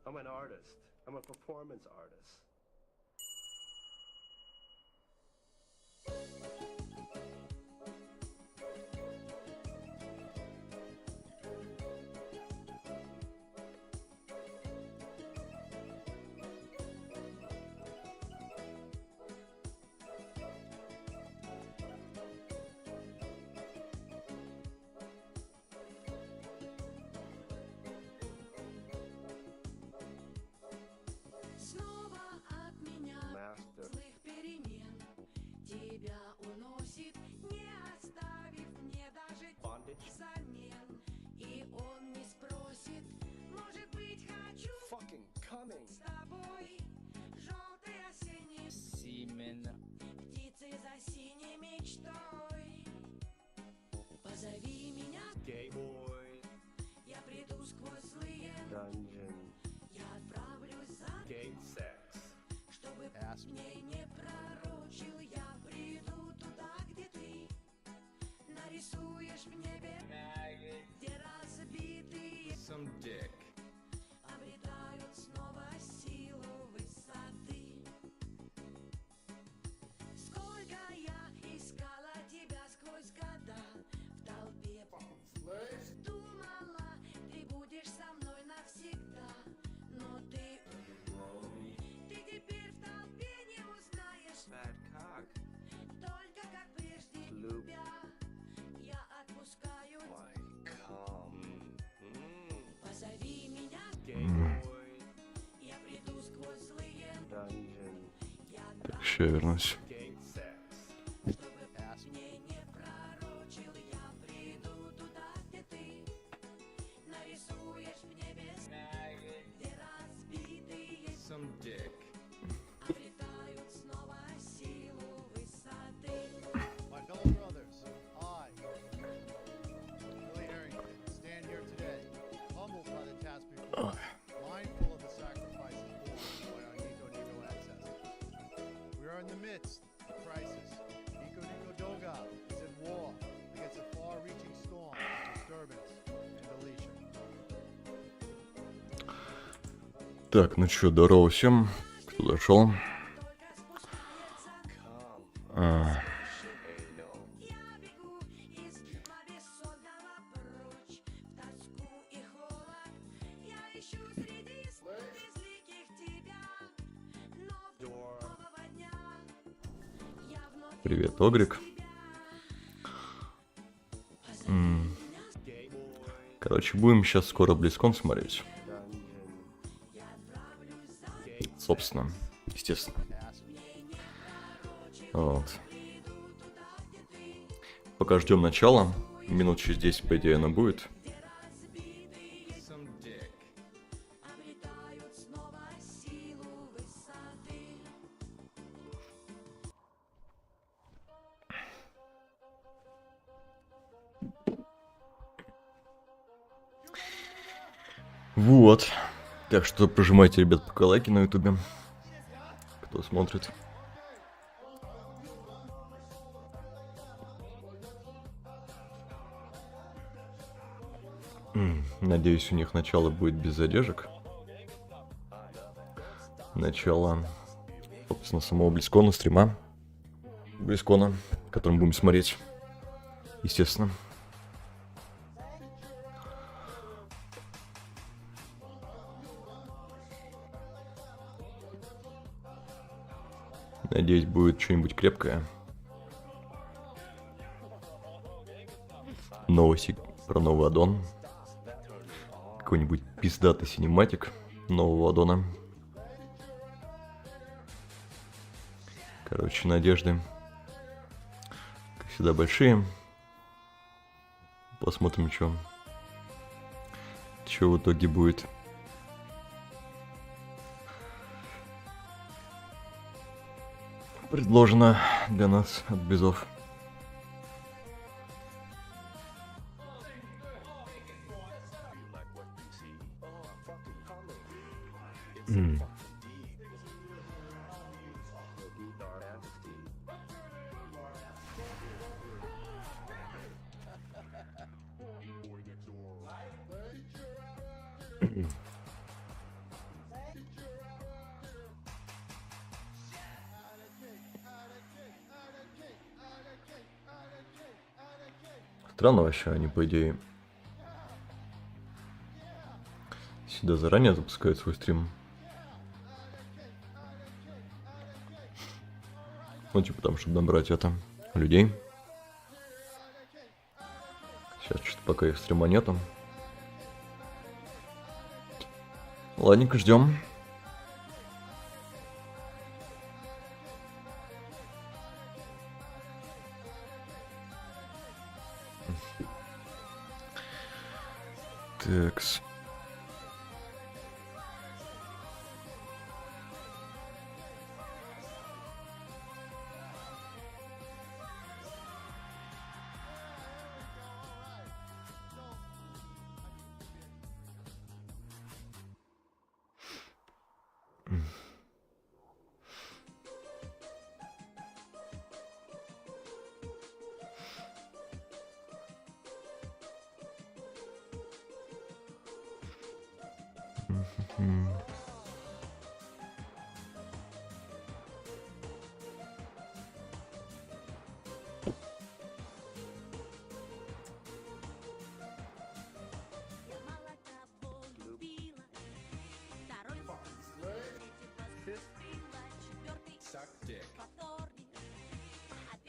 I'm an artist. I'm a performance artist. Снова от меня Master. злых перемен тебя уносит, не оставив мне даже Bondage. взамен. И он не спросит, может быть, хочу Fucking coming. с тобой желтый осенний Симен. птицы за синей мечтой. Позови меня, Gay boy. я приду сквозь злые, Dungeon. я отправлюсь за, Gay sex. чтобы Ask me. мне не пророчил, я приду туда, где ты нарисуешь в небе, где разбитые Some dick. обретают снова силу высоты. Сколько я искала тебя сквозь года в толпе, думала, ты будешь со мной навсегда, но ты теперь в толпе не узнаешь, Bad cock. только как прежде Loop. тебя я отпускаю. My cum. Позови меня, Gay boy. я приду сквозь злые, Dungeon. я Ще вернусь. Gay sex. чтобы Ask me. мне не пророчил, я приду туда, где ты нарисуешь в небе, где разбитые Some dick. обретают снова силу высоты. My fellow brothers, I, Billy Harrington, stand here today, humbled by the task before us, mindful of the sacrifices borne by our Nico ancestors. We are in the midst of crisis. Nico Doga is at war against a far-reaching storm of disturbance and deletion. Так, ну чё, здорово всем, кто зашел. Я бегу из тьма бессонного прочь, в тоску и холод. Я ищу среди безликих тебя, но нового дня я вновь Привет, Огрик. Gay boy. Короче, будем сейчас скоро Близкон смотреть. Dungeon. Собственно, естественно. Вот. Пока ждем начала. Минут через 10, по идее, оно будет. Some dick. обретают снова силу высоты. Вот. Так что прожимайте, ребят, пока лайки на ютубе. Кто смотрит. Надеюсь, у них начало будет без задержек. Начало, собственно, самого Близкона, стрима. Близкона, который мы будем смотреть. Естественно. Надеюсь, будет что-нибудь крепкое. Новости про Новый Аддон. Какой-нибудь пиздатый синематик Нового Аддона. Короче, надежды, как всегда, большие. Посмотрим, что в итоге будет. Предложено для нас от Безов. Странно вообще, они, по идее, сюда заранее запускают свой стрим. Ну, типа там, чтобы набрать это людей. Сейчас что-то пока их стрима нету. Ладненько, ждем. Такс.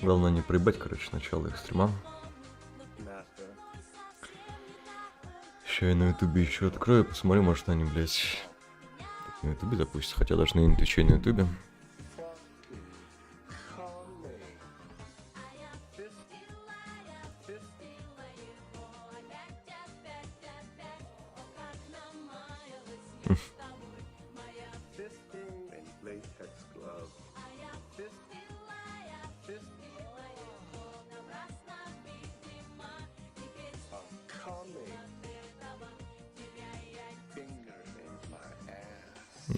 Главное не проебать, короче, начало их стрима. Master. Сейчас я на ютубе еще открою, посмотрю, может они, блядь, на ютубе запустят. Хотя даже на Твиче, на ютубе.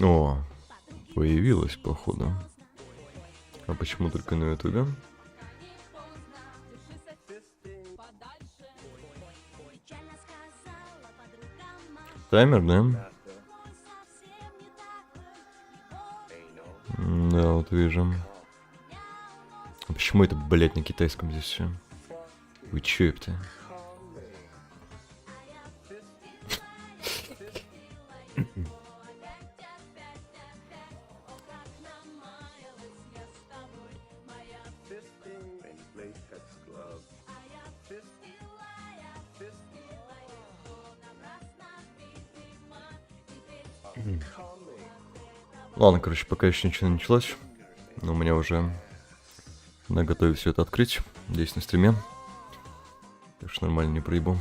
О, появилась, походу. А почему только на ютубе? Таймер, да? Да, вот вижу. А почему это, блядь, на китайском здесь все? Вы чё, ёпта? Ладно, короче, пока еще ничего не началось. Но у меня уже наготове все это открыть. Здесь на стриме. Так что нормально не проебу.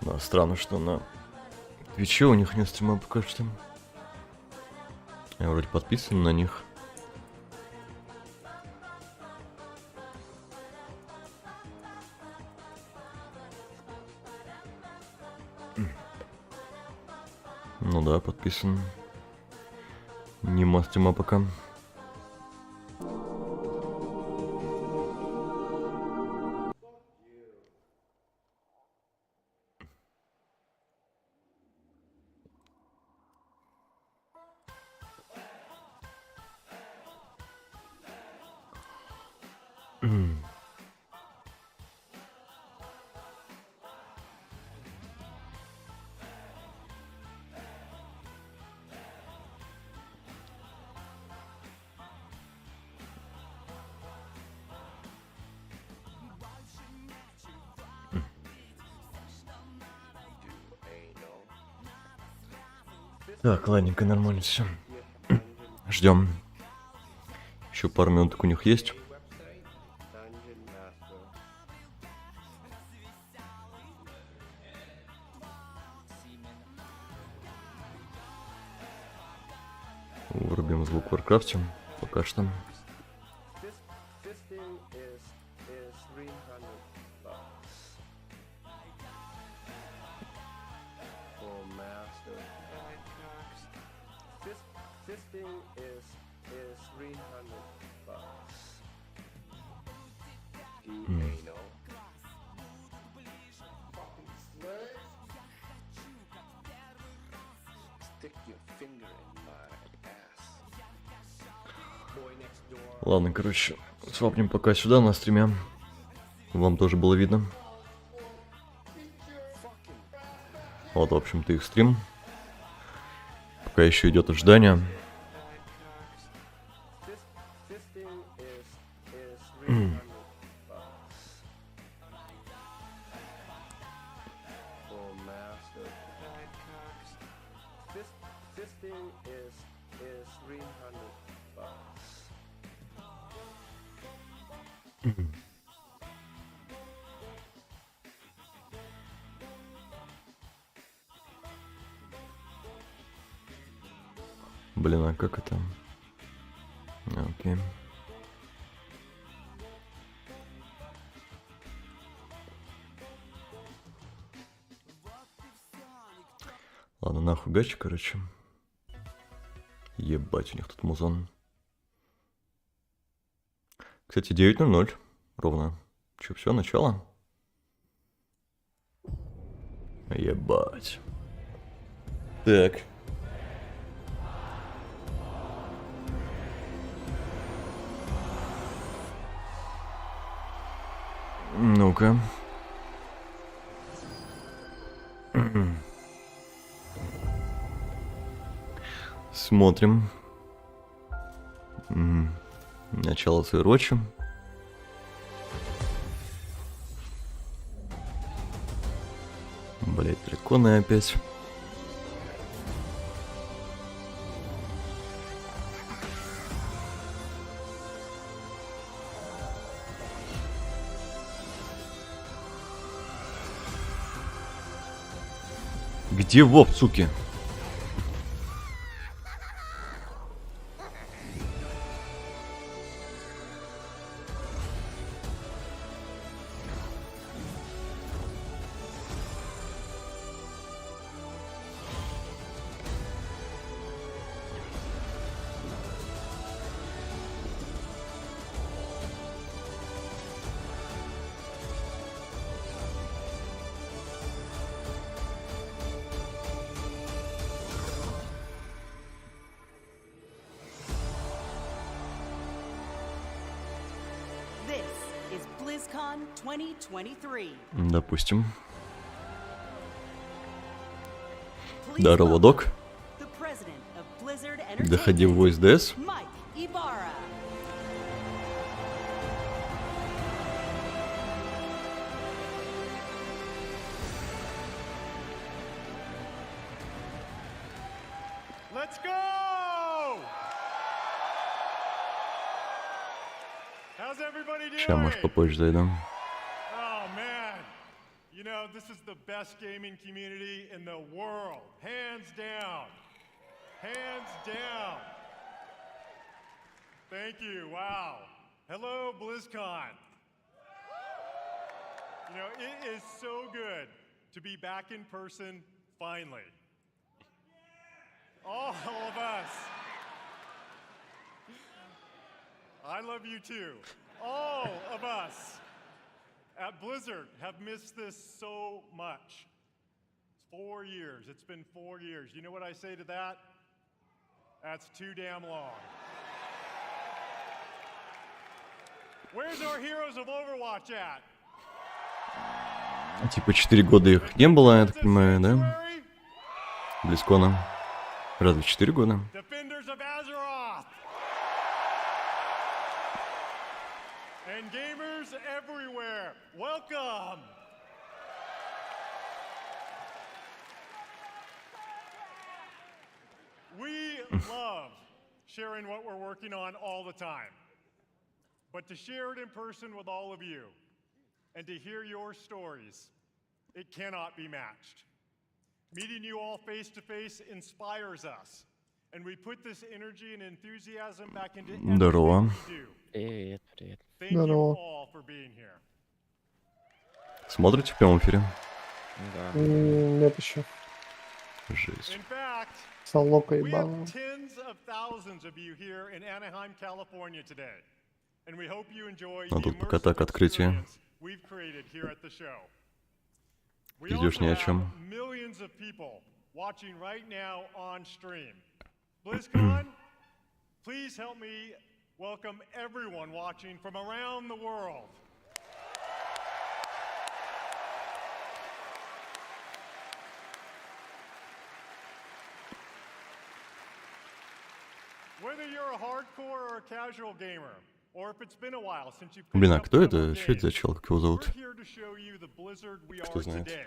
Да, странно, что на Твиче у них нет стрима пока что. Я вроде подписан на них. Ну да, подписан. Нема стрима пока. Так, ладненько, нормально все. Ждем. Еще пару минуток у них есть. Dungeon Master. Вырубим звук в Варкрафте. Пока что. This thing is 300 bucks. For master. This thing is 300 bucks. Piano. Stick your finger in my ass. Boy next door. Ладно, короче, свапнем пока сюда на стриме. Вам тоже было видно. Вот, в общем-то, их стрим. Пока еще идет ожидание. This thing is 300 bucks. For master. This thing is 300 bucks. Блин, а как это? Окей. Ладно, нахуй гачи, короче. Ебать, у них тут музон. Кстати, 9:00 ровно. Че, все, начало? Ебать. Так. Ну-ка. Смотрим. Начало сырочи. Блять, драконы опять. Где Вов, суки? This is BlizzCon 2023. Допустим. Please Здорово, welcome док. the president of Blizzard Доходи в Entertainment, Voice DS. Mike Ibarra. Let's go! How's everybody Сейчас, может, doing? попозже зайду. Oh man, you know, this is the best gaming community in the world. Hands down. Hands down. Thank you. Wow. Hello, BlizzCon. You know, it is so good to be back in person finally. All of us. I love you too. All of us at Blizzard have missed this so much. 4 years. It's been 4 years. You know what I say to that? That's too damn long. Where's our heroes of Overwatch at? Типа 4 года их не было, я так понимаю, да? Близкона. Разве 4 года? Defenders of Azeroth. And gamers everywhere, welcome. We love sharing what we're working on all the time. But to share it in person with all of you and to hear your stories, it cannot be matched. Meeting you all face to face inspires us and we put this energy and enthusiasm back into Здорово. everything we do. Привет, привет. Thank you Здорово. all for being here. Смотрите в прямом эфире? Да. Нет еще. Жесть. In fact, Солока we have ебаного. tens of thousands of you here in Anaheim, California today, and we hope you enjoy А the тут пока immersive так открытие. experience we've created here at the show. We Идёшь also ни о have чём. millions of people watching right now on stream. Близкон, please help me welcome everyone watching from around the world. Whether you're a hardcore or a casual gamer, or if it's been a while since you've Блин, picked а up кто one of это? our Что это за games, чел? Как его зовут? we're here to show you the Blizzard we Кто are знает? today,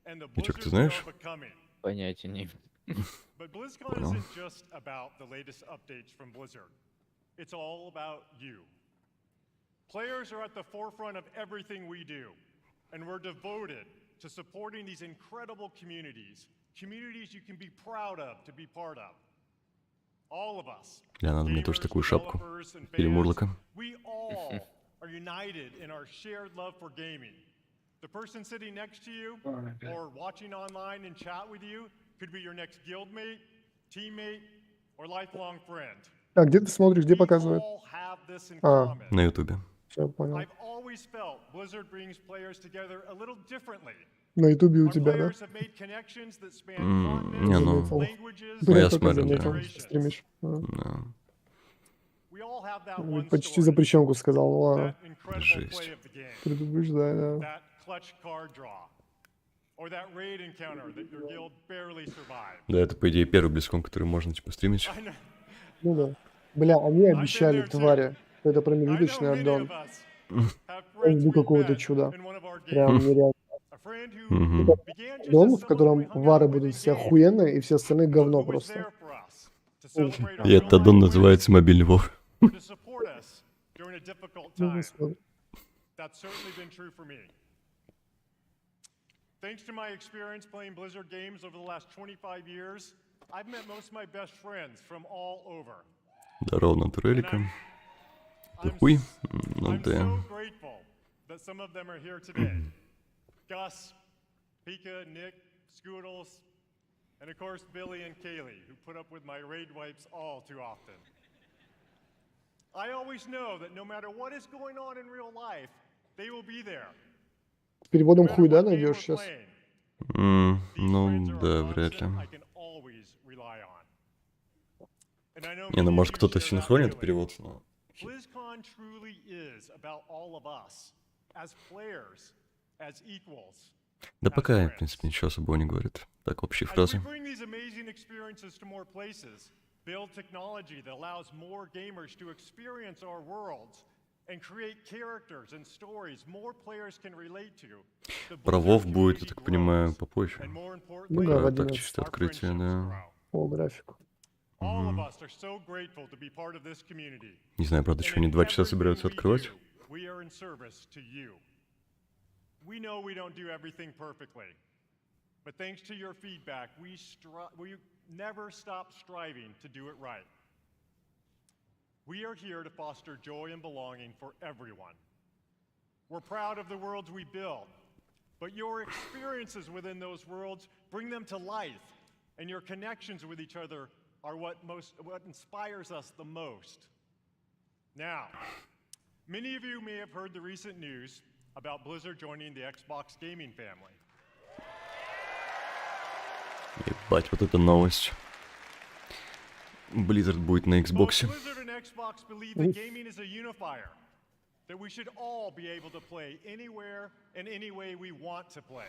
and the Ничего, ты Blizzard we знаешь? are becoming. Понятия не имею. But BlizzCon Понял. isn't just about the latest updates from Blizzard. It's all about you. Players are at the forefront of everything we do, and we're devoted to supporting these incredible communities, communities you can be proud of to be part of. All of us, Бля, надо мне тоже gamers, такую шапку. developers, and Или fans, мурлока. we all are united in our shared love for gaming. The person sitting next to you or watching online and chat with you could be your next guildmate, teammate, or lifelong friend. А где ты смотришь, где We показывает? all have this in А. common. На ютубе. Все, понял. I've always felt Blizzard brings players together a little differently. На ютубе у Our тебя, да? players have made connections that span Не, ну, continents, languages, Ну, я только смотрю, да. заметил, generations. стримишь. да. We all have that one Почти story, запрещенку сказал, ну ладно. that incredible Жесть. play of the game, Предупреждаю, да. that clutch card draw, or that raid encounter that your guild barely survived. Да, это, по идее, первый Близкон, который можно, типа, стримить. I know, Ну да. Бля, они обещали, твари, что это промежуточный many аддон. of us have Я friends жду we've какого-то met чуда. in one of our Прям games. нереально. A friend who Мгм. began just Дом, as в someone котором we hung out вары with будут in все game, охуенные, и все остальные говно who was просто. there for us to celebrate our И этот аддон real-life называется мобильный вор. wins, to support us during a difficult Ну, time. господи. That's certainly been true for me. Thanks to my experience playing Blizzard games over the last 25 years, I've met most of my best friends from all over. Здорово, And натурелика. I'm, Хуй. s- Ну I'm да. so grateful that some of them are here today. Gus, Pika, Nick, Scoodles, and of course Billy and Kaylee, who put up with my raid wipes all too often. I always know that no matter what is going on in real life, they will be there. С переводом No matter хуй, да, what game найдешь we're сейчас? playing, Ну, these friends are a да, вряд ли. constant I can always rely on. And I know Не, ну, many of может, you кто-то share that синхронит feeling. перевод, но... BlizzCon truly is about all of us, as players, as equals. Да as пока, в friends. принципе, ничего особого не говорит. Так, общие As we фразы. bring these amazing experiences to more places, build technology that allows more gamers to experience our worlds, and create characters and stories more players can relate to, the Про Blizzard Вов будет, я community так понимаю, grows. попозже. And more Ну importantly, да, в Так, 11 чисто our открытие, friendships да. grow. по графику. All of us are so grateful to be part of this community. Не знаю, правда, And что они in 2 часа everything собираются we открывать. do, we are in service to you. We know we don't do everything perfectly, but thanks to your feedback, we never stop striving to do it right. We are here to foster joy and belonging for everyone. We're proud of the worlds we build, but your experiences within those worlds bring them to life, and your connections with each other are what inspires us the most. Now, many of you may have heard the recent news about Blizzard joining the Xbox gaming family. Ебать, вот это новость. Blizzard будет на Both Xbox. Blizzard and Xbox believe that gaming is a unifier, that we should all be able to play anywhere and any way we want to play.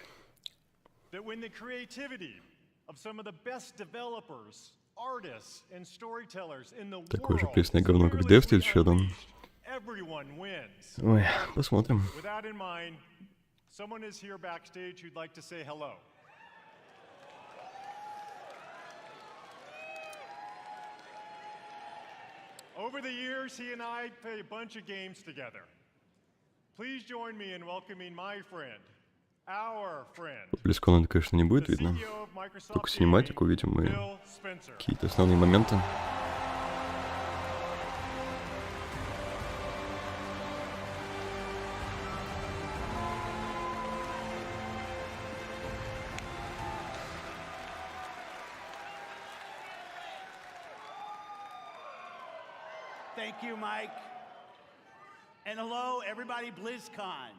That when the creativity of some of the best developers, artists, and storytellers in the Такое же world пресное говно, как fearlessly Destiny, чё там? unleashed, everyone wins. Ой, посмотрим. With that in mind, someone is here backstage who'd like to say hello. Over the years, he and I played a bunch of games together. Please join me in welcoming my friend, our friend, Близкон это, конечно, не будет the видно. CEO of Microsoft Только Gaming, синематик увидим мы Phil Spencer. какие-то основные моменты. Thank you, Mike. And hello, everybody, BlizzCon.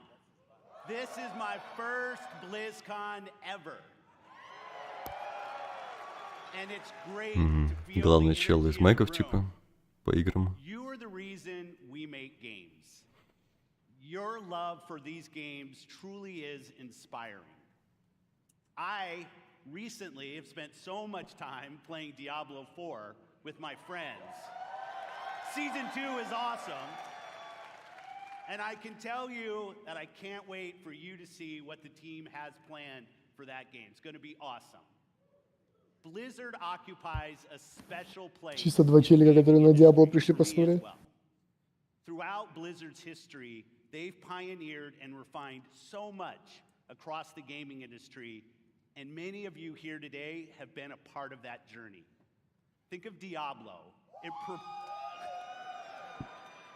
This is my first BlizzCon ever. And it's great to feel Главный the чел energy из in the майков, room. типа, по играм. You are the reason we make games. Your love for these games truly is inspiring. I recently have spent so much time playing Diablo 4 with my friends. Season 2 is awesome. And I can tell you that I can't wait for you to see what the team has planned for that game. It's going to be awesome. Blizzard occupies a special place. Чисто два челика, которые на Diablo пришли for me as посмотреть. well. Throughout Blizzard's history, they've pioneered and refined so much across the gaming industry, and many of you here today have been a part of that journey. Think of Diablo.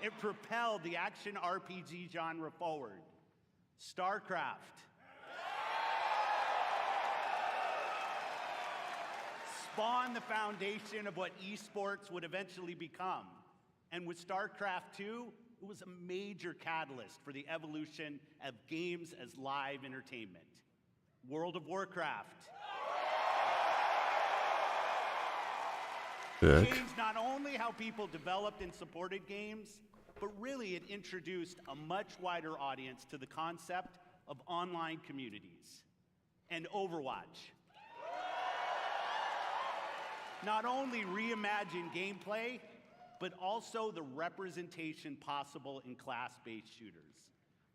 It propelled the action RPG genre forward. StarCraft spawned the foundation of what esports would eventually become. And with StarCraft 2, it was a major catalyst for the evolution of games as live entertainment. World of Warcraft Так. changed not only how people developed and supported games, but really it introduced a much wider audience to the concept of online communities. And Overwatch not only reimagined gameplay, but also the representation possible in class-based shooters.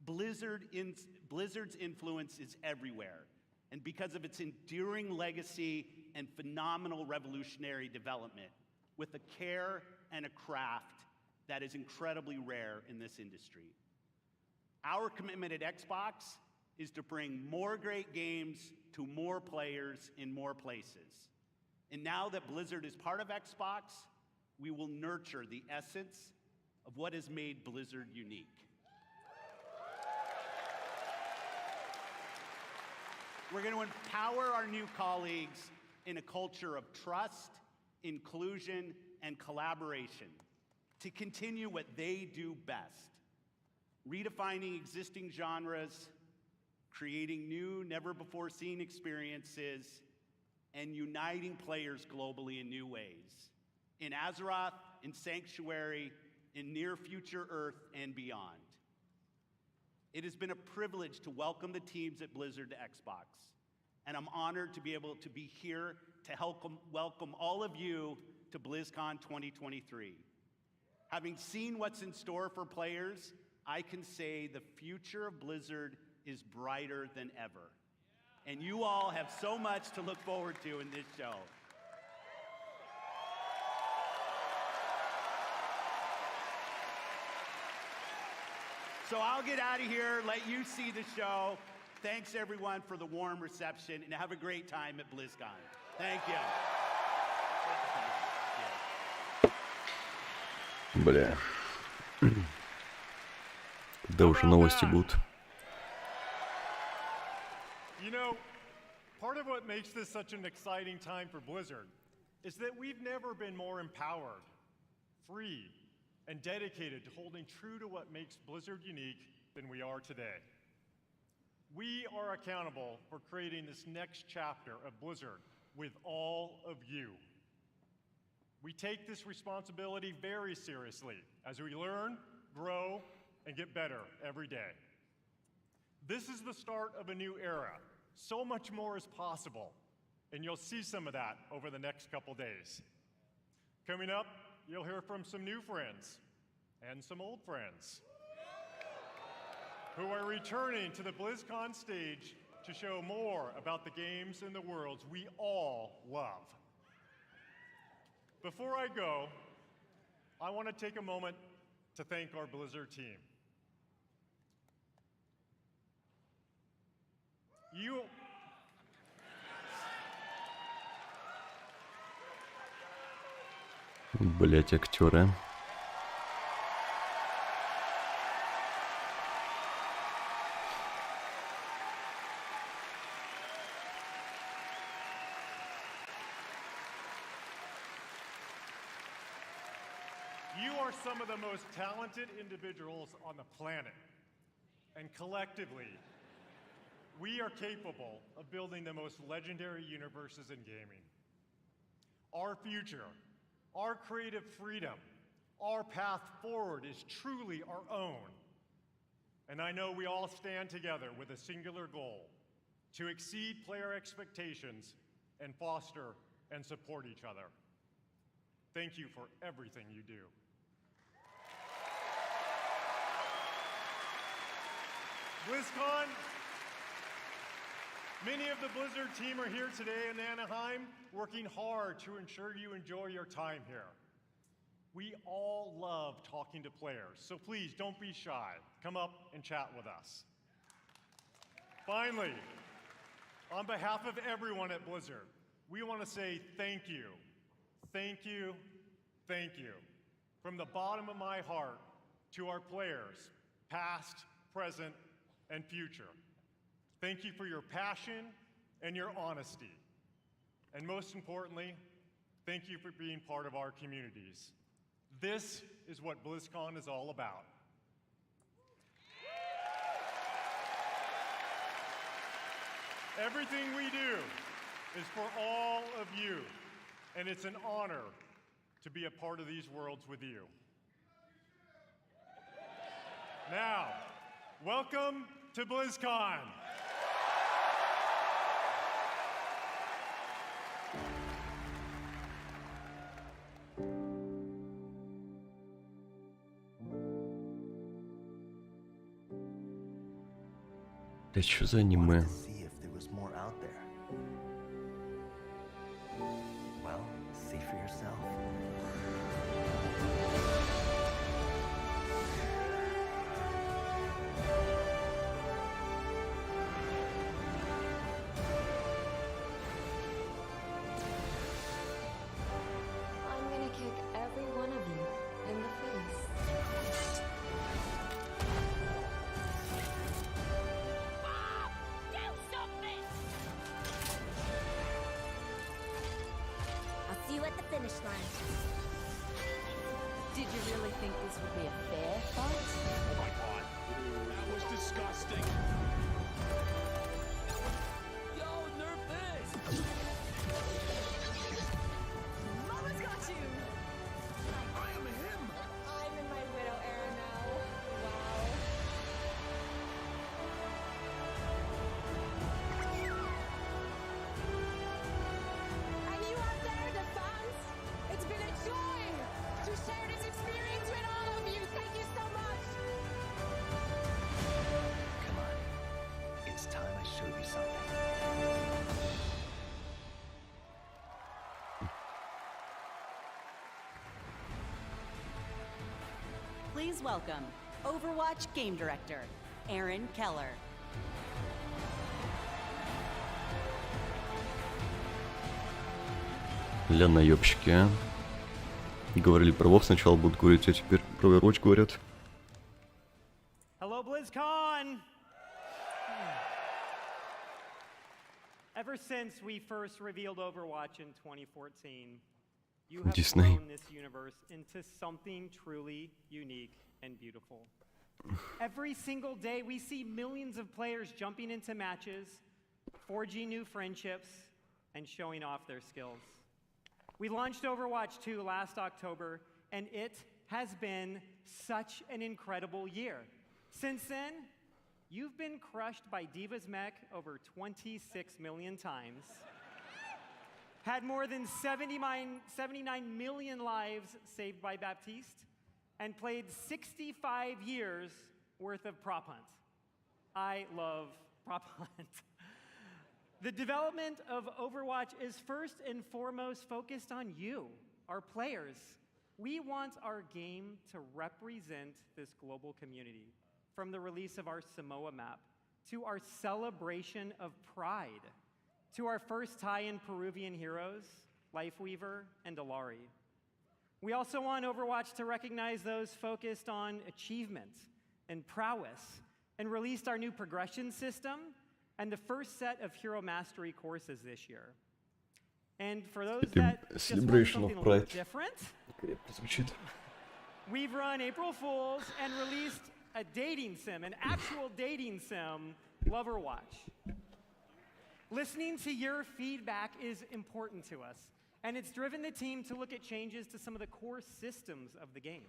Blizzard's influence is everywhere, and because of its enduring legacy and phenomenal revolutionary development, with a care and a craft that is incredibly rare in this industry. Our commitment at Xbox is to bring more great games to more players in more places. And now that Blizzard is part of Xbox, we will nurture the essence of what has made Blizzard unique. We're going to empower our new colleagues in a culture of trust, inclusion, and collaboration to continue what they do best, redefining existing genres, creating new, never-before-seen experiences, and uniting players globally in new ways, in Azeroth, in Sanctuary, in near-future Earth, and beyond. It has been a privilege to welcome the teams at Blizzard to Xbox, and I'm honored to be able to be here to help welcome all of you to BlizzCon 2023. Having seen what's in store for players, I can say the future of Blizzard is brighter than ever. And you all have so much to look forward to in this show. So I'll get out of here, let you see the show. Thanks everyone for the warm reception, and have a great time at BlizzCon. Thank you. Бля. Когда уже новости будут? You know, part of what makes this such an exciting time for Blizzard is that we've never been more empowered, free, and dedicated to holding true to what makes Blizzard unique than we are today. We are accountable for creating this next chapter of Blizzard with all of you. We take this responsibility very seriously as we learn, grow, and get better every day. This is the start of a new era. So much more is possible, and you'll see some of that over the next couple days. Coming up, you'll hear from some new friends and some old friends who are returning to the BlizzCon stage to show more about the games and the worlds we all love. Before I go, I want to take a moment to thank our Blizzard team. You. Блять, актеры. You are some of the most talented individuals on the planet. And collectively, we are capable of building the most legendary universes in gaming. Our future, our creative freedom, our path forward is truly our own. And I know we all stand together with a singular goal: to exceed player expectations and foster and support each other. Thank you for everything you do. BlizzCon, many of the Blizzard team are here today in Anaheim, working hard to ensure you enjoy your time here. We all love talking to players, so please don't be shy. Come up and chat with us. Finally, on behalf of everyone at Blizzard, we want to say thank you, thank you, thank you, from the bottom of my heart to our players, past, present, and future. Thank you for your passion and your honesty. And most importantly, thank you for being part of our communities. This is what BlizzCon is all about. Everything we do is for all of you, and it's an honor to be a part of these worlds with you. Now, welcome to BlizzCon. Да что за аниме? See if there was more out there. Well, see for yourself. I'm gonna kick every one of you in the face. I'll see you at the finish line. Did you really think this would be a fair fight? Oh my god. That was disgusting. Yo, nerf this! Mama's got you! I am him. I'm in my widow era now. Wow. And you out there, the fans, it's been a joy to share this experience with all of you. Thank you so much. Come on. It's time I showed you something. Please welcome Overwatch Game Director, Aaron Keller. Ля наебщики, а? Говорили про WoW сначала будут говорить, а теперь про Overwatch говорят. Hello, BlizzCon! Ever since we first revealed Overwatch in 2014, you have Disney. grown this universe into something truly unique and beautiful. Every single day, we see millions of players jumping into matches, forging new friendships, and showing off their skills. We launched Overwatch 2 last October, and it has been such an incredible year. Since then, you've been crushed by Diva's mech over 26 million times, had more than 79 million lives saved by Baptiste, and played 65 years worth of prop hunt. I love prop hunt. The development of Overwatch is first and foremost focused on you, our players. We want our game to represent this global community. From the release of our Samoa map, to our celebration of pride, to our first tie-in Peruvian heroes, Lifeweaver and Alari. We also want Overwatch to recognize those focused on achievement and prowess, and released our new progression system and the first set of Hero Mastery courses this year. And for those that just want something a little different, we've run April Fools and released a dating sim, an actual dating sim, Loverwatch. Listening to your feedback is important to us, and it's driven the team to look at changes to some of the core systems of the game.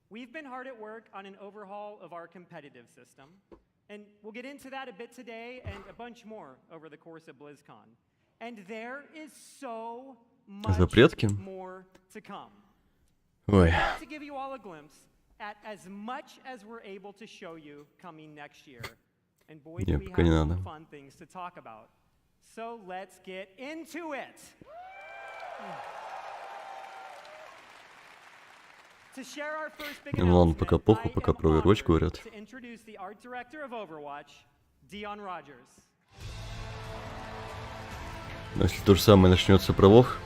We've been hard at work on an overhaul of our competitive system, and we'll get into that a bit today and a bunch more over the course of BlizzCon. And there is so much more to come. Ой. I want to give you all a glimpse at as much as we're able to show you coming next year. And boy, do we have some fun things to talk about. So let's get into it. To share our first big ладно, пока похуй, пока про Overwatch говорят. To introduce the art director of Overwatch, Dion Rogers. Но если то же самое начнется про Вов,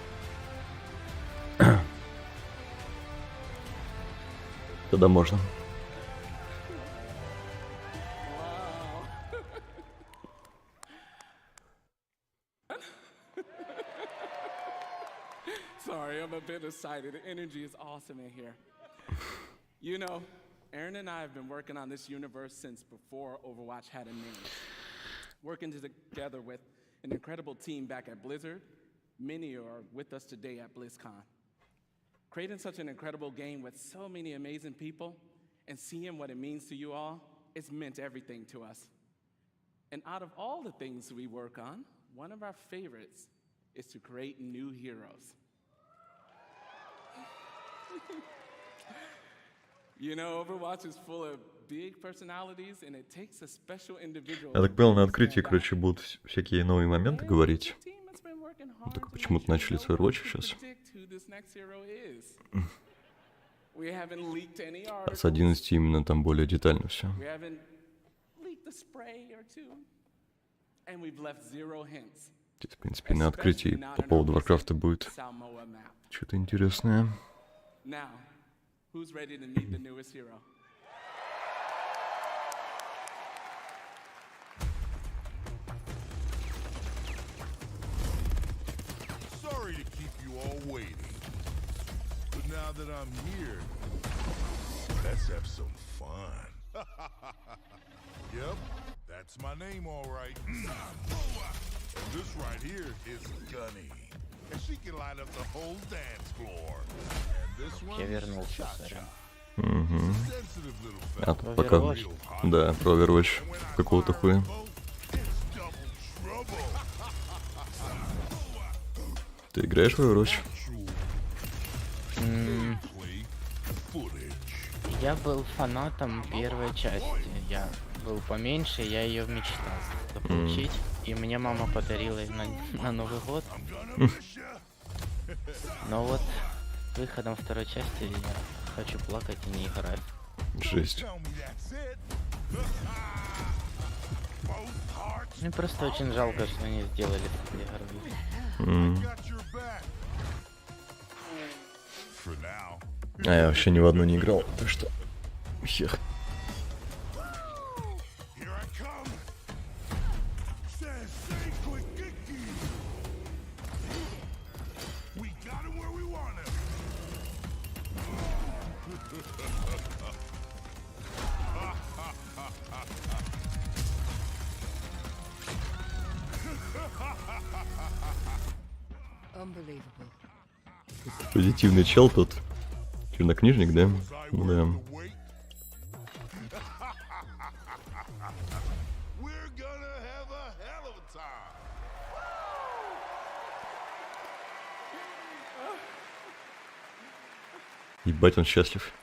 тогда можно. Sorry, I'm a bit excited. The energy is awesome in here. You know, Aaron and I have been working on this universe since before Overwatch had a name. Working together with an incredible team back at Blizzard. Many are with us today at BlizzCon. Creating such an incredible game with so many amazing people and seeing what it means to you all, it's meant everything to us. And out of all the things we work on, one of our favorites is to create new heroes. You know, Overwatch is full of big personalities, and it takes a special individual. Я так понял, на открытии, короче, будут всякие новые моменты говорить. Только почему-то начали с Overwatch сейчас. А с 11 именно там более детально все. Здесь, в принципе, на открытии по поводу Warcraft'а будет что-то интересное. Who's ready to meet the newest hero? Sorry to keep you all waiting. But now that I'm here, let's have some fun. Yep, that's my name all right. This right here is Gunny. And she can light up the whole dance floor. And this one, Я вернулся, сорян. Угу. А тут пока... Да, про Overwatch какого-то хуя. Ты играешь в Overwatch? Я был фанатом первой части. Я был поменьше, я ее мечтал заполучить. И мне мама подарила на Новый год. Но вот выходом второй части я хочу плакать и не играть. Жесть. Мне просто очень жалко, что они сделали такой игровой. А я вообще ни в одну не играл, так что... Хех. Позитивный чел тут. Чернокнижник, да? Да. Ебать, он счастлив.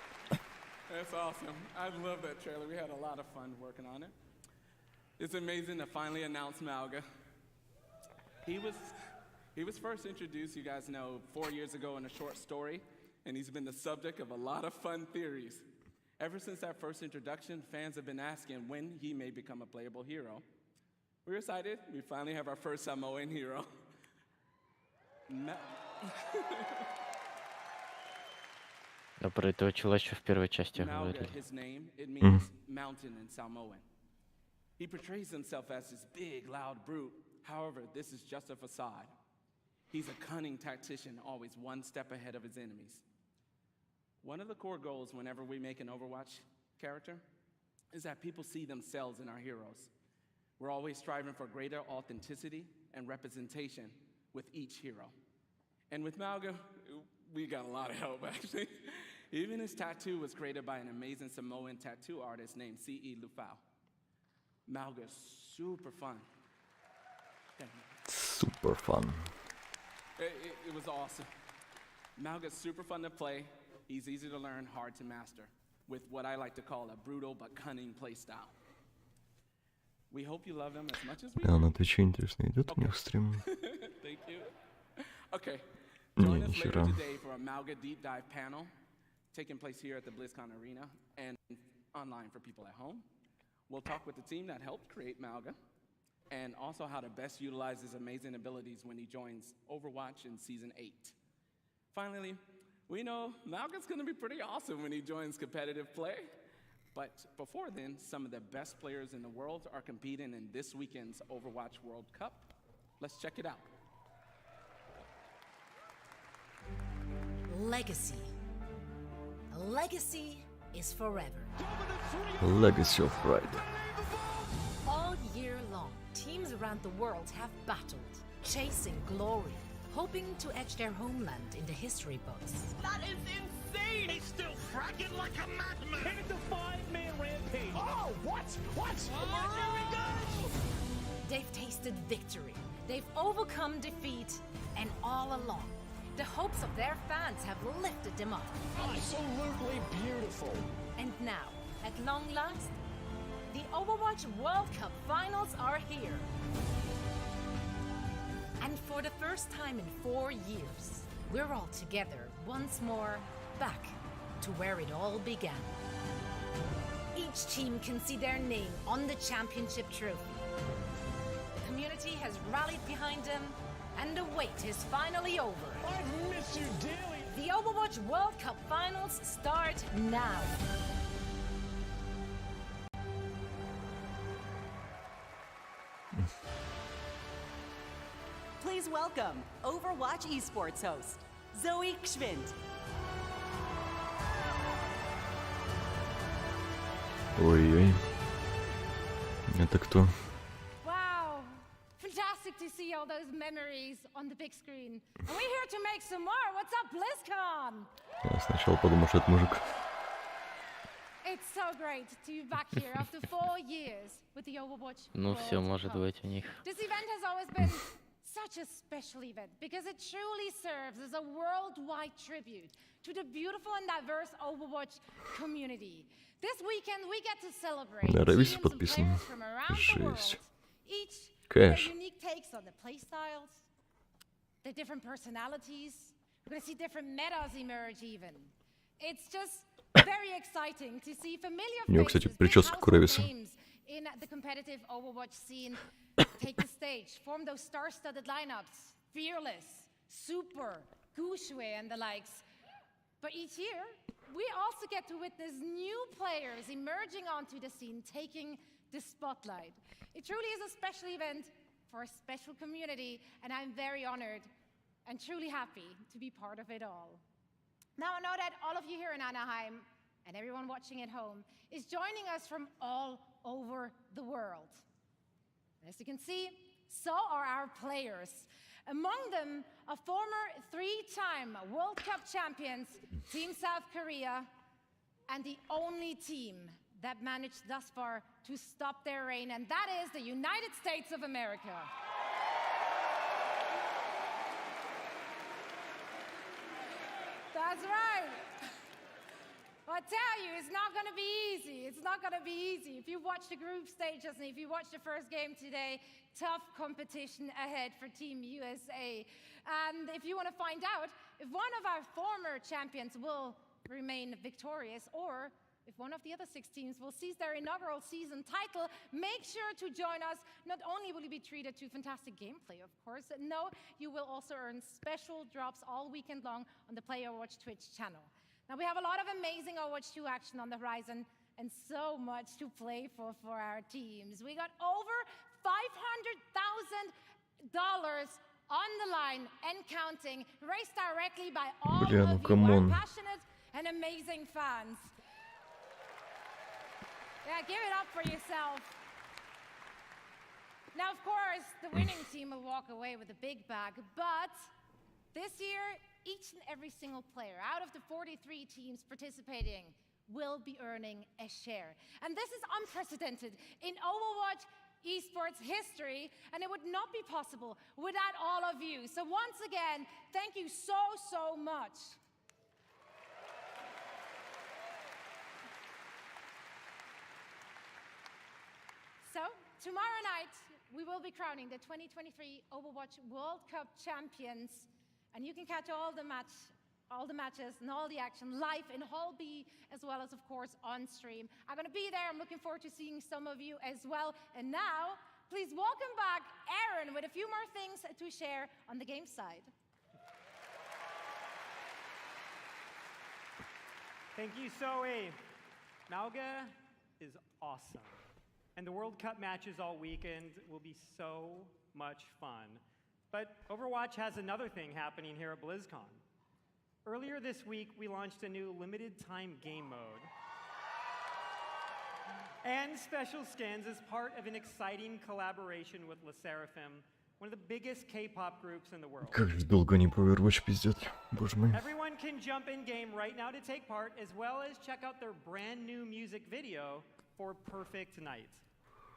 That's awesome. I love that trailer. We had a lot of fun working on it. It's amazing to finally announce Malga. He was first introduced, you guys know, 4 years ago in a short story, and he's been the subject of a lot of fun theories. Ever since that first introduction, fans have been asking when he may become a playable hero. We're excited. We finally have our first Samoan hero. Да, про этого чела еще в первой части Malga, говорили. his name, it means mountain in Samoan. He portrays himself as this big, loud brute. However, this is just a facade. He's a cunning tactician, always one step ahead of his enemies. One of the core goals whenever we make an Overwatch character is that people see themselves in our heroes. We're always striving for greater authenticity and representation with each hero. And with Malga, we got a lot of help, actually. Even his tattoo was created by an amazing Samoan tattoo artist named C.E. Lufau. Malga's super fun. Super fun. It was awesome. Malga's super fun to play. He's easy to learn, hard to master, with what I like to call a brutal but cunning playstyle. We hope you love him as much as we do. А на Твиче, интересно, идет у них стрим? Thank you. Okay. Не, Join us ни later хера. today for a Malga deep dive panel taking place here at the Blizkon Arena and online for people at home. We'll talk with the team that helped create Malga and also how to best utilize his amazing abilities when he joins Overwatch in Season 8. Finally, we know Malga's going to be pretty awesome when he joins competitive play. But before then, some of the best players in the world are competing in this weekend's Overwatch World Cup. Let's check it out. Legacy. A legacy is forever. Legacy of Pride. All year long, teams around the world have battled, chasing glory, hoping to etch their homeland in the history books. That is insane! He's still fracking like a madman! And it's a 5-man rampage! Oh, what? What? Oh, there we go! They've tasted victory, they've overcome defeat, and all along, the hopes of their fans have lifted them up. Absolutely beautiful! And now, at long last, the Overwatch World Cup finals are here. And for the first time in 4 years, we're all together once more, back to where it all began. Each team can see their name on the championship trophy. The community has rallied behind them, and the wait is finally over. I've missed you dearly! The Overwatch World Cup finals start now. Please welcome Overwatch esports host, Zoe Gschwind. Ой-ой. Это кто? Wow, fantastic to see all those memories on the big screen. And we're here to make some more. What's up, BlizzCon? Я сначала подумал, что это мужик. It's so great to be back here after 4 years with the Overwatch Ну все, World может Cup. быть у них. This event has always been such a special event because it truly serves as a worldwide tribute to the beautiful and diverse Overwatch community. This weekend we get to celebrate Да, Равис teams and подписан. players from around the world, Жесть. each with Кэш. their unique takes on the playstyles, their different personalities. We're going to see different metas emerge even. It's just very exciting to see familiar У него, кстати, faces, big прическа как у household Рависа. names in the competitive Overwatch scene take the stage, form those star-studded lineups, Fearless, Super, Gushue, and the likes. But each year, we also get to witness new players emerging onto the scene, taking the spotlight. It truly is a special event for a special community, and I'm very honored and truly happy to be part of it all. Now, I know that all of you here in Anaheim and everyone watching at home is joining us from all over the world. As you can see, so are our players. Among them, a former 3-time World Cup champions, Team South Korea, and the only team that managed thus far to stop their reign, and that is the United States of America. That's right. I tell you, it's not going to be easy. It's not going to be easy. If you watch the group stages and if you watch the first game today, tough competition ahead for Team USA. And if you want to find out if one of our former champions will remain victorious or if one of the other 6 teams will seize their inaugural season title, make sure to join us. Not only will you be treated to fantastic gameplay, of course, no, you will also earn special drops all weekend long on the Play Overwatch Twitch channel. Now, we have a lot of amazing Overwatch 2 action on the horizon and so much to play for our teams. We got over $500,000 on the line and counting, raised directly by all of you, our passionate and amazing fans. Yeah, give it up for yourself. Now, of course, the winning team will walk away with a big bag, but this year, each and every single player out of the 43 teams participating will be earning a share. And this is unprecedented in Overwatch esports history, and it would not be possible without all of you. So once again, thank you so much. So, tomorrow night, we will be crowning the 2023 Overwatch World Cup champions, and you can catch all the matches and all the action live in Hall B, as well as, of course, on stream. I'm going to be there. I'm looking forward to seeing some of you as well. And now, please welcome back Aaron with a few more things to share on the game side. Thank you, Zoe. Malga is awesome. And the World Cup matches all weekend will be so much fun. But Overwatch has another thing happening here at BlizzCon. Earlier this week, we launched a new limited time game mode and special skins as part of an exciting collaboration with Le Sserafim, one of the biggest K-pop groups in the world. Как же долго они про Overwatch пиздят, боже мой. Everyone can jump in game right now to take part, as well as check out their brand new music video for Perfect Night.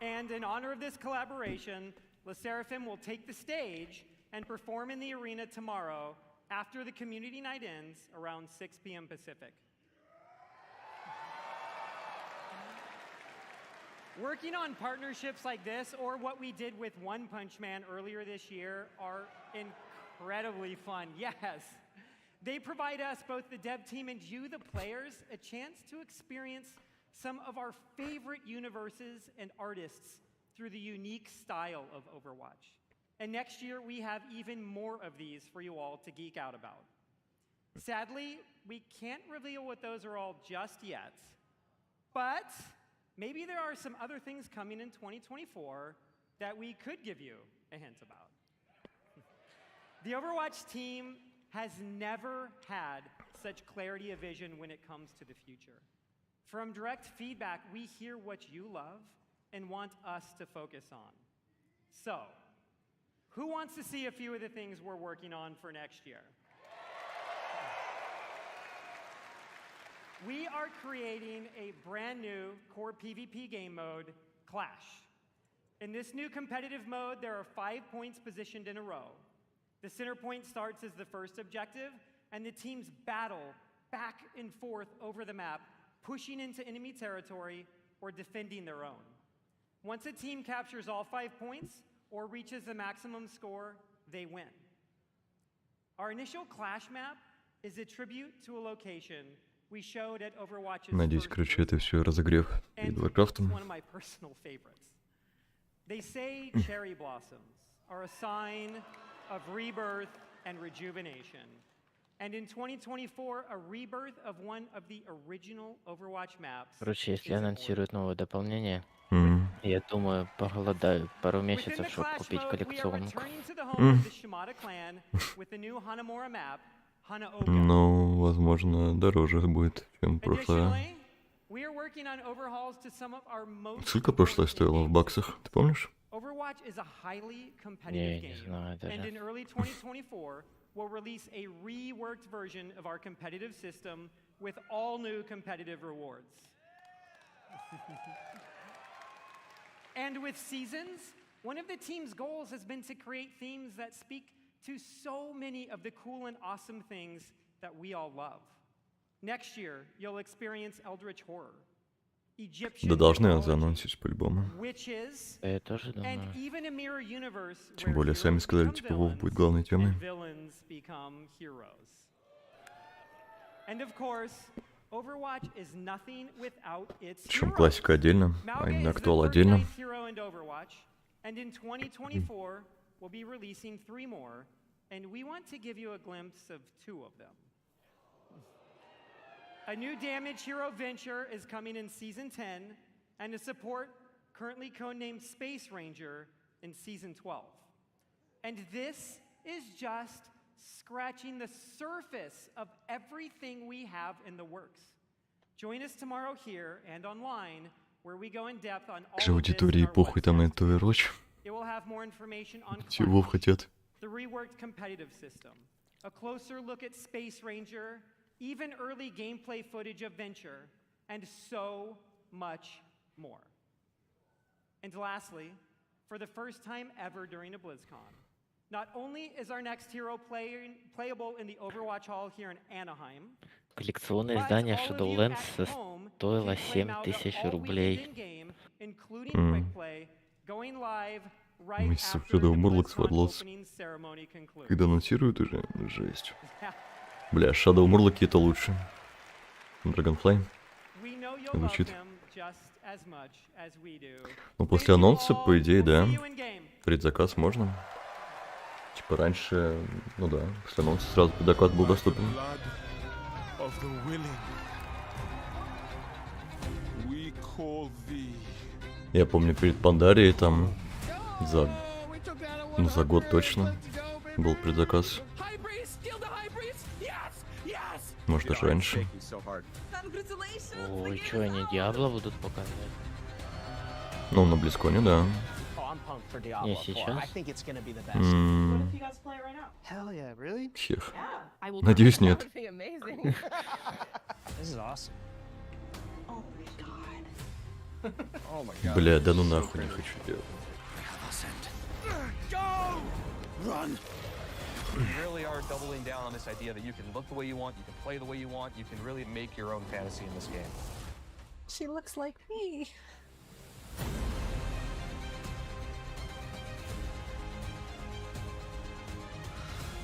And in honor of this collaboration, Le Sserafim will take the stage and perform in the arena tomorrow after the community night ends around 6 p.m. Pacific. Working on partnerships like this, or what we did with One Punch Man earlier this year, are incredibly fun. Yes, they provide us, both the dev team and you, the players, a chance to experience some of our favorite universes and artists through the unique style of Overwatch. And next year, we have even more of these for you all to geek out about. Sadly, we can't reveal what those are all just yet, but maybe there are some other things coming in 2024 that we could give you a hint about. The Overwatch team has never had such clarity of vision when it comes to the future. From direct feedback, we hear what you love and want us to focus on. So, who wants to see a few of the things we're working on for next year? We are creating a brand new core PvP game mode, Clash. In this new competitive mode, there are 5 points positioned in a row. The center point starts as the first objective, and the teams battle back and forth over the map, pushing into enemy territory or defending their own. Once a team captures all 5 points or reaches the maximum score, they win. Our initial Clash map is a tribute to a location we showed at Overwatch's Надеюсь, короче, это все разогрев перед Warcraft'ом. One of my personal favorites. They say cherry blossoms are a sign of rebirth and rejuvenation. And in 2024, a rebirth of one of the original Overwatch maps. Короче, если анонсируют новое дополнение, я думаю, поголодаю пару месяцев, чтобы купить коллекционку. Ну, возможно, дороже будет, чем прошлое. Сколько прошлое стоило в баксах, ты помнишь? Не, не знаю даже. And in early 2024, we'll release a reworked version of our competitive system with all new competitive rewards. And with Seasons, one of the team's goals has been to create themes that speak to so many of the cool and awesome things that we all love. Next year, you'll experience Eldritch Horror, Egyptian Да должны заанонсить по-любому. witches, Я тоже and думаю. even a mirror universe Тем where более сами heroes сказали, become типа, Вов villains будет главной темой. and villains become heroes. And of course, Overwatch is nothing without its Причем heroes. классика отдельно, а Mauga именно is the актуал third отдельно. ninth hero in Overwatch, and in 2024 we'll be releasing 3 more, and we want to give you a glimpse of 2 of them. A new damage hero Venture is coming in Season 10, and a support currently codenamed Space Ranger in Season 12. And this is just scratching the surface of everything we have in the works. Join us tomorrow here and online, where we go in depth on all Же of this in аудитории our похуй там на website. этот Overwatch. It will have more information on Чего Clash, хотят? the reworked competitive system, a closer look at Space Ranger, even early gameplay footage of Venture, and so much more. And lastly, for the first time ever during a BlizzCon, not only is our next hero playable in the Overwatch Hall here in Anaheim, Коллекционное but издание all of you Shadowlands at home стоило can play Mauga 7000 all weekend рублей. in-game, including quick play, going live right Месяцев after the Shadow Murloc BlizzCon свалился. opening ceremony concludes. Когда анонсируют уже, жесть. Бля, Shadow Murloc это лучше. Dragonfly. We know you'll love Звучит. him just as much as we do. Ну, после анонса, по идее, да. See you in game. Предзаказ можно. Типа раньше, ну да, после анонса сразу предзаказ был доступен. Blood of the willing. We call thee. Я помню, перед Пандарией там за год точно был предзаказ. Может, даже раньше. Ой, что они Диабло будут показывать? Ну, на Близконе, да. Не сейчас. Hell yeah, really? Хех. Надеюсь, нет. This is awesome. Oh my god. Бля, да ну нахуй не хочу делать. Go! Run! We really are doubling down on this idea that you can look the way you want, you can play the way you want, you can really make your own fantasy in this game. She looks like me.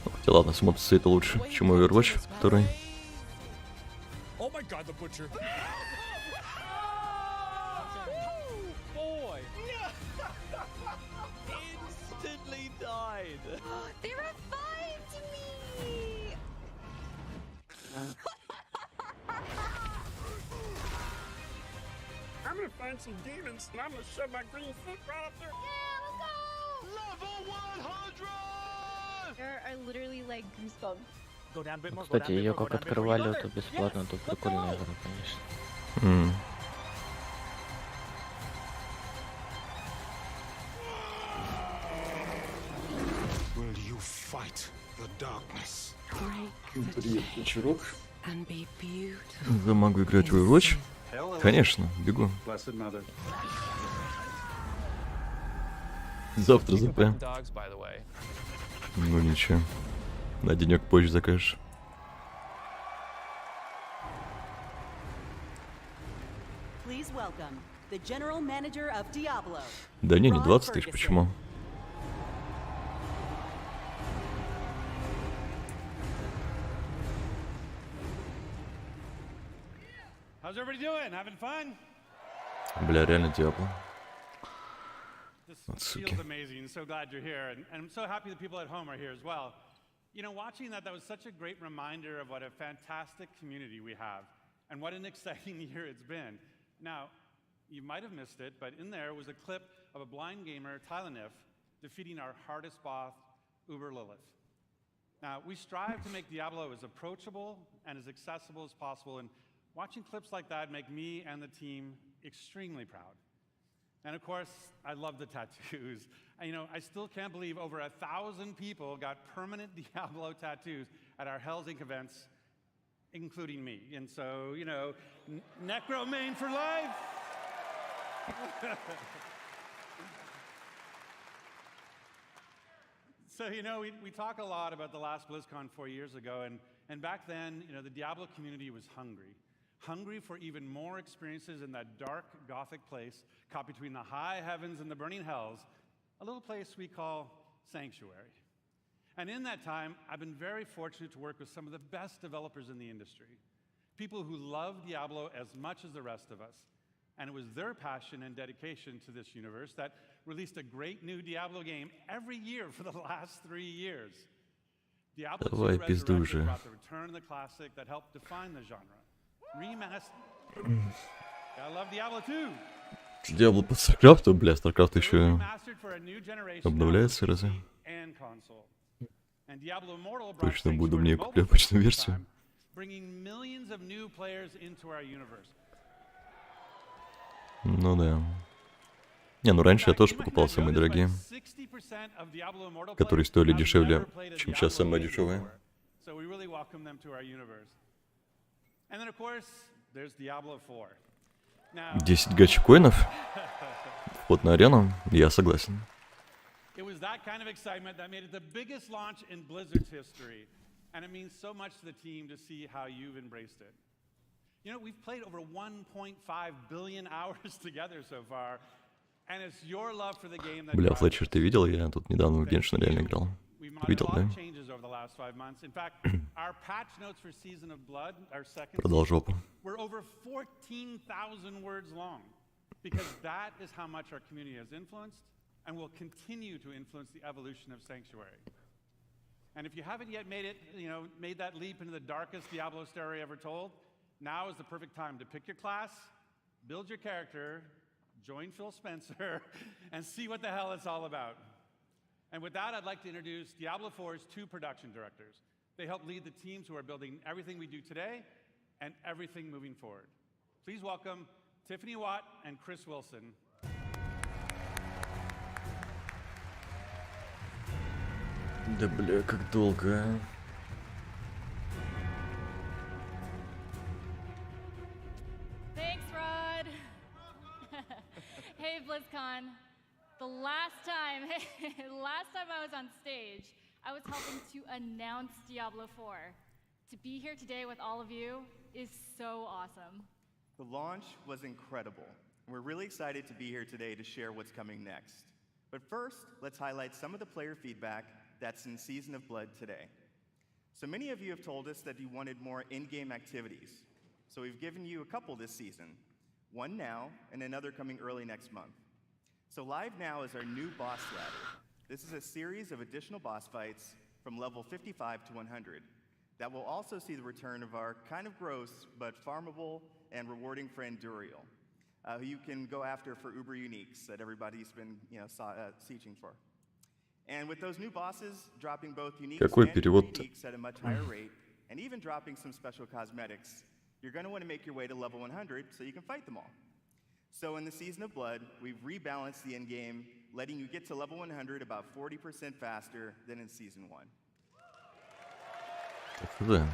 Хотя ладно, смотрится это лучше, чем Overwatch 2. Oh my god, the butcher. Boy! Instantly died. They revived me! I'm gonna find some demons and I'm gonna shove my green foot right up there. Yeah, let's go! Level 100! There are literally like goosebumps. Go down a bit more, go Кстати, down a bit ее more, go как down a bit more. открывали, то бесплатно, то прикольная игра, конечно. Will you fight the darkness? Tsukerok. Могу играть в Overwatch? Конечно, бегу. Завтра ЗП. Dogs, by the way. Ну ничего. На денек позже закажешь. Please welcome the general manager of Diablo. Да не 20 тысяч, почему? How's everybody doing? Having fun? Бля, реально Диабло. This Suki. feels amazing. So glad you're here. And I'm so happy the people at home are here as well. You know, watching that was such a great reminder of what a fantastic community we have and what an exciting year it's been. Now, you might have missed it, but in there was a clip of a blind gamer, Tylenif, defeating our hardest boss, Uber Lilith. Now, we strive to make Diablo as approachable and as accessible as possible, and watching clips like that make me and the team extremely proud. And of course, I love the tattoos. And, you know, I still can't believe over 1,000 people got permanent Diablo tattoos at our Hell's Inc. events, including me. And so, you know, Necromain for life. So, you know, we talk a lot about the last BlizzCon 4 years ago, and back then, you know, the Diablo community was hungry for even more experiences in that dark, gothic place caught between the high heavens and the burning hells, a little place we call Sanctuary. And in that time, I've been very fortunate to work with some of the best developers in the industry. people who love Diablo as much as the rest of us. And it was their passion and dedication to this universe that released a great new Diablo game every year for the last 3 years. Diablo 2 Давай, пиздуй Resurrected уже. brought the return of the classic that helped define the genre. Remastered. I love Diablo 2. Диабло под StarCraft, бля, StarCraft еще Remastered for a new generation обновляется, разве? and console. And Diablo Immortal brought Точно буду Sanctuary мне to mobile куплю for the обычную first версию. time, bringing millions of new players into our universe. Ну да. Не, ну раньше я тоже покупал самые дорогие, 60% of Diablo Immortal которые players стоили have дешевле, never played a чем Diablo сейчас самые game дешевые. before. So we really welcome them to our universe. And then of course, there's Diablo 4. Now, 10 гачи-коинов, вход на арену, я согласен. it was that kind of excitement that made it the biggest launch in Blizzard's history. And it means so much to the team to see how you've embraced it. You know, we've played over 1.5 billion hours together so far. And it's your love for the game that Бля, drives Флетчер, us. ты видел? Я тут недавно в Геншин реально играл. We've modded Видел, a lot да? of changes over the last 5 months. In fact, our patch notes for Season of Blood, our second Продал season, жопу. were over 14,000 words long. Because that is how much our community has influenced and will continue to influence the evolution of Sanctuary. And if you haven't yet made that leap into the darkest Diablo story ever told, now is the perfect time to pick your class, build your character, join Phil Spencer, and see what the hell it's all about. And with that, I'd like to introduce Diablo 4's 2 production directors. They help lead the teams who are building everything we do today and everything moving forward. Please welcome Tiffany Watt and Chris Wilson. Да бля, как долго, а? Thanks, Rod. Hey, BlizzCon. The last time I was on stage, I was helping to announce Diablo 4. To be here today with all of you is so awesome. The launch was incredible. We're really excited to be here today to share what's coming next. But first, let's highlight some of the player feedback that's in Season of Blood today. So many of you have told us that you wanted more in-game activities. So we've given you a couple this season, one now and another coming early next month. So live now is our new boss ladder. This is a series of additional boss fights from level 55 to 100 that will also see the return of our kind of gross but farmable and rewarding friend Duriel, who you can go after for uber uniques that everybody's been sieging for. And with those new bosses dropping both uniques Какой and перевод-то? uniques at a much higher rate, and even dropping some special cosmetics, you're going to want to make your way to level 100 so you can fight them all. So in the Season of Blood, we've rebalanced the end game, letting you get to level 100 about 40% faster than in Season 1. Да.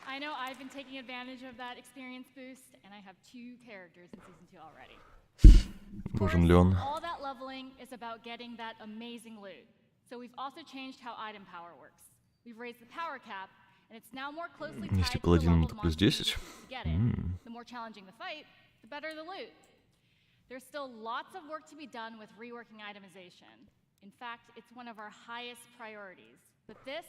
I know I've been taking advantage of that experience boost, and I have 2 characters in Season 2 already. Нужен ли он? All that leveling is about getting that amazing loot. So we've also changed how item power works. We've raised the power cap, and it's now more closely tied Если to the паладином, level то of плюс monsters 10. to get it. The more challenging the fight, the better the loot. There's still lots of work to be done with reworking itemization. In fact, it's one of our highest priorities. But this,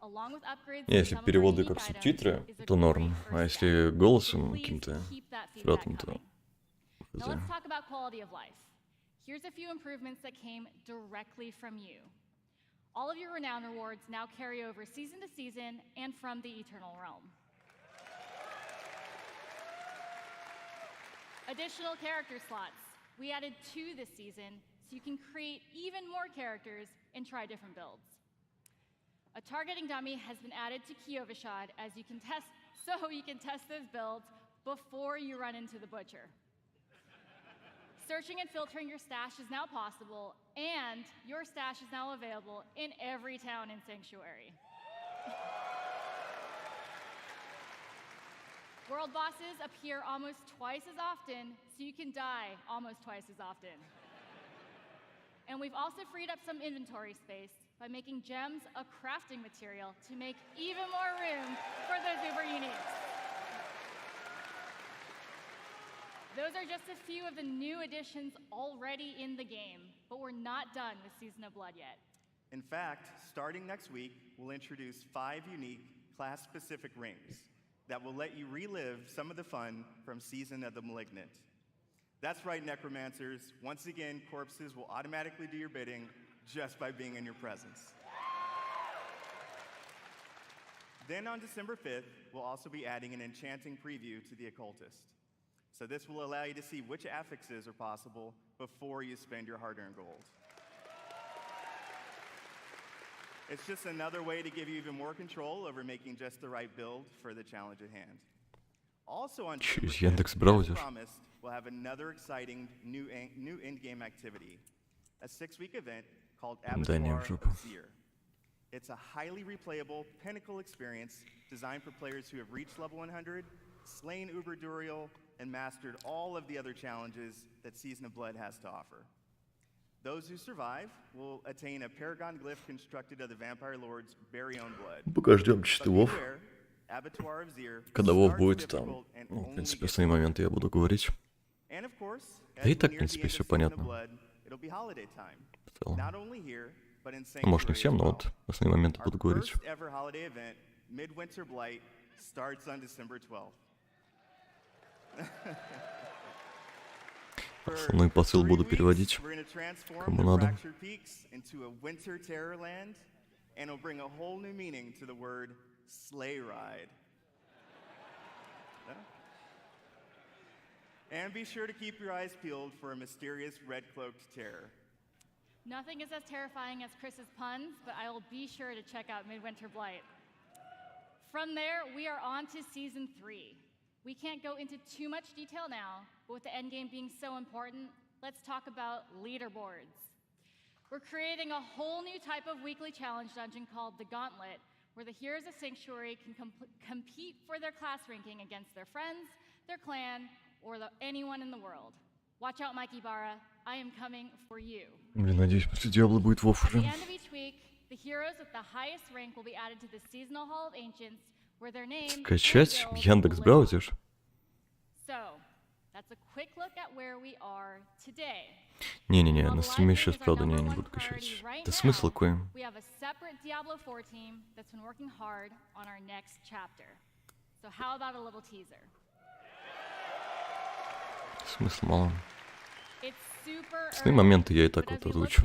along with upgrades to Если some of our переводы unique как items, субтитры, is a то норм. great А first если step. голосом Please каким-то keep that feedback фратом, то... coming. Now хз. let's talk about quality of life. Here's a few improvements that came directly from you. All of your renown rewards now carry over season to season and from the Eternal Realm. Additional character slots. We added 2 this season, so you can create even more characters and try different builds. A targeting dummy has been added to Kiovashad as you can test those builds before you run into the butcher. Searching and filtering your stash is now possible, and your stash is now available in every town in Sanctuary. World bosses appear almost twice as often, so you can die almost twice as often. And we've also freed up some inventory space by making gems a crafting material to make even more room for those uber uniques. Those are just a few of the new additions already in the game, but we're not done with Season of Blood yet. In fact, starting next week, we'll introduce 5 unique class-specific rings that will let you relive some of the fun from Season of the Malignant. That's right, Necromancers. Once again, corpses will automatically do your bidding just by being in your presence. Then on December 5th, we'll also be adding an enchanting preview to the Occultist. So this will allow you to see which affixes are possible before you spend your hard-earned gold. It's just another way to give you even more control over making just the right build for the challenge at hand. Also on December 5th, as promised, we'll have another exciting new in-game activity, a 6-week event called Abattoir of Zir. It's a highly replayable pinnacle experience designed for players who have reached level 100, slain Uber Duriel, and mastered all of the other challenges that Season of Blood has to offer. Those who survive will attain a paragon glyph constructed of the Vampire Lord's very own blood. Пока ждем чистый вов. Когда вов будет там, ну, в принципе, основные моменты я буду говорить. Да и так, в принципе, все понятно. В целом. Ну, может, не всем, но вот основные моменты буду говорить. Основной посыл буду переводить, кому надо. And be sure to keep your eyes peeled for a mysterious red-cloaked terror. Nothing is as terrifying as Chris's puns, but I will be sure to check out Midwinter Blight. From there, we are on to Season 3. We can't go into too much detail now, but with the endgame being so important, let's talk about leaderboards. We're creating a whole new type of weekly challenge dungeon called the Gauntlet, where the heroes of Sanctuary can compete for their class ranking against their friends, their clan, or anyone in the world. Watch out, Mike Ibarra. I am coming for you. Блин, надеюсь, после Диабло будет Вов уже. At the end of each week, the heroes with the highest rank will be added to the seasonal Hall of Ancients, where their names Скачать в Яндекс браузер. So, that's a quick look at where we are today. Не-не-не, на стриме сейчас, правда, не буду качать. Да смысл какой? We have a separate Diablo 4 team that's been working hard on our next chapter. So how about a little teaser? Смысла мало. Основные моменты я и так вот озвучу.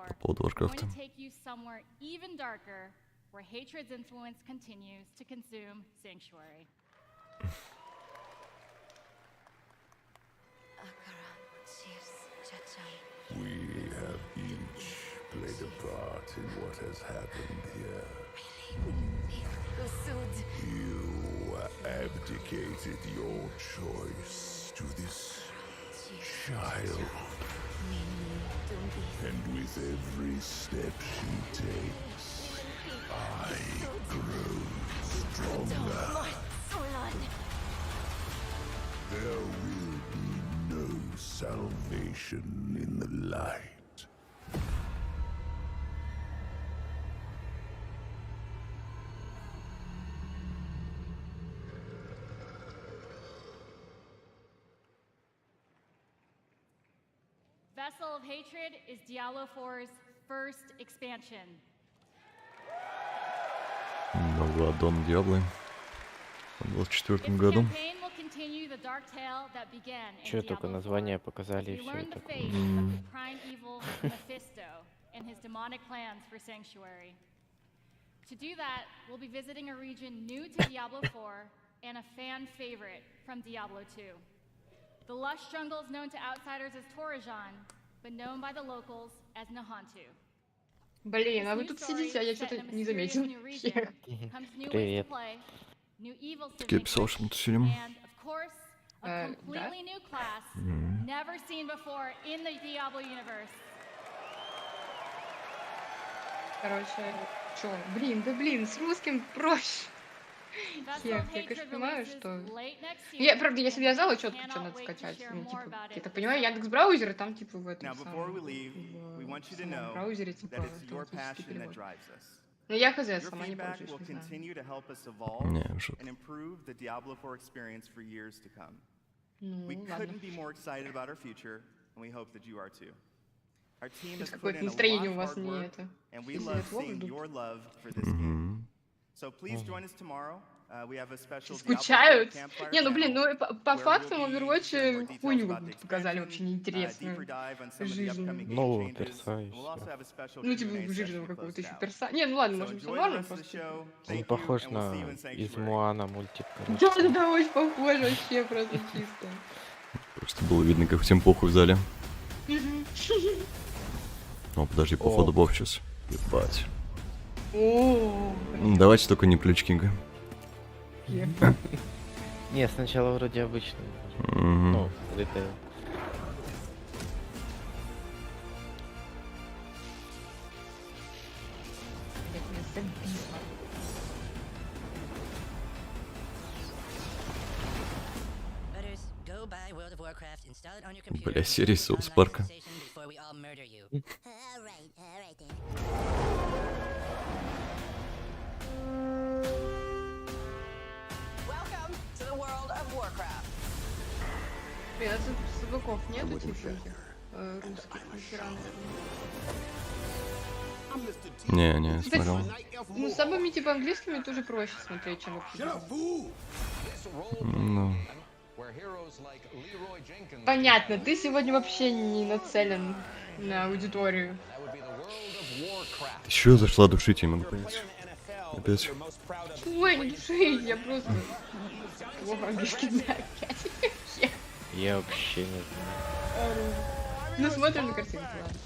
По поводу Варкрафта. We have each played a part in what has happened here. You abdicated your choice to this child. And with every step she takes, I grow stronger. There will be no salvation in the light. Vessel of Hatred is Diablo 4's first expansion. Новый Аддон Диабло в 2024 году. Че, только название показали и все такое. To do that, we'll be visiting a region new to Diablo 4 and a fan favorite from Diablo 2. The lush jungles known to outsiders as Torajan, but known by the locals as Nahantu. Блин, а вы тут сидите, а я что-то не заметил. Привет. Так я писал, что мы тусим. Да? Короче, чё? Блин, да блин, с русским проще. Я, конечно, понимаю, что... Я, правда, я себе вязала четко, что надо скачать. Ну, типа, я так понимаю, Яндекс браузер, и там, типа, в этом самом браузере, типа, автоматически перевод. Ну, я хз, сама не пользуюсь, не знаю. Не, уже. Ну, ладно. Какое-то настроение у вас не это. And we love seeing your love for this game. So please join us tomorrow. We have a special Скучают? campfire Не, ну panel блин, ну по where факту we'll в be Overwatch sharing more details хуйню about the показали вообще expansion, неинтересную. deeper dive on some of the Жизненную. upcoming game Нового changes. перса и And we'll also все. have a special Ну типа Q&A жирного session какого-то closed еще out. перса. Не, ну ладно, So можем enjoy the нормально rest of the просто. show. Он Thank you, похож and we'll see you на in из Sanctuary. Моана мультик, Да, короче. да, очень похож вообще, просто чисто. Просто было видно, как всем похуй в зале. О, подожди, походу бог сейчас. Ебать. Давайте только не Плюч Кинга. Не, сначала вроде обычный. Ну, ритейл. Бля, серия Соус Парка. Блин, а звуков нету типа этих русских нихера, наверное. Не, смотрел. Ну, с самыми типа английскими тоже проще смотреть, чем вообще. Ну. Понятно, ты сегодня вообще не нацелен на аудиторию. Ты чё зашла душить, я не могу понять. Опять. Ой, не души, я просто плохо английский знаю. Я вообще не знаю. Ну, смотрим на картинку, ладно.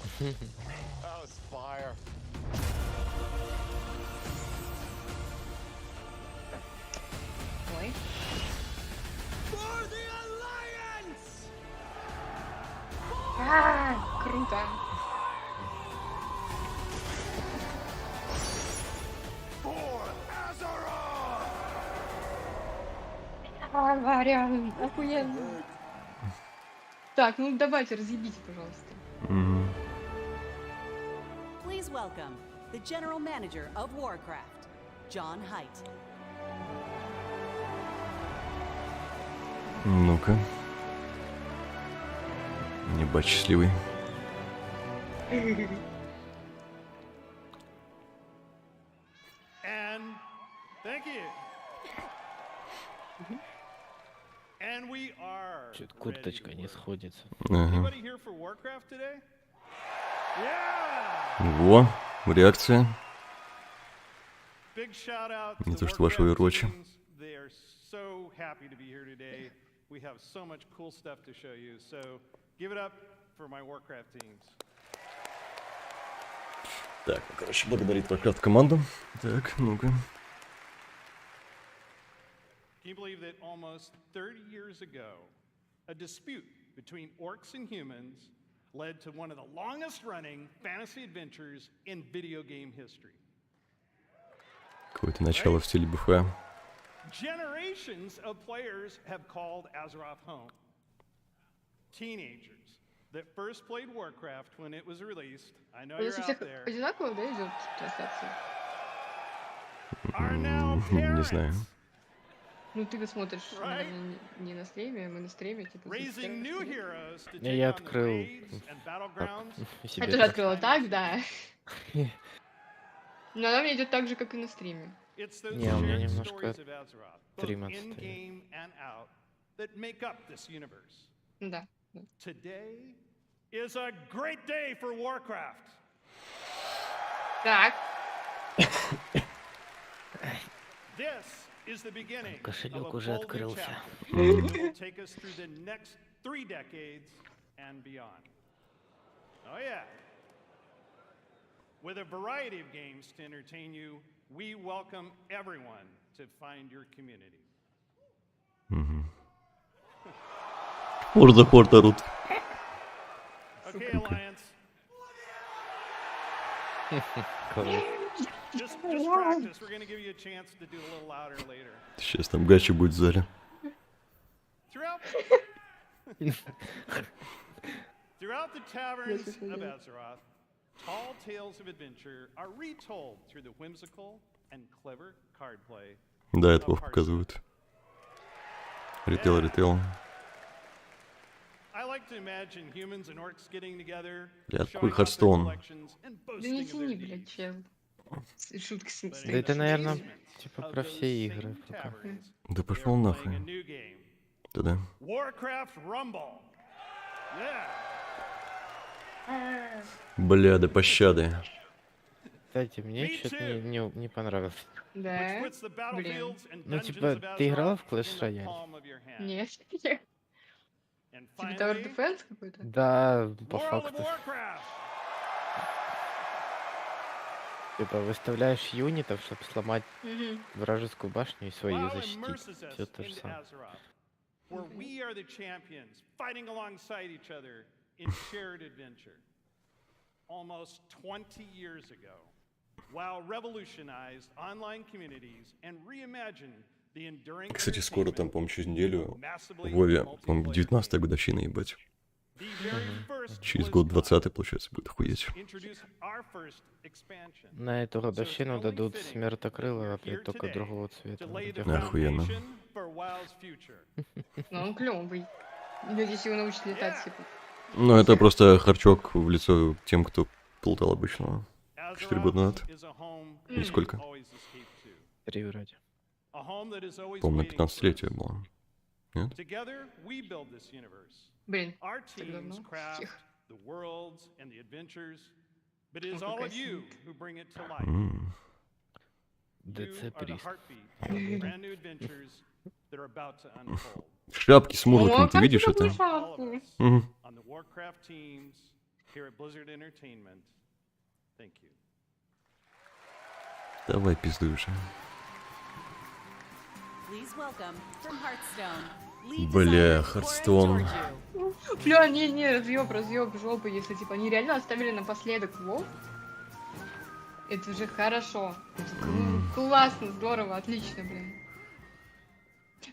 Ой. Круто. Варян, охуенно. Так, ну давайте, разъебите, пожалуйста. Please welcome the General Manager of Warcraft, John Haidt. Ну-ка. Ебать счастливый. And thank you. And we are. Чё-то курточка не сходится. Anybody here for Warcraft today? Yeah! Во, реакция. Big shout out Не to то, что вашего Overwatch. They are so happy to be here today. We have so much cool stuff to show you. So give it up for my Warcraft teams. Так, ну, короче, благодарит Warcraft команду. Так, ну-ка. Can you believe that almost 30 years ago, a dispute between orcs and humans led to one of the longest running fantasy adventures in video game history? Какое-то начало в стиле БФ. Generations of players have called Azeroth home. Teenagers that first played Warcraft when it was released, I know you're out there, Одинаково, да, идет трансляция? are now Не знаю. parents. Ну ты смотришь не на стриме, мы на стриме, типа. Raising new heroes to Я take on the открыл raids and battlegrounds. Я тоже открыла так, да. Но она у меня идет так же, как и на стриме. It's those Не, у меня shared немножко stories of Azeroth, both стрим in отстоит. game and out, that make up this universe. Да. Today is a great day for Warcraft. Так. This is the beginning Кошелек of a уже bold new открылся. chapter that will take us through the next 3 decades and beyond. Oh yeah. With a variety of games to entertain you, we welcome everyone to find your community. Орда орут. Okay, Alliance. Just practice. We're going to give you a chance to do a little louder later. Сейчас там гача будет в зале. Throughout the taverns of Azeroth, tall tales of adventure are retold through the whimsical and clever card play. Да, это Вов показывают. Ритейл. I like to imagine humans and orcs getting together, Бля, showing какой off their Хардстоун. collections and Да не boasting of their тяни, deeds. блядь, чел. Шутки с Да это, наверное, типа про все игры пока. Да пошел нахуй. Да-да. Warcraft Rumble. Yeah. Бля, да пощады. Кстати, мне что-то не понравилось. Да? Блин. Ну, типа, ты играла в Clash Royale? Нет. Типа Tower Defense какой-то? Да, по факту. Типа, выставляешь юнитов, чтобы сломать вражескую башню и свою защитить. Все то же самое. Where we are the champions, fighting alongside each other in shared adventure. Almost 20 years ago, WoW revolutionized online communities and reimagined the enduring. Кстати, скоро там, по-моему, через неделю в Вове, по-моему, 19-я годовщина, ебать. Через год 20-й, получается, будет охуеть. На эту годовщину дадут смертокрыло, опять только другого цвета. Охуенно. Ну, он клёвый. Надеюсь, его научат летать, типа. Ну, это просто харчок в лицо тем, кто плутал обычного. 4 года назад. Или сколько? 3 вроде. По-моему, на 15-летие было. Нет? Блин, Шапки с музыкой, ты видишь это? Давай пиздуй уже. Бля, Хардстоун. Бля, не, разъеб, жопы, если типа они реально оставили напоследок Вов. Это уже хорошо. Это классно, здорово, отлично, блин.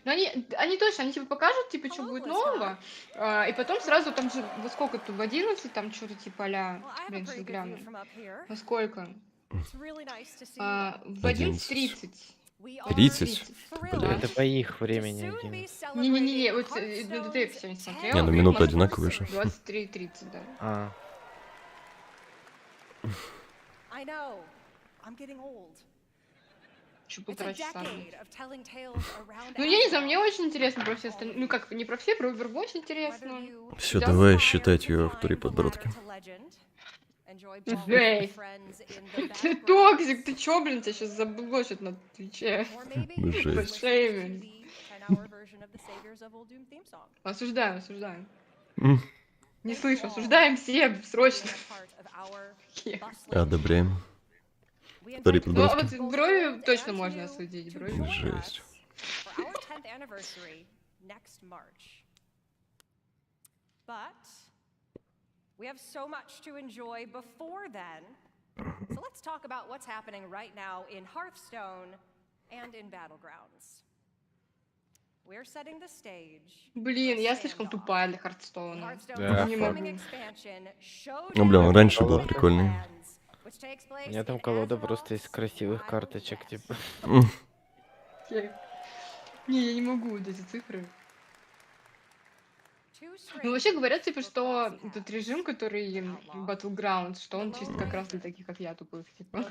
Но они точно, они типа покажут, типа, что будет нового, и потом сразу там же, во сколько тут, в 11, там что-то типа а-ля, блин, сейчас гляну. Во сколько? В 11:30. 30? Бля, это по их времени 11. Не-не-не, вот на ДТФ сегодня смотрела. Не, ну минуты одинаковые же. 23:30, да. А. Чё полтора часа. Ну, я не знаю, мне очень интересно про все остальные. Ну, как, не про все, про Overwatch интересно. Все, давай считать ее в туре подбородки. Жесть. Ты токсик, ты чё, блин, тебя сейчас заблочат на Твиче. Жесть. Осуждаем. Не слышу, осуждаем все, срочно. Одобряем. Туре Ну, а вот брови точно можно осудить. Брови. Жесть. We have so much to enjoy before then. So let's talk about what's happening right now in Hearthstone and in Battlegrounds. We're setting the stage. Блин, я слишком тупая для Хардстоуна. Да, не могу. Ну, блин, он раньше был прикольный. У меня там колода просто из красивых карточек, типа. Не, я не могу вот эти цифры. Ну, вообще говорят, типа, что этот режим, который Battlegrounds, что он чисто как раз для таких, как я, тупых, типа.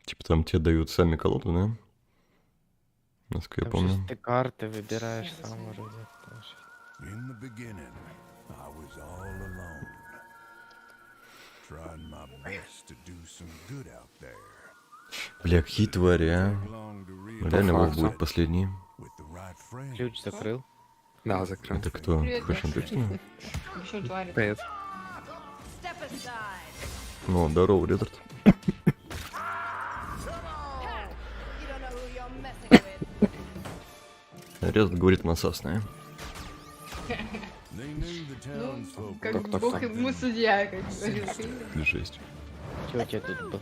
Типа там тебе дают сами колоду, да? Насколько я помню. Ты карты выбираешь сам вроде тоже. In the beginning, I was all alone, trying my best to do some good out there. Бля, какие твари, а? Реально Вов будет последний. Ключ закрыл? Да, закрыл. Это кто? Хэшен точно? Привет. Ну, здорово, Реддард. Реддард говорит насасное. Ну, как бог ему судья, как говорил. Жесть. Что у тебя тут было?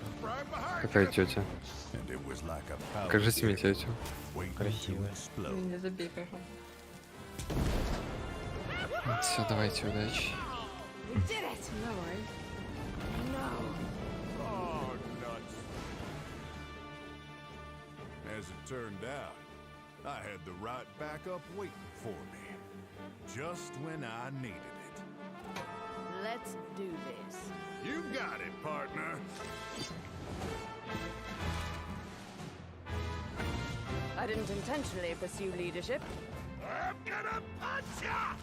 Какая тетя? Покажите мне тетю. Красивая. Не забей, пожалуйста. Все, давайте, удачи. Давай. As it turned out, I had the right backup waiting for me, just when I needed it. Let's do this. You got it, partner. I didn't intentionally pursue leadership. I'm gonna punch ya!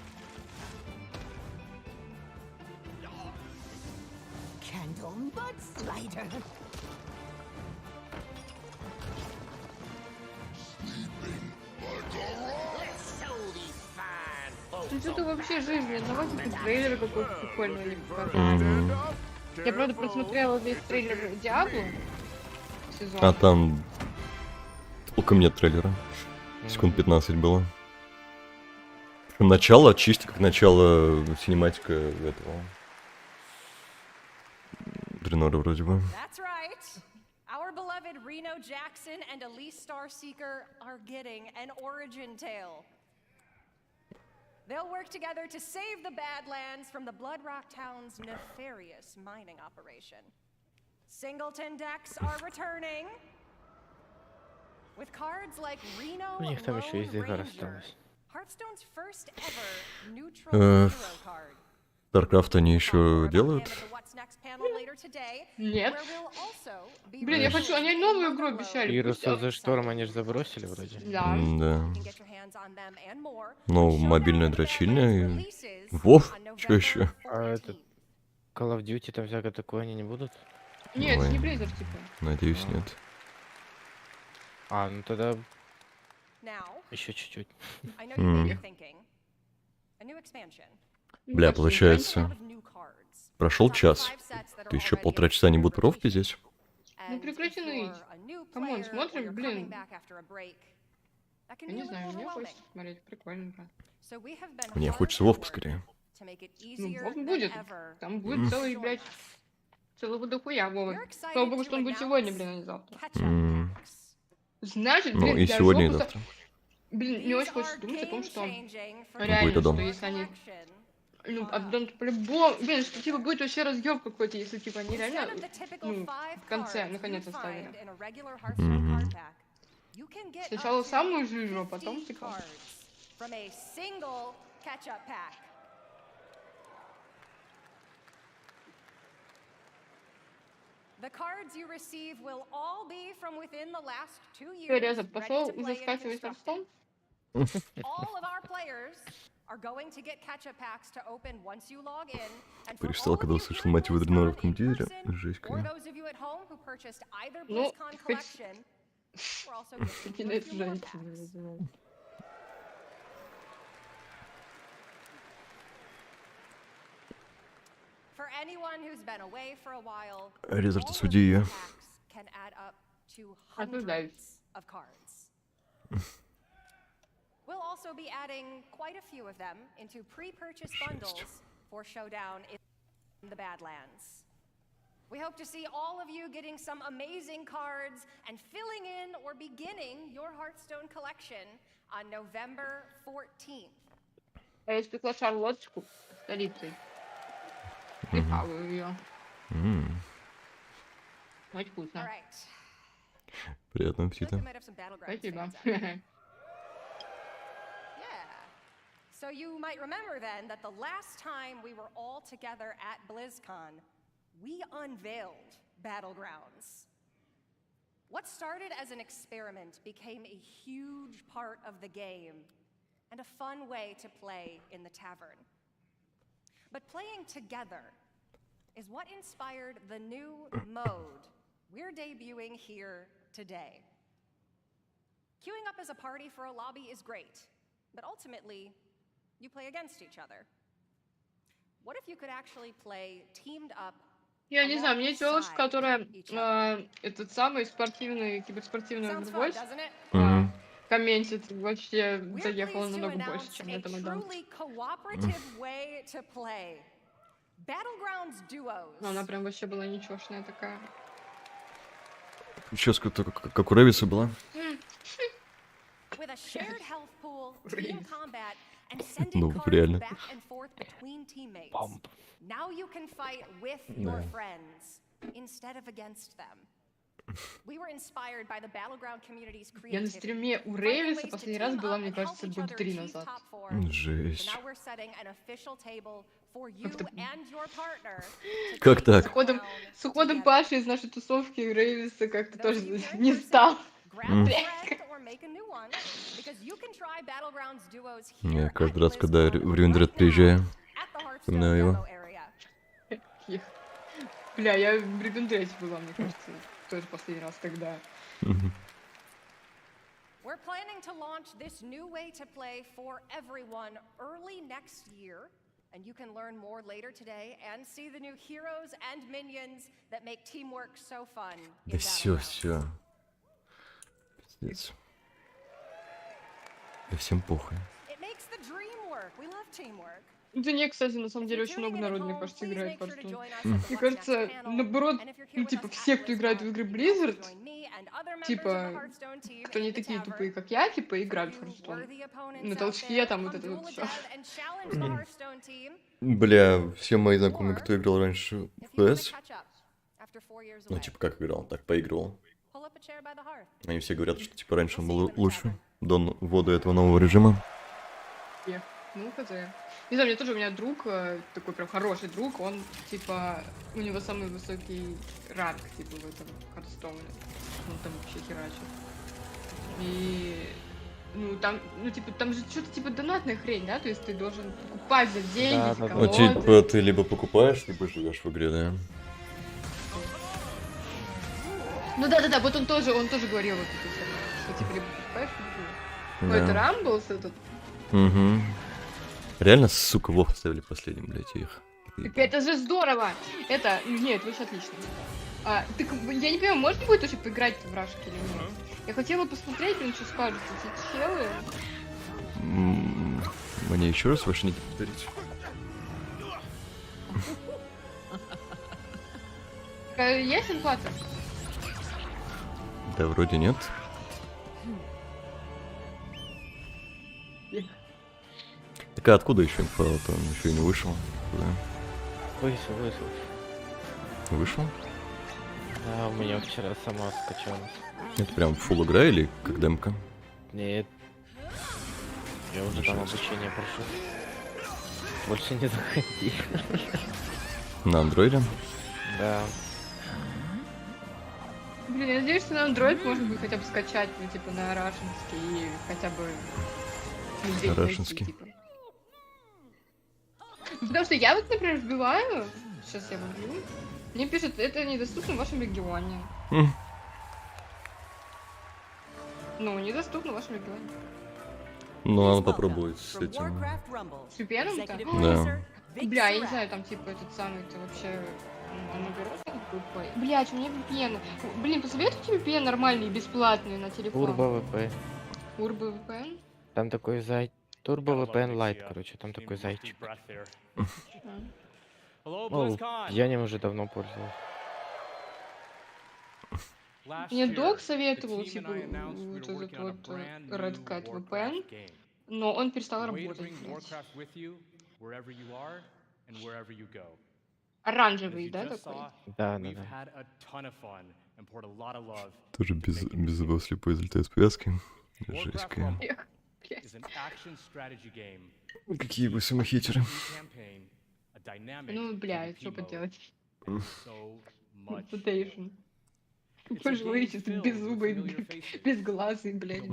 Candle mudslider. Ну что-то вообще жизнь, давайте тут трейлер какой-то прикольный не показывают. Я, правда, просмотрела весь трейлер Диабло сезон. А там толком нет трейлера. Секунд 15 было. Начало чисто как начало синематика этого. Дренора вроде бы. That's right. Our beloved Reno Jackson and Elise Starseeker are getting an origin tale. They'll work together to save the Badlands from the Blood Rock Town's nefarious mining operation. Singleton decks are returning. With cards like Reno У них там Lone еще есть игра Ranger, осталась. Hearthstone's first ever neutral hero card. Старкрафт они еще делают? Нет. Блин, я хочу, они новую игру обещали. Ируса за шторм они же забросили вроде. Да. Да. Ну, мобильная дрочильня и... Вов? Чё еще? А этот... Call of Duty там всякое такое они не будут? Нет, Ой. это не Blizzard, типа. Надеюсь, нет. А, ну тогда... Еще чуть-чуть. Бля, получается... Прошел час. Ты еще 1,5 часа не будут пров пиздеть? Ну прекрати ныть. Камон, смотрим, блин. Я не знаю, мне хочется смотреть, прикольно, брат. Мне хочется Вов поскорее. Ну, Вов будет. Там будет целый, блядь, целого дохуя Вова. Слава богу, что он будет сегодня, блин, а не завтра. Значит, блин, Ну и я сегодня, и жопу завтра. Блин, мне очень хочется думать о том, что Будет реально, Аддон. что если они... Ну, Аддон по-любому... Блин, что типа будет вообще разъёб какой-то, если типа они реально, ну, в конце, наконец, оставили. Сначала самую жижу, а потом типа... Реза, пошел уже скачивать Hearthstone? Перестал, когда услышал мать его Дренора в том тизере. Жесть какая. Ну, хоть... Кидает женщину. Резерт, осуди ее. Осуждаюсь. We'll also be adding quite a few of them into pre-purchase bundles for Showdown in the Badlands. We hope to see all of you getting some amazing cards and filling in or beginning your Hearthstone collection on November 14th. Я испекла шарлоточку с корицей. И хаваю ее. Очень вкусно. Приятного аппетита. Спасибо. So you might remember then that the last time we were all together at BlizzCon, we unveiled Battlegrounds. What started as an experiment became a huge part of the game and a fun way to play in the tavern. But playing together is what inspired the new mode we're debuting here today. Queuing up as a party for a lobby is great, but ultimately, you play against each other. What if you could actually play teamed up? Я не знаю, мне тёлочка, которая этот самый спортивный, киберспортивный Overwatch комментит, вообще заехала намного больше, чем это Аддон. Но она прям вообще была ничёшная такая. Прическа как у Рэвиса была. Ну, реально. Я на стриме у Рэвиса последний раз была, мне кажется, год 3 назад. Жесть. for you and your partner. Как так? С уходом Паши из нашей тусовки Рейвиса как-то тоже не стал. Я каждый раз, когда в Ривендред приезжаю, вспоминаю его. Бля, я в Ривендрете была, мне кажется, тоже последний раз тогда. We're planning to launch this new way to play for everyone early next year, and you can learn more later today and see the new heroes and minions that make teamwork so fun. Да все. Пиздец. Да всем похуй. It makes the dream work. We love teamwork. Да не, кстати, на самом деле очень много народу, мне кажется, играет в Hearthstone. Мне кажется, наоборот, ну, типа, все, кто играет в игры Blizzard, типа, кто не такие тупые, как я, типа, играют в Hearthstone. На толчке там вот это вот всё. Бля, все мои знакомые, кто играл раньше в PS, ну, типа, как играл, так поигрывал. Они все говорят, что, типа, раньше он был лучше до ввода этого нового режима. Ну, хз. Не знаю, у меня друг, такой прям хороший друг, он, типа, у него самый высокий ранг, типа, в этом Hearthstone. Он там вообще херачит. И, ну, там, ну, типа, там же что-то, типа, донатная хрень, да? То есть ты должен покупать за деньги, эти колоды. Ну, типа, ты либо покупаешь, либо живешь в игре, да? Ну, да, вот он тоже говорил вот это, что, типа, либо покупаешь, либо... Да. Это Рамблс этот? Угу. Реально, сука, Вов оставили последним, блядь, их. Так это же здорово! Это... Нет, вообще отлично. Так, я не понимаю, можно будет вообще поиграть в Рашки или нет? Я хотела посмотреть, блин, что скажут эти челы. Мне еще раз ваши ники повторить. Есть инфлация? Да, вроде нет. Так а откуда еще инфа? Он еще и не вышел. Куда? Вышел. Вышел? Да, у меня вчера сама скачалась. Это прям фулл игра или как демка? Нет. Я уже там обучение прошел. Больше не заходи. На андроиде? Да. Блин, я надеюсь, что на Android можно будет хотя бы скачать, ну, типа, на рашенский и хотя бы... Рашенский. Типа. Потому что я вот, например, вбиваю, сейчас я вбью, мне пишут, это недоступно в вашем регионе. Ну, недоступно в вашем регионе. Ну, надо попробовать с этим. С VPN-то? Да. Бля, я не знаю, там, типа, этот самый-то вообще... Он наберет VPN? Блядь, у меня VPN. Блин, посоветуйте VPN нормальный, бесплатный на телефон. Turbo VPN. Turbo VPN? Там такой Turbo VPN Lite, короче, там такой зайчик. Ну, я ним уже давно пользовался. Мне док советовал, типа, вот этот вот Red Cat VPN, но он перестал работать. Оранжевый, да, такой? Да. Тоже без его слепой залетает с повязки. Жесть, какие вы самохитеры. Ну, бля, что поделать? Reputation. Пожилые, чисто беззубые, безглазые, блядь.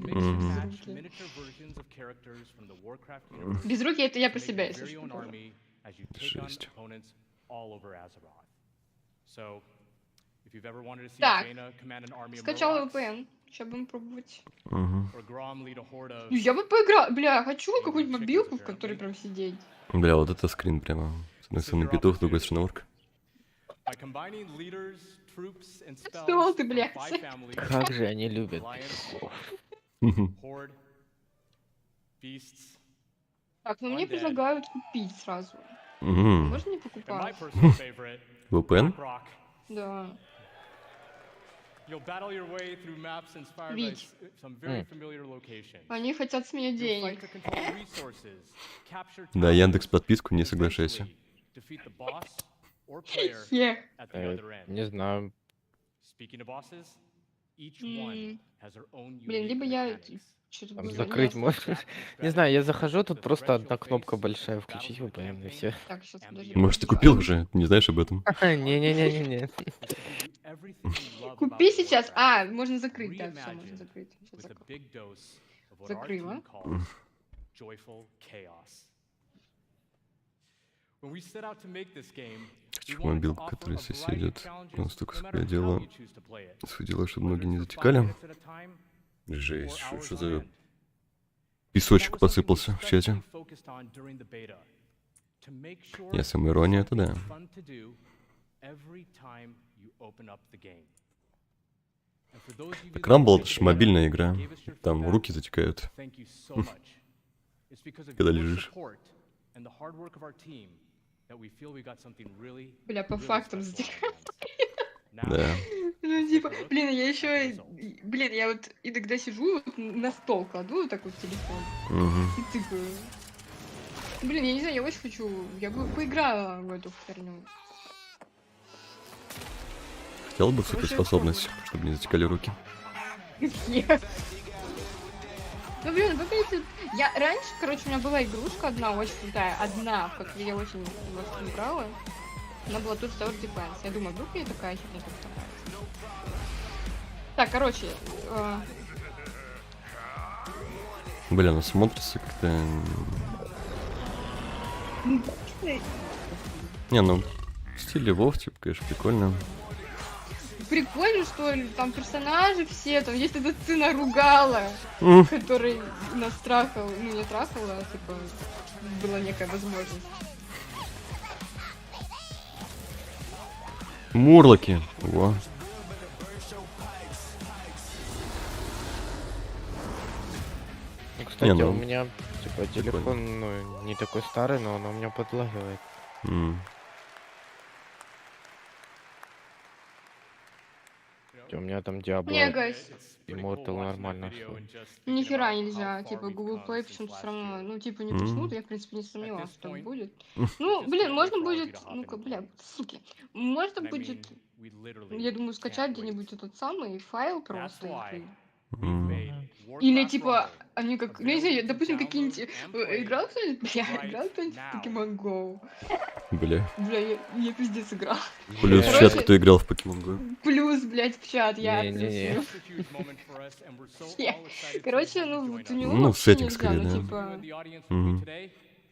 Без руки это я про себя, если что. Жесть. Так, скачал VPN. Сейчас будем пробовать. Я бы поиграл. Бля, хочу какую-нибудь мобилку, в которой прям сидеть. Бля, вот это скрин прямо. С одной стороны петух, с другой стороны орк. Что ты, блядь? Как же они любят. Так, ну мне предлагают купить сразу. Можно не покупать? VPN? Да. Ведь они хотят с меня денег. Да, Яндекс подписку, не соглашайся. Не знаю. Блин, либо я Что тут Там было закрыть место? можно. Не знаю, я захожу, тут просто одна кнопка большая, включить VPN и все. Так, сейчас, подожди. Может, ты купил уже? Не знаешь об этом? Не-не-не-не-не. Купи сейчас. А, можно закрыть, да, все, можно закрыть. Сейчас with a закрою. big dose of what our Закрыла. team calls joyful chaos. When we set out to make this game, we Хочу wanted to мобилку, offer которая a здесь variety of идет. challenges, Он столько no себя matter how дело. you choose to play it. Свое дело, чтобы ноги не Whether it's 5 затекали. minutes at a time Жесть, or что hours за on end. песочек That was something we посыпался в чате. especially focused on during the beta, to make sure Не, самоирония это да. it's fun to do every time you open up the game. And for those of you Так that Рамбл played это the ж beta мобильная and игра. gave us your Там feedback, руки затекают. thank you so much. It's because of Когда your лежишь. support and the hard work of our team that we feel we got something really, Бля, по really фактам special on our затекает. hands. Now, Да. Ну, типа, блин, я еще, блин, я вот иногда сижу, вот на стол кладу вот так вот телефон Мгм. и тыкаю. Блин, я не знаю, я очень хочу, я бы поиграла в эту херню. Хотел бы суперспособность, чтобы не затекали руки. Нет. Ну, блин, выглядит... Я раньше, короче, у меня была игрушка одна, очень крутая, одна, в которую я очень во что играла. Она была тут Tower Defense. Я думаю, вдруг мне такая херня как понравится. Так, короче, Блин, он смотрится как-то... Не, ну, в стиле Вов, типа, конечно, прикольно. прикольно, что ли, там персонажи все, там есть этот сына Ругала, который нас трахал, ну не трахал, а типа была некая возможность. Мурлоки. Во. Кстати, Не, ну, у меня типа телефон, ну, не такой старый, но он у меня подлагивает. У меня там Diablo Не, гайс. Immortal нормально шло. Нихера нельзя, типа Google Play почему-то все равно, ну типа не пуснут, я в принципе не сомневалась, что будет. Ну, блин, можно будет, ну-ка, бля, суки, можно будет, я думаю, скачать где-нибудь этот самый файл просто игры. Или типа, они как, ну не знаю, допустим, какие-нибудь, играл кто-нибудь, бля, играл кто-нибудь в Pokemon Go? Бля. Бля, я пиздец играл. Плюс в чат, кто играл в Pokemon Go. Плюс, блядь, в чат, я Не-не-не. короче, ну, вот у него Ну, вообще сеттинг нельзя, скорее, ну, да. типа, Мгм.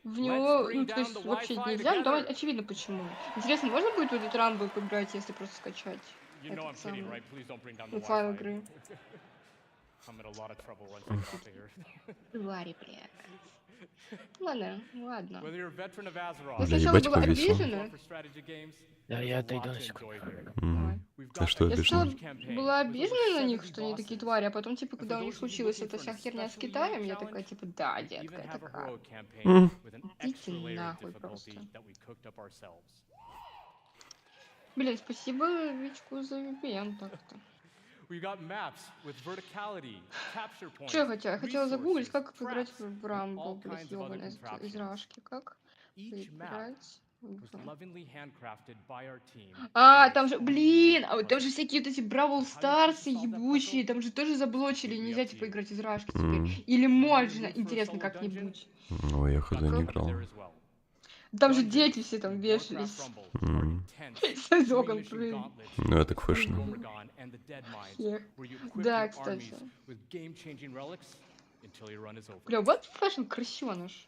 в него, ну, то есть вообще нельзя, но там очевидно почему. Интересно, можно будет в этот Рамбл поиграть, если просто скачать этот самый, ну, файл игры? Твари, бля. Ладно, ладно. Я сначала ебать, была повесело. обижена. Да, я отойду на секунду. А что Я сначала обижена? была обижена на них, что они такие твари, а потом, типа, когда у них случилась эта вся херня с Китаем, я такая, типа, да, детка, это как? Идите нахуй просто. Блин, спасибо Вичку за VPN так-то. Что я хотела? Я хотела загуглить, как поиграть в Рамбл, блядь, ёбаная из Рашки. Как поиграть? А, там же, блин, а вот там же всякие вот эти Бравл Старсы ебучие, там же тоже заблочили, нельзя типа играть из Рашки теперь. Или можно, интересно, как-нибудь. Ну, я хз не играл. Там же дети все там вешались. С окон прыгали. Ну, это к фэшну. Да, кстати. Бля, вот фэшн крысёныш.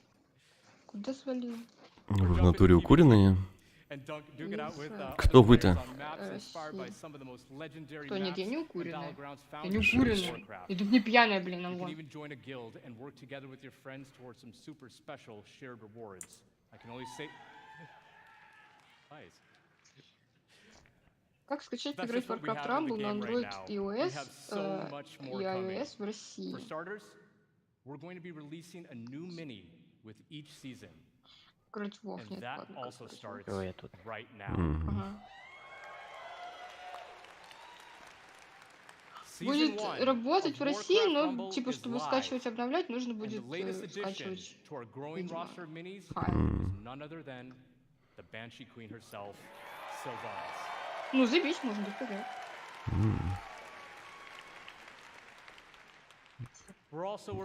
Куда свалил? Вы в натуре укуренные? Кто вы-то? Кто? Нет, я не укуренная. Я не укуренная. Я тут не пьяная, блин, алло. Как скачать поиграть в Warcraft Rumble на Android и iOS, и iOS в России? Короче, Вов, нет, ладно. Ой, я тут. Ага. Будет работать в России, но типа, чтобы скачивать, обновлять, нужно будет скачивать, видимо, файл. Ну, заебись, можно будет поиграть.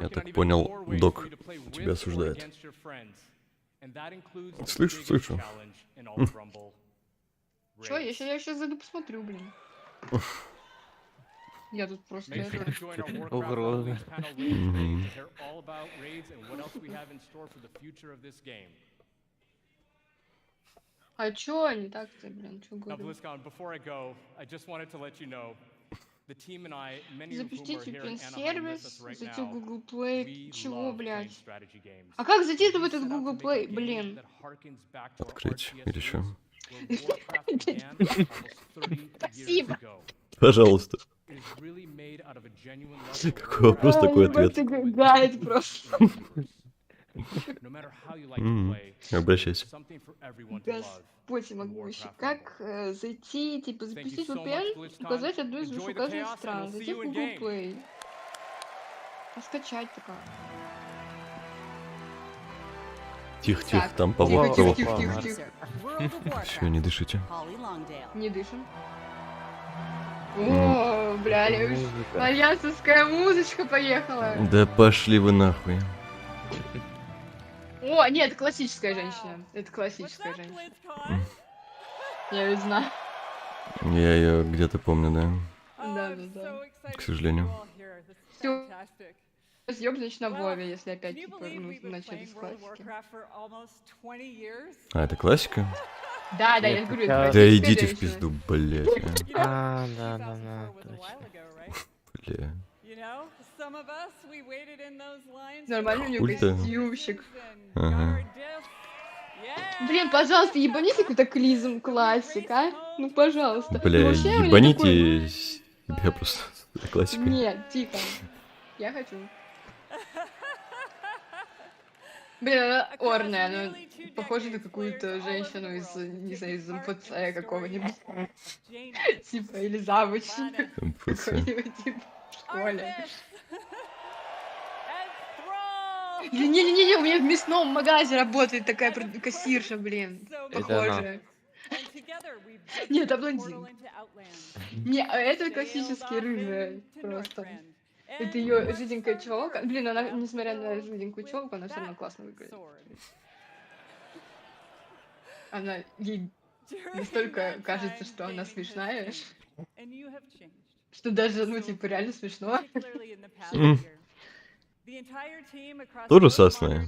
Я так понял, док тебя осуждает. Слышу, слышу. Чё, я сейчас зайду посмотрю, блин. Я тут просто... Угроза. А чё они так-то, блин, чё говорю? Запустите пин-сервис, зайти в Google Play. Чего, блядь? А как зайти в этот Google Play, блин? Открыть или что? Спасибо. Пожалуйста. Какой вопрос, такой ответ. Ты гайд просто. Обращайся. Господь всемогущий. Как зайти, типа, запустить VPN, указать одну из вышеуказанных стран, зайти в Google Play. А скачать такая. Тихо, тихо, там по Тихо, кого? тихо, тихо, тихо. Все, не дышите. Не дышим. О, бля, альянсовская музычка поехала. Да пошли вы нахуй. О, нет, это классическая женщина. Это классическая женщина. Я ведь знаю. Я ее где-то помню, да. Да. К сожалению. Всё. Съёб, значит, на Вове, если опять, типа, начали с классики. А, это классика? Да, я говорю, это Да классическая идите в женщина. пизду, блядь. Да, точно. Бля. Нормально у него Хуй-то. костюмчик. Ага. Блин, пожалуйста, ебаните какой-то клизм классик, а? Ну, пожалуйста. Бля, Ну, вообще у него такой- ебаните себя просто. Классика. Нет, тихо. Я хочу. Блин, она орная, она похожа на какую-то женщину из, не знаю, из МФЦ какого-нибудь. Типа, или завуч. МФЦ. Какой-нибудь, типа, в школе. Не-не-не, у меня в мясном магазе работает такая кассирша, блин. Похожая. Нет, это блондин. Не, а это классический рыжая просто. Это ее жиденькая челка. Блин, она, несмотря на жиденькую челку, она все равно классно выглядит. Она ей настолько кажется, что она смешная, что даже, ну, типа, реально смешно. Тоже сосная.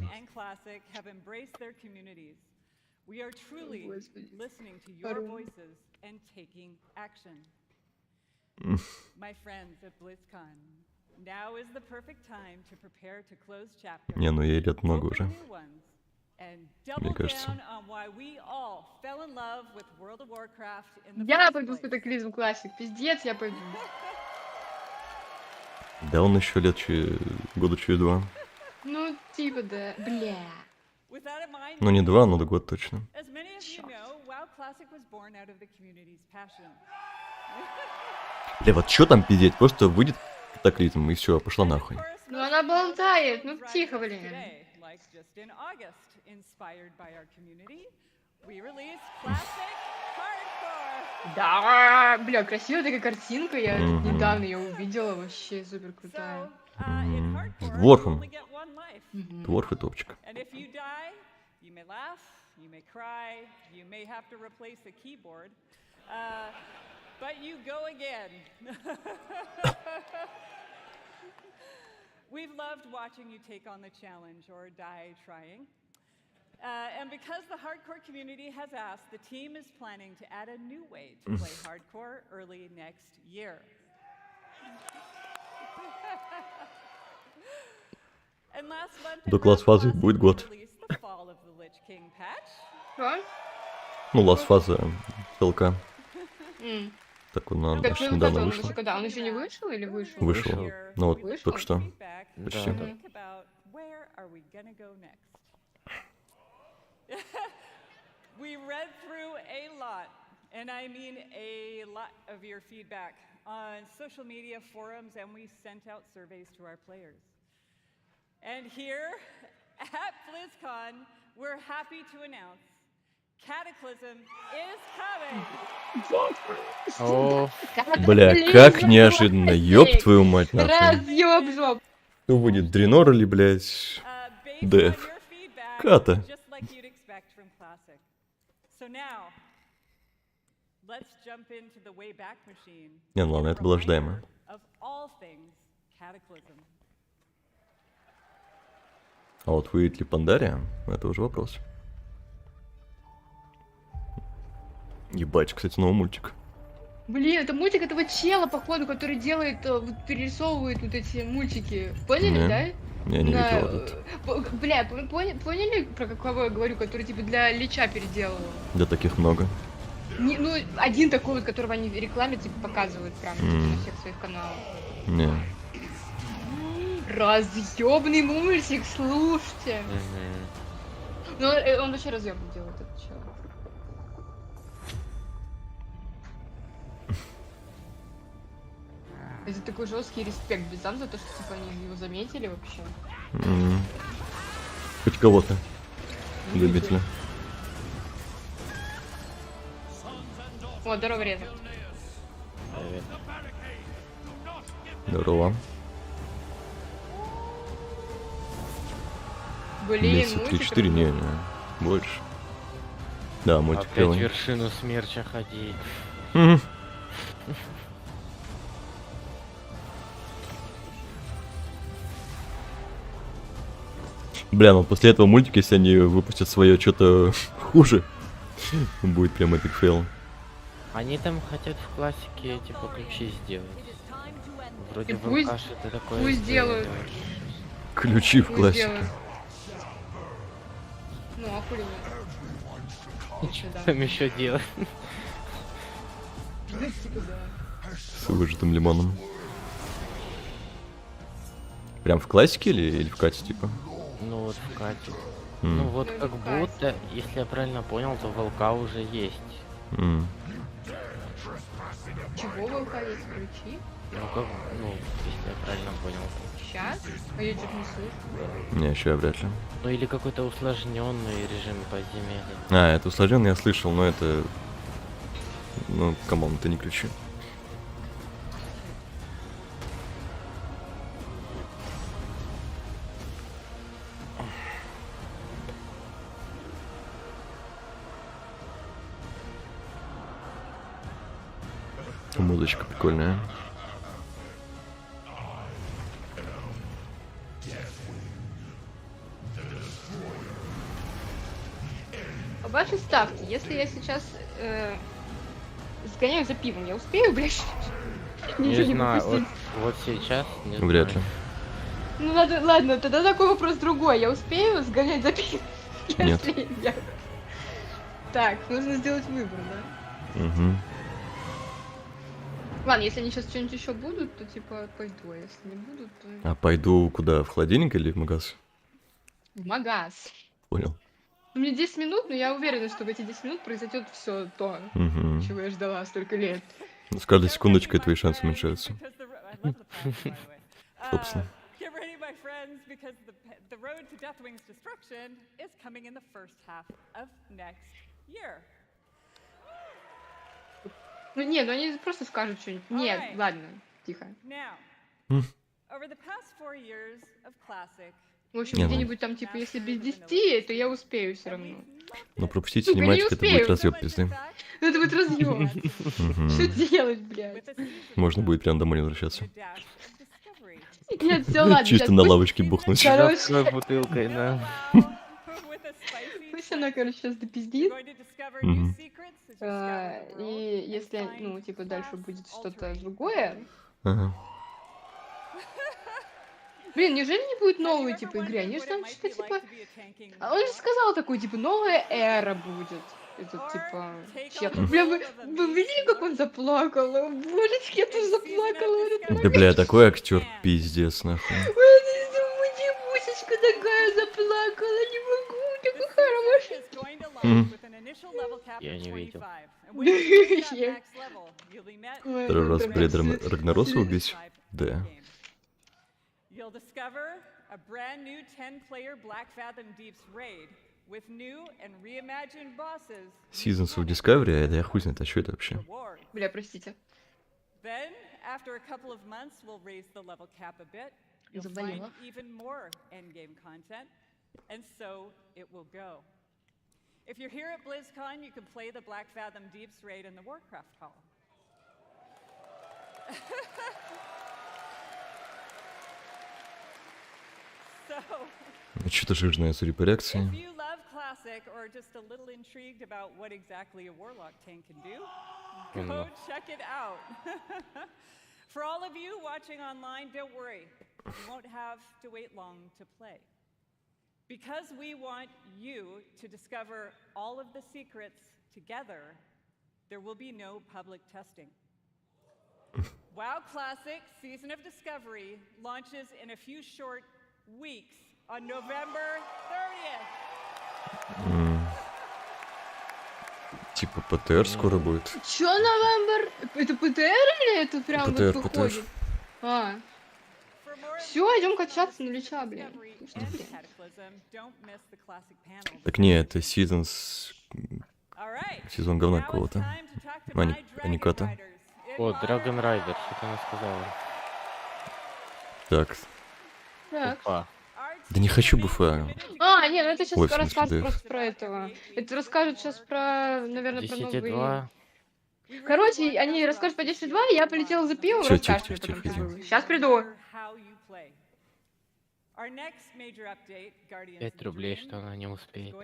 Не, ну ей лет много уже. Мне кажется. Я пойду в катаклизм классик. Пиздец, я пойду. Да он еще лет года через 2. Ну, типа, да. Бля. Ну не 2, но до года точно. Бля, вот что там пиздеть? Просто выйдет катаклизм и все, пошла нахуй. Ну она болтает, ну тихо, блин. Да, бля, красивая такая картинка, я недавно ее увидела, вообще супер крутая. Дворфом. Дворф и топчик. But you go again. We've loved watching you take on the challenge or die trying. And because the hardcore community has asked, the team is planning to add a new way to play hardcore early next year. And last month, До класс-фазы будет год. the fall of the Lich King patch. Что? Ну, лас-фаза ТЛК. Так он Так, аж ну, недавно он вышел. еще когда? Он еще не вышел или вышел? Вышел. Ну вот, Вышел? только что. Да, Почти. да. Think about where are we gonna go next? We read through a lot, and I mean a lot of your feedback on social media forums, and we sent out surveys to our players. And here at BlizzCon, we're happy to announce Cataclysm is coming. О, Бля, как неожиданно, ёб твою мать нахуй. Разъёб жоп. Кто будет, Дренор или, блядь, Дэв? Ката. Не, ну ладно, это было ожидаемо. А вот выйдет ли Пандария, это уже вопрос. Ебать, кстати, новый мультик. Блин, это мультик этого чела, походу, который делает, вот, перерисовывает вот эти мультики. Поняли, Не, да? я не видел этот. Бля, поняли, про какого я говорю, который типа для Лича переделал? Да таких много. Ну, один такой вот, которого они в рекламе типа показывают прям на всех своих каналах. Не. Разъебный мультик, слушайте. Ну, он вообще разъебный делает, этот чел. Это такой жесткий респект Безам за то, что типа они его заметили вообще. Хоть кого-то. Любителя. О, здорово, Реза. Привет. Здорово. Блин, Месяца 3-4, не, больше. Да, мультик Опять клевый. вершину смерча ходить. Бля, ну после этого мультика, если они выпустят свое что-то хуже, будет прям эпик фейл. Они там хотят в классике типа ключи сделать. Вроде бы пусть, это такое. Пусть делают. Ключи в классике. Делают. Ну, а хули нет? Что там еще делать? С выжатым лимоном. Прям в классике или в кате типа? Ну вот в кате. Ну вот как будто, если я правильно понял, то волка уже есть. Чего волка есть ключи? Ну как, ну, если я правильно понял. Сейчас? А я что-то не слышу. Не, еще я вряд ли. Ну или какой-то усложненный режим подземелья. А, это усложненный я слышал, но это... Ну, камон, это не ключи. Музычка прикольная. По вашей ставке, если я сейчас сгоняю за пивом, я успею, блядь? Не знаю, вот сейчас не знаю. Вряд ли. Ну ладно, тогда такой вопрос другой. Я успею сгонять за пивом? Нет. Так, нужно сделать выбор, да? Угу. Ладно, если они сейчас что-нибудь еще будут, то типа пойду, а если не будут, то... А пойду куда? В холодильник или в магаз? В магаз. Понял. У меня 10 минут, но я уверена, что в эти 10 минут произойдет все то, чего я ждала столько лет. С каждой секундочкой твои шансы уменьшаются. Собственно. Ну нет, ну они просто скажут что-нибудь. Нет, ладно, тихо. В общем, где-нибудь там, типа, если без 10, то я успею все равно. Но пропустить синематик, это будет разъеб пизды. Ну это будет разъем. Что делать, блядь? Можно будет прям домой не возвращаться. Нет, все, ладно. Чисто на лавочке бухнуть. Короче. Бутылкой, да. Пусть она, короче, сейчас допиздит. И если, ну, типа, дальше будет что-то другое. Блин, неужели не будет новой, типа, игры? Они же там что-то, типа... А он же сказал такой, типа, новая эра будет. Это, типа... Бля, вы видели, как он заплакал? Боже, я тоже заплакала в этот момент. Да, бля, такой актер пиздец, нахуй. Мусечка такая заплакала, не могу, такой хороший. Я не видел. Второй раз бред Рагнароса убить? Да. You'll discover a brand new 10-player Black Fathom Deeps raid with new and reimagined bosses. Seasons of Discovery, это я хуй знает, а что это вообще? Бля, простите. Then, after a couple of months, we'll raise the level cap a bit. You'll find even more endgame content, and so it will go. If you're here at BlizzCon, you can play the Black Fathom Deeps raid in the Warcraft Hall. Что-то жирное, судя по реакции. If you love classic or just a little intrigued about what exactly a warlock tank can do, go check it out. For all of you watching online, don't worry. You won't have to wait long to play. Because we want you to discover all of the secrets together, there will be no public testing. WoW Classic Season of Discovery launches in a few short weeks on November 30th. Типа ПТР скоро будет. Чё Новембер? Это ПТР или это прям ПТР, вот выходит? А. Все, идем качаться на Лича, блин. Так не, это сезон говна какого-то. А не кота. О, Dragon Rider, что-то она сказала. Так. Опа. Да не хочу БФА. А, нет, ну это сейчас Ой, расскажет просто про этого. Это расскажет сейчас про, наверное, про новый... 10.2. Короче, они расскажут по 10.2, я полетела за пивом, Всё, расскажут мне потом, что было. Сейчас приду. 5 рублей, что она не успеет.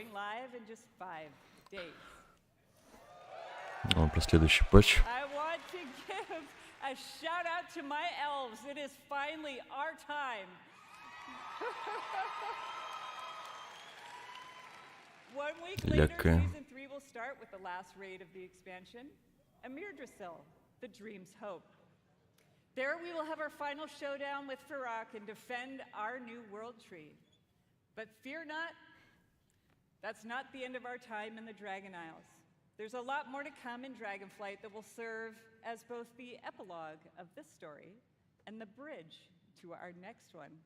О, про следующий патч. A shout out to my elves. It is finally our time. 1 week later, Season 3 will start with the last raid of the expansion, Amirdrasil, the Dream's Hope. There we will have our final showdown with Tsukerok and defend our new world tree. But fear not, that's not the end of our time in the Dragon Isles. There's a lot more to come in Dragonflight that will serve as both the epilogue of this story and the bridge to our next one.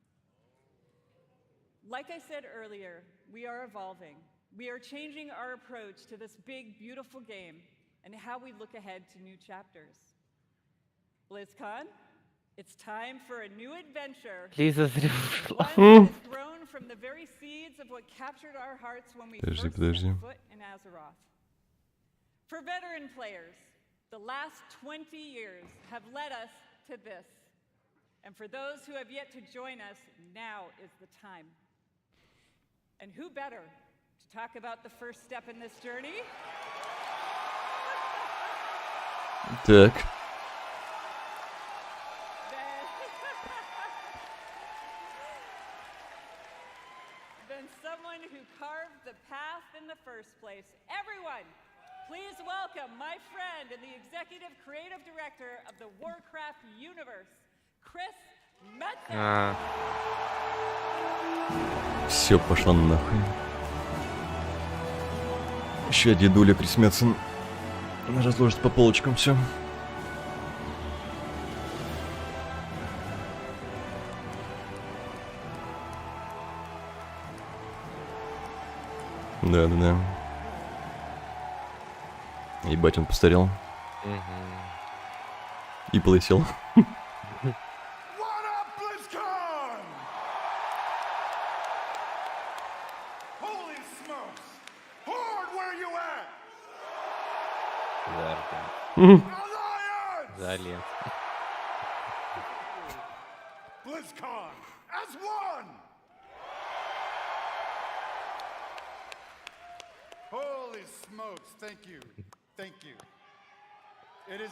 Like I said earlier, we are evolving. We are changing our approach to this big, beautiful game and how we look ahead to new chapters. BlizzCon, it's time for a new adventure. One that has grown from the very seeds of what captured our hearts when we first set foot in Azeroth. For veteran players, the last 20 years have led us to this. And for those who have yet to join us, now is the time. And who better to talk about the first step in this journey? Так. Than someone who carved the path in the first place. Everyone, please welcome my friend and the executive creative director of the Warcraft universe, Chris Metzen. Все, пошла нахуй. Еще дедуля Крис Метсон разложит по полочкам все. Да. Ебать, он постарел. И полысел. What up, BlizzCon? Holy smokes! Horde, where you at? Залез. BlizzCon as one! Holy smokes, thank you. Thank you. It is,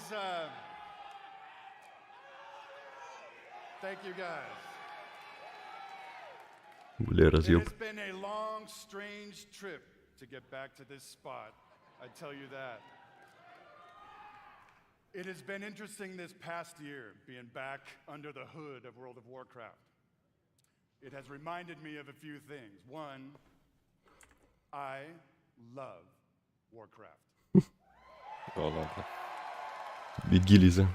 thank you guys. Бля, разъеб. It has been a long, strange trip to get back to this spot, I tell you that. It has been interesting this past year, being back under the hood of World of Warcraft. It has reminded me of a few things. One, I love Warcraft. Беги, Лиза.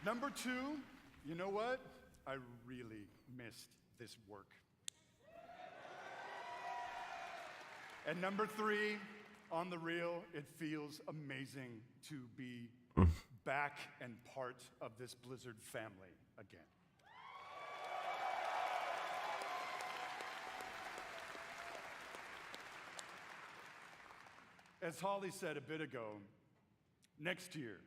Number two, you know what? I really missed this work. And number three, on the real, it feels amazing to be back and part of this Blizzard family again. As Holly said a bit ago, next year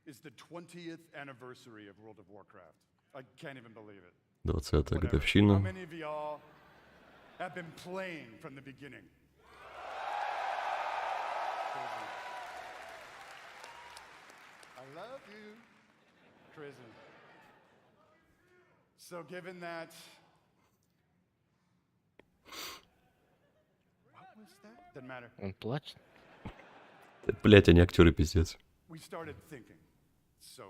is the 20th anniversary of World of Warcraft. I can't even believe it. 20-я How годовщина. many of y'all have been playing from the beginning? I love you, Prison. So given that, what was that? Doesn't matter. Он плачет. Да, блять, они актеры пиздец. We started thinking, so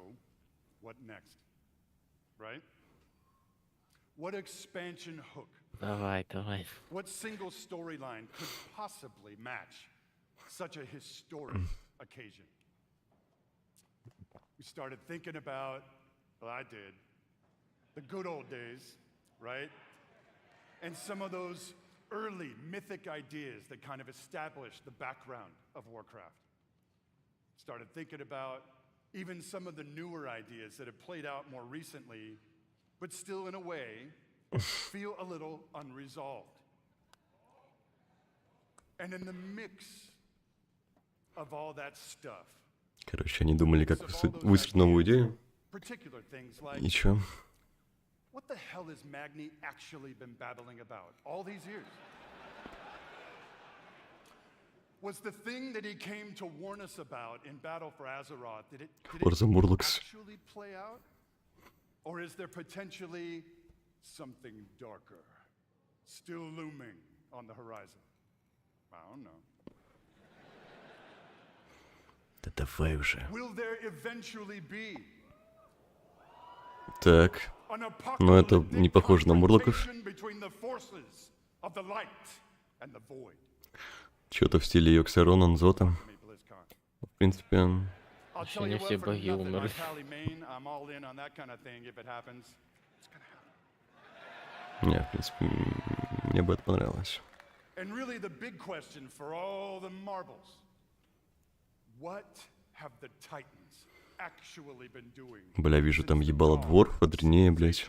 what next, right? What expansion hook? Давай. What single storyline could possibly match such a historic occasion? We started thinking about, well, I did, the good old days, right? And some of those early mythic ideas that kind of established the background of Warcraft. Started thinking about even some of the newer ideas that have played out more recently, but still in a way feel a little unresolved. And in the mix of all that stuff, Короче, они думали, как высказать новую идею. particular things like, И чё? what the hell has Magni actually been babbling about all these years? Was the thing that he came to warn us about in Battle for Azeroth, did it actually play out? Or is there potentially something darker still looming on the horizon? I don't know. Да давай уже. Will there eventually be Так. Но это не похоже на мурлоков. between the forces of the light and the void? Что-то в стиле Йоксарона, Нзота. В принципе, Еще не все боги умерли. не, в принципе, мне бы это понравилось. And really the big question for all the marbles, what have the Titans actually been doing? Бля, вижу там ебало двор подренее, блять.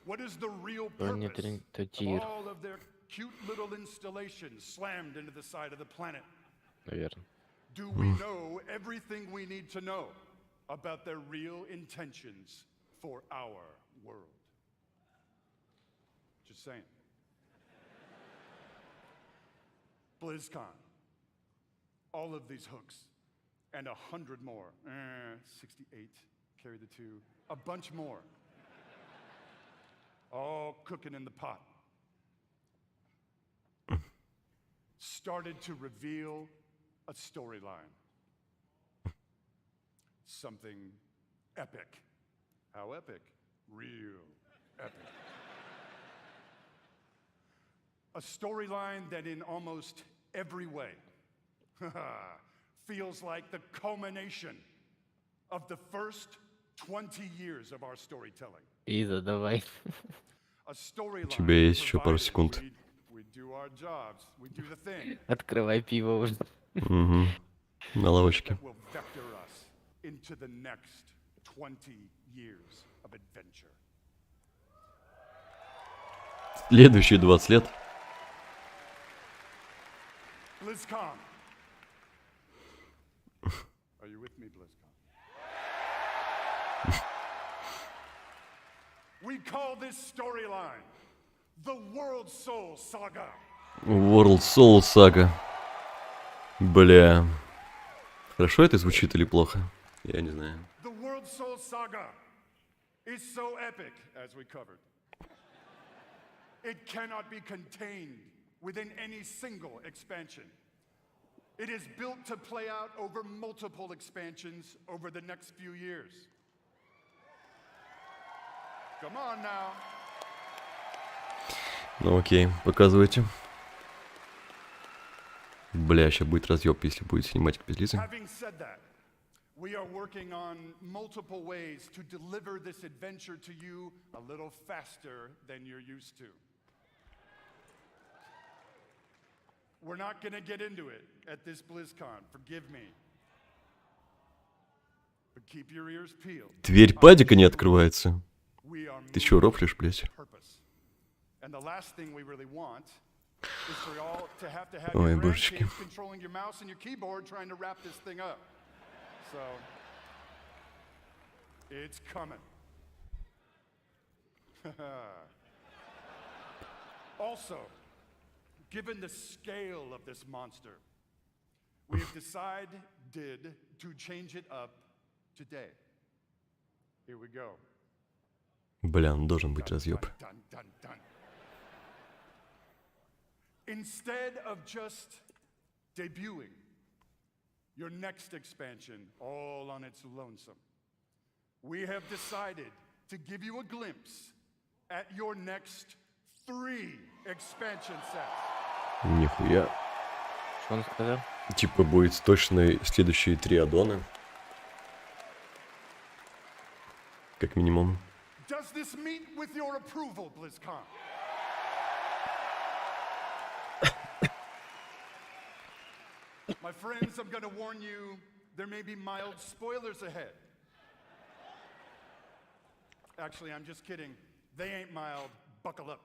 What is the real purpose of all of their cute little installations slammed into the side of the planet? Наверное. Do we know everything we need to know about their real intentions for our world? Just saying. BlizzCon. All of these hooks. And 100 more. 68. Carry the 2. A bunch more. All cooking in the pot. Started to reveal a storyline. Something epic. How epic? Real epic. A storyline that in almost every way feels like the culmination of the first 20 years of our storytelling. Иза, давай. A У storyline тебя есть еще пару секунд. we do our jobs, we do the thing. Открывай пиво уже. Угу. На лавочке. That will vector us into the next 20 years of adventure. Следующие 20 лет. BlizzCon. Are you with me, BlizzCon? We call this storyline the World Soul Saga. World Soul Saga. Бля. Хорошо это звучит или плохо? Я не знаю. The World Soul Saga is so epic, as we covered. It cannot be contained within any single expansion. It is built to play out over multiple expansions over the next few years. Come on now. Ну окей, показывайте. Бля, сейчас будет разъеб, если будет синематик без лица. Having said that, we are working on multiple ways to deliver this adventure to you a little faster than you're used to. We're not going to get into it at this BlizzCon, forgive me. But keep your ears peeled. Дверь падика не открывается. Ты чё, рофлишь, блядь? And the last thing we really want is for y'all to have Ой, your божечки. grandkids controlling your mouse and your keyboard trying to wrap this thing up. So, it's coming. Also, given the scale of this monster, we have decided to change it up today. Here we go. Бля, он должен быть разъеб. Dun, dun, dun. Instead of just debuting your next expansion all on its lonesome, we have decided to give you a glimpse at your next 3 expansion sets. Нихуя. Что он сказал? Типа будет точно следующие 3 аддона. Как минимум. Does this meet with your approval, Blizkon? My friends, I'm gonna warn you, there may be mild spoilers ahead. Actually, I'm just kidding. They ain't mild. Buckle up.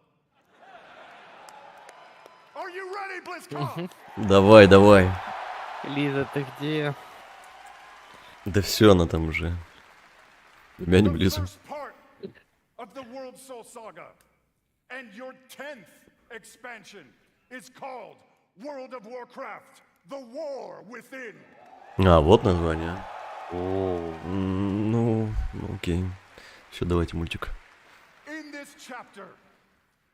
Are you ready, Blizkon? Давай, давай. Лиза, ты где? Да все, она там уже. Я не близу. Of the World Soul Saga, and your 10th expansion is called World of Warcraft: The War Within. А, вот название. Ну, окей. Все, давайте мультик. In this chapter,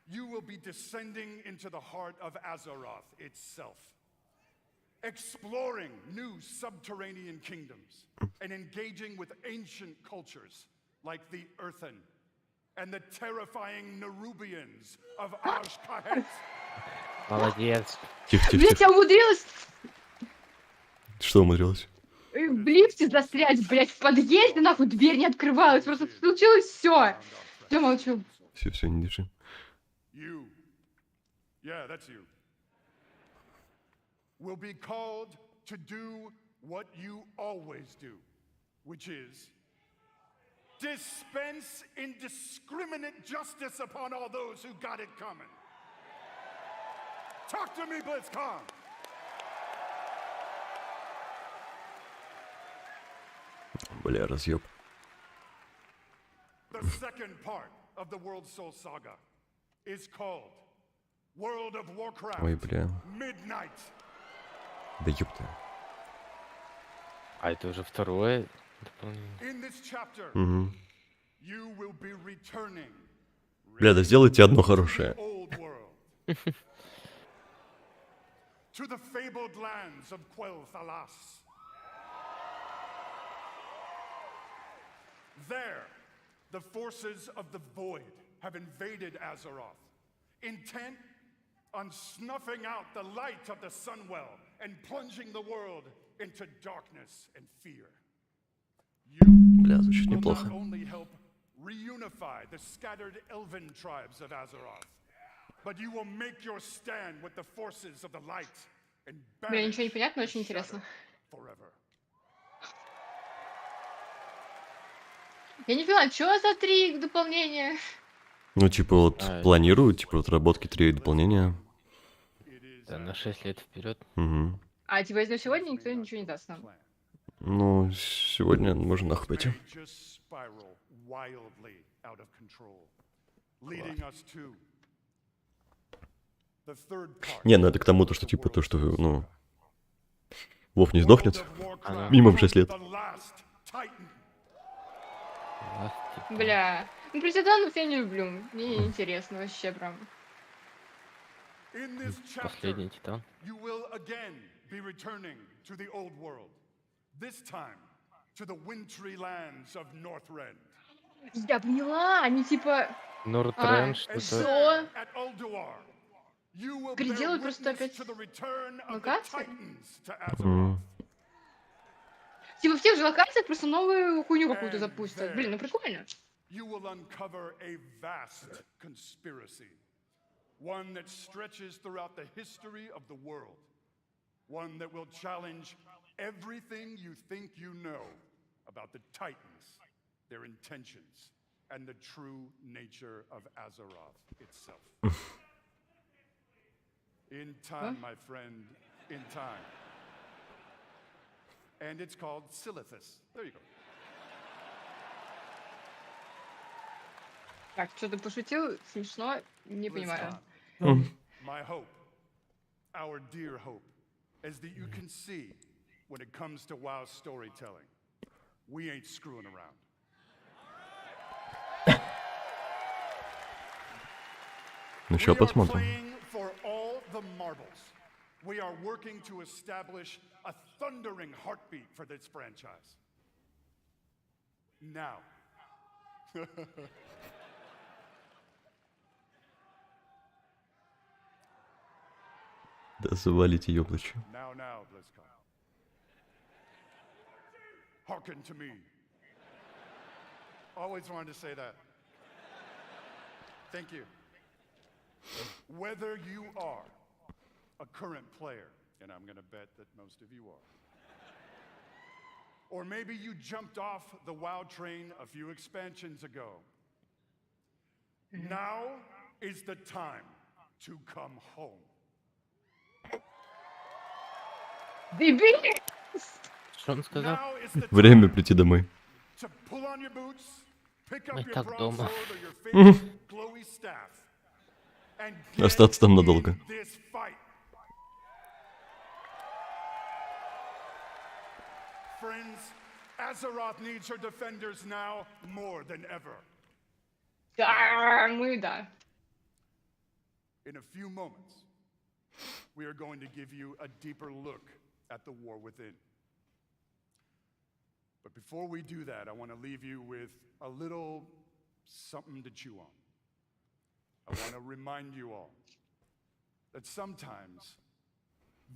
you will be descending into the heart of Azeroth itself, exploring new subterranean kingdoms, and engaging with ancient cultures like the Earthen and the terrifying Nerubians of Ashkahet. Молодец. Тихо, тихо, Блять, тихо. я умудрилась Что умудрилась? в лифте застрять, блять, в подъезде, нахуй, дверь не открывалась, просто случилось все. Я молчу. Все, не держи. You, yeah, that's you, will be called to do what you always do, which is dispense indiscriminate justice upon all those who got it coming. Talk to me, Blitzkon! Бля, разъеб. The second part of the World Soul Saga is called World of Warcraft Ой, бля. Midnight. Да ёпта. А это уже второе дополнение. In this chapter, Угу. you will be returning Бля, да сделайте одно хорошее. old world to the fabled lands of Quel'Thalas. There, the forces of the Void have invaded Azeroth, intent on snuffing out the light of the Sunwell and plunging the world into darkness and fear. Бля, звучит Will неплохо. not only help reunify the scattered elven tribes of Azeroth, but you will make your stand with the forces of the light and Бля, banish ничего не понятно, очень интересно. forever. Я не поняла, что за 3 дополнения? Ну, типа вот планируют, типа отработки 3 дополнения. Да, на 6 лет вперед. Угу. А типа, если сегодня никто ничего не даст нам. Ну, сегодня можно нахуй пойти. Just spiral wildly out of control, leading us to the third part. Не, ну это к тому, то, что типа то, что, ну... Вов не сдохнет. Мимо в 6 лет. The last Titan. Бля. Ну, Президентов я не люблю. Мне неинтересно вообще прям. In this chapter, Последний титан. you will again be returning to the old world. This time to the wintry lands of Northrend. Я поняла, они типа... Нортрен, And что-то... there at Ulduar, you will bear Переделают просто witness опять to the return of the локации? Titans to Azeroth. Типа в тех же локациях просто новую хуйню какую-то запустят. Блин, ну прикольно. You will uncover a vast conspiracy, one that stretches throughout the history of the world, one that will challenge everything you think you know about the Titans, their intentions, and the true nature of Azeroth itself. In time, my friend, in time. And it's called Silithus. There you go. Так, что ты пошутил? Смешно? Не понимаю. My hope, our dear hope, is that you can see when it comes to WoW storytelling, we ain't screwing around. Ну что, посмотрим. For all the marbles, we are working to establish a thundering heartbeat for this franchise. Now. Да завалите ёблочи. Now, Blizkon. Hearken to me. Always wanted to say that. Thank you. Whether you are a current player, and I'm going to bet that most of you are, or maybe you jumped off the WoW train a few expansions ago, now is the time to come home. Что он сказал? Время прийти домой. Мы так дома. Остаться там надолго. Friends, Azeroth needs her defenders now more than ever. Да. In a few moments, we are going to give you a deeper look at the war within. But before we do that, I want to leave you with a little something to chew on. I want to remind you all that sometimes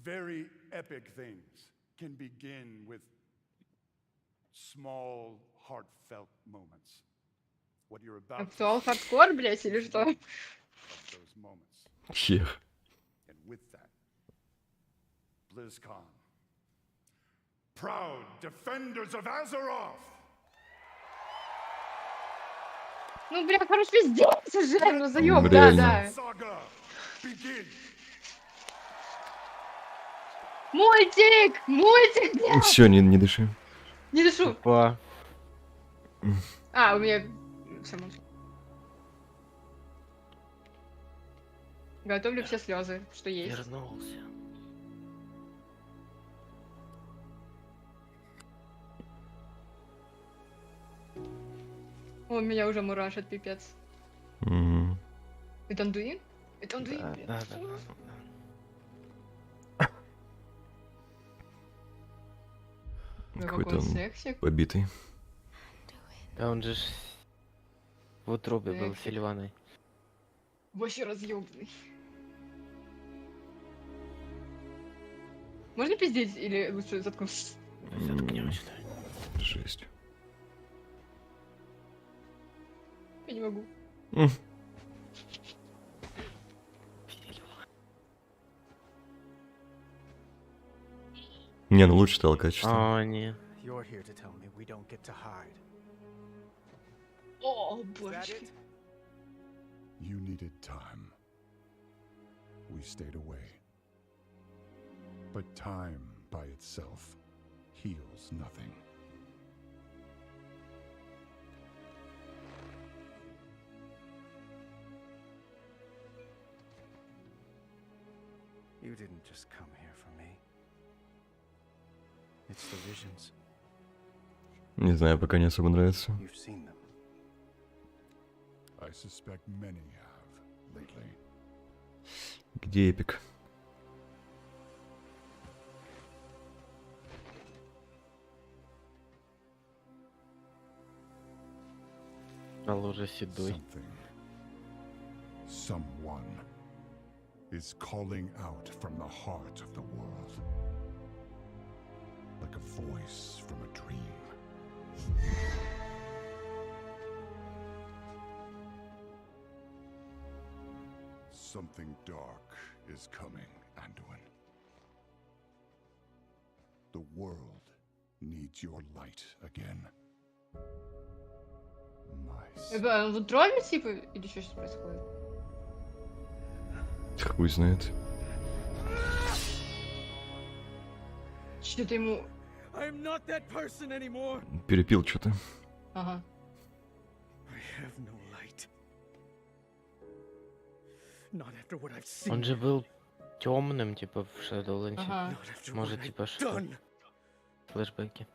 very epic things can begin with small, heartfelt moments. What you're about Актуал хардкор, блять, или что? Those moments. Yeah. And with that, BlizzCon, proud defenders of Azeroth. Ну, бля, хорош пиздец уже, ну заёб, да. Мультик, блядь. Все, не дыши. Не дышу. Опа. А, у меня... Всё, молчу. Готовлю все слезы, что есть. Вернулся. О, меня уже мурашит, пипец. Это Андуин? Это Андуин, блядь. Да. Какой-то он побитый. Да он же в утробе был Сильваной. Вообще разъёбный. Можно пиздеть или лучше заткнуться? Заткнёмся. Жесть. Я не могу. Не, ну лучше стало качество. О, нет. О, божечки. You needed time. We stayed away. But time by itself heals nothing. You didn't just come here for me. It's the visions. Не знаю, пока не особо нравится. You've seen them. I suspect many have lately. Где эпик? А лужа седой. Someone is calling out from the heart of the world. Like a voice from a dream. Something dark is coming, Anduin. The world needs your light again. Это он в утробе, типа, или что сейчас происходит? Хуй знает. Что-то ему... I'm not that person anymore. Перепил что-то. Ага. I have no light. Not after what I've seen. Он же был темным, типа в Shadowlands. Ага. Может, типа что? Флешбеки.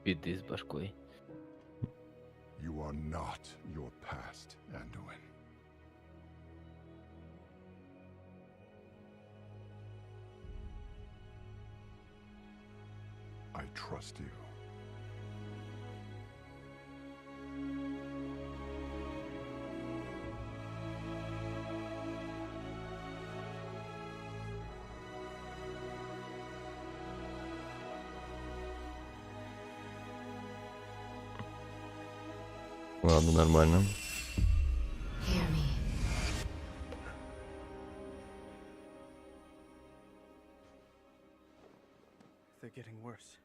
Беды с башкой. You are not your past, Anduin. I trust you. Ладно, нормально. They're getting worse.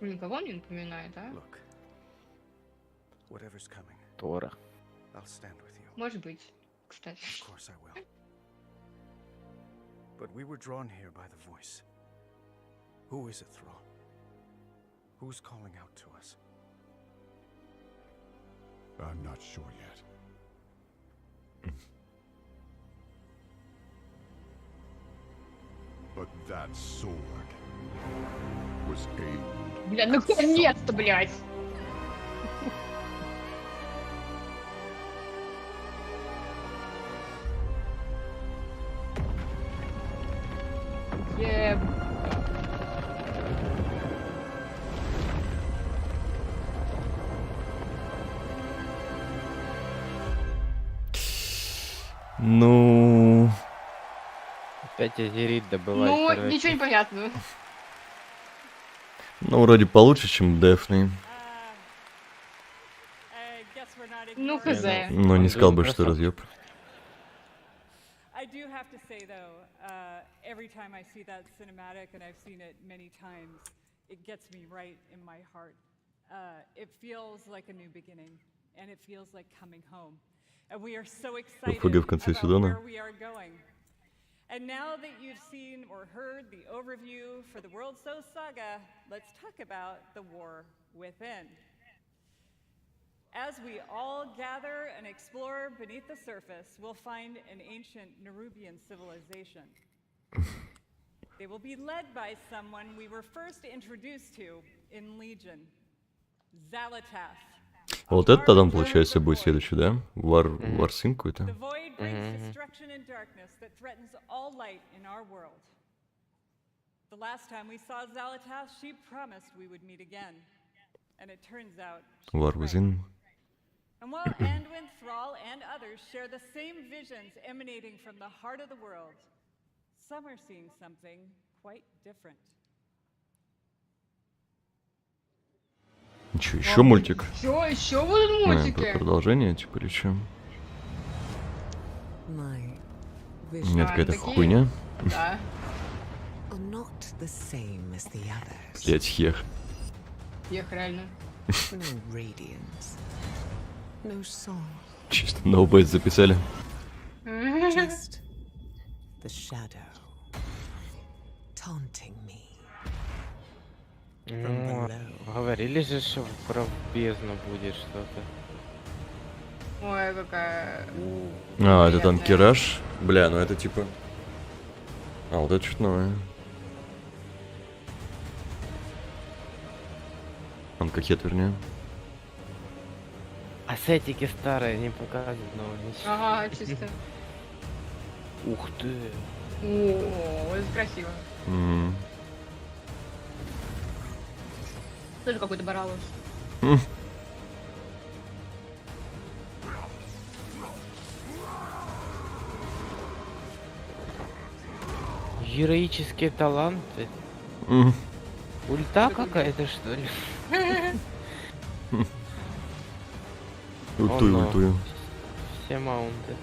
Никого не напоминает, а? Look. Whatever's coming. Тора. I'll stand with you. Может быть, кстати. Of course I will. But we were drawn here by the voice. Who is it, Thrall? Who's calling out to us? I'm not sure yet. But that sword was aimed. Бля, наконец-то, блядь! Ну... Опять азерит добывает. Ну, короче. ничего не понятно. Ну, вроде получше, чем Дефни. Ну, хз. Но не сказал бы, что разъеб. I do have to say though, every time I see that cinematic, and I've seen it many times, it gets me right in my heart. It feels like a new beginning, and it feels like coming home. And we are so excited about where we are going. And now that you've seen or heard the overview for the World So Saga, let's talk about the war within. As we all gather and explore beneath the surface, we'll find an ancient Nerubian civilization. They will be led by someone we were first introduced to in Legion, Xalatath. Вот это там, получается, будет следующий, да? Варсин какой-то. The void brings destruction and darkness that threatens all light in our world. The last time we saw Xalatath, she promised we would meet again. And it turns out War Within. And while Anduin, Thrall, and others share the same visions emanating from the heart of the world, some are seeing something quite different. Че, еще мультик? Еще будут мультики? Продолжение, типа, или че? Нет, какая-то хуйня. Да. Блять, хех. Хех, реально. Чисто ноубейт записали. Ну, говорили же, что про бездну будет что-то. Ой, какая... А, это там Кираж. Бля, ну это типа... А, вот это что-то новое. Анкакет, вернее. Ассетики старые не показывают нового ничего. Ага, чисто. Ух ты. О, это красиво. Тоже какой-то баралус. Героические таланты. Ульта какая-то, что ли? Ультую. Все маунты.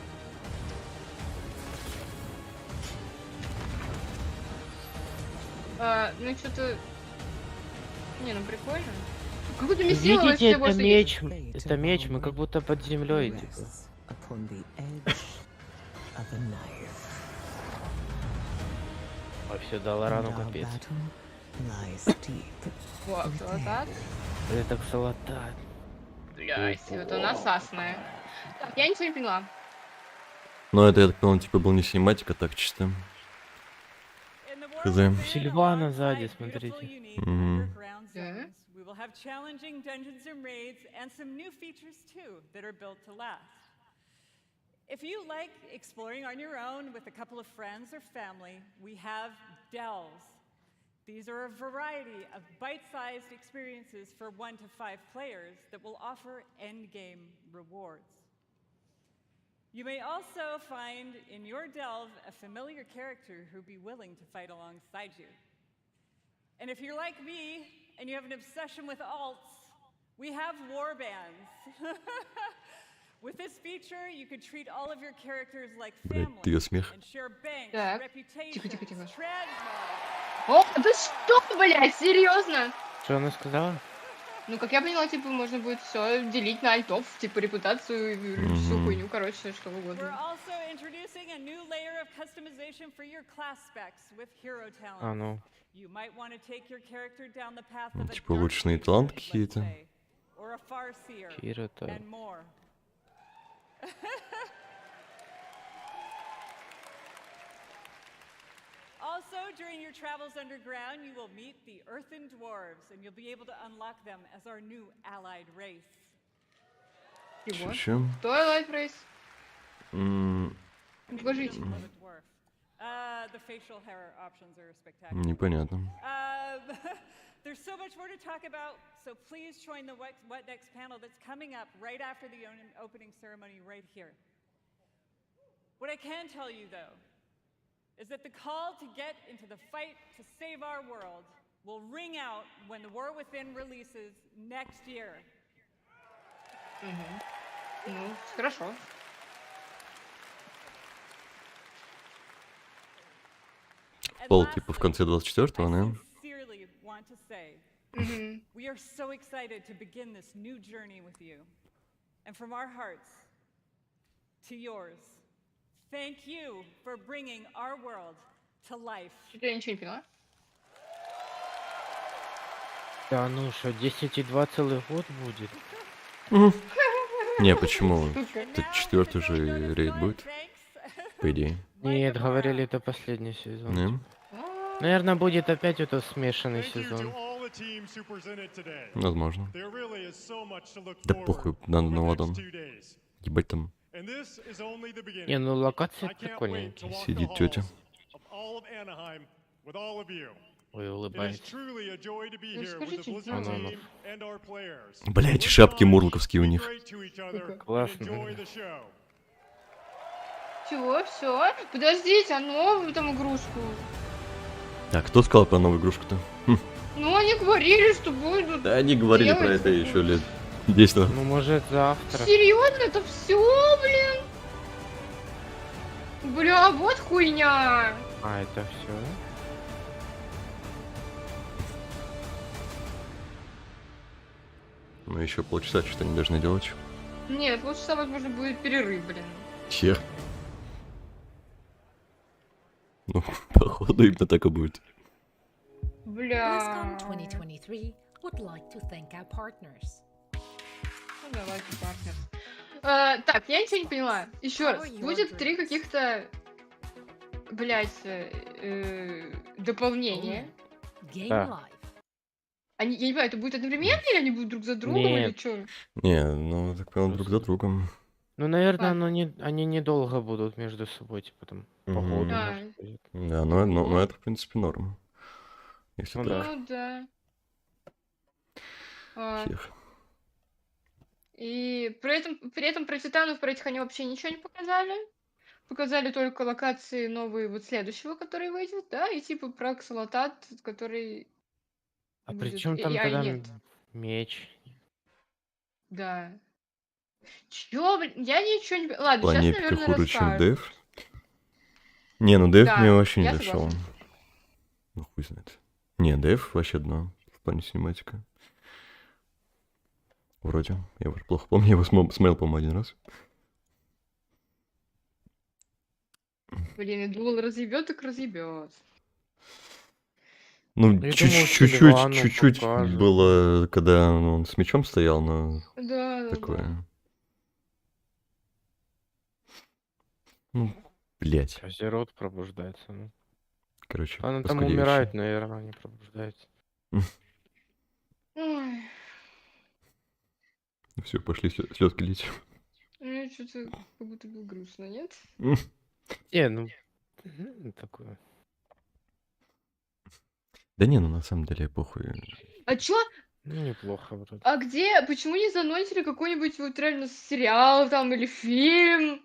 Ну что-то... Не, ну прикольно. Какой-то месилость Видите, всего, что есть. это меч, мы как будто под землей, типа. Ой, все, дала рану, капец. О, салатат. Это салатат. Блядь, вот у нас асная. Так, я ничего не поняла. Ну, это, я так понял, типа, был не синематик, а так чисто. Хз. Сильвана сзади, смотрите. Да? We will have challenging dungeons and raids and some new features too that are built to last. If you like exploring on your own with a couple of friends or family, we have delves. These are a variety of bite-sized experiences for 1 to 5 players that will offer endgame rewards. You may also find in your delve a familiar character who'd be willing to fight alongside you. And if you're like me and you have an obsession with alts, we have warbands. With this feature, you could treat all of your characters like family and share banks, reputations, transmogs. О, да что, блядь, серьезно? Что она сказала? Ну, как я поняла, типа, можно будет все делить на альтов, типа, репутацию и всю хуйню, короче, что We're угодно. also introducing a new layer of customization for your class specs with hero talents. А ну. You might want to take your character down the path of a Типа, улучшенные таланты какие-то. or a farseer Хиро-то. and more. Also, during your travels underground, you will meet the earthen dwarves, and you'll be able to unlock them as our new allied race. Чего? Чем? Кто Life Race? Покажите. The facial hair options are spectacular. Непонятно. There's so much more to talk about, so please join the What Next panel that's coming up right after the opening ceremony right here. What I can tell you, though, is that the call to get into the fight to save our world will ring out when The War Within releases next year. Ну, хорошо. Пол, типа, в конце 24-го, да? Sincerely want to say, we are so excited to begin this new journey with you. And from our hearts to yours, thank you for bringing our world to life. Я ничего не поняла. Да ну что, 10,2 целый год будет? Не, почему? Это 4-й же рейд будет, по идее. Нет, говорили, это последний сезон. Не? Наверное, будет опять это смешанный сезон. Возможно. Да похуй, надо Новый Аддон. Ебать там. Не, ну локация прикольненькие. Сидит тетя. Ой, улыбается. Бля, эти шапки мурлоковские у них. Классно. Чего? Все? Подождите, а новую там игрушку? Так, кто сказал про новую игрушку-то? Ну, они говорили, что будут. Да, они говорили про это еще лет 10 назад. Ну, может, завтра. Серьезно, это все, блин? Бля, вот хуйня. А, это все? Ну, еще полчаса что-то они должны делать. Нет, полчаса, возможно, будет перерыв, блин. Хер. Ну, походу, именно так и будет. Бля. Близкон 2023 would like to thank our partners. Ну, давайте, партнер. Так, я ничего не поняла. Еще раз, будет 3 каких-то, блять, дополнения. Да. Они, я не понимаю, это будет одновременно или они будут друг за другом или что? Не, ну, так понял, друг за другом. Ну, наверное, они недолго будут между собой, типа там, по ходу, может быть. Да, но это, в принципе, норм. Если Ну так. Ну да. Всех. И при этом про титанов, про этих они вообще ничего не показали. Показали только локации новые вот следующего, который выйдет, да, и типа про ксалатат, который... А будет. при чем там тогда меч? Да. Чё, блин, я ничего не... Ладно, Плане сейчас, эпика наверное, хуже, чем расскажу. Дев. Не, ну Дев Да, мне вообще не я зашел. согласна. Ну хуй знает. Не, Дэйв вообще дно в плане синематика. Вроде. Я уже плохо помню, я его смотрел, по-моему, один раз. Блин, я думал, разъебет, так разъебет. Ну, Я думал, Сильвану чуть-чуть покажет. было, когда он с мячом стоял, но Да. такое. Ну, блять. Азерот пробуждается, ну. Короче, Она там паскудеющий. умирает, наверное, не пробуждается. Ой, Все, пошли слезки лить. мне что-то как будто бы грустно, нет? Ну, такое. Да не, ну на самом деле похуй. А чё? Ну, неплохо вроде. А где? Почему не заносили какой-нибудь вот реально сериал там или фильм?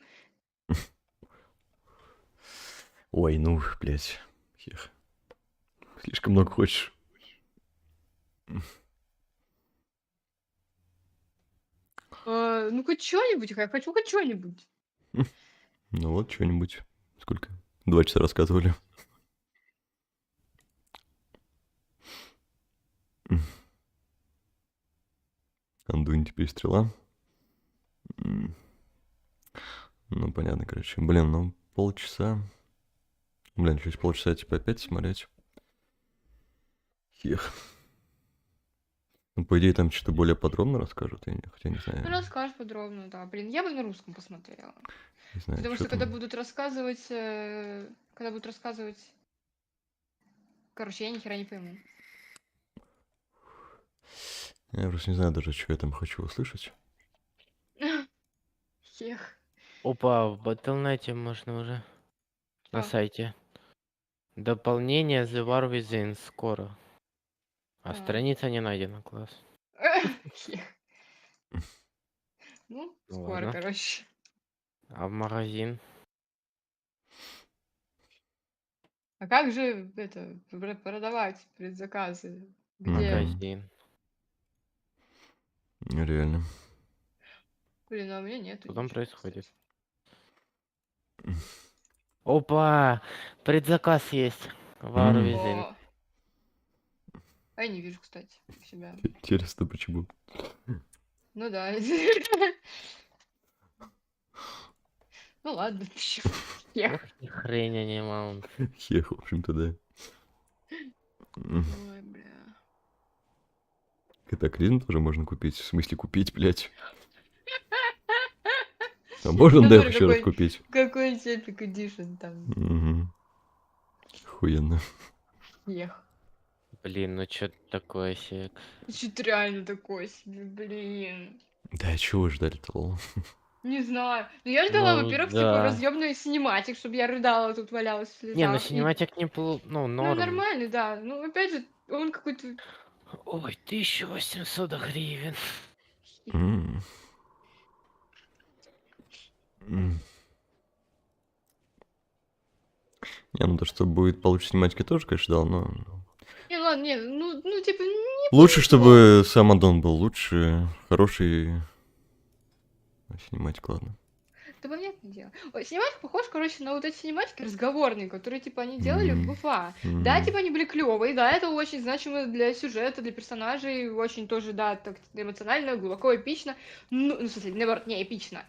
Ой, ну, блять. Хех. Слишком много хочешь. Ну хоть что-нибудь, я хочу хоть что-нибудь. Ну вот, что-нибудь. Сколько? 2 часа рассказывали. Андунь теперь стрела. Ну, понятно, короче. Блин, ну, полчаса. Блин, через полчаса, типа, опять смотреть. Хех. Ну, по идее, там что-то более подробно расскажут, хотя не Ну, знаю. расскажешь подробно, да. Блин, я бы на русском посмотрела. Не знаю, Потому что что когда там. будут рассказывать... Короче, я ни хера не пойму. Я просто не знаю даже, что я там хочу услышать. Хех. Опа, в Battle.net можно уже. На сайте. Дополнение The War Within скоро. А страница не найдена, класс. Хех. Ну, Ну скоро, ладно. короче. А в магазин? А как же это продавать предзаказы? Где? Магазин. Реально. Блин, а у меня нету. Что там ничего, происходит? кстати. Опа! Предзаказ есть. War Within. О. А я не вижу, кстати, себя. Интересно, почему? Ну да. Ну ладно, хех. Ох, ни хрена не маунт. Хех, в общем-то, да. Ой, бля. Катаклизм тоже можно купить. В смысле купить, блядь? А можно Ну, Дэв смотри, еще раз купить? какой-нибудь Epic Edition там. Угу. Охуенно. Хех. Блин, ну чё такое секс? Что-то реально такое себе, блин. Да, чего вы ждали-то, лол? Не знаю. Ну я ждала, Ну во-первых, типа да. разъемную синематик, чтобы я рыдала, тут валялась в Не, ну слезах. синематик не Ну норм. нормальный, да. Ну опять же, он какой-то... Ой, 1800 гривен. Не, ну то, что будет получше синематики, тоже, конечно, ждал, но... Не, ладно, не, ну типа, не Лучше, повезло. чтобы сам аддон был лучше, хороший... Синематик, ладно. Да понятное дело. Ой, синематик похож, короче, на вот эти синематики разговорные, которые, типа, они делали в БФА. Да, типа, они были клевые, да, это очень значимо для сюжета, для персонажей, очень тоже, да, так эмоционально, глубоко, эпично. Ну, в смысле, наоборот, не эпично.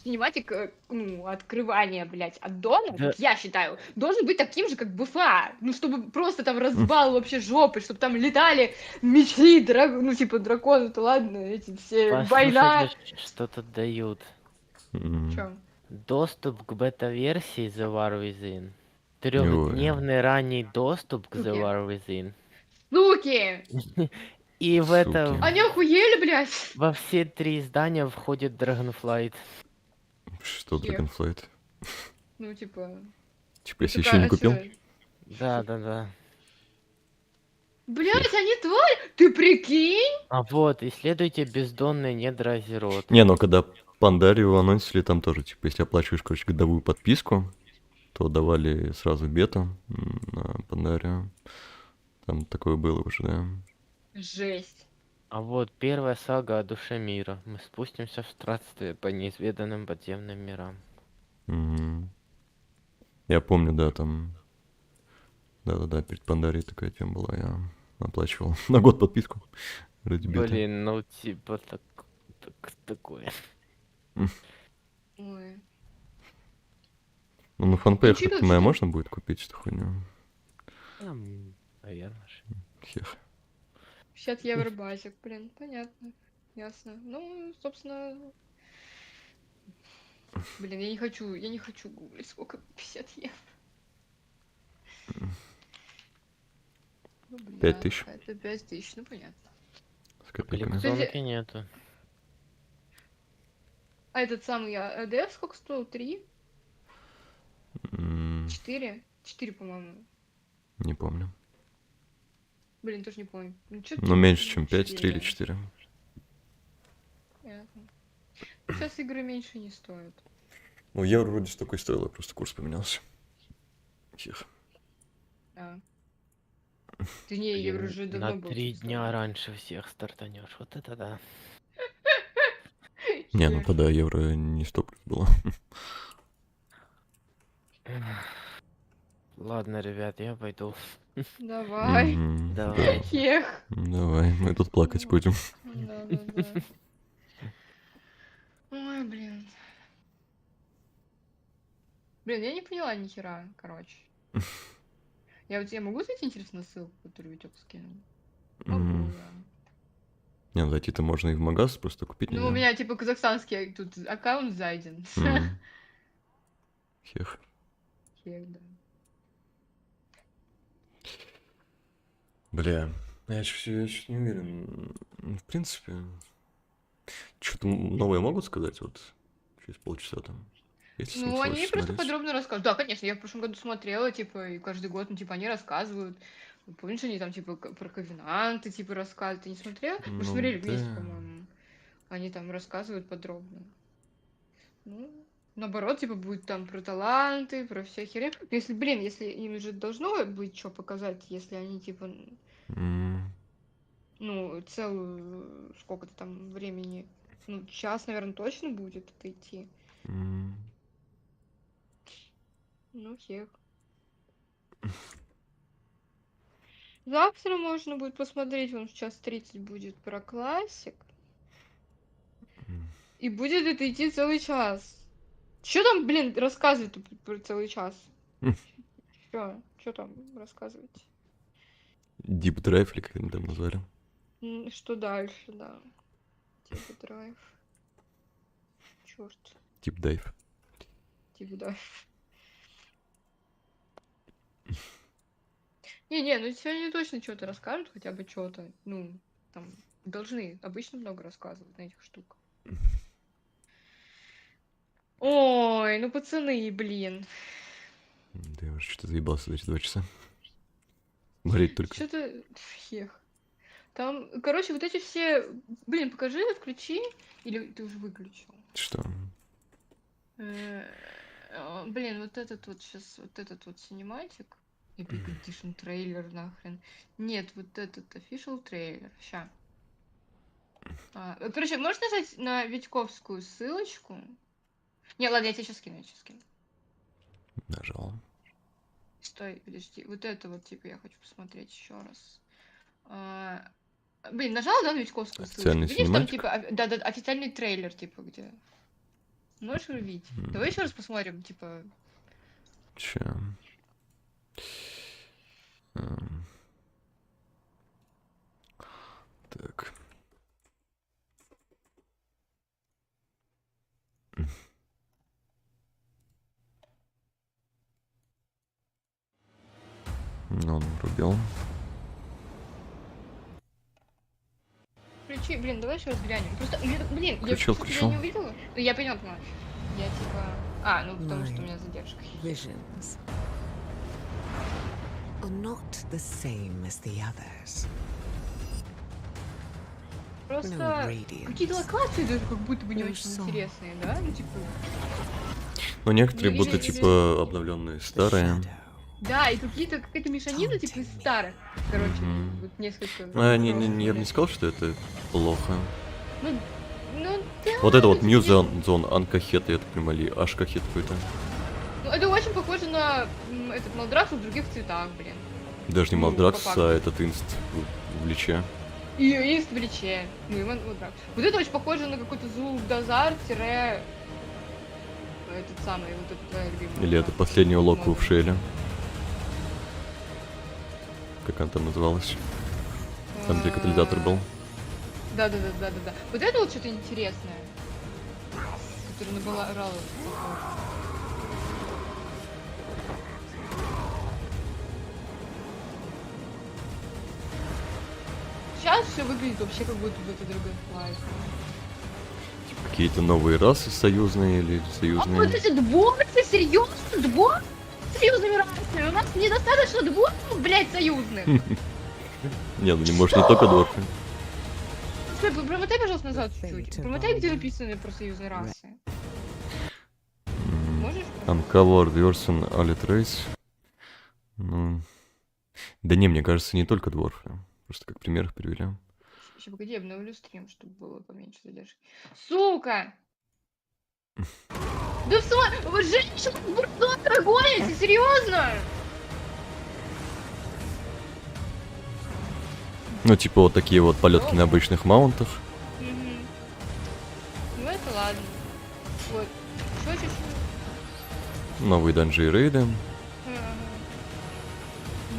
Синематик, ну, открывание, блядь, аддона, Да. как я считаю, должен быть таким же, как БФА. Ну, чтобы просто там разбал вообще жопы, чтобы там летали мечи, ну, типа, драконы-то ладно, эти все, война. Послушайте, что тут дают. Чё? Доступ к бета-версии The War Within. Ой. 3-дневный ранний доступ к The Суки. War Within. Суки! И в это... Они охуели, блядь! Во все 3 издания входит Dragonflight. Что, Хех. Dragonflight? Ну, типа... Типа, если еще не купил? Да. Блядь, они твари! Ты прикинь? А вот, исследуйте бездонные недра Азерот. Не, ну когда Пандарию анонсили, там тоже, типа, если оплачиваешь, короче, годовую подписку, то давали сразу бету на Пандарию. Там такое было уже, да. Жесть. А вот первая сага о душе мира. Мы спустимся в странствие по неизведанным подземным мирам. Мгм. Я помню, да, там Да-да-да, перед Пандарией такая тема была, я оплачивал на год подписку ради биты. Блин, ну типа такое. Ой. Ну на фанпеях, Ну, так понимаю, можно будет купить эту хуйню? Наверное. Хех. 50 евро базик, блин, понятно. Ясно. Ну, собственно... Блин, я не хочу гуглить, сколько 50 евро. Ну, бля, 5000. Это 5000, ну понятно. С копейками. Коллекционки нету. А этот самый АДФ сколько стоил? 3? 4? 4, по-моему. Не помню. Блин, тоже не помню. Ну, меньше, чем 5, 3 или 4. Понятно. Сейчас игры меньше не стоят. Ну, евро вроде столько и стоило, просто курс поменялся. Хех. А. Ты не, евро уже давно На был. 3 дня раньше всех стартанешь. Вот это да. Не, ну тогда евро не 100 плюс было. Ладно, ребят, я пойду. Давай. Давай. Хех. Давай, мы тут плакать будем. Да. Ой, блин. Блин, я не поняла ни хера, короче. Я могу зайти, интересно, на ссылку, которую Витёк скинул? Могу, да. Не, ну зайти-то можно и в магаз, просто купить Ну, нельзя. у меня, типа, казахстанский тут аккаунт зайден. Хех. Хех, да. Бля, я чуть не уверен. В принципе, что-то новое могут сказать вот через полчаса там? Если Ну, они просто смотреть. подробно рассказывают. Да, конечно, я в прошлом году смотрела, типа, и каждый год, ну, типа, они рассказывают. Помнишь, они там, типа, про ковенанты, типа, рассказывают. Ты не смотрел? Мы Ну, смотрели да. вместе, по-моему. Они там рассказывают подробно. Ну, наоборот, типа, будет там про таланты, про все херы. Если, блин, если им же должно быть что показать, если они, типа, ну, целую, сколько-то там времени, ну, час, наверное, точно будет это идти. Ну, хех. Завтра можно будет посмотреть, вон в час 30 будет про классик. И будет это идти целый час. Чё там, блин, рассказывать про целый час? Чё там рассказывать? Deep Drive, или как они там назвали? Что дальше, да. Deep Drive. Чёрт. Deep Dive. Deep Dive. Не, ну сегодня точно что-то расскажут, хотя бы что-то. Ну, там, должны обычно много рассказывать на этих штуках. Ой, ну пацаны, блин. Да я уже что-то заебался за эти 2 часа. Смотреть только. Что-то... Хех. Там, короче, вот эти все... Блин, покажи, включи. Или ты уже выключил? Что? Блин, вот этот вот сейчас, вот этот вот синематик. Epic Edition трейлер нахрен. Нет, вот этот official трейлер. Ща. Короче, можешь нажать на Витьковскую ссылочку? Не, ладно, я тебе сейчас скину, Нажал. Стой, подожди. Вот это вот, типа, я хочу посмотреть еще раз. Блин, нажала, да, на Витьковскую ссылочку? Официальный Видишь, синематик? там, типа, да, официальный трейлер, типа, где? Можешь увидеть? Давай еще раз посмотрим, типа... Ща. Так. Ну, он врубил. Включи, блин, давай еще раз глянем. Просто, блин, Включил. я не увидела. Ну, я поняла. Я типа... ну потому что у меня задержка. Visions are not the same as the others. Просто какие-то локации даже как будто бы не очень интересные, да? Ну, типа... Ну, некоторые будто, типа, обновленные старые. Да, и какая-то мешанина, типа, из старых. Короче, вот несколько... Я бы не сказал, что это плохо. Ну, да. Вот это вот New Zone Анкахет, я так понимаю, или Ашкахет какой-то. Ну, это очень похоже на этот Малдрас в других цветах, блин. Даже не Ну, Малдракс, по факту. а этот инст в Личе. И есть в Личе. Ну, и вот так. Вот это очень похоже на какой-то звук Дозар тире... Этот самый, вот этот твоя любимая. Или это последнюю локу в Шейле. Как она там называлась? Там, где катализатор был. Да. Вот это вот что-то интересное. Которое на Баларала похоже. Сейчас все выглядит вообще как будто бы это Dragonfly. Какие-то новые расы союзные или А союзные. вот эти дворфы, серьезно? Дворфы? Союзными расами? У нас недостаточно дворфов, блядь, союзных. Не, ну не может не только дворфы. Стой, промотай, пожалуйста, назад чуть-чуть. Промотай, где написаны про союзные расы. Можешь? Uncovered version Allied Race. Ну... Да не, мне кажется, не только дворфы. Просто как пример их привели. Сейчас, погоди, я обновлю стрим, чтобы было поменьше задержки. Сука! Да в смысле? Вы женщину с бурдотера гоните? Серьезно? Ну, типа вот такие вот полетки на обычных маунтах. Ну это ладно. Вот. Что? Новые данжи и рейды.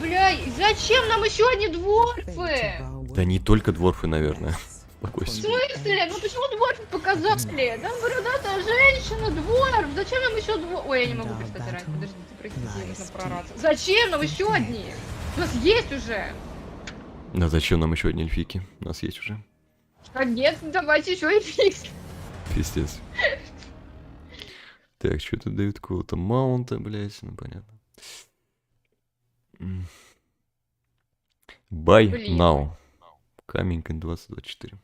Бля, зачем нам еще одни дворфы? Да не только дворфы, наверное. В Успокойся. смысле? Ну почему дворфы показали? Там бородатая женщина, дворф. Зачем нам еще дворф? Ой, я не могу перестать орать. Подождите, простите, нужно прораться. Зачем нам еще одни? У нас есть уже. Да зачем нам еще одни эльфийки? У нас есть уже. Нет, давайте еще и фикс. Пиздец. Так, что-то дают какого-то маунта, блять, ну понятно. Buy now. Coming in 2024.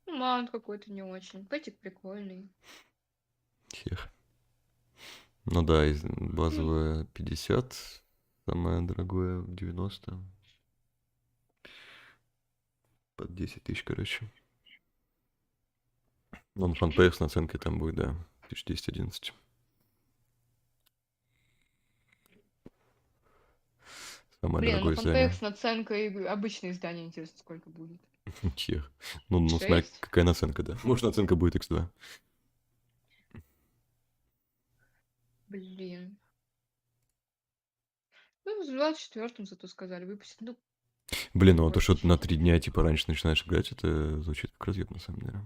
Маунт какой-то не очень. Пэтик прикольный. Хех. Ну да, базовая 50, самое дорогое 90. Под 10 тысяч, короче. Ну, на фанпеях с наценкой там будет, да, 1010-11. Самое Блин, дорогое на издание. фанпеях с наценкой обычное издание, интересно, сколько будет. Чех. Ну, смотри, какая наценка, да. Может, наценка будет X2. Блин. Ну, в 24-м зато сказали выпустить. Ну, блин, ну а то, что ты на 3 дня, типа, раньше начинаешь играть, это звучит как разъеб, на самом деле.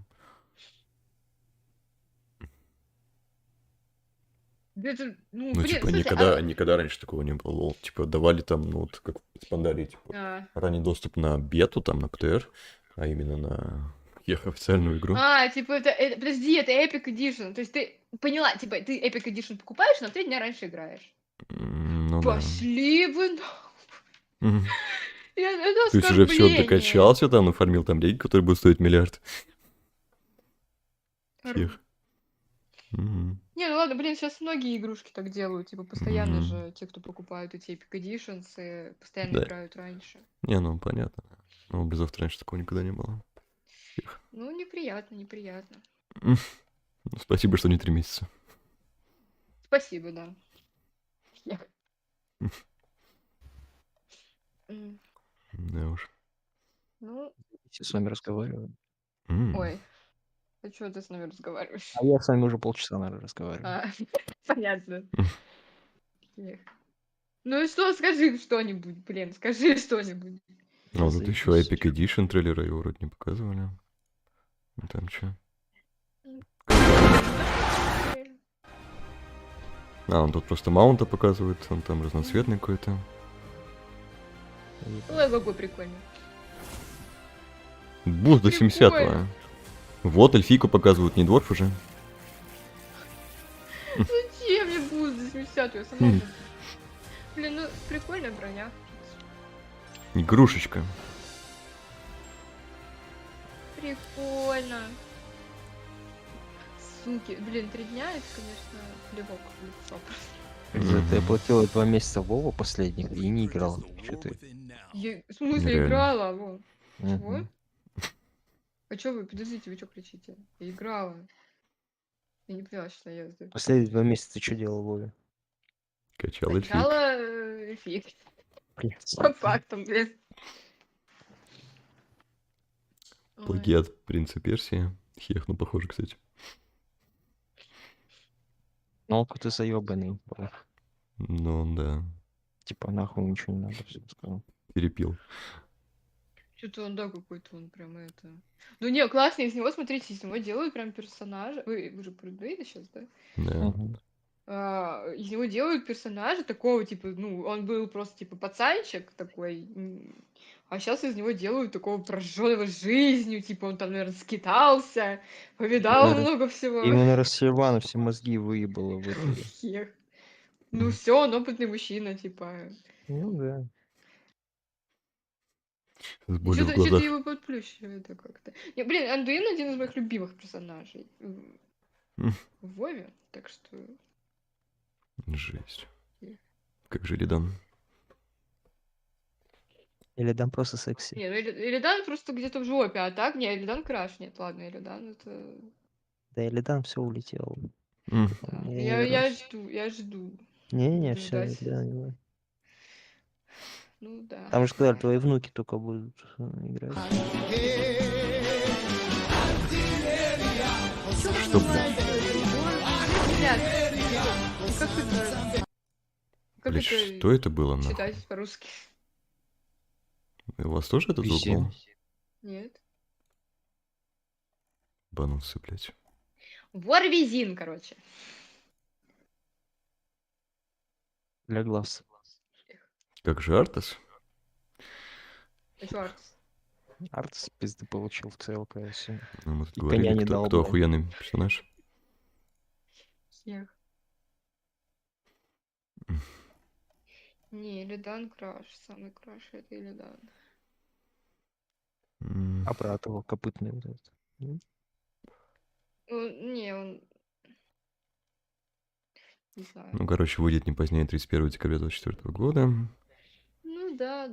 это, Ну, блин, типа, в смысле, никогда раньше такого не было. Лол. Типа, давали там, ну, вот, как в Спандаре, типа, ранний доступ на бету, там, на ПТР, а именно на их официальную игру. типа, подожди, это Epic Edition. То есть ты поняла, типа, ты Epic Edition покупаешь, на 3 дня раньше играешь. Ну Пошли вы да. Это То есть уже все оскорбление. докачался, там, нафармил там деньги, которые будут стоить миллиард. Всех. Не, ну ладно, блин, сейчас многие игрушки так делают. Типа, постоянно же те, кто покупают эти Epic Editions, постоянно Да. играют раньше. Не, ну понятно. Ну, у Blizzard раньше такого никогда не было. Ну, неприятно. Ну, спасибо, что не 3 месяца. Спасибо, да. Да уж. Ну, Все с вами разговариваю. ой. А что ты с нами разговариваешь? А я с вами уже полчаса, наверное, разговариваю. Понятно. Ну и что, скажи что-нибудь, блин, скажи что-нибудь. Ну, тут еще Epic Edition трейлера его вроде не показывали. Ну, там что? Он тут просто маунта показывает, он там разноцветный какой-то. Ой, какой прикольный. Буст до 70-го. Прикольно. Вот, эльфийку показывают, не дворф уже. Зачем мне буст за 70-ю? Я сама буду. Блин, ну прикольная броня. Игрушечка. Прикольно. Суки. Блин, 3 дня это, конечно, плевок в лицо просто. За это я платила 2 месяца Вова последних и не играл. Что ты? В смысле Реально. играла? Вон. Чего? Мгм. А чё вы? Подождите, вы чё кричите? Я играла. Я не поняла, что наезды. Последние 2 месяца ты что делал, Вове? Качал эффект. Качала эффект. По фактам, блин. Ой. Плагиат принца Персии. Хех, ну похоже, кстати. Ну, ты заебанный. Ну, да. Типа, нахуй ничего не надо, все сказал. Перепил. Что-то он, да, какой-то он прям это... Ну не, классно, из него, смотрите, из него делают прям персонажа. Вы же про Дэйда сейчас, да? Да. Из него делают персонажа такого, типа, ну, он был просто, типа, пацанчик такой, а сейчас из него делают такого прожженного жизнью, типа, он там, наверное, скитался, повидал много всего. Именно Расселвану все мозги выебало в итоге. Хех. Ну все, он опытный мужчина, типа. Ну да. С болью в Что-то глазах. его подплющивает как-то. Не, блин, Андуин один из моих любимых персонажей в Вове, так что... Жесть. Как же Ридан. Илидан просто секси. Не, ну Илидан просто где-то в жопе, а так, не, Илидан краш, нет, ладно, Илидан это... Да, Илидан все улетел. Да. Я жду. Не-не, Буду все, ждать. да, не. Ну да. Там же сказали, твои внуки только будут играть. Что, блядь? Блядь, что это было, нахуй? Читать по-русски. У вас тоже этот звук был? Нет. Банусы, блядь. Вор-визин, короче. Для глаз. Как же Артас? Это Артас. Артас пизды получил в ЦЛКС. Ну, мы тут И говорили, коня не кто, дал, кто блядь. охуенный персонаж. Всех. Не, Илидан краш, самый краш это Илидан. А брат его копытный вот этот. Не, он... Не знаю. Ну, короче, выйдет не позднее 31 декабря 2024 года. Ну да.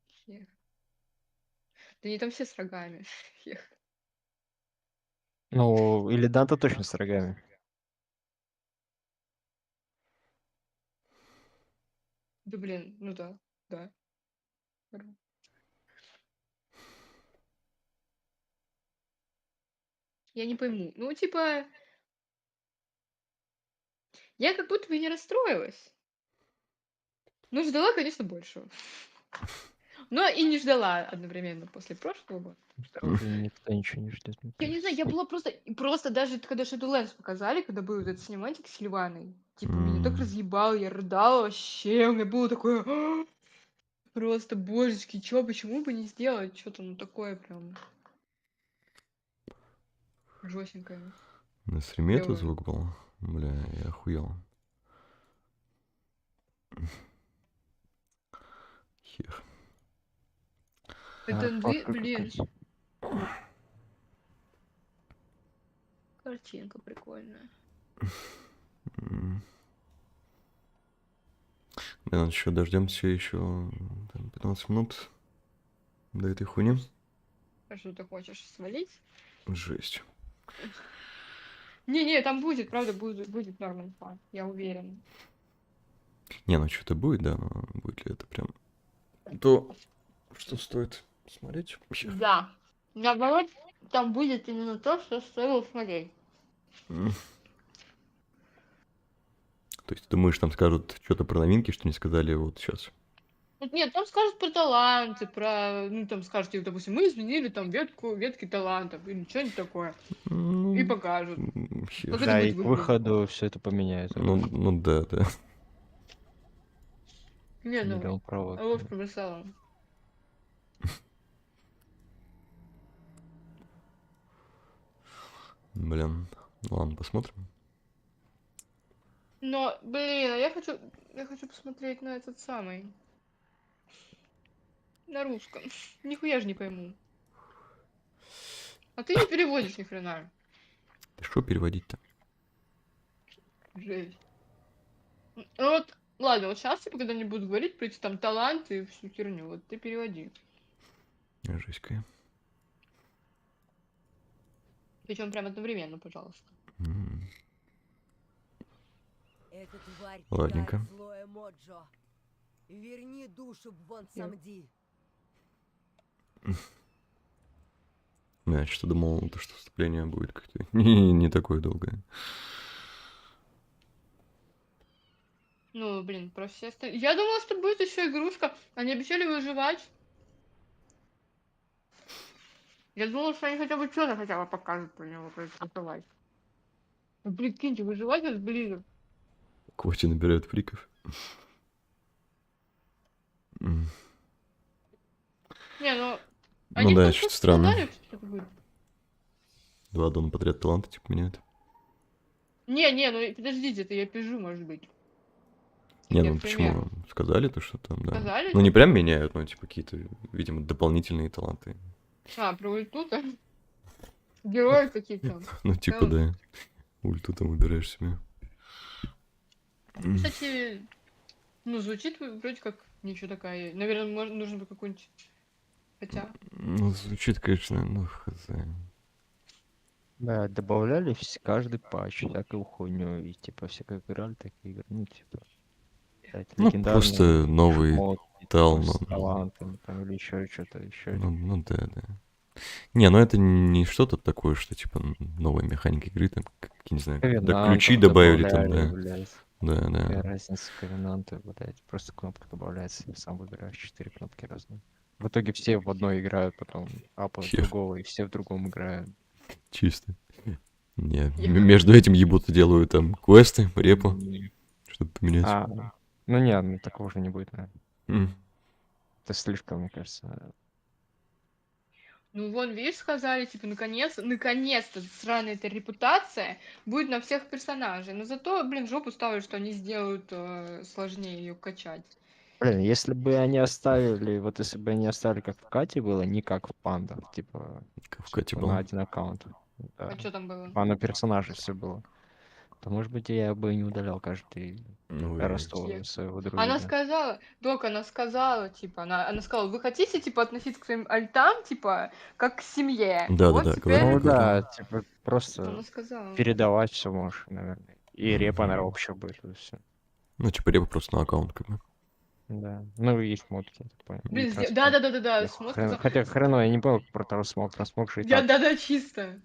Хех. Да они там все с рогами. Хех. Ну, Илидан-то точно с рогами. Да блин, ну да. Я не пойму. Ну, типа... Я как будто бы не расстроилась. Ну, ждала, конечно, большего. Но и не ждала одновременно после прошлого года. Уже никто ничего не ждет. Я не знаю, я была просто даже когда Shadowlands показали, когда был этот синематик с Сильваной, типа, меня так разъебало, я рыдала вообще, у меня было такое... Просто, божечки, почему бы не сделать что-то, ну, такое прям... Жёстенькое. На стриме это звук был? Бля, я охуел. Хех. Это, блин... Картинка прикольная. Блин, еще дождемся еще 15 минут до этой хуйни. А что ты хочешь, свалить? Жесть. Не, там будет, правда, будет нормальный фан, я уверена. Не, ну что-то будет, да, но будет ли это прям то, что стоит смотреть? Вообще. Да. Наоборот, там будет именно то, что стоило смотреть. То есть ты думаешь, там скажут что-то про новинки, что не сказали вот сейчас? Нет, там скажут про таланты, ну там скажут, типа, допустим, мы изменили там ветки талантов или что-нибудь такое. И покажут. Да, и к выходу все это поменяет. Ну да. Не, ну, Миллион провод. ложь промысала. Блин, ладно, посмотрим. Но, блин, я хочу посмотреть на этот самый. На русском. Нихуя же не пойму. А ты не переводишь ни хрена. Что переводить-то? Жесть. Ну вот, ладно, вот сейчас, типа, когда они будут говорить про эти там таланты и всю херню, вот ты переводи. Жесть какая. Причем прям одновременно, пожалуйста. Ладненько. Верни душу вон самди. Я что думал, что вступление будет как-то не такое долгое. Ну, блин, про все остальные. Я думала, что будет еще игрушка. Они обещали выживать. Я думала, что они хотя бы что-то покажут про него, про выживать. Ну, прикиньте, выживать от близок. Кости набирают фриков. Не, ну... Ну да, что-то странно. Сказали, что это будет. 2 аддона подряд таланты типа меняют. Не, ну подождите, это я пижу, может быть. Не, Я ну почему? примерно. Сказали то, что там, да. Сказали, Ну не типа? прям меняют, но типа какие-то, видимо, дополнительные таланты. А, про ульту-то? Герои какие-то. Ну типа да. Ульту там выбираешь себе. Кстати, ну звучит вроде как ничего такая. Наверное, нужно бы какую-нибудь... Хотя... Ну звучит, конечно, ну хз. Да, добавляли каждый патч, всякую хуйню, и типа все как играли, так и играли, ну типа. Ну просто новый тал, с талантами, там, или еще что-то, еще. Ну да. Не, ну это не что-то такое, что типа новая механика игры, там, как, не знаю, да, ключи добавили там, да. Блядь. Да. Какая разница, ковенанты, блядь, просто кнопка добавляется, сам выбираешь 4 кнопки разные. В итоге все в одной играют, потом апа с другого, и все в другом играют. Чисто. Не, между этим ебуты делают там квесты, репу, чтобы поменять. Ну не, ну такого уже не будет, наверное. Это слишком, мне кажется. Ну вон, видишь, сказали, типа, наконец-то сраная эта репутация будет на всех персонажей. Но зато, блин, жопу ставят, что они сделают сложнее ее качать. Блин, если бы они оставили, вот если бы они оставили, как в Кате было, не как в Пандах, типа, как в Кате на было. один аккаунт. Да. А что там было? А на персонажей все было. То, может быть, я бы не удалял каждый ростов своего друга. Она сказала, она сказала, типа, она сказала, вы хотите, типа, относиться к своим альтам, типа, как к семье? Да, вот да, теперь... Ну да, типа, просто Она сказала. передавать все можешь, наверное. И репа, наверное, общая будет, и все. Ну, типа репа просто на аккаунт, как бы. Да. Ну, и шмотки, я так понял. Блин, да, смотри. Хотя хрена, я не понял про трансмог же и так. Да, чисто.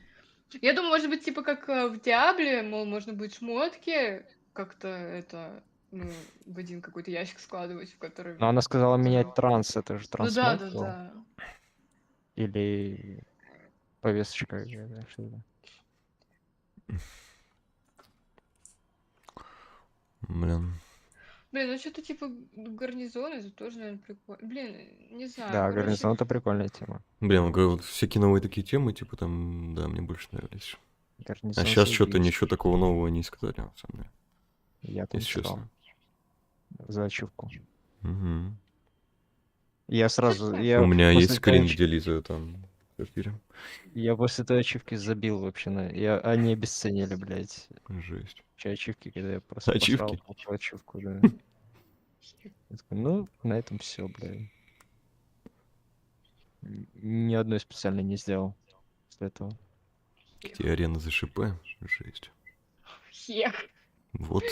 Я думаю, может быть, типа, как в Диабле, мол, можно будет шмотки как-то это, ну, в один какой-то ящик складывать, в который... Но она сказала менять транс, это же трансмог. Ну да. Или повесточка, или что-то. Блин, ну что-то типа гарнизон, это тоже, наверное, прикольно. Блин, не знаю. Да, гарнизон это прикольная тема. Блин, говорю, вот всякие новые такие темы, типа там, да, мне больше нравились. Гарнизон А сейчас что-то ничего такого нового не сказали, на самом деле. Я там читал. За ачивку. Угу. Я сразу... У меня есть скрин, где Лиза там в эфире. Я после той ачивки забил вообще на... Они обесценили, блядь. Жесть. Ачивки, когда я просто ачивки? посрал ачивку, да. Ну, на этом все, блядь. Ни одной специально не сделал после этого. Где арена за ШП? Жесть. Хех. Вот.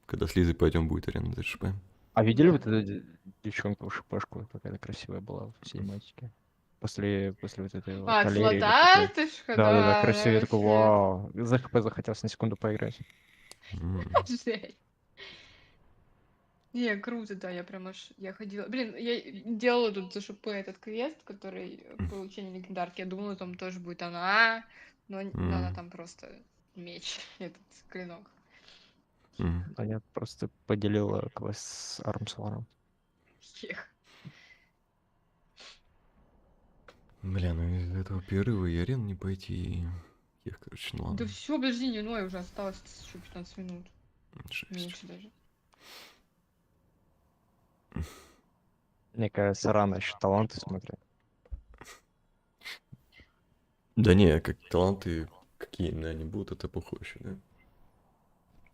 Когда с Лизой пойдем, будет арена за ШП. А видели вот эту девчонку в шипашку? Какая-то красивая была в синематике. После вот этой вот калерии. Да, красивая, такой, вау. За ХП захотелось на секунду поиграть. Жесть. Не, круто, да, я прям аж, я ходила. Блин, я делала тут за ШП этот квест, который получение легендарки. Я думала, там тоже будет она, но она там просто меч, этот клинок. А я просто поделила квест с Армслором. Бля, ну из этого перерыва и арен не пойти. Ех, короче, ну ладно. Да все, подожди, не ной, уже осталось еще 15 минут. Жесть. Меньше даже. Мне кажется, рано еще таланты смотреть. Да не, как таланты, какие именно они будут, это похуй еще, да?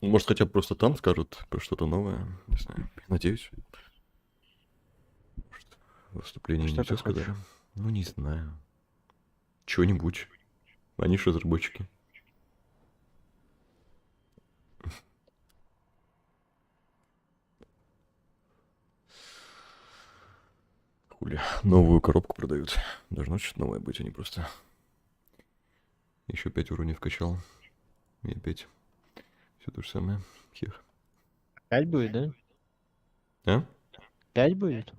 Может, хотя бы просто там скажут про что-то новое, не знаю, надеюсь. Может, выступление не все сказали. Ну, не знаю. Чего-нибудь. Они же разработчики. Хули. Новую коробку продают. Должно что-то новое быть, а не просто... Еще 5 уровней вкачал. И опять все то же самое. Хех. 5 будет, да? А? 5 будет?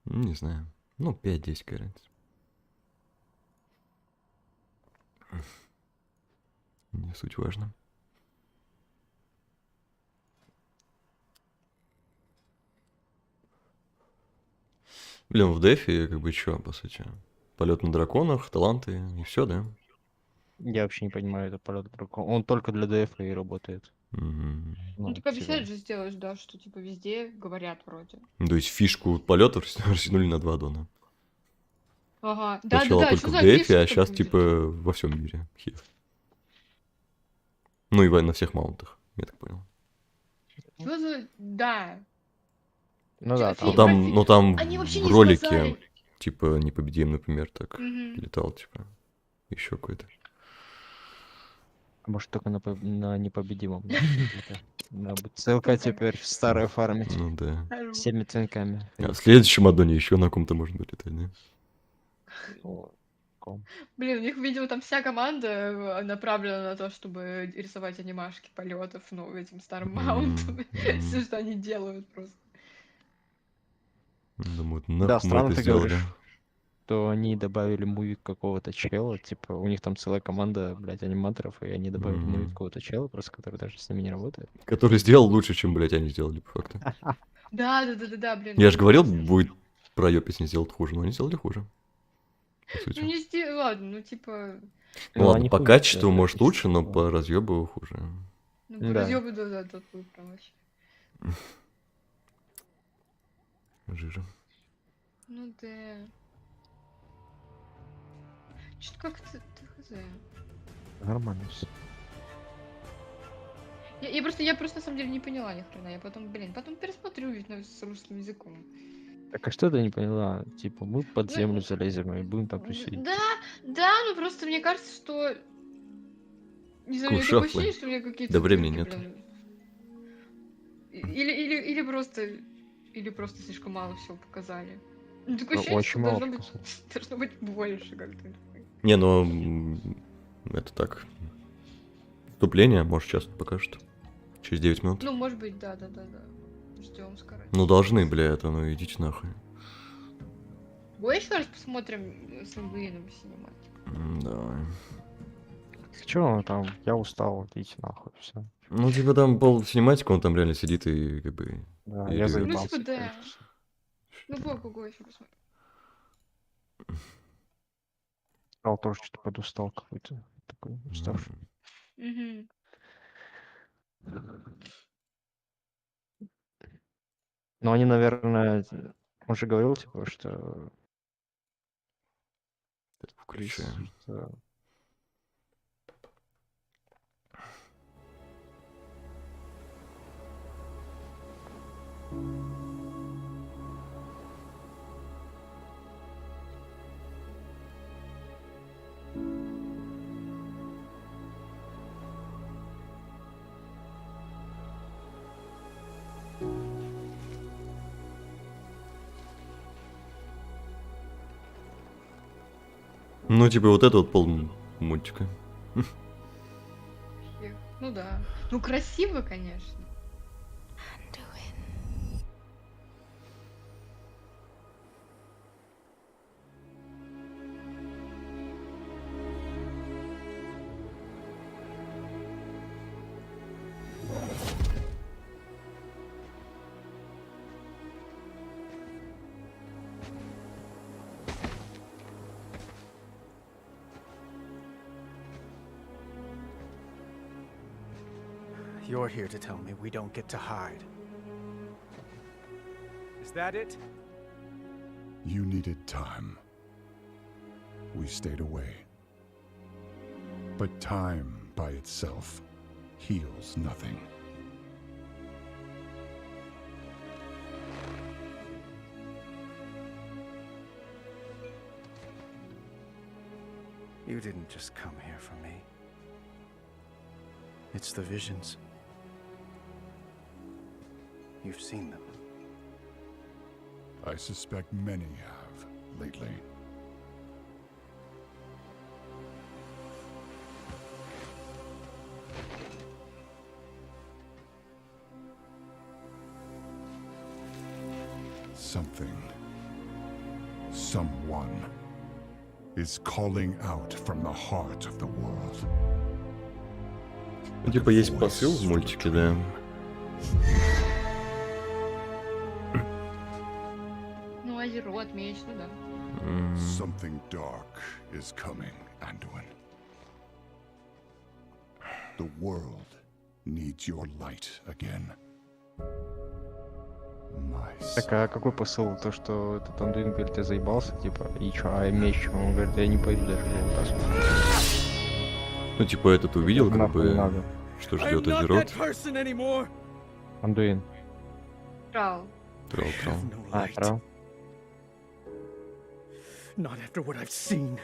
Не знаю. Ну, 5-10, какая разница. Не суть важно. Блин, в дефе как бы чё, по сути? Полет на драконах, таланты и все, да? Я вообще не понимаю, это полет дракона. Он только для ДФ и работает. Мгм. Ну, Ну, так типа, обещают же сделаешь, да, что типа везде говорят вроде. То есть фишку полетов растянули на 2 аддона. Ага, Сначала да-да-да, только что в за дефе, а фишка-то сейчас будет? типа во всем мире. Хех. Ну и на всех маунтах, я так понял. Что за... Да. Ну Чё, да, Ну там... там, ну там Они вообще в не ролике, сказали. типа, непобедим, например, так Мгм. летал, типа, еще какой-то. Может, только на непобедимом. Да? Надо будет ЦЛК теперь старая фармить. Ну да. Всеми цинками. А в следующем аддоне еще на ком-то можно будет летать, да? Блин, у них, видимо, там вся команда направлена на то, чтобы рисовать анимашки полетов, ну, этим старым маунтом. Все, что они делают просто. Думают, Да, нахуй мы странно это ты сделали. говоришь, что они добавили мувик какого-то чела, типа, у них там целая команда, блядь, аниматоров, и они добавили мувик какого-то чела, просто который даже с ними не работает. Который сделал лучше, чем, блядь, они сделали, по факту. Да, блин. Я же говорил, будет проебись, не сделать хуже, но они сделали хуже. По сути. Ну, не ладно, ну, типа... Ну ладно, они по хуй качеству, сделали, может, лучше, но да. по разъебу хуже. Ну, по разъёбу, да, тут прям вообще. Жижа. Ну, да. Чё-то как-то... хз. Нормально все. Я просто на самом деле не поняла ни хрена. Я потом пересмотрю ведь с русским языком. Так а что ты не поняла? Типа, мы под землю залезем и будем там тусить. Да, ну просто мне кажется, что... Не знаю, у меня такое Кушафлы. ощущение, что у меня какие-то... Да времени цифры, нету. блин. Или просто слишком мало всего показали. Ну, такое Ну, ощущение, очень что мало должно быть больше как-то. Не, ну это так. Вступление, может, сейчас покажут. Через 9 минут. Ну, может быть, да. Ждём, скорее. Ну должны, бля, это, ну идите нахуй. Давай еще раз посмотрим с Лингвином синематик. Давай. Чё там? Я устал, идите нахуй, все. Ну, типа там пол синематика, он там реально сидит и как бы... Да, и я ревет. заебался. Ну, типа, да. Ну, какой еще посмотрим. Стал тоже что-то подустал какой-то. Такой уставший. Угу. Но они, наверное, он же говорил, типа, что... Включаем. Что... Ну, типа вот это вот пол мультика. Ну да. Ну, красиво, конечно. You're here to tell me we don't get to hide. Is that it? You needed time. We stayed away. But time by itself heals nothing. You didn't just come here for me. It's the visions. You've seen them. I suspect many have. lately. Something, someone is calling out from the heart of the world. Ну, типа есть посыл в мультике, да. Ну, Азерот, меч, ну да. Something dark is coming, Anduin. The world needs your light again. Так, а какой посыл? То, что этот Андуин говорит, я заебался, типа, и чё, а меч? Он говорит, я не пойду даже его вытаскивать. Ну, типа, этот увидел, как бы, что ждет Азерот. Андуин. Трал. Трал. А, Трал. Not after what I've seen.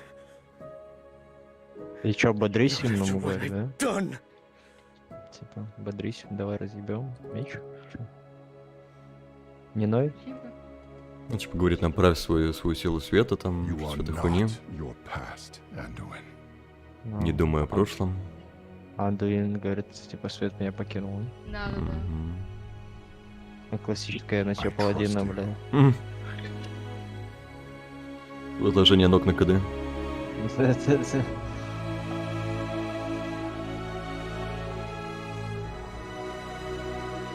И чё, бодрись ему, говорит, да? Done. Типа, бодрись, давай разъебем меч. Чё? Не ной? Ну, типа, говорит, направь свою силу света, там, всё это хуйни. Не думай о прошлом. Андуин говорит, типа, свет меня покинул. Да. Ну, классическая начало паладина, бля. Возложение ног на КД.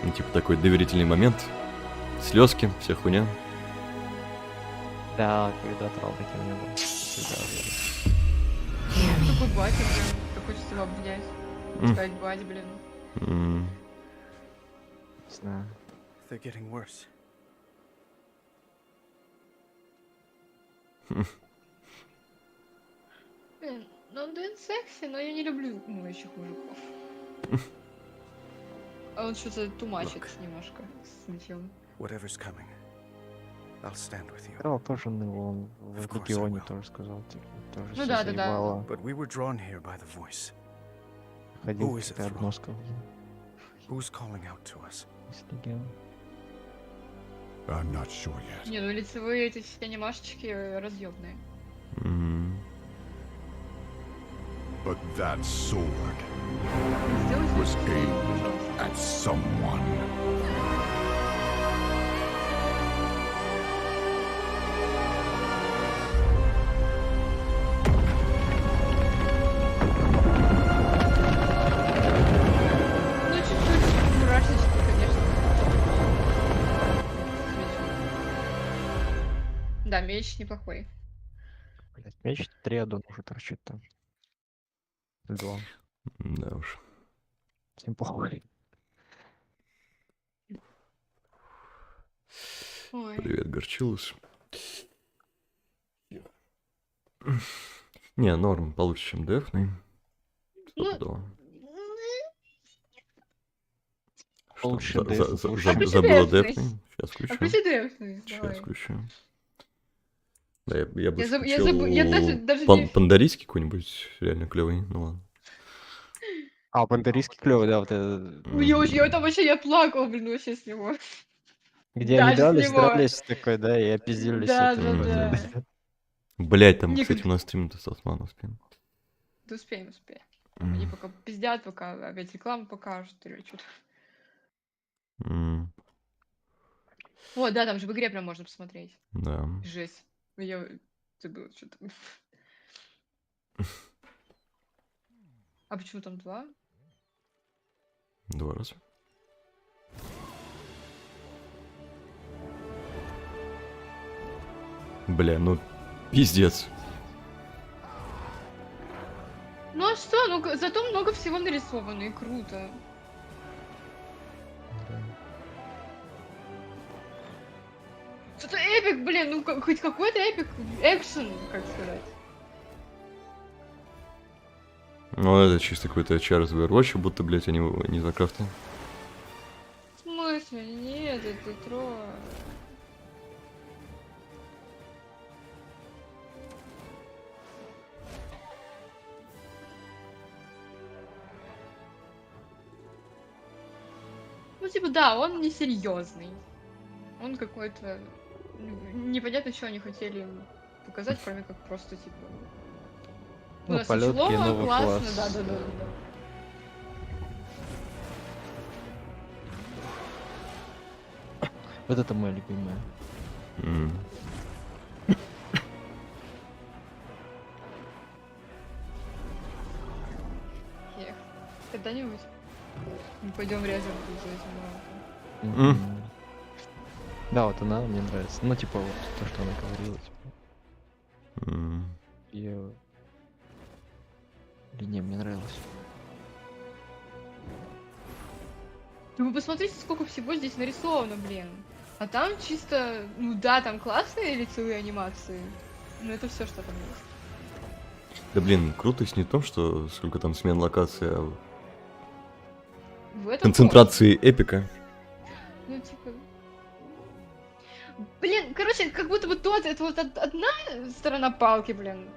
Ну, типа, такой доверительный момент. Слезки, вся хуйня. Да, когда Трал таким не был. Такой батя, блин, так хочется его обнять. Сказать, бать, блин. Не знаю. They're getting worse. Блин, ну он секси, но я не люблю умоющих мужиков. А он что-то тумачит немножко с мечом. Whatever's coming, I'll stand with you. Трал тоже ныл, он в регионе тоже сказал, типа, тоже Ну всё да. заебало. But we were drawn here by the voice. Ходил, Who is it ты одно from? сказал. Who's calling out to us? I'm not sure yet. Не, ну лицевые эти все анимашечки разъебные. But that sword was aimed at someone. Ну, чуть-чуть мурашечки, конечно. Да, меч неплохой. Блять, меч 3 Аддон уже торчит там. 2. Да уж. Всем похуй. Ой. Привет, Горчилус. Не, норм, получше, чем Дефный. Лучше Забыла Дефный. Сейчас включу. Включи Дефный, Сейчас давай. включу. Да, я бы даже включил не- пандарийский какой-нибудь, реально клевый, ну ладно. А, пандарийский клевый, да, вот это. Я там вообще, я плакал, блин, вообще с него. Где они Даже с него. дрались такой, да, и опиздились. Да. Блять, там, Никак- кстати, у нас стрим-то с Османом успеем. Да успеем. Они пока пиздят, пока опять рекламу покажут или что-то. Вот, да, там же в игре прям можно посмотреть. Да. Жесть. Я забыла что-то. А почему там 2? 2 раза. Бля, ну пиздец. Ну а что? Ну зато много всего нарисовано и круто. Что-то эпик, блин, ну хоть какой-то эпик, экшен, как сказать. Ну это чисто какой-то чар из Overwatch, будто, блять, они не закрафтили. В смысле? Нет, это Тро. Ну, типа, да, он несерьезный. Он какой-то... Непонятно, что они хотели показать, кроме как просто, типа... У Ну, нас полетки, начало новый классно, класс. да. Вот это моя любимая. Эх, когда-нибудь мы пойдем резать за этим Мгм. Да, вот она мне нравится. Ну, типа, вот то, что она говорила, типа. Её линия мне нравилась. Ну вы посмотрите, сколько всего здесь нарисовано, блин. А там чисто, ну да, там классные лицевые анимации, но это все, что там есть. Да блин, крутость не в том, что сколько там смен локаций, а В этом концентрации эпика. Ну, типа... Блин, короче, как будто бы это вот одна сторона палки, блин,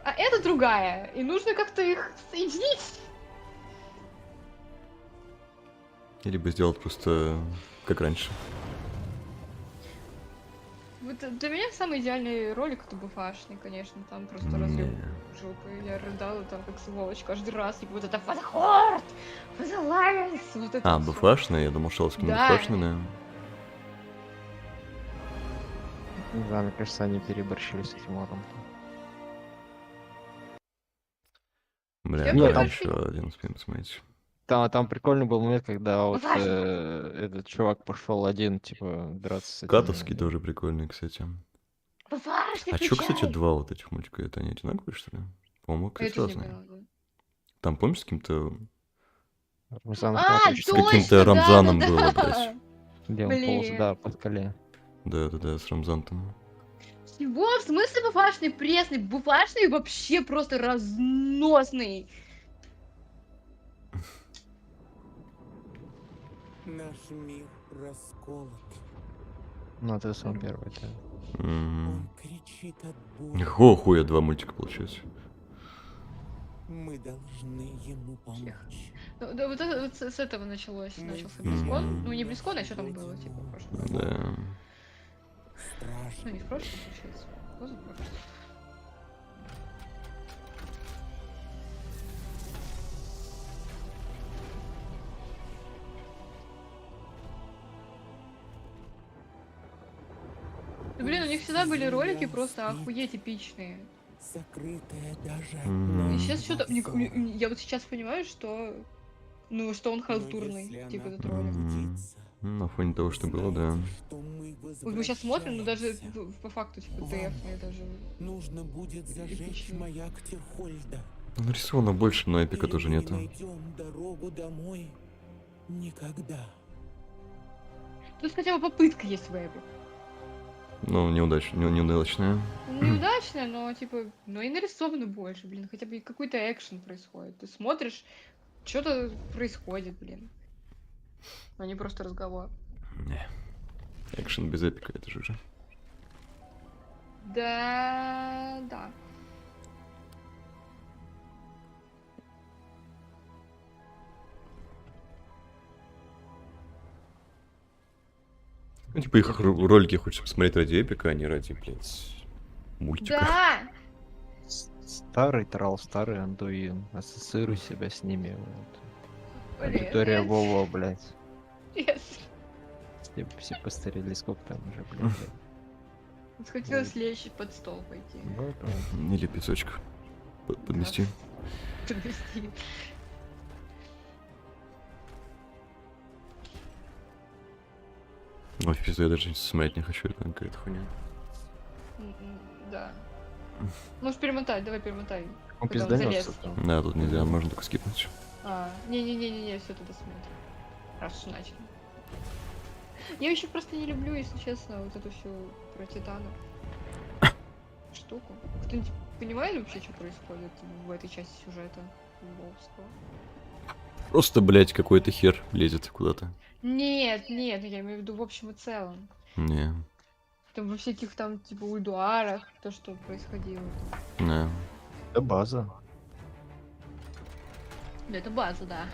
а это другая. И нужно как-то их соединить. Либо сделать просто как раньше. Вот для меня самый идеальный ролик это буфашный, конечно, там просто разрыв жопы. Я рыдала там как сволочь каждый раз, и вот это фазахорд, фазалайнс, вот это А, всё. буфашный? Я думал, что Да. буфашный, да. Не знаю, мне кажется, они переборщили с этим ором. Бля, Я давай там- еще один успеем посмотреть. Там прикольный был момент, когда вот Важно. этот чувак пошел один, типа, драться с этим. Катовский тоже прикольный, кстати. Буфашный, А чё, кстати, включай! два вот этих мультика? Это они одинаковые, что ли? По-моему, Я кстати, тоже не разные. поняла, да. Там, помнишь, с каким-то... Рамзан А, Ахматович, С каким-то Рамзаном да-да-да! было, блядь. где он полз, Блин. да, по скале. Да, с Рамзантом. Чего? В смысле буфашный пресный? Буфашный вообще просто разносный. Наш мир расколот. Ну, это самый первый, да. Он кричит от боли. Какого хуя два мультика получается? Мы должны ему помочь. Ну, да, вот это вот с этого начался Близкон. Ну, не Близкон, а что там было, типа, в прошлом году. Да. Ну, не в прошлом, получается. Позапрошлом. Ну, блин, у них всегда были ролики просто охуеть эпичные. Закрытая даже И сейчас что-то... Я вот сейчас понимаю, что... Ну, что он халтурный, типа, этот ролик. На фоне того, что было, да. Вот мы сейчас смотрим, но даже по факту, типа, ТФ даже... Нужно будет зажечь маяк Тирхольда. Нарисовано больше, но эпика тоже нету. Найдем дорогу домой никогда. Тут хотя бы попытка есть в эпе. Ну, неудачная. Неудачная, но, типа, но и нарисовано больше, блин. Хотя бы какой-то экшен происходит. Ты смотришь, что-то происходит, блин. А не просто разговор. Не. Экшен без эпика, это же уже. Да. Ну, типа, их ролики хочется посмотреть ради эпика, а не ради, блядь, мультика. Да! Старый трал, старый Андуин. Ассоциируй себя с ними. Вот. Блин, Аудитория нет. Вова, блядь. Yes. Все постарели, сколько там уже, блядь. Хотелось лечь под стол пойти. Вот. Или песочек поднести. Подвести. Ой, в пизду, я даже смотреть не хочу, это какая-то хуйня. Да. Можешь перемотать, давай перемотай. Он куда пизданётся залез. там. Да, тут нельзя, можно только скипнуть. Не, все туда смотрим. Раз уж начали. Я еще просто не люблю, если честно, вот эту всю про Титана штуку. Кто-нибудь понимает вообще, что происходит в этой части сюжета Волжского? Просто, блядь, какой-то хер лезет куда-то. Нет, я имею в виду в общем и целом. Не. Там во всяких там, типа, ульдуарах, то, что происходило. Не. Это база. Да, это база, да.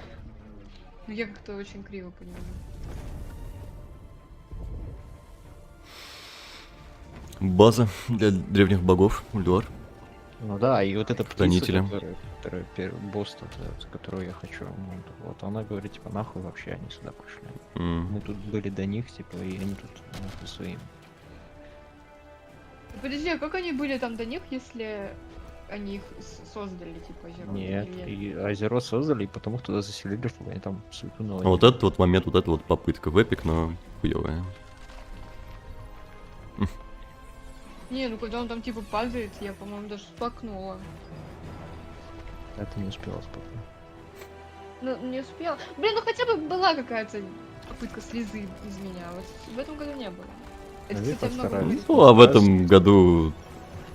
Но я как-то очень криво понимаю. База для древних богов, Ульдуар. Ну да, и вот эта птица, Хранителя. которая босс, которую я хочу, вот она говорит, типа, нахуй вообще они сюда пришли. Мы тут были до них, типа, и они тут нахуй своим. Подожди, а как они были там до них, если они их создали, типа, Озеро? Нет, и Озеро создали, и потом их туда заселили, чтобы они там суету наводили. Вот этот вот момент, вот эта вот попытка в эпик, но хуёвая. Не, ну когда он там типа падает, я, по-моему, даже сплакнула. Это не успела спокойно. Ну, не успела. Блин, ну хотя бы была какая-то попытка слезы из меня. Вот в этом году не было. Это, кстати, много говорит. Ну, а в этом году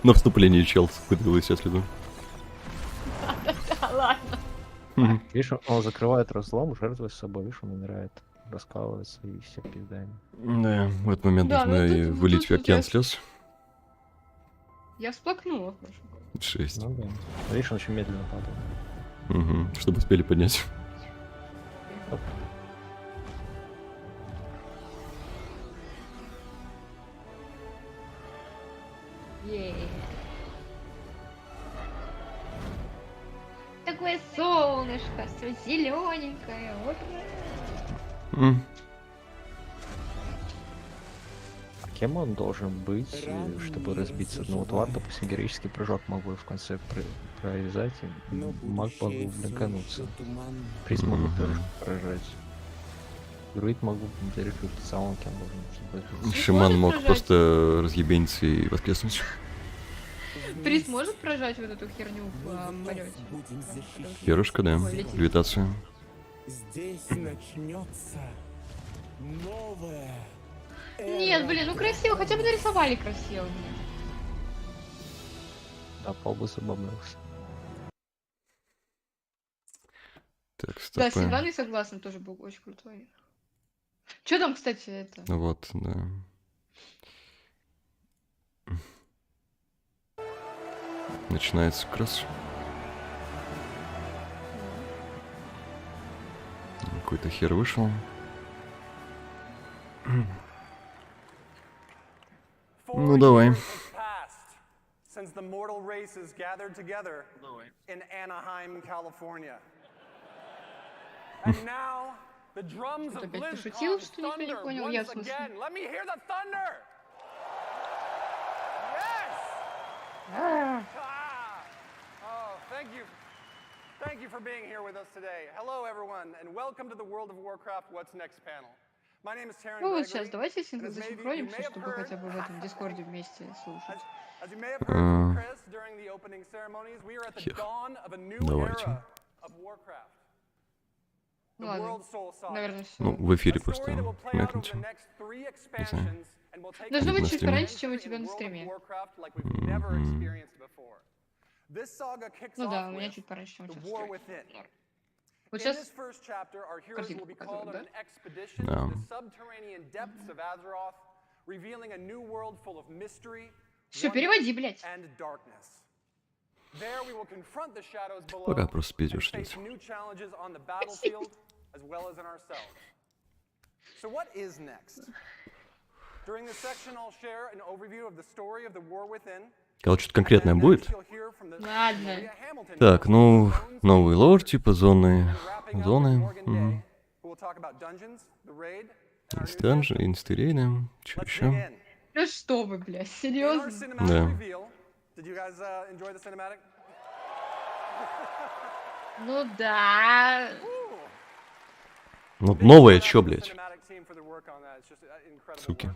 на вступлении чел выдавилась я слезу. Да, ладно. Видишь, он закрывает разлом, жертвует с собой, видишь, он умирает, раскалывается и все пиздаем. Да, в этот момент нужно и вылить в океан слез. Я всплакнула. 6. Ну да. Видишь, он очень медленно падает. Угу, чтобы успели поднять. Такое солнышко, все зелененькое, вот. Кем он должен быть, чтобы разбиться? Ну вот Вар, допустим, героический прыжок мог бы в конце провязать, и маг мог бы блинкануться. Приз мог бы тоже поражать. Друид мог бы зарефлектиться, а он кем должен быть? Шаман мог просто разъебениться и воскреснуть. Приз может прожать вот эту херню в полете? Херушка, да. Левитация. Здесь начнется новое. Нет, блин, ну красиво, хотя бы нарисовали красиво. Да, Пол бы забавлялся. Так, стоп. Да, с Сильваной согласна, тоже был очень крутой. Что там, кстати, это? Вот, да. Начинается кросс. Какой-то хер вышел. Ну давай. Since the mortal races gathered together in Anaheim, California. And now the drums of Blizkon thunder once again. Let me hear the thunder. Yes. Oh, thank you. Thank you for being here with us today. Hello, everyone, and welcome to the World of Warcraft What's Next panel. My name is Taryn Ну вот Gregory, сейчас давайте and as maybe you засинхронимся, may have чтобы heard, хотя бы в этом дискорде вместе слушать. as you may have heard from Chris during the opening ceremonies, we are at the dawn of a new era of Warcraft. Ну ладно, наверное, все. Ну, в эфире просто мякнуть. Не знаю. Должно быть чуть стриме. пораньше, чем у тебя на стриме. Ну да, у меня чуть пораньше, чем у тебя на стриме. Вот сейчас картинку показывают, да? Все, переводи, блядь. Пока просто пиздешь здесь. So what is next? During this section, I'll share an overview of the story of the war within. Когда что-то конкретное будет? Ладно. Так, ну, новый лор, типа зоны. Стенжи, инстерейны. Че еще? Ну что вы, блядь, серьезно? Да. Ну да. Ну, новое чё, блядь? Суки.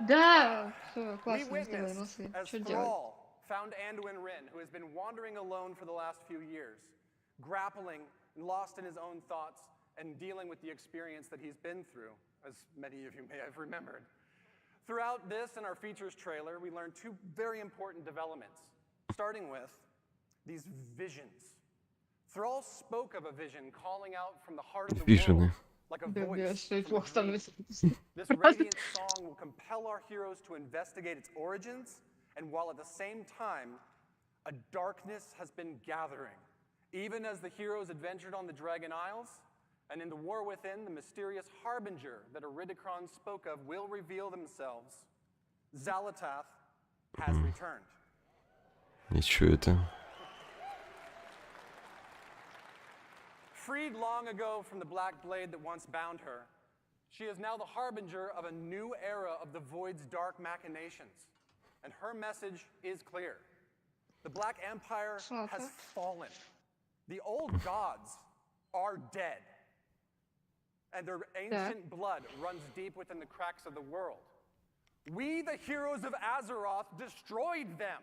Да, все, классно сделали, молодцы. Что делать? Found Anduin Rin, who has been wandering alone for the last few years, grappling and lost in his own thoughts and dealing with the experience that he's been through, as many of you may have remembered. Throughout this and our features trailer, we learned two very important developments, starting with these visions. Thrall spoke of a vision calling out from the heart of the world, like a voice. This radiant song will compel our heroes to investigate its origins, and while at the same time, a darkness has been gathering. Even as the heroes adventured on the Dragon Isles, and in the war within, the mysterious harbinger that Iridikron spoke of will reveal themselves. Zalatath has returned. Ничего это. Freed long ago from the black blade that once bound her, she is now the harbinger of a new era of the Void's dark machinations. And her message is clear. The Black Empire has fallen. The old gods are dead. And their ancient blood runs deep within the cracks of the world. We, the heroes of Azeroth, destroyed them.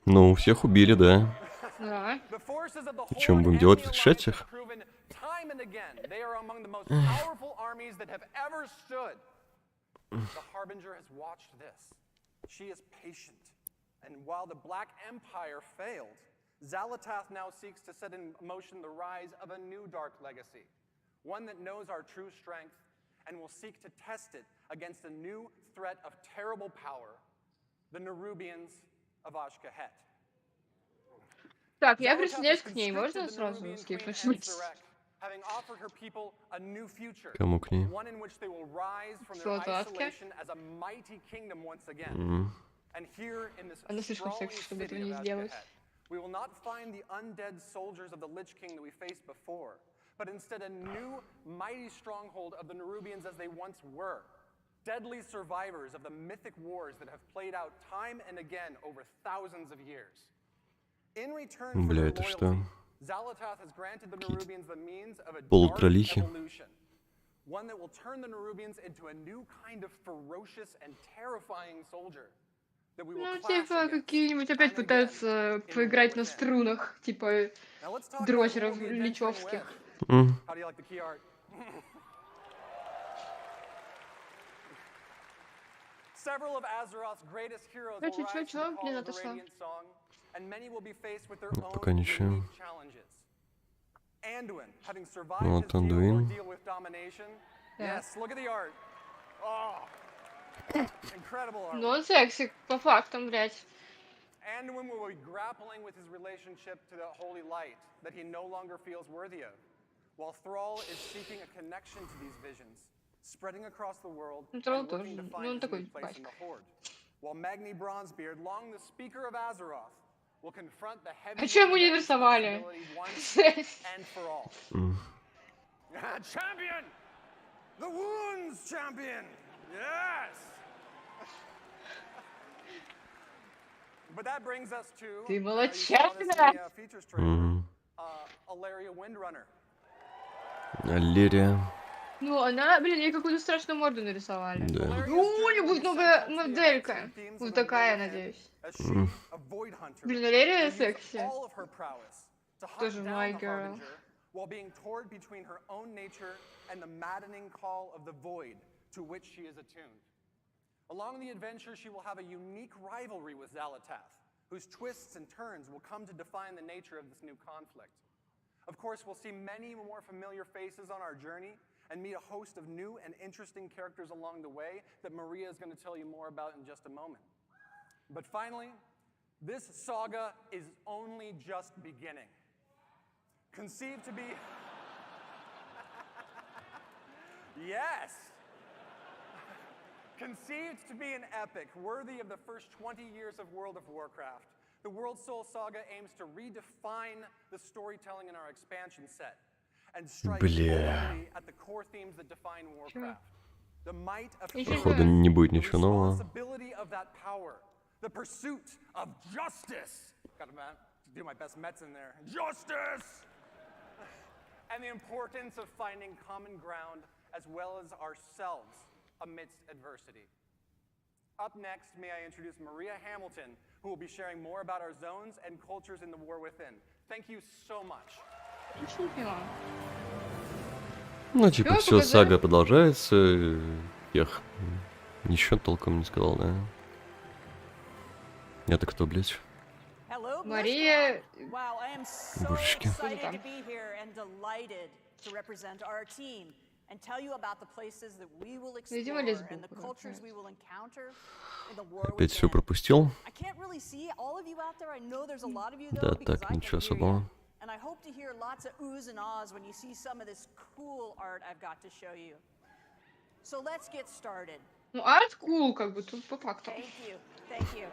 Ну, всех убили, да. Причем будем делать в чатах? Time and again, they are among the most powerful armies that have ever stood. The Harbinger has watched this. She is patient. And while the Black Empire failed, Zalatath now seeks to set in motion the rise of a new dark legacy. One that knows our true strength and will seek to test it against a new threat of terrible power, the Nerubians of Ashkahet. Так, я присоединяюсь к ней, можно сразу скипнуть? Having offered her people a new future, Кому к ней? one in which they will rise from their isolation as a mighty kingdom once again. And here in this sprawling city of Ashkahet, we will not find the undead soldiers of the Lich King that we faced before, but instead a new mighty stronghold of the Nerubians as they once were. Deadly survivors of the mythic wars that have played out time and again over thousands of years. In return for their loyalty, Zalatath has granted the Nerubians the means of a dark evolution. One that will turn the Nerubians into a new kind of ferocious and terrifying soldier. Ну, типа, какие-нибудь опять пытаются поиграть на струнах, типа дрочеров личевских. Several of Azeroth's greatest heroes will rise to the call of the Radiant Song, and many will be faced with their own unique challenges. Anduin, having survived his ordeal with domination. Yes, look at the art. Oh, incredible art. Ну, он секси, по фактам, блядь. Anduin will be grappling with his relationship to the holy light that he no longer feels worthy of, while Thrall is seeking a connection to these visions, spreading across the world and working to find his new place in the Horde. While Magni Bronzebeard, long the Speaker of Azeroth, will confront the heavy responsibility once and for all. Champion! The Wounds Champion! Yes! But that brings us to Ты молодчина! features trailer, Alleria Windrunner. Аллерия. Ну, она, блин, ей какую-то страшную морду нарисовали. Да. Ну, у нее будет новая моделька. Вот такая, надеюсь. Блин, Аллерия секси. Тоже my girl. While being torn between her own nature and the maddening call of the void to which she is attuned. Along the adventure, she will have a unique rivalry with Zalatath, whose twists and turns will come to define the nature of this new conflict. Of course, we'll see many more familiar faces on our journey and meet a host of new and interesting characters along the way that Maria is going to tell you more about in just a moment. But finally, this saga is only just beginning. Conceived to be... Yes! Conceived to be an epic worthy of the first 20 years of World of Warcraft, the World Soul Saga aims to redefine the storytelling in our expansion set and strike boldly at the core themes that define Warcraft. The might of Походу, не будет ничего the нового. responsibility of that power, the pursuit of justice. Gotta do my best Mets in there. Justice! And the importance of finding common ground as well as ourselves amidst adversity. Up next, may I introduce Maria Hamilton, who will be sharing more about our zones and cultures in the War Within. Thank you so much. Ну, типа, все, сага продолжается. Я ничего толком не сказал, да? Это кто, блядь? Мария... Божечки. Видимо, лесбийка. Опять все пропустил. Да, так, ничего особого. And I hope to hear lots of oohs and ahs when you see some of this cool art I've got to show you. So let's get started. Ну, арт cool, как бы, тут по факту. Thank you. Thank you.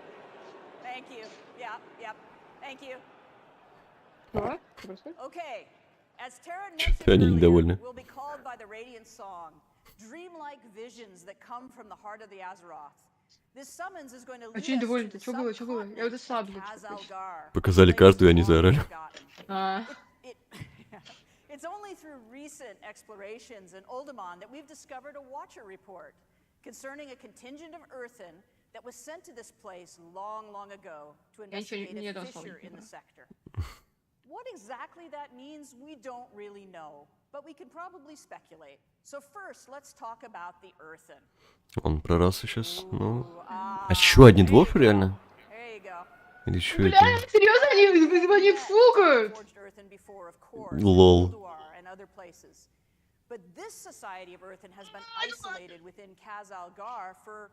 Thank you. Yep, yep. Thank you. Что? Okay. As Tara Что-то они mentioned недовольны. earlier, we'll be called by the Radiant song, dreamlike visions that come from the heart of the Azeroth. This summons is going to А lead что us недовольны? to the Что было? Что было? Я вот это саду Khazalgar. Показали карту, и они заорали. It's only through recent explorations in Oldemon that we've discovered a Watcher report concerning a contingent of Earthen that was sent to this place long, long ago to investigate a fissure in the sector. What exactly that means, we don't really know, but we can probably speculate. So first, let's talk about the Earthen. Он про расу сейчас, ну... А чё, одни дворфы реально? Или чё это? Бля, серьезно, они фукают? Лол. But this society of Earthen has been isolated within Khazalgar for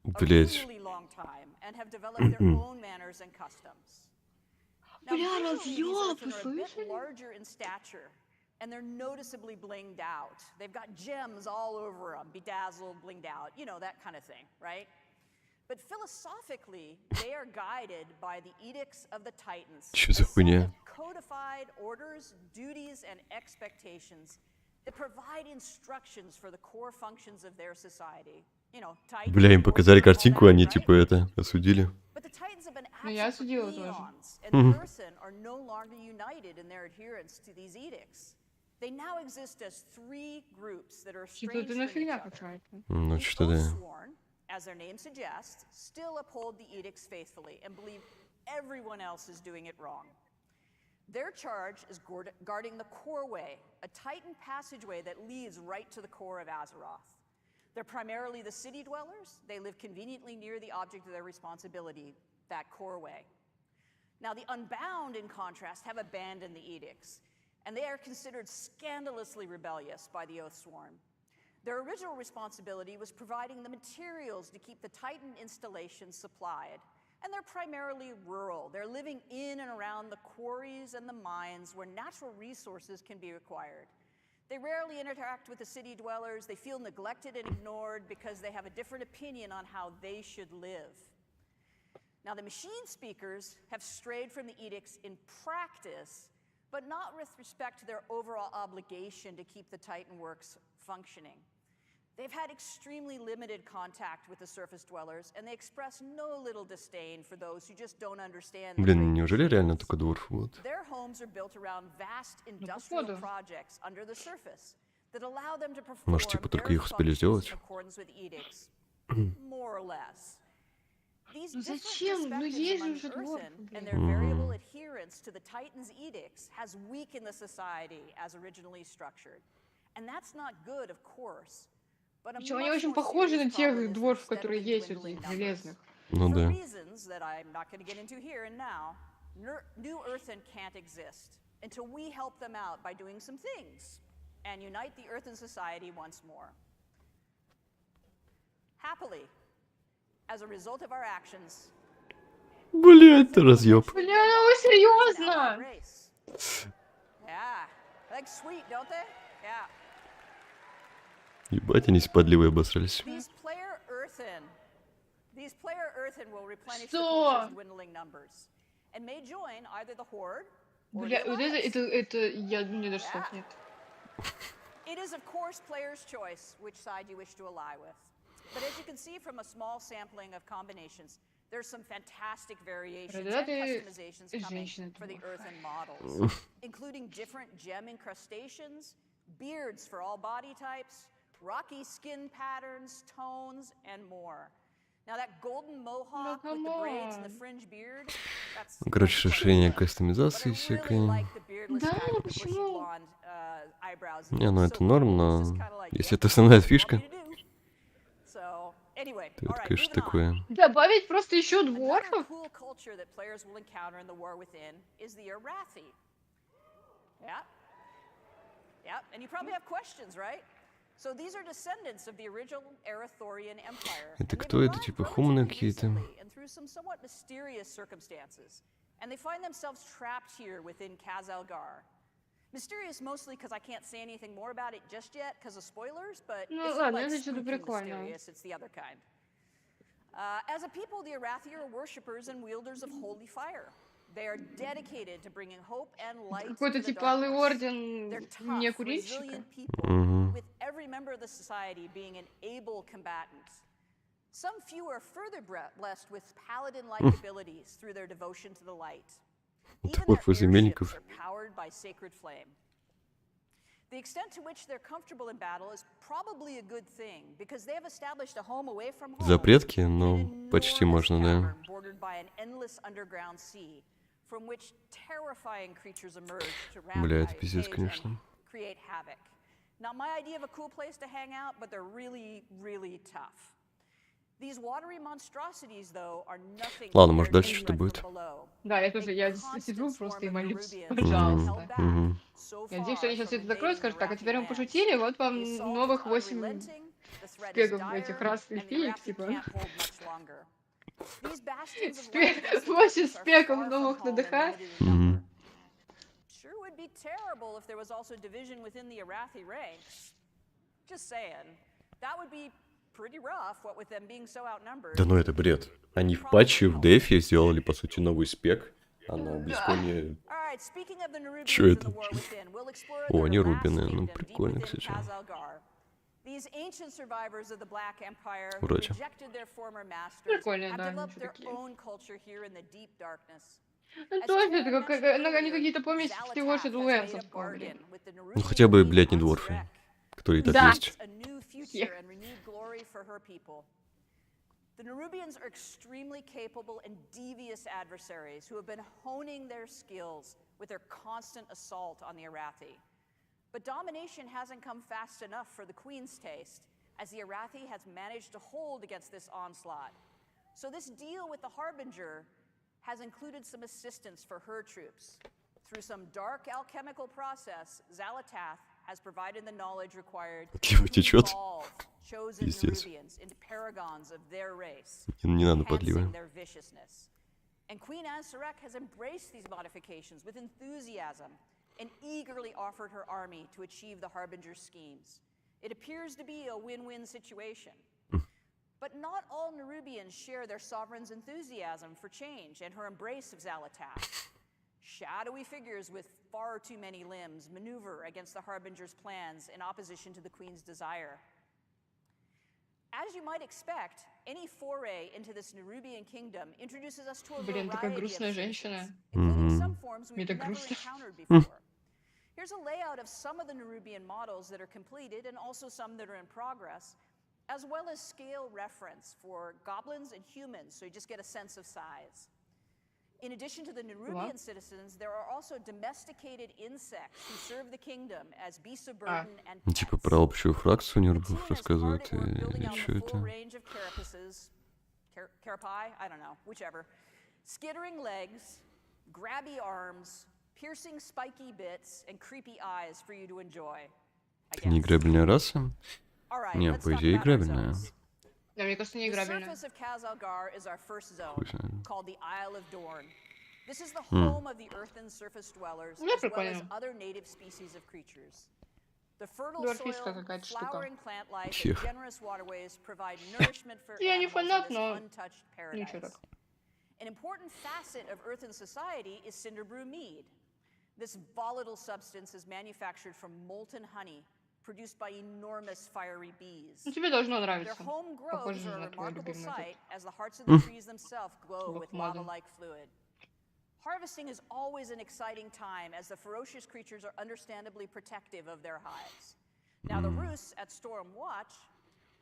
a really long time and have developed their own manners and customs. Now, these Earthen are a bit larger in stature, and they're noticeably blinged out. They've got gems all over them, bedazzled, blinged out, you know, that kind of thing, right? But philosophically, they are guided by the edicts of the Titans, a set of codified orders, duties, and expectations that provide instructions for the core functions of their society. You know, Titans. Бля, им показали картинку, они типа это осудили. But the Titans have been Ну, я absent for осудила тоже. eons, and the Earthen are no longer united in their adherence to these edicts. They now exist as three groups that are Что-то strange на from each фигня other. какая-то. Ну, что-то да. Oathsworn, as their name suggests, still uphold the edicts faithfully and believe everyone else is doing it wrong. Their charge is guarding the core way, a Titan passageway that leads right to the core of Azeroth. They're primarily the city dwellers. They live conveniently near the object of their responsibility, that core way. Now, the Unbound, in contrast, have abandoned the edicts, and they are considered scandalously rebellious by the Oathsworn. Their original responsibility was providing the materials to keep the Titan installations supplied, and they're primarily rural. They're living in and around the quarries and the mines where natural resources can be acquired. They rarely interact with the city dwellers. They feel neglected and ignored because they have a different opinion on how they should live. Now, the machine speakers have strayed from the edicts in practice, but not with respect to their overall obligation to keep the Titan works functioning. They've had extremely limited contact with the surface dwellers, and they express no little disdain for those who just don't understand. Блин, неужели реально только дворфы будут? Their homes are built around vast industrial projects under the surface that allow them to perform Может, типа только их успели сделать? in accordance with edicts, more or less. These Зачем? Ну есть же уже Earthen and their variable adherence to the Titan's edicts has weakened the society as originally structured, and that's not good, of course. Причем они очень похожи на тех дворфов, которые есть у этих железных. Ну да. Reasons that I'm not going to get into here and now, New Earthen can't exist until we help them out by doing some things and unite the Earthen society once more. Happily, as a result of our actions. Блять, ты разъеб. Бля, ну вы серьезно? Yeah, like sweet, don't they? Yeah. Ебать, они спадливые обосрались. These player Earthen will replenish the culture's dwindling numbers and may join either the Horde or Бля, вот это, я, мне даже слов нет. It is, of course, player's choice which side you wish to ally with. But as you can see from a small sampling of combinations, there's some fantastic variations and customizations coming for the Earthen models, including different gem incrustations, beards for all body types, rocky skin patterns, tones, and more. Now that golden mohawk with the braids and the fringe beard, that's короче, расширение кастомизации всякой. Да, почему? Не, ну это норм, но если это основная фишка, то это, конечно, такое. Добавить просто еще дворфов? Yeah, and you probably have questions, right? So these are descendants of the original Arathorian Empire. Это кто это, типа хуманы какие-то? And through some somewhat mysterious circumstances, and they find themselves trapped here within Khazalgar. Mysterious mostly because I can't say anything more about it just yet because of spoilers, but Ну it's not ладно, like это что-то spooky прикольно. mysterious, it's the other kind. As a people, the Arathi are worshippers and wielders of holy fire. They are dedicated to bringing hope and light Какой-то to the типа Алый darkness. Орден They're не tough, курильщика. resilient people, with every member of the society being an able combatant. Some few are further blessed with paladin-like abilities through their devotion to the light. Even their airships are powered by sacred flame. The extent to which they're comfortable in battle is probably a good thing, because they have established a home away from home. Запретки, ну, почти можно, да. Bordered by an endless underground sea, from which terrifying creatures emerge to rampage and create havoc. Not my idea of a cool place to hang out, but they're really, really tough. These watery monstrosities, though, are nothing. Ладно, может дальше что-то будет. Да, я тоже, я сижу просто и молюсь, пожалуйста. Я надеюсь, что они сейчас это закроют, скажут, так, а теперь мы пошутили, вот вам новых 8 спегов этих рас эльфиек, типа. 8 спеков новых на ДХ. Sure would be terrible if there was also division within the Arathi ranks. Just saying. That would be pretty rough, what with them being so outnumbered. Да ну это бред. Они в патче в дефе сделали, по сути, новый спек, а на Близконе... Чё это? О, они рубины, ну прикольно, кстати. Вроде. Прикольно, да, они такие. Ну тоже, они какие-то помесь всего Shadowlands вспомнили. Ну хотя бы, блядь, не дворфы, которые и так есть. The Nerubians are extremely capable and devious adversaries who have been honing their skills with their constant assault on the Arathi. But domination hasn't come fast enough for the Queen's taste, as the Arathi has managed to hold against this onslaught. So this deal with the Harbinger has included some assistance for her troops. Through some dark alchemical process, Xalatath has provided the knowledge required to evolve chosen Nerubians into paragons of their race, enhancing their viciousness. And Queen Tsukerok has embraced these modifications with enthusiasm and eagerly offered her army to achieve the Harbinger's schemes. It appears to be a win-win situation. But not all Nerubians share their sovereign's enthusiasm for change and her embrace of Xalatath. Shadowy figures with far too many limbs maneuver against the Harbinger's plans in opposition to the Queen's desire. As you might expect, any foray into this Nerubian kingdom introduces us to a variety of species, including some forms we've never encountered before. Here's a layout of some of the Nerubian models that are completed and also some that are in progress, as well as scale reference for goblins and humans, so you just get a sense of size. In addition to the Nerubian citizens, there are also domesticated insects who serve the kingdom as beasts of burden and pets. Типа про общую фракцию нерубов рассказывают, или что это? Carapae, I don't know, whichever. Skittering legs, grabby arms, piercing spiky bits, and creepy eyes for you to enjoy. Это не играбельная раса? Не, по идее играбельная. Да, мне кажется, не играбельная. The surface of Khazalgar is our first zone, called the Isle of Dorn. This is the home of the earthen surface dwellers, as well as other native species of creatures. The fertile soil, flowering plant life, and generous waterways provide nourishment for animals in this untouched paradise. An important facet of earthen society is Cinderbrew mead. This volatile substance is manufactured from molten honey, produced by enormous fiery bees. Тебе должно нравиться. Their home groves are a remarkable sight, as the hearts of the trees themselves glow with lava-like fluid. Harvesting is always an exciting time, as the ferocious creatures are understandably protective of their hives. Now, the roosts at Storm Watch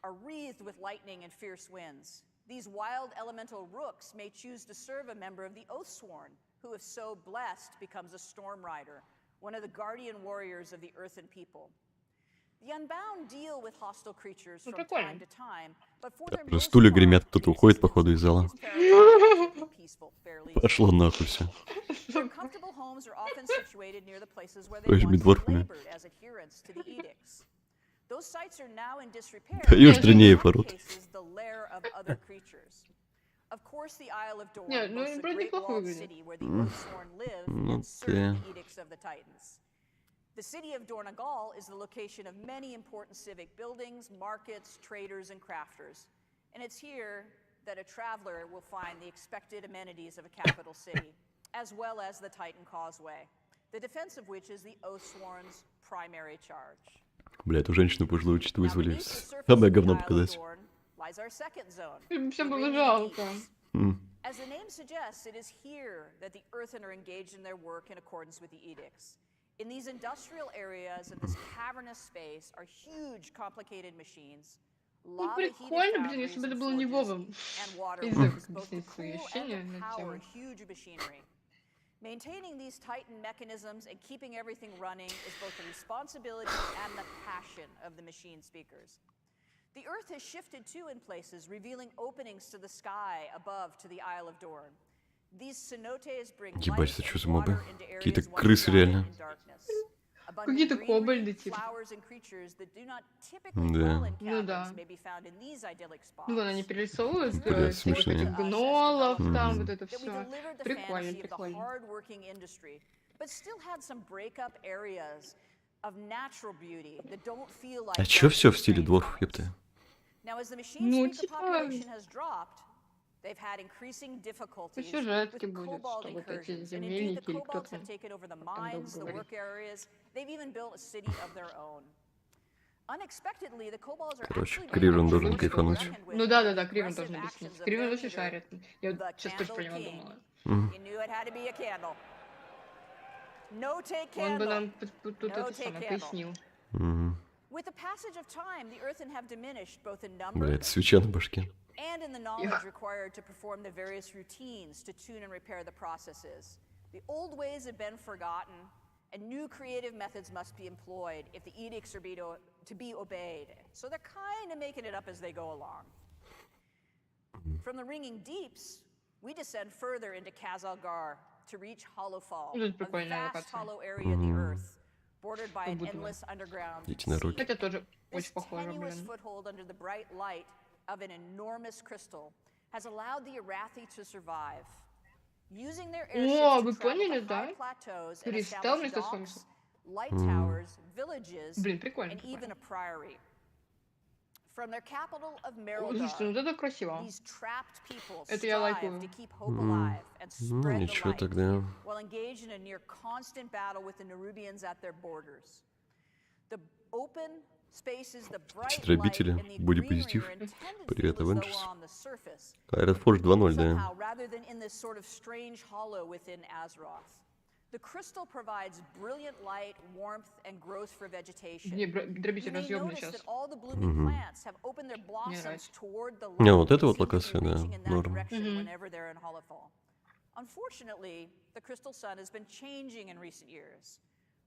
are wreathed with lightning and fierce winds. These wild elemental rooks may choose to serve a member of the Oathsworn, who, if so blessed, becomes a Storm Rider, one of the guardian warriors of the earthen people. The Unbound deal with hostile creatures from time to time, but for their most Стулья гремят, кто-то уходит, походу, из зала. Пошло нахуй все. Their comfortable homes are often situated near the places where they once labored as adherents to the edicts. Those sites are now in disrepair, cases the lair of other creatures. Of course, the Isle of Dorn boasts a great walled city where the Oathsworn live and serve the edicts of the Titans. The city of Donegal is the location of many important civic buildings, markets, traders, and crafters. And it's here that a traveler will find the expected amenities of a capital city, as well as the Titan Causeway, the defense of which is the Oathsworn's primary charge. Бля, эту женщину пожилую чуть вызвали. Самое говно показать. Lies our second zone. As the name suggests, it is here that the Earthen are engaged in their work in accordance with the edicts. In these industrial areas of this cavernous space are huge, complicated machines, lava-heated foundries and forges, and waterworks, both to cool and to power huge machinery. Maintaining these Titan mechanisms and keeping everything running is both the responsibility and the passion of the machine speakers. The Earth has shifted too in places, revealing openings to the sky above to the Isle of Dorn. These cenotes bring Ебать, это что за мобы? water into Какие-то areas крысы once реально. in darkness. Какие-то кобальды, типа. Flowers and creatures that do not typically Да. dwell in Ну да. caverns may be found in these idyllic spots. Ну, они перерисовывают Блядь, всех смешные. этих гнолов, там, вот это That we все. delivered the Прикольно, fantasy of the прикольно. hard-working industry, but still had some break-up areas of natural beauty that don't feel like. А чё все в стиле дворфов, ёпта? Now, as the machine Ну, speaker типа, population has dropped, they've had increasing difficulties with сюжетки будет, cobalt что вот эти incursions, and земельники indeed the или kobolds кто-то have taken over the там mines, the говорит. work areas. They've even built a city of their own. Unexpectedly, the kobolds are Короче, actually Кривен becoming должен a force to be кайфануть. reckoned with Ну in да, the Кривен aggressive должен объяснить. actions of Кривен their вообще leader, шарит. Я the сейчас тоже Candle про него King. думала. You knew it had to be a candle. No take Он бы candle. нам тут No это take самое candle. пояснил. With the passage of time, the Earthen have diminished both in number Бля, это свеча на башке. and in the knowledge required to perform the various routines to tune and repair the processes. The old ways have been forgotten, and new creative methods must be employed if the edicts are to be obeyed. So they're kind of making it up as they go along. From the ringing deeps, we descend further into Khazalgar to reach Hollowfall, Тут a прикольная vast локация. hollow area of the Earth, bordered by an Будто бы. endless underground Единороги. Хотя тоже This очень похоже, tenuous блин. foothold under the bright light of an enormous crystal has allowed the Arathi to survive. Using their О, airships вы to travel поняли, to да? high plateaus and Кристалл establish вместе с Солнцем. docks, light towers, villages, Блин, прикольно, and even a прикольно. priory. From their capital of Слушайте, ну Merodar, это красиво. these trapped people Это я strive лайкаю. to keep hope alive and Ну, spread the ничего light, тогда. while engaged in a near constant battle with the Nerubians at their borders. The open spaces, the bright light, Истребители, and the бодипозитив. greenery are intended to Привет, feel as though Avengers. we're on the surface, Iron Forge 2.0, да. somehow, rather than in this sort of strange hollow within Azeroth. The crystal provides brilliant light, warmth, and growth for vegetation. Не, You дробитель may разъемный notice сейчас. that all the blooming plants have opened their blossoms нравится. toward the Не, light, вот эта вот seemingly локация, да, reaching in that норм. direction whenever they're in Hollowfall. Unfortunately, the crystal sun has been changing in recent years.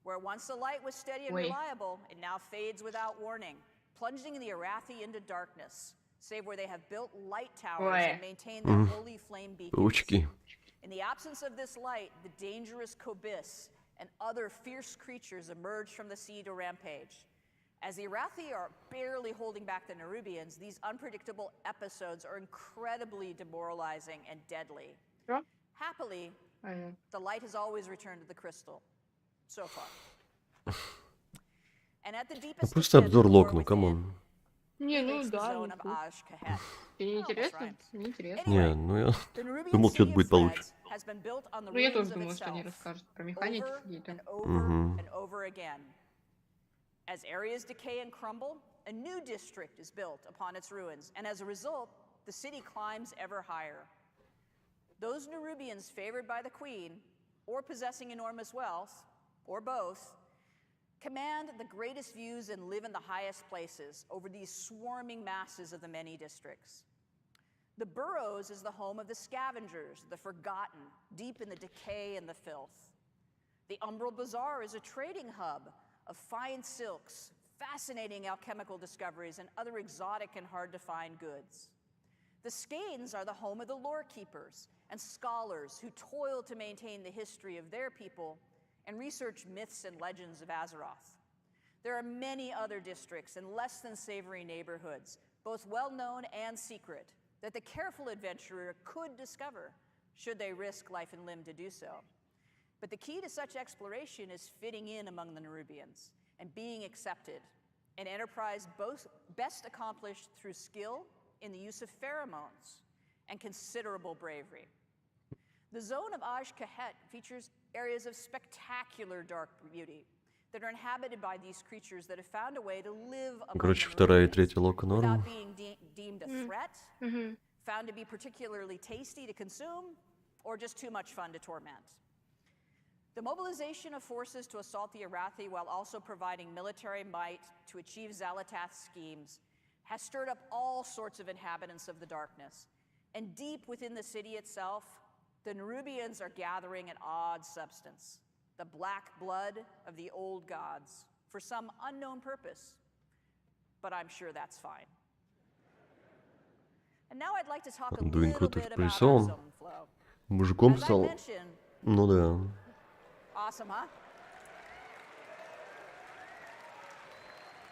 Where once the light was steady and Wait. reliable, it now fades without warning, plunging the Arathi into darkness, save where they have built light towers and maintained their holy flame beacons. Паучки. In the absence of this light, the dangerous Kobis and other fierce creatures emerge from the sea to rampage. As the Arathi are barely holding back the Nerubians, these unpredictable episodes are incredibly demoralizing and deadly. Yeah. Happily, the light has always returned to the crystal. So far. And at the deepest Просто extent of обзор the лог, war ну within, камон. Не, ну reach the да, zone ну of тут. Azj-Kahet. Тебе не Almost интересно? rhymed. Мне интересно. Не, ну я The Nerubian думал, city что-то of будет получше. Threads has been built on the Ну я ruins тоже of думала, что они itself, расскажут про механики over какие-то. and over and over again. As areas decay and crumble, a new district is built upon its ruins, and as a result, the city climbs ever higher. Those Nerubians favored by the queen, or possessing enormous wealth, or both, command the greatest views and live in the highest places over these swarming masses of the many districts. The Burrows is the home of the scavengers, the forgotten, deep in the decay and the filth. The Umbral Bazaar is a trading hub of fine silks, fascinating alchemical discoveries, and other exotic and hard-to-find goods. The Skanes are the home of the lore keepers and scholars who toil to maintain the history of their people and research myths and legends of Azeroth. There are many other districts and less than savory neighborhoods, both well-known and secret, that the careful adventurer could discover, should they risk life and limb to do so. But the key to such exploration is fitting in among the Nerubians and being accepted, an enterprise best accomplished through skill in the use of pheromones and considerable bravery. The zone of Aj-Kahet features areas of spectacular dark beauty that are inhabited by these creatures that have found a way to live among the вторая и Nerubians третья лока норм. without being deemed a threat, found to be particularly tasty to consume, or just too much fun to torment. The mobilization of forces to assault the Arathi while also providing military might to achieve Xalatath's schemes has stirred up all sorts of inhabitants of the darkness. And deep within the city itself, the Nerubians are gathering an odd substance, the black blood of the old gods, for some unknown purpose. But I'm sure that's fine. And now I'd like to talk a little bit about our zone flow. Мужиком As I стал. mentioned, Ну да. awesome, huh?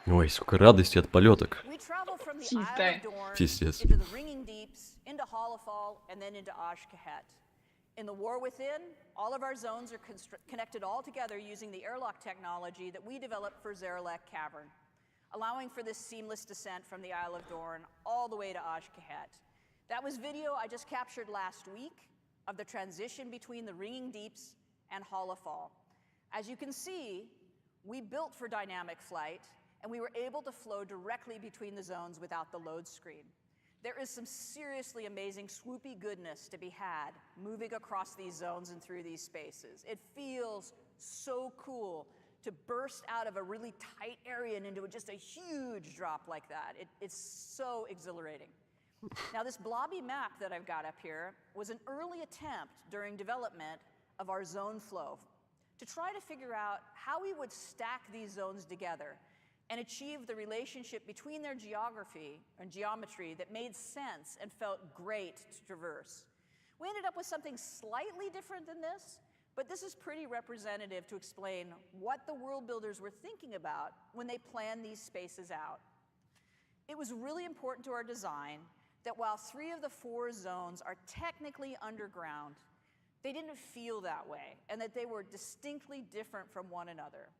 Ой, сколько радости от полеток. We travel from the Isle of Dorn Пиздец. into the Ringing Deeps, into Hollowfall, and then into Aj-Kahet. In the War Within, all of our zones are connected all together using the airlock technology that we developed for Zarelek Cavern, allowing for this seamless descent from the Isle of Dorn all the way to Aj-Kahet. That was video I just captured last week of the transition between the Ringing Deeps and Hollowfall. As you can see, we built for dynamic flight, and we were able to flow directly between the zones without the load screen. There is some seriously amazing swoopy goodness to be had moving across these zones and through these spaces. It feels so cool to burst out of a really tight area and into just a huge drop like that. It's so exhilarating. Now, this blobby map that I've got up here was an early attempt during development of our zone flow to try to figure out how we would stack these zones together and achieve the relationship between their geography and geometry that made sense and felt great to traverse. We ended up with something slightly different than this, but this is pretty representative to explain what the world builders were thinking about when they planned these spaces out. It was really important to our design that while 3 of the 4 zones are technically underground, they didn't feel that way, and that they were distinctly different from one another.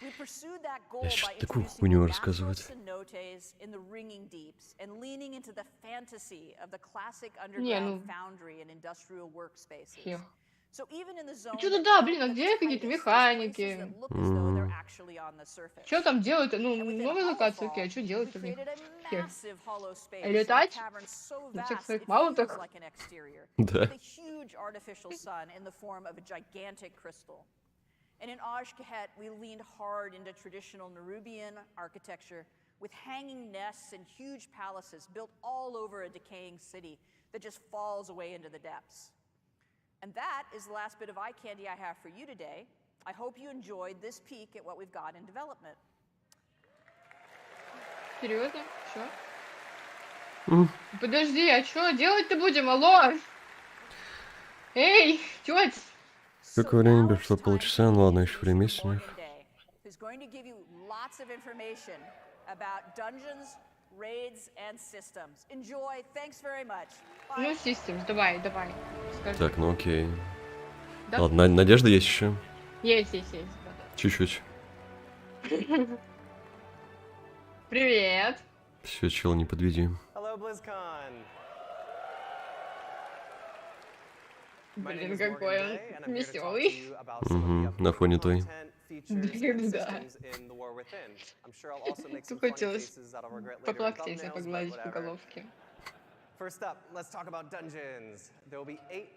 We pursued that goal by introducing the backflips and notes in the Ringing Deeps and leaning into the fantasy of the classic underground foundry and industrial workspaces. So even in the zone, Что-то да, блин, а где какие-то механики? Что там делать-то? Ну, новая локация, окей, а что делать-то в них? Летать? На всех своих маунтах? Да. And in Aj-Kahet, we leaned hard into traditional Nerubian architecture with hanging nests and huge palaces built all over a decaying city that just falls away into the depths. And that is the last bit of eye candy I have for you today. I hope you enjoyed this peek at what we've got in development. Серьезно? Что? Подожди, а что делать-то будем? Алло! Эй, тёть! Сколько времени прошло? Полчаса? Ну ладно, еще время есть у них. Ну, Systems, давай. Скажи. Так, ну окей. Да? Ладно, надежда есть еще? Есть. Чуть-чуть. Привет. Все, чел, не подведи. Hello, Blizkon. Блин, какой он веселый. На фоне той. Да. Тут хотелось поплакать, погладить по головке. First up, let's talk about dungeons. There will be 8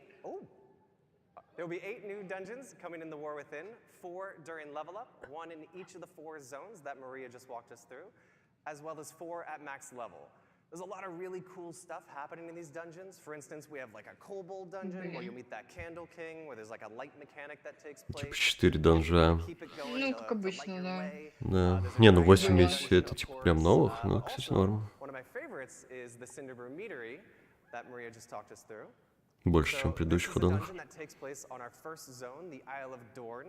new dungeons coming in the War Within, 4 during level up, 1 in each of the 4 zones that Maria just walked us through, as well as 4 at max level. There's a lot of really cool stuff happening in these dungeons. For instance, we have like a kobold dungeon where you meet that Candle King, where there's like a light mechanic that takes place. Типа 4 данжа. Ну, как обычно, да. Да. Не, ну 8 есть, это типа прям новых, ну, кстати, норм. One of my favorites is the Cinderbrew Meadery that Maria just talked us through. Больше, чем в предыдущих аддонах. That takes place on our first zone, the Isle of Dorn,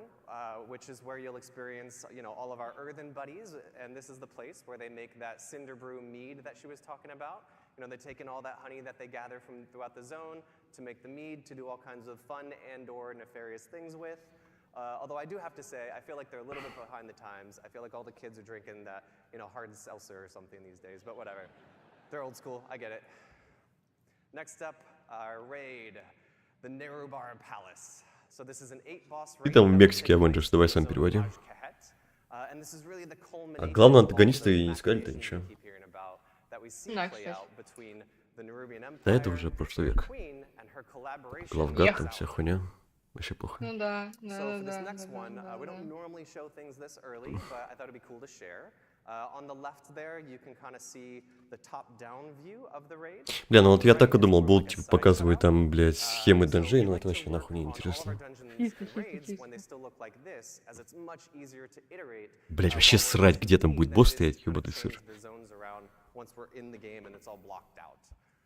which is where you'll experience, all of our earthen buddies, and this is the place where they make that Cinderbrew mead that she was talking about. They take in all that honey that they gather from throughout the zone to make the mead, to do all kinds of fun and/or nefarious things with. Although I do have to say, I feel like they're a little bit behind the times. I feel like all the kids are drinking that, hard seltzer or something these days, but whatever. They're old school, I get it. Next up, our raid, the Nerubar Palace. So this is an 8-boss raid. И там в Мексике Avengers, давай сам переводи. А главного антагониста и не сказали-то ничего. Да это уже прошлый век. Главгад там вся хуйня. Вообще плохо. Ну да, да. Бля, ну вот я так и думал, будут типа показывать там, блядь, схемы данжей, но это вообще нахуй не интересно. Блядь, вообще срать, где там будет босс стоять, ёбаный сыр.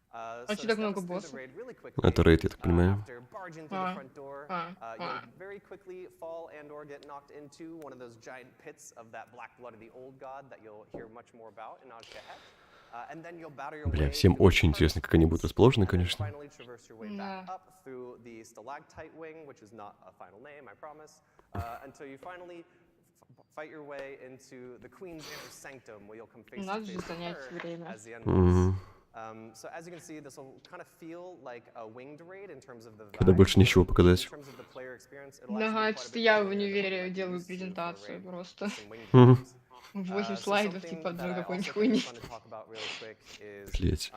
А что так много боссов? Это рейд, я так понимаю. Бля, всем очень интересно, как они будут расположены, конечно. Надо же занять время. Когда больше ничего показать. Ага, что я в универе делаю презентацию просто. 8 слайдов, типа одной какой-нибудь хуйни. Блять.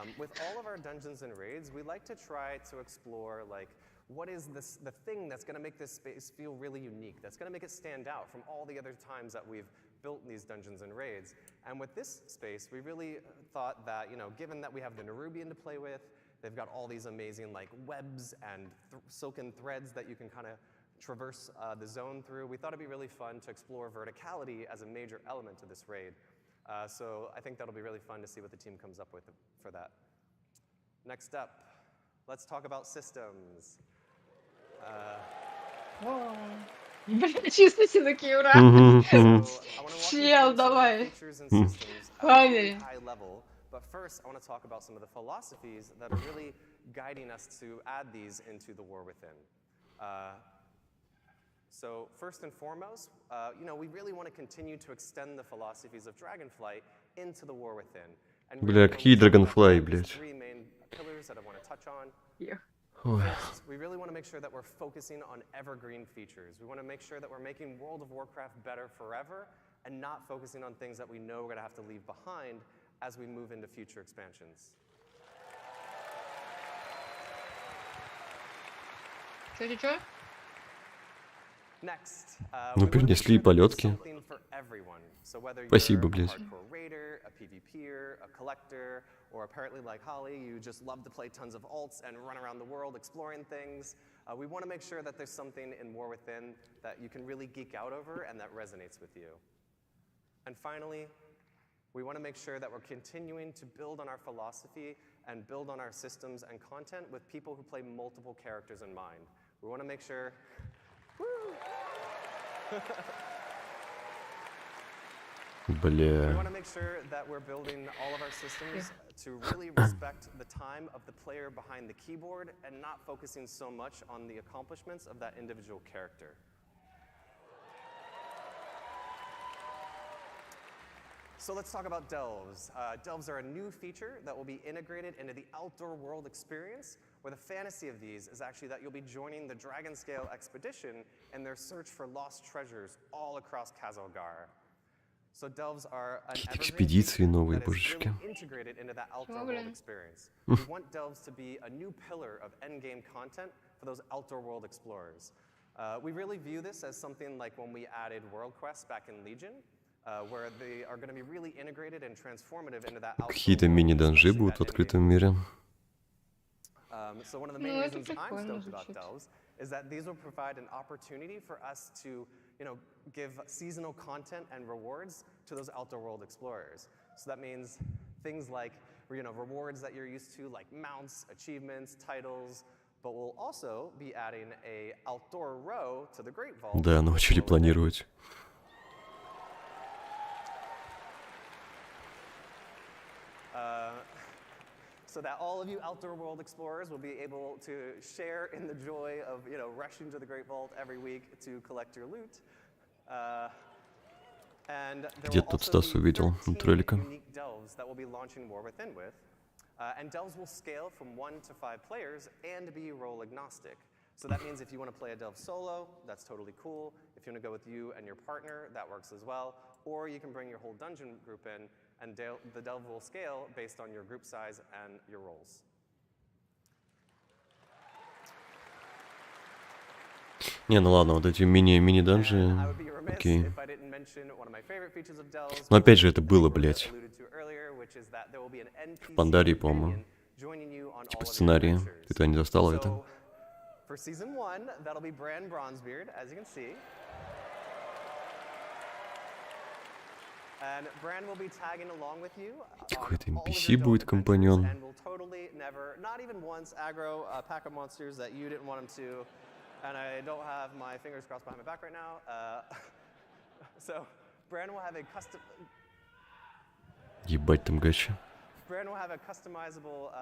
What is the thing that's going to make this space feel really unique, that's going to make it stand out from all the other times that we've built these dungeons and raids? And with this space, we really thought that, given that we have the Nerubian to play with, they've got all these amazing webs and silken threads that you can kind of traverse the zone through, we thought it'd be really fun to explore verticality as a major element to this raid. So I think that'll be really fun to see what the team comes up with for that. Next up, let's talk about systems. Чисто себе такие, ура! Чел, давай! Погнали! But first, I want to talk about some of the philosophies that are really guiding us to add these into the War Within. So first and foremost, we really want to continue to extend the philosophies of Dragonflight into the War Within. Бля, какие Dragonfly, блядь. Three main pillars that I want to touch on. Yeah. First, we really want to make sure that we're focusing on evergreen features. We want to make sure that we're making World of Warcraft better forever and not focusing on things that we know we're going to have to leave behind as we move into future expansions. Next, ну, перенесли полетки. Спасибо, блядь. Or apparently like Holly, you just love to play tons of alts and run around the world exploring things. We want to make sure that there's something in War Within that you can really geek out over and that resonates with you. And finally, we want to make sure that we're continuing to build on our philosophy and build on our systems and content with people who play multiple characters in mind. We want to make sure... Бля. We want to make sure that we're building all of our systems to really respect the time of the player behind the keyboard and not focusing so much on the accomplishments of that individual character. So let's talk about delves. Delves are a new feature that will be integrated into the outdoor world experience, where the fantasy of these is actually that you'll be joining the Dragon Scale expedition in their search for lost treasures all across Kazalgar. So delves are an экспедиции новые, божечки. integrated into that outdoor world experience. We want delves to be a new pillar of endgame content for those outdoor world explorers. We really view this as something like when we added world quests back in Legion, where they are going to be really integrated and transformative into that outdoor world. Какие-то мини-данжи будут в открытом мире. So one of the main reasons I'm stoked about delves is that these will provide an opportunity for us to, give seasonal content and rewards to those outdoor world explorers. So that means things like, rewards that you're used to, like mounts, achievements, titles, but we'll also be adding a outdoor row to the Great Vault. Да, начали планировать. so that all of you outdoor world explorers will be able to share in the joy of, rushing to the Great Vault every week to collect your loot. And there Где will тут also Стас be увидел 13 ролика? unique delves that we'll be launching War Within with. And delves will scale from 1 to 5 players and be role agnostic. So that means if you want to play a delve solo, that's totally cool. If you want to go with you and your partner, that works as well. Or you can bring your whole dungeon group in, and the delve will scale based on your group size and your roles. Не, ну ладно, вот эти мини-данжи, окей. Но опять же, это было, блядь, в Пандарии, по-моему. Типа сценарии. Ты-то не застала это? For season 1, that'll be Bran Bronzebeard, as you can see. And Bran will be tagging along with you. Какой-то NPC будет компаньон. And will totally never, not even once, aggro a pack of monsters that you didn't want him to. And I don't have my fingers crossed behind my back right now. So Bran will have a custom. Ебать там гача. Bran will have a customizable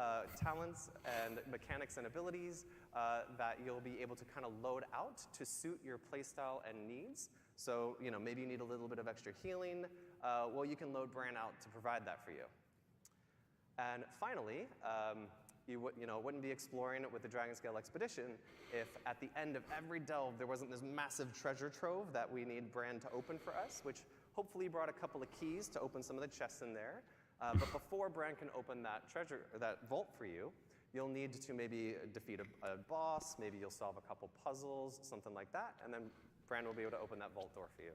talents and mechanics and abilities that you'll be able to kind of load out to suit your playstyle and needs. So, maybe you need a little bit of extra healing. Well, you can load Bran out to provide that for you. And finally, you wouldn't be exploring with the Dragonscale Expedition if at the end of every delve there wasn't this massive treasure trove that we need Bran to open for us, which hopefully brought a couple of keys to open some of the chests in there. But before Bran can open that vault for you, you'll need to maybe defeat a boss, maybe you'll solve a couple puzzles, something like that, and then Bran will be able to open that vault door for you.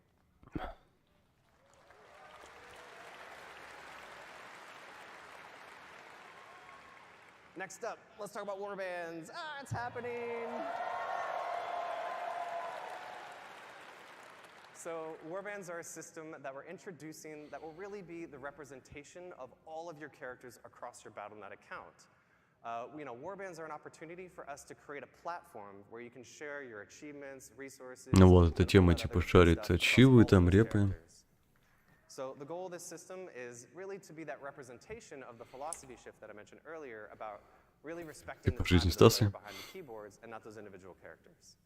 Next up, let's talk about warbands. It's happening! So warbands are a system that we're introducing that will really be the representation of all of your characters across your Battle.net account. Warbands are an opportunity for us to create a platform where you can share your achievements, resources. Ну вот, эта тема типа шарит ачивы, там репы. So the goal of this system is really to be that representation of the philosophy shift that I mentioned earlier about really respecting the time of the player behind the keyboards and not those individual characters.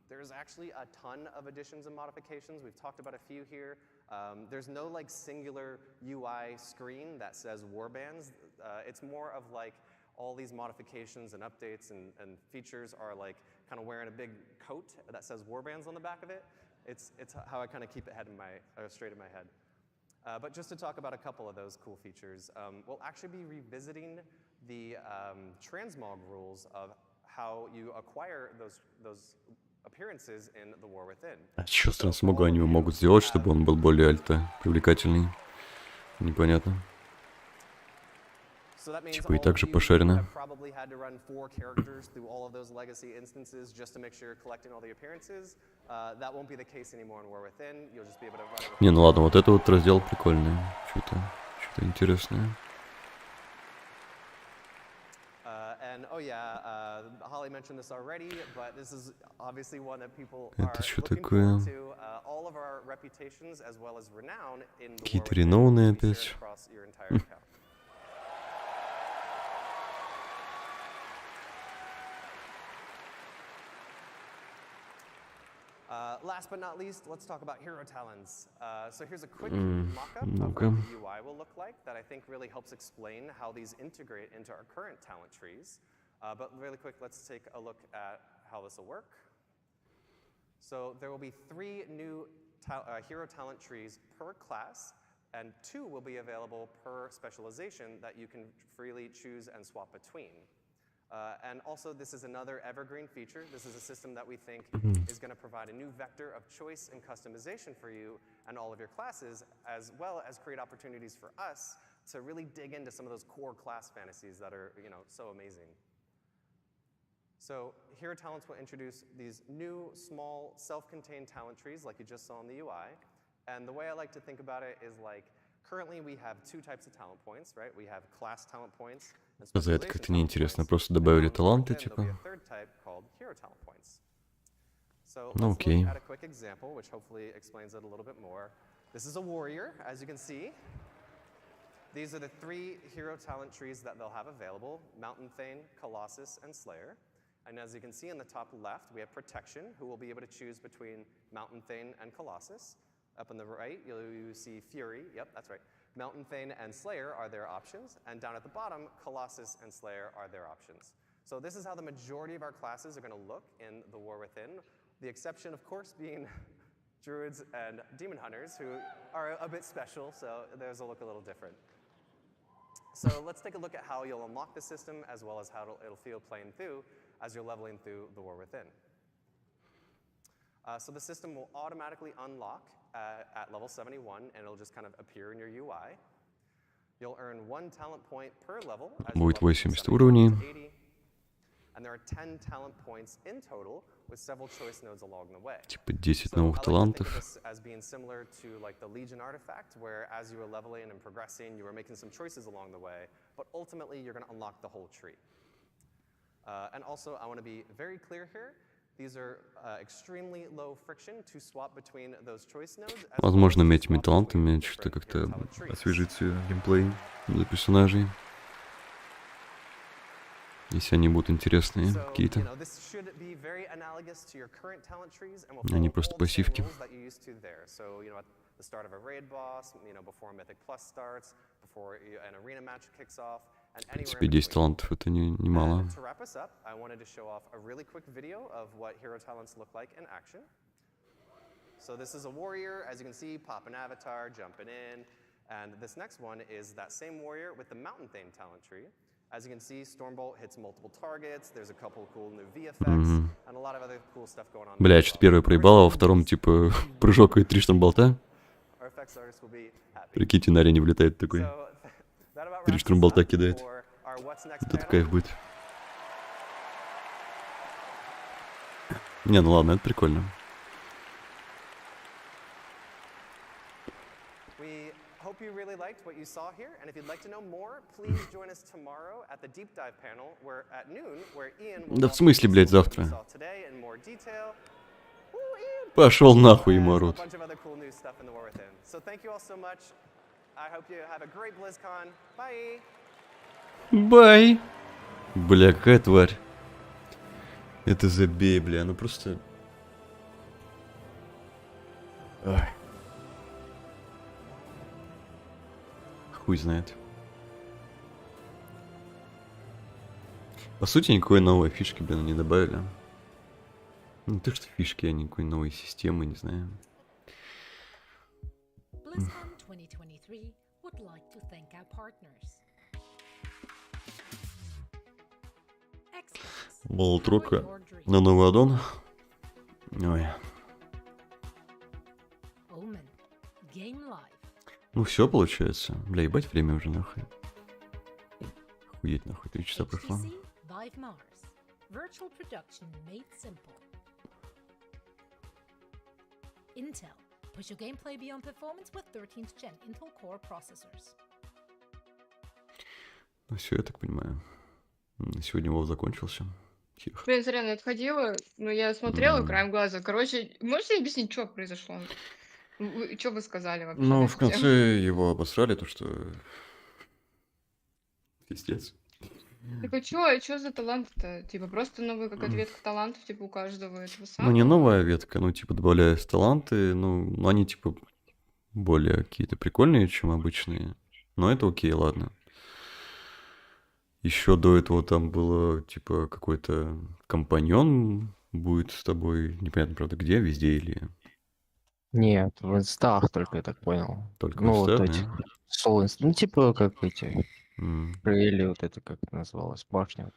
There's actually a ton of additions and modifications. We've talked about a few here. There's no singular UI screen that says warbands. It's more of all these modifications and updates and features are kind of wearing a big coat that says warbands on the back of it. It's how I kind of keep it straight in my head. But just to talk about a couple of those cool features, we'll actually be revisiting the transmog rules of how you acquire those appearances in the War Within. А что с трансмогом они могут сделать, чтобы он был более привлекательный? Непонятно. Типа и так же пошарено. Не, ну ладно, вот это вот раздел прикольный. Что-то интересное. Это что такое? Какие-то ренованные опять. Last but not least, let's talk about hero talents. So here's a quick mock-up of what the UI will look like that I think really helps explain how these integrate into our current talent trees. But really quick, let's take a look at how this will work. So there will be 3 new hero talent trees per class, and 2 will be available per specialization that you can freely choose and swap between. And also, this is another evergreen feature. This is a system that we think is going to provide a new vector of choice and customization for you and all of your classes, as well as create opportunities for us to really dig into some of those core class fantasies that are, so amazing. So Hero Talents will introduce these new, small, self-contained talent trees like you just saw in the UI. And the way I like to think about it is currently we have 2 types of talent points, right? We have class talent points. За это как-то неинтересно, просто добавили таланты, типа. Ну окей. These are the 3 hero talent trees that they'll have available: Mountain Thane, Colossus, and Slayer. And as you can see in the top left, we have Protection, who will be able to choose between Mountain Thane and Colossus. Up on the right, you see Fury. Yep, that's right. Mountain Thane and Slayer are their options. And down at the bottom, Colossus and Slayer are their options. So this is how the majority of our classes are going to look in the War Within. The exception, of course, being Druids and Demon Hunters, who are a bit special, so theirs will look a little different. So let's take a look at how you'll unlock the system, as well as how it'll feel playing through as you're leveling through the War Within. So the system will automatically unlock at level 71, and it'll just kind of appear in your UI. You'll earn 1 talent point per level. Будет 80 уровней. And there are 10 talent points in total, with several choice nodes along the way. Типа 10 новых талантов. As being similar to like the Legion artifact, where as you were leveling and progressing, you were making some choices along the way, but ultimately you're going to unlock the whole tree. And also, I want to be very clear here. These are extremely low friction to swap between those choice nodes. Возможно, этими талантами что-то как-то освежится геймплей для персонажей. Если они будут интересные какие-то. Они просто пассивки. В принципе, 10 талантов это немало. So this is a warrior, as you can see, pop an avatar, jumping in. And this next one is that same warrior with the Mountain Thane talent tree. As you can see, Stormbolt hits multiple targets, there's a couple cool new V effects, and a lot of other cool stuff going on. Бля, я что-то первое проебал, а во втором, типа, прыжок и 3 штурмболта. Прикиньте, на арене влетает такой. 3 штурмболта кидает. Вот это кайф будет. Не, ну ладно, это прикольно. Hope you really liked what you saw here, and if you'd like to know more, please join us tomorrow at the deep dive panel, where at noon, where Ian will Да в смысле, блядь, завтра? Пошел нахуй, ему орут. So thank you all so much. I hope you have a great BlizzCon. Bye. Бай. Бля, какая тварь. Это забей, бля, ну просто... Ай. Хуй знает. По сути, никакой новой фишки, блин, не добавили. Не то, что фишки, а никакой новой системы, не знаю. Близкон 2023 would like to thank our partners. Болтрока на Новый Аддон. Ой. Ну все получается. Бля, ебать, время уже нахуй. Охуеть нахуй, 3 часа прошло. Intel. Push your gameplay beyond performance with 13th gen Intel Core processors. Ну все, я так понимаю. Сегодня Вов закончился. Тихо. Блин, зря я отходила, но я смотрела краем глаза. Короче, можете объяснить, что произошло? Что вы сказали вообще? Ну, в конце его обосрали, то что... Пиздец. Так а чё за талант-то? Типа просто новая какая-то ветка талантов, типа у каждого этого самого? Ну, не новая ветка, ну, типа, добавляешь таланты, ну, они, типа, более какие-то прикольные, чем обычные. Но это окей, ладно. Еще до этого там было, типа, какой-то компаньон будет с тобой, непонятно, правда, где, везде или... Нет, в инстах только, я так понял. Только ну, в инстах, вот эти, соло-инст, ну, типа, как эти, или вот это, как это называлось, башня.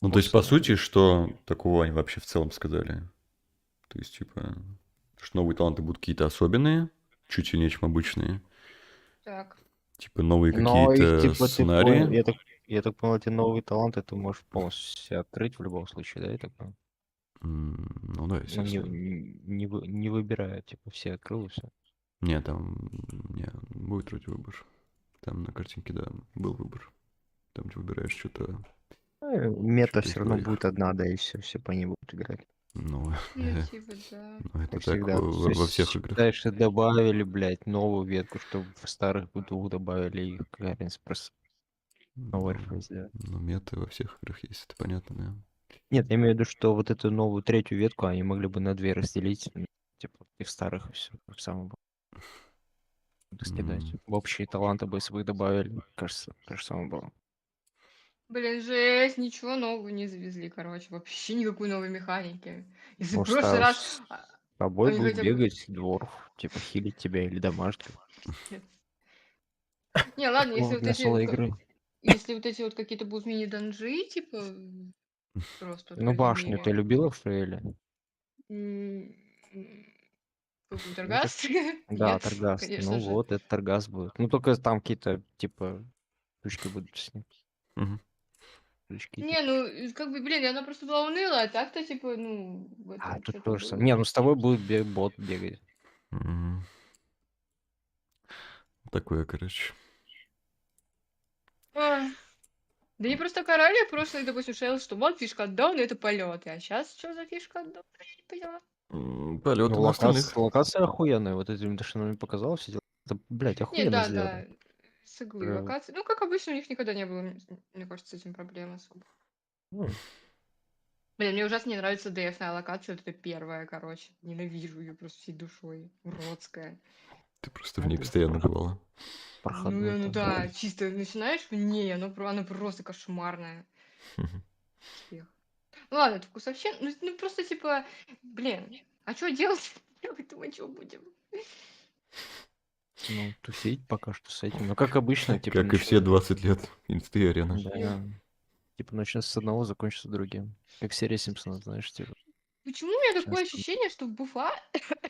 Ну, то есть, по сути, что такого они вообще в целом сказали? То есть, типа, что новые таланты будут какие-то особенные, чуть сильнее, чем обычные. Так. Типа, новые какие-то типа, сценарии. Я так понял, эти новые таланты ты можешь полностью себя открыть в любом случае, да, я так понял? Ну да, естественно. Не выбирая, типа, все открыл и все. Не, там будет вроде выбор. Там на картинке, да, был выбор. Там ты выбираешь что-то. Мета все равно будет одна, да, и все по ней будут играть. Ну, Ну, типа, да. ну, это Как так всегда, во всех играх. считаешь, что добавили, блядь, новую ветку, чтобы в старых двух добавили их, какая разница, просто новый интерфейс сделать. Ну, меты во всех играх есть, это понятно, да. Нет, я имею в виду, что вот эту новую третью ветку они могли бы на 2 разделить, типа, и в старых все так само было. Скидать. В общие таланты бы, если бы их добавили, кажется, то же самое было. Блин, жесть, ничего нового не завезли, короче, вообще никакой новой механики. Если в Может, прошлый раз с тобой они будет хотя бы... бегать дворф, типа, хилить тебя или дамажить. Не, ладно, Прикол для соло игры. если вот эти вот какие-то будут мини-данжи, типа, просто, Ну, по крайней башню ты мере. любила в Фрейле? Какую, Ну, Торгас? да, Нет, торгас. конечно Ну же. вот, это торгас будет. Ну, только там какие-то, типа, штучки будут с ним. Штучки. Не, ну, как бы, блин, она просто была унылая, а так-то, типа, ну, в А, этом тут что-то тоже самое. было. Не, ну с тобой будет бот бегать. Такое, короче. Ах. Да не просто король, просто, допустим, шейл, что вот фишка Аддона, это полеты. А сейчас что за фишка Аддона? Я не поняла. Полеты Ну, на остальных. локация охуенная. Вот этим, то, что она мне показала, все дела. Это, блядь, Не, охуенно да, сделано. да, с иглы локации. Ну, как обычно, у них никогда не было, мне кажется, с этим проблем особо. Ну, Блин, мне ужасно не нравится ДФ-ная локация, вот это первая, короче. Ненавижу ее просто всей душой. Уродская. Ты просто в ней постоянно бывала. Ну да, чисто начинаешь в ней, она просто кошмарная. Всех. Ну ладно, это вкусовщина. Ну просто типа, блин, а что делать? Мы что будем? ну, тусить пока что с этим. Ну, как обычно, типа, Как и все 20 лет. Инсты арена. Да. Типа, начнется с одного, закончится другим. Как серия Симпсонов, знаешь, типа. Почему у меня такое Часто. ощущение, что буфа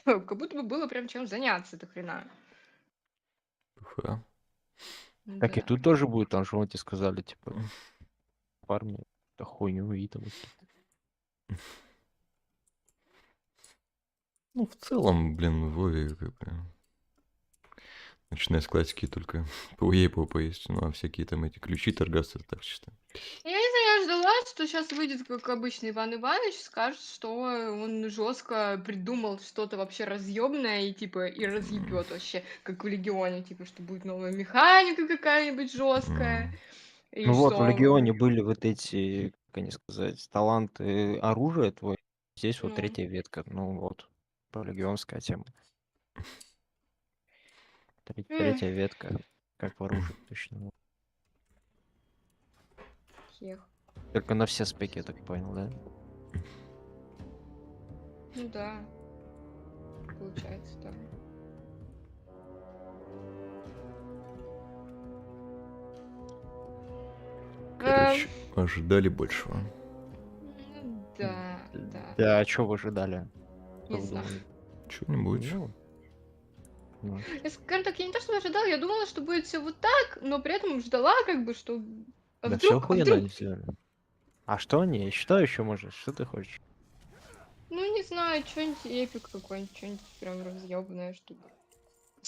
как будто бы было прям чем заняться до хрена? Буфа. Так и Да. тут тоже будет, там же вот тебе сказали, типа, парни, да хуйню и там. Ну, в целом, блин, в Вове как бы... Начиная с классики только ПВЕ и ПВП есть. Ну, а всякие там эти ключи торгаться, это так чисто. Я не знаю, я ждала, что сейчас выйдет, как обычно, Иван Иванович, скажет, что он жестко придумал что-то вообще разъемное и типа и разъебет вообще, как в Легионе, типа, что будет новая механика какая-нибудь жесткая. И Ну вот, в что Легионе были вот эти, как они сказать, таланты оружия твой. Здесь вот Ну. третья ветка. Ну вот, легионская тема. Третья ветка, как в оружии, точно. Хех. Только на все спеки, я так понял, да? Ну да. Получается, да. Короче, ожидали большего. Да, да. Да, а что вы ожидали? Не знаю. Что-нибудь. Скажем так, я не то, что ожидала, я думала, что будет все вот так, но при этом ждала, как бы, что... Да все охуенно они сделали. А что не? Что еще можешь? Что ты хочешь? Ну, не знаю, что-нибудь эпик какой-нибудь, что-нибудь прям разъебанное, чтобы...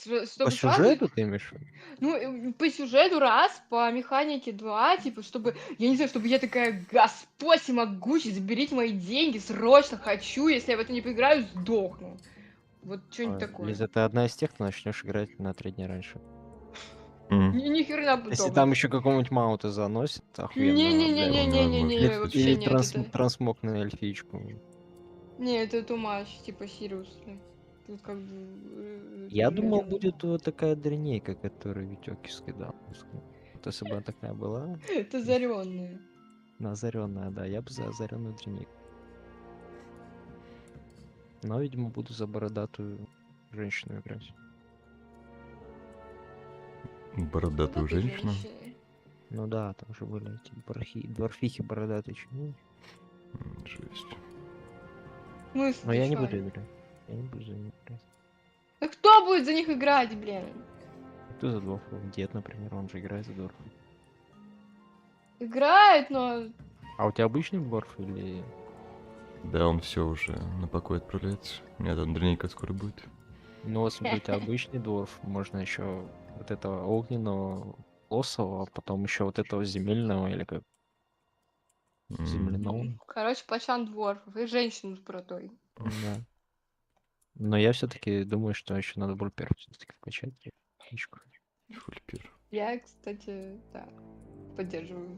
По сюжету ты имеешь? Ну, по сюжету раз, по механике два, типа, чтобы, я не знаю, чтобы я такая, Господь всемогущий, заберите мои деньги, срочно хочу, если я в это не поиграю, сдохну. Вот что-нибудь такое. Лиза, ты одна из тех, кто начнешь играть на 3 дня раньше. Ни хрена подобного. Если там еще какого-нибудь маунта заносит, охуенно. Не-не-не-не-не-не-не, вообще Или нет, это... трансмог на эльфичку. Не, это too much, типа, seriously. Тут как бы... Я думал, будет вот такая дренейка, которую Витёки скидал. Вот если бы она такая была. Это озарённая. Озарённая, да, я бы за озарённую дренейку. Но, видимо, буду за бородатую женщину играть. Бородатую женщину? Ну да, там же были эти дворфихи бородатые. Жесть. Но я не буду играть. Я не буду за них играть. А кто будет за них играть, блин? Кто за дворфов? Дед, например, он же играет за дворфов. Играет, но... А у тебя обычный дворф или... Да, он все уже на покой отправляется. У меня там дренейка скоро будет. Ну вот смотри, у тебя обычный дворф, можно еще вот этого огненного, лосового, а потом еще вот этого земельного или как. земляного. Короче, почан дворфов и женщину с бородой. Да. Но я все-таки думаю, что еще надо Вульпер все-таки вкачать. Вульпер. Я, кстати, да, поддерживаю.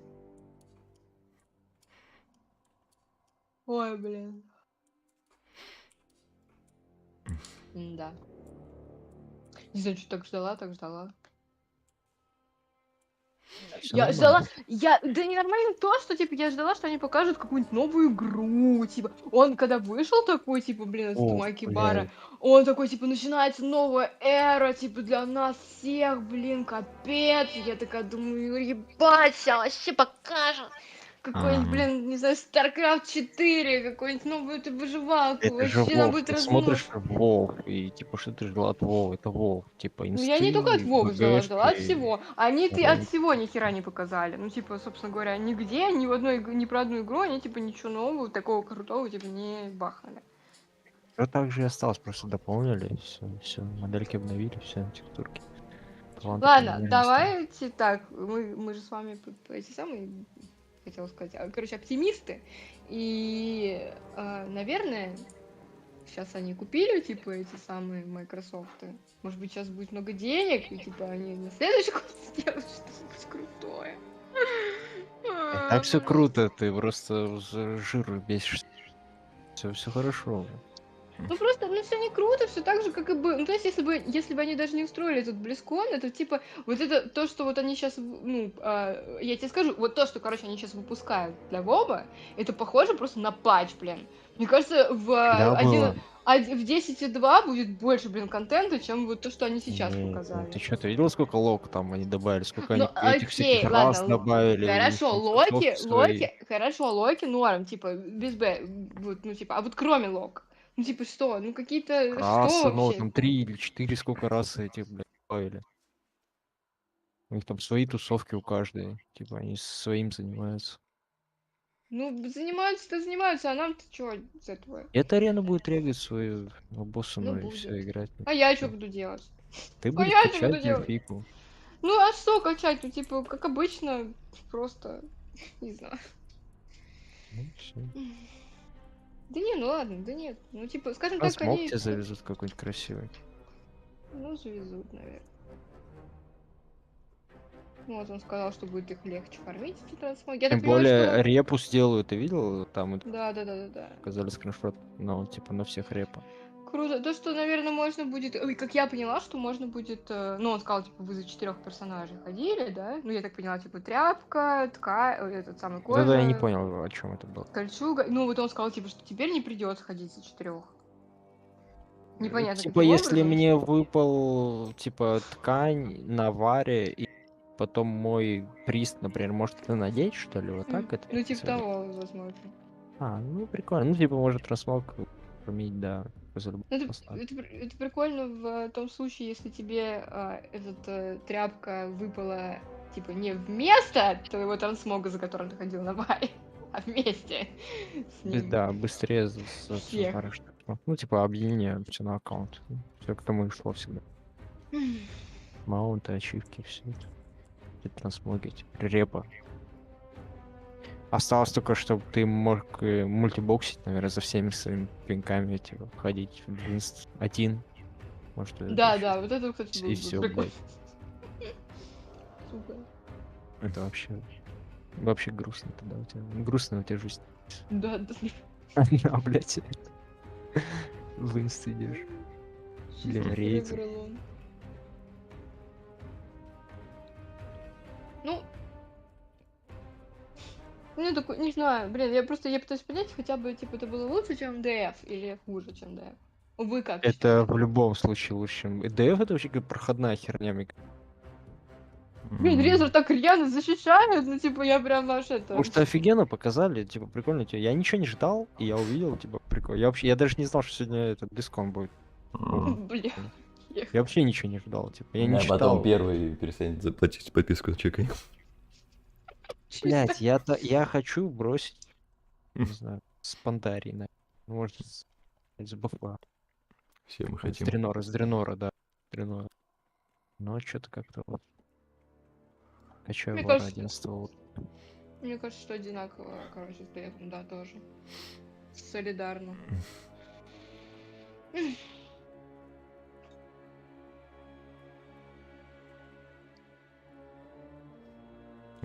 Ой, блин. Да. Не знаю, что так ждала, так ждала. Я ждала, да ненормально то, что, типа, я ждала, что они покажут какую-нибудь новую игру, типа, он когда вышел такой, типа, блин, из Тамаки Бара, он такой, типа, начинается новая эра, типа, для нас всех, блин, капец, я такая думаю, ебать, сейчас вообще покажут. Какой-нибудь, блин, не знаю, StarCraft 4, какую-нибудь новую ты выживалку, Это же вообще там Вов, будет ты разнос. смотришь Вов, и типа что ты ждала от Вова? Это Вов, типа Ну я не только от инсты, Вовы ждала от ВГшки. всего. Они от всего ни хера не показали. Ну, типа, собственно говоря, нигде, ни в одной, ни про одну игру они, типа, ничего нового, такого крутого, типа, не бахали. Все так же и осталось, просто дополнили, все, модельки обновили, все, текстурки. Ладно, давайте так, мы же с вами эти самые, хотела сказать, короче, оптимисты. И, наверное, сейчас они купили, типа, эти самые Microsoft. Может быть, сейчас будет много денег, и, типа, они на следующий год сделают что-нибудь крутое. Так все круто, ты просто жиру бесишься. Все хорошо. Ну просто, ну все не круто, все так же, как и было. Ну то есть, если бы они даже не устроили этот Близкон, это типа, вот это то, что вот они сейчас, ну, я тебе скажу, вот то, что, короче, они сейчас выпускают для Воба, это похоже просто на патч, блин. Мне кажется, в 10.2 будет больше, блин, контента, чем вот то, что они сейчас показали. Ты что, ты видел, сколько лог там они добавили, сколько Ну, они этих всяких раз добавили? Хорошо, Локи норм, типа, без Б, вот, ну, типа, а вот кроме лог. Ну, типа, что? Ну, какие-то... Расы, что ну, вообще? там 3 или 4, сколько раз этих, блядь, добавили. У них там свои тусовки у каждой, типа, они своим занимаются. Ну, занимаются, а нам-то что с этого? Эта арена будет регать свою босса, Ну, и все, будет. играть. А я что буду делать? Ты будешь качать дельфику. Ну, а что качать? Ну, типа, как обычно, просто, не знаю. Ну, все. Да не, ну ладно, да нет. Ну, типа, скажем так, они... тебе завезут какой-нибудь красивый. Ну, завезут, наверное. Вот, он сказал, что будет их легче фармить, эти трансмоги. Тем более, репу сделают, ты видел? Там Да. показали скриншот, ну, типа, на всех репа. Круто. То, что, наверное, можно будет... Ой, как я поняла, что можно будет... Ну, он сказал, типа, вы за 4 персонажей ходили, да? Ну, я так поняла, типа, тряпка, этот самый кожа... Да, я не понял, о чем это было. Кольчуга. Ну, вот он сказал, типа, что теперь не придется ходить за 4. Непонятно, типа, каким если образом. мне выпал, типа, ткань на варе, и потом мой прист, например, может это надеть, что ли? Вот так это? Ну, типа того, возможно. Ну, прикольно. Ну, типа, может, трансмог променить, да. Это прикольно в том случае, если тебе тряпка выпала, типа, не вместо твоего трансмога, за которым ты ходил на баре, а вместе с ним. Да, быстрее всех. Ну, типа, объединение все на аккаунт. Все к тому и шло всегда. Маунты, ачивки, все это. Трансмоги, типа, репа. Осталось только, чтобы ты мог мультибоксить, наверное, за всеми своими пинками, типа, ходить в инст один. Может, да, вот это, кстати, было и все, прикольно. Сука. Это вообще грустно тогда у тебя. Грустно у тебя жизнь. Да. А, блядь. В инст идешь. Блин, рейд. Ну, такой, не знаю, блин, я пытаюсь понять, хотя бы, типа, это было лучше, чем ДФ, или хуже, чем ДФ. Вы как Это считаете? в любом случае лучше, чем... ДФ это вообще как проходная херня, мне кажется. Блин, Резер так рьяно защищает, ну, типа, я прям аж это... Потому что офигенно показали, типа, прикольно. Я ничего не ждал, и я увидел, типа, прикольно. Я даже не знал, что сегодня этот Близкон будет. Бля. Я вообще ничего не ждал, типа, я не читал. Потом первый перестанет заплатить подписку с чекой. Блять, я хочу бросить, не знаю, с Пандарии, наверное. Может, с БФА. Все мы хотим. С Дренора, да. Дренора. Но что-то как-то вот. Качаю вара 11-го. Мне кажется, что одинаково, короче, стоят, да, тоже. Солидарно.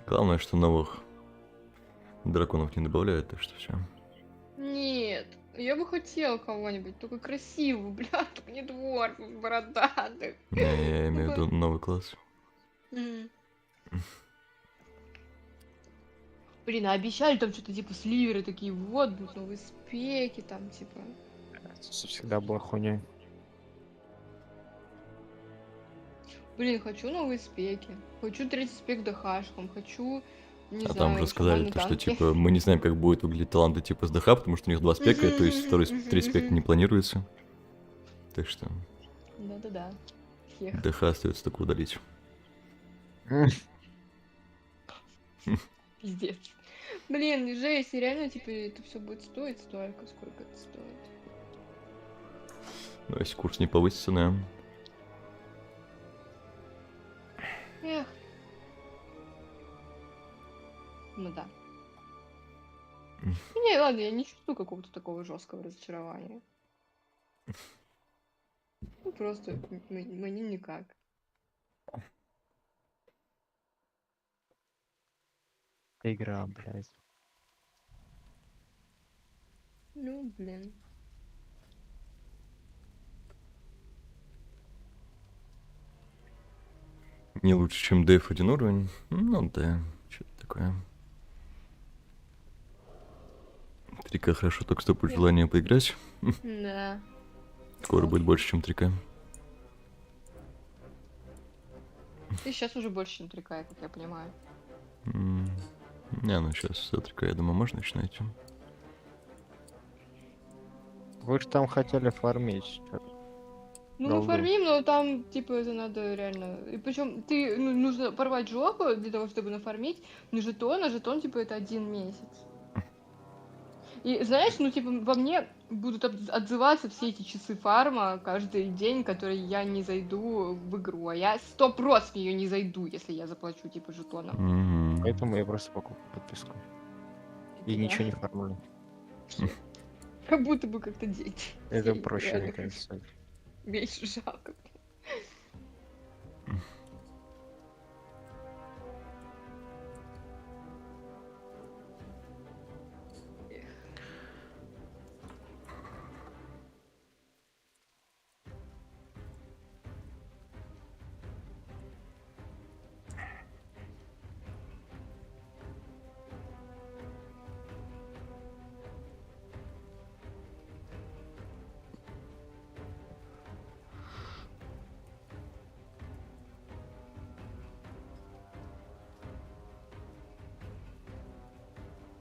Главное, что новых драконов не добавляют, так что все. Нет, я бы хотела кого-нибудь, только красивого, бля, только не дворфов, бородатых. Не, я имею в виду новый класс. Блин, а обещали там что-то типа сливеры такие, вот, будут новые спеки, там, типа. Всегда была хуйня. Блин, хочу новые спеки. Хочу третий спек ДХшком, хочу, не А знаю, там же сказали, шаманы то, что танки. типа мы не знаем, как будут выглядеть таланты типа с ДХ, потому что у них 2 спека, то есть второй, третий спек не планируется. Так что Да-да-да. Хех. ДХ остается только удалить. Пиздец. Блин, жесть, и реально, типа, это все будет стоить столько, сколько это стоит. Ну, если курс не повысится, да. Эх. Ну да. Не, ладно, я не чувствую какого-то такого жесткого разочарования. Ну, просто мне никак. Игра, блядь. Ну, блин. Не лучше, чем Дэйв 1 уровень. Ну да, что-то такое. 3К хорошо, только стопы желания поиграть. Да. Скоро будет больше, чем 3К. И сейчас уже больше, чем 3К, как я понимаю. Не, ну сейчас за 3К, я думаю, можно начинать. Вы же там хотели фармить. Ну, мы фармим, но там, типа, это надо реально... И причем ты, нужно порвать жопу для того, чтобы нафармить на жетон, а жетон, типа, это 1 месяц. И знаешь, ну, типа, во мне будут отзываться все эти часы фарма каждый день, которые я не зайду в игру. А я 100% в нее не зайду, если я заплачу, типа, жетоном. Поэтому я просто покупаю подписку. И ничего не фармлю. Как будто бы как-то дети. Это проще, мне кажется. Меньше жалко.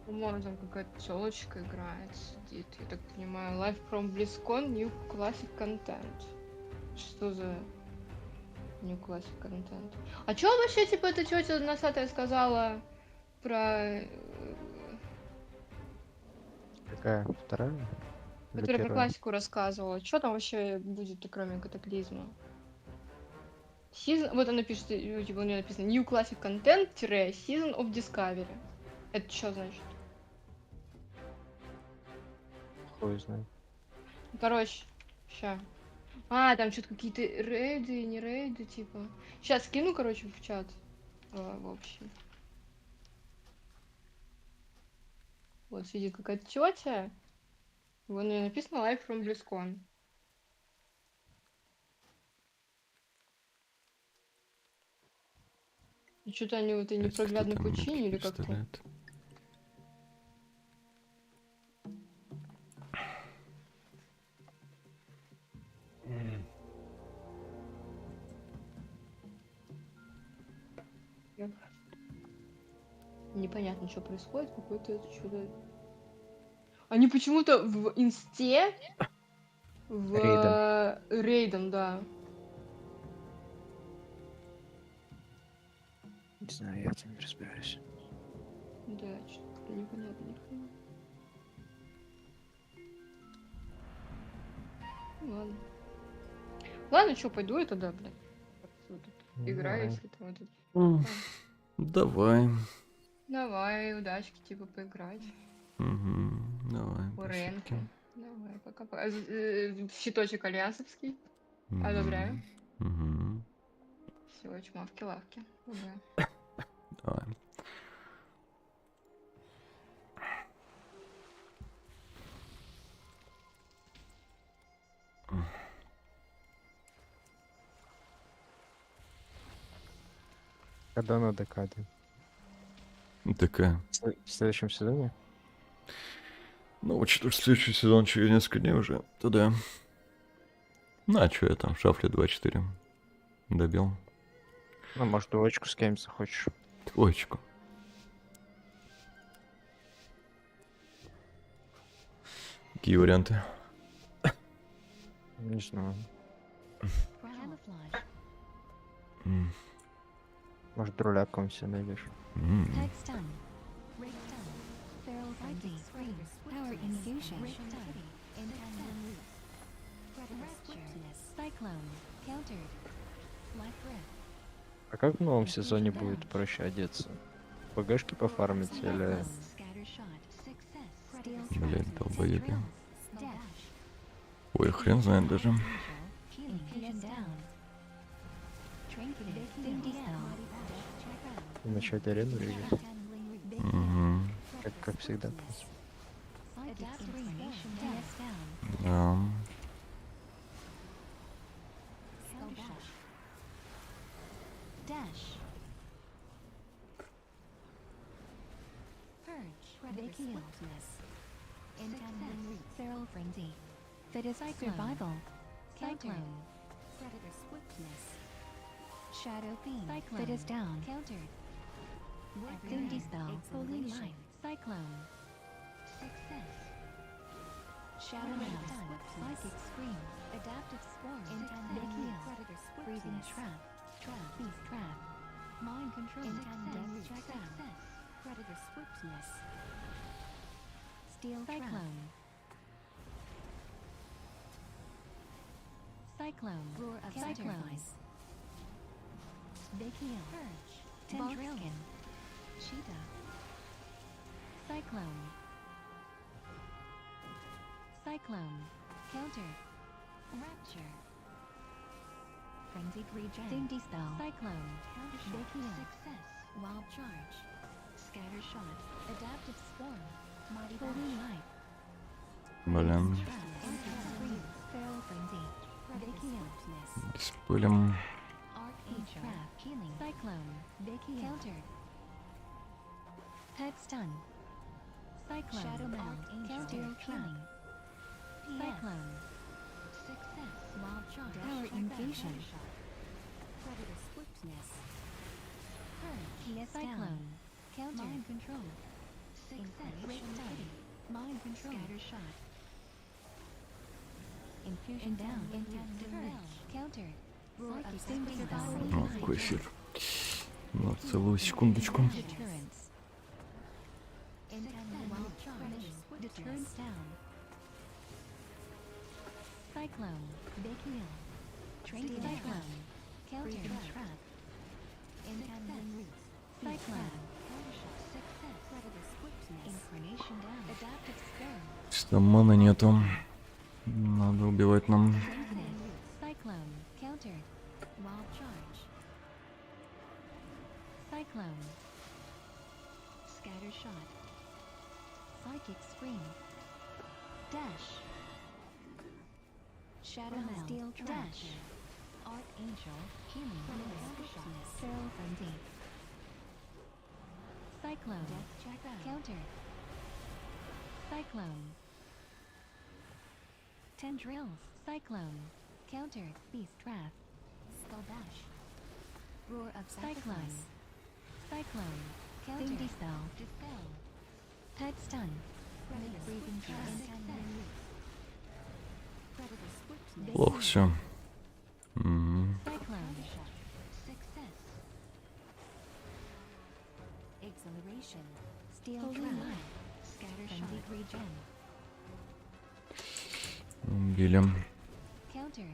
По-моему, там какая-то телочка играет, сидит. Я так понимаю, Live from Близкон, New Classic Content. Что за New Classic Content? А чё вообще, типа, эта тетя носатая сказала про... Какая? Вторая? Которая про классику рассказывала. Что там вообще будет, кроме катаклизма? Season... Вот она пишет, типа, у нее написано New Classic Content, Season of Discovery. Это что значит? Хуй знает. Короче, ща. А, там что-то какие-то рейды, не рейды, типа. Сейчас скину, короче, в чат. В общем. Вот сидит какая-то тетя. Вон у нее написано Live from Близкон. И что-то они в этой непроглядной пучине или как-то. Непонятно, что происходит, какое-то что-то... Они почему-то в инсте... В... Рейдом, да. Не знаю, я там не разбираюсь. Да, что-то непонятно нихуя. Ну ладно. Ладно, что, пойду я тогда, блядь. Вот тут играю, если там вот тут. Давай. Давай, удачки, типа, поиграть. Угу, давай. Уренки. Давай, пока-пока. Щиточек альянсовский. Одобряю. Угу. Все, чмавки-лавки. Давай. Когда на декаде? Такая. В следующем сезоне? Ну, учитывая, что следующий сезон через несколько дней уже, то да. Ну, а чё я там, шафли 2-4 добил. Ну, может, двоечку с кем захочешь. Двоечку. Какие варианты? Не знаю. Может, друляком все найдешь. А как в новом сезоне будет проще одеться? ПГшки пофармить или... Блин, долбоеби. Ой, хрен знает даже. Начать арену или... Угу. Как всегда. Да. Survival. Cyclone. Predator swiftness. Shadow beam. Cyclone. That is down. Countered. Windy spell. Holy light. Cyclone. Success. Shadow mouth. Psychic scream. Adaptive swarm. Intended. Predator swiftness. Breathing trap. Trap. Beast trap. Mind control. Intended. Success. Predator swiftness. Steel cyclone. Cyclone. Roar of sacrifice. Big heal. Purge. Tendrillion. Cheetah. Cyclone. Cyclone. Counter. Rapture. Frenzied regen. Dingy spell. Cyclone. Big heal. Success. Wild charge. Scatter shot. Adaptive swarm. Mighty holy light. Блин. Feral frenzy. Диспелим. Cyclone. Big countered. Head stun. Cyclone. Shadow mount. Counter killing. Cyclone. Success. Wild charge. Power infusion. Predator swiftness. Cyclone. Counter. Mind control. Success. Mind control. Scatter shot. Infusion down. Counter. О, какой эфир. Ну, целую секундочку. Cyclone. Big heal. Train cyclone. Counter trap. Incandescent roots. Cyclone. Success. Predator swiftness. Incarnation down. Adaptive sperm. Что маны нету. Надо убивать нам. Cyclone. Counter. Wild charge. Cyclone. Scatter shot. Psychic scream. Dash. Shadow steel dash. Archangel. Healing. Feral frenzy. Cyclone. Counter. Cyclone. Tendrils. Cyclone. Counter. Beast trap. Skull dash. Roar of cyclone. Cyclone. Counter. Dispel. Dispel. Head stun. Breathing trap. Плохо все. Cyclone. Success. Exhilaration. Steel trap. Scatter shot. Regen. Убили. Counter.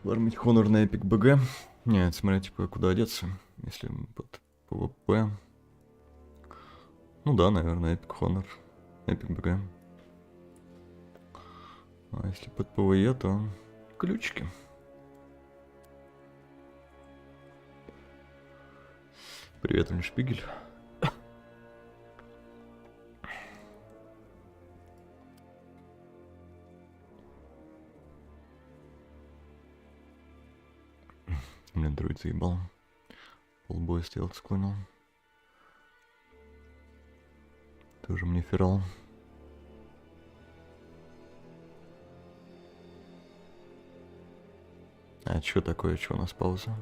Фармить Хонор на Эпик БГ. Нет, смотря типа куда одеться. Если под ПВП. Ну да, наверное, Эпик Хонор. Эпик БГ. А если под ПВЕ, то ключики. Привет, Шпигель. Блин, друид заебал. Полбоя стоял, склонил. Тоже мне ферал. А чё такое? Чё у нас пауза?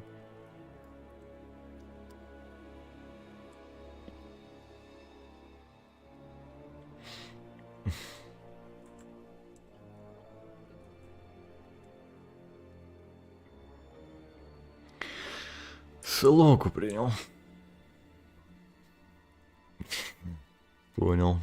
Ссылку принял. Понял.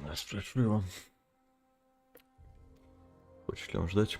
Я спрошу его. Хочет ли он ждать?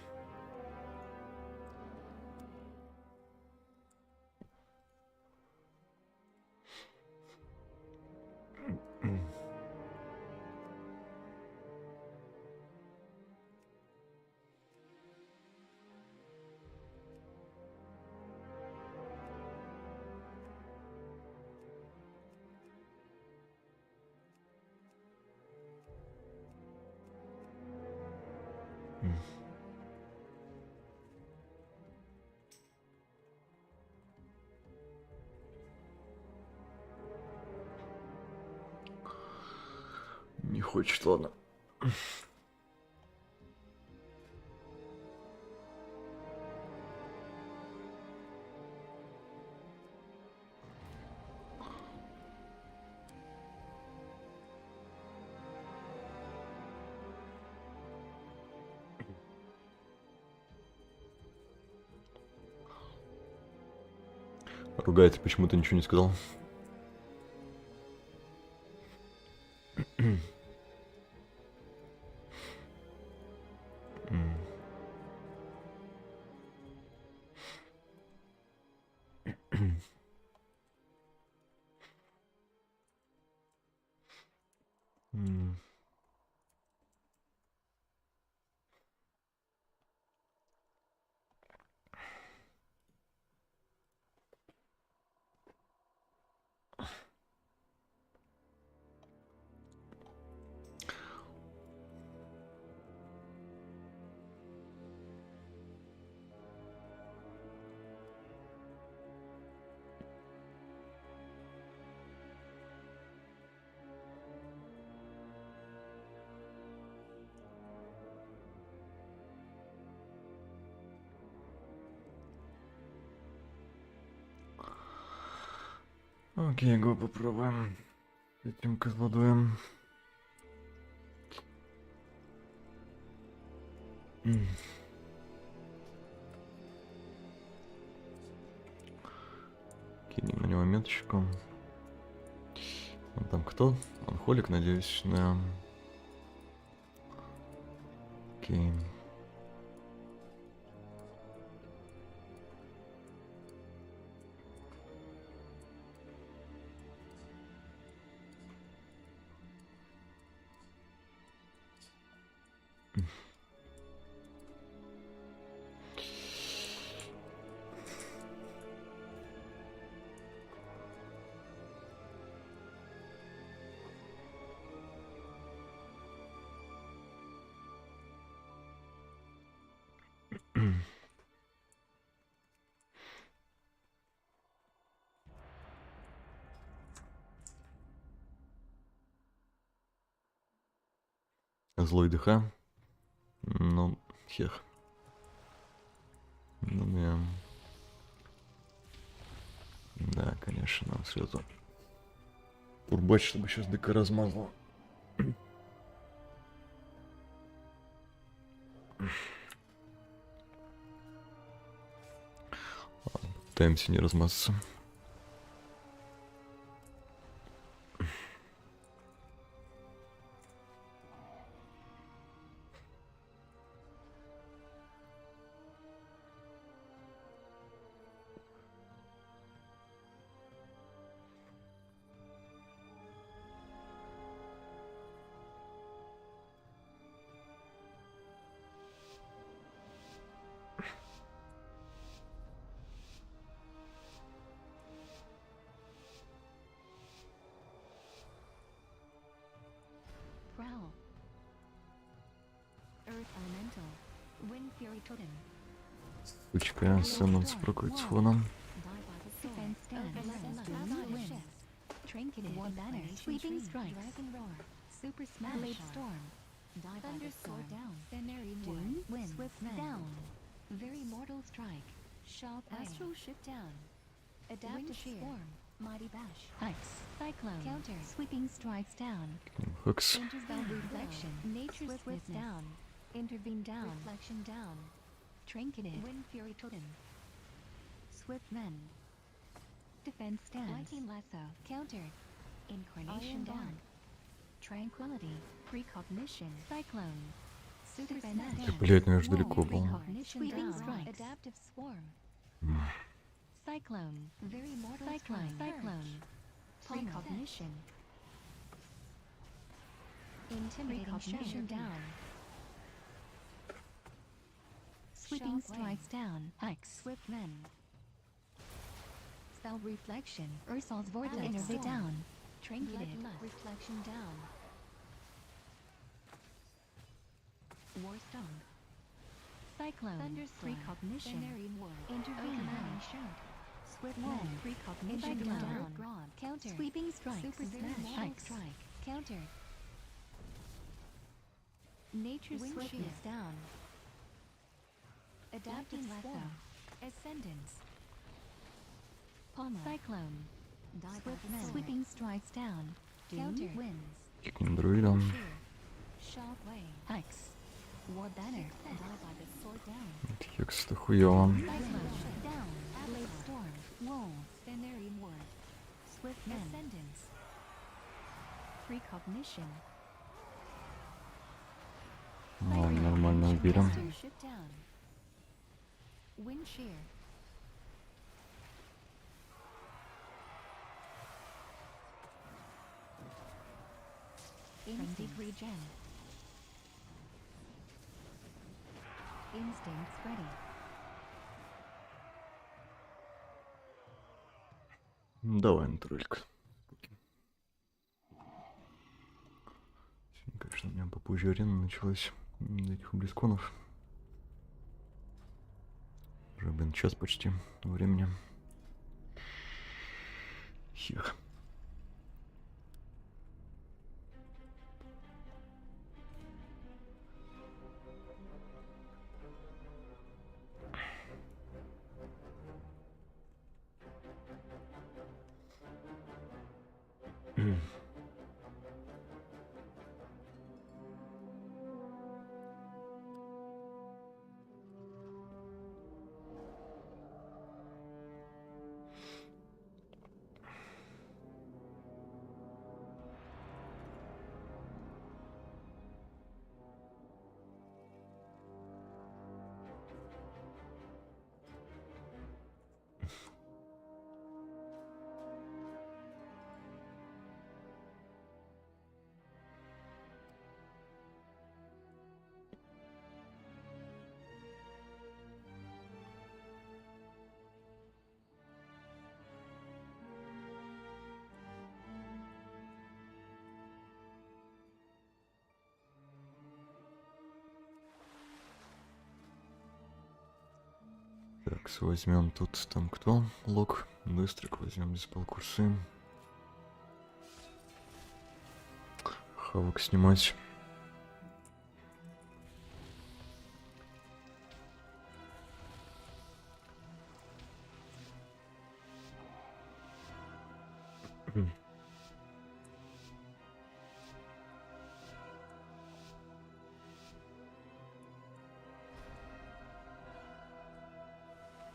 Не хочет, ладно. Ругается, почему-то ничего не сказал. Окей, го попробуем. Этим козлодуем. Кинем на него меточку. Он там кто? Он холик, надеюсь, да. Окей. Злой ДХ. Ну, хех. Ну, да, конечно, нам сразу турбач, чтобы сейчас ДК размазал. Пытаемся не размазаться. Prowl. Earth Elemental. Wind Fury Totem. Сучка, Сэммонс прокует с фоном. Defense stand. Trinketed banner. Sweeping strike. Dragon roar. Super smash. Blade storm. Thunderstorm down. Venerary wind. Swift down. Very mortal strike. Shock astral shift down. Adaptive swarm. Mighty bash. Ice. Cyclone. Counter. Sweeping strikes down. Hooks. Intervene reflection. Nature's swift down. Intervene down. Reflection down. Trinketed. Wind Fury Totem. Swift mend. Defense stance. Lightning lasso. Counter. Incarnation down. Tranquility. Precognition. Cyclone. Super Да, блять, ну я ж далеко был. Sweeping strike. Adaptive swarm. Cyclone. Very mortal cyclone. Cyclone. Precognition. Intimidating cognition down. Sweeping strikes down. Hikes. Swift mend. Spell reflection. Ursol's vortex. Innervate down. Trinketed. Reflection down. Warstone. Cyclone. Thunderstorm. Precognition. Intervene. Shout. Swift mend. Precognition down. Counter. Sweeping strike. Super smash. Strike. Counter. Nature's swiftness down. Adaptive lasso. Ascendance. Palmer. Cyclone. Swift sweeping strikes down. Counter. Winds. Каким друидом? Shockwave. Hex. War banner. Die by the sword down. Хекс-то хуёво. Down. Blade storm. Woe. Venerary ward. Swift ascendance. Precognition. Ну, нормально уберем. Wind shear. Instinct regen. Instincts ready. Давай, натурелька. Сегодня, конечно, у меня попозже арена началась до этих близконов. Уже, блин, час почти времени. Хех. Так, возьмем тут там кто? Лук. Быстрик возьмем диспел курсы. Хавок снимать.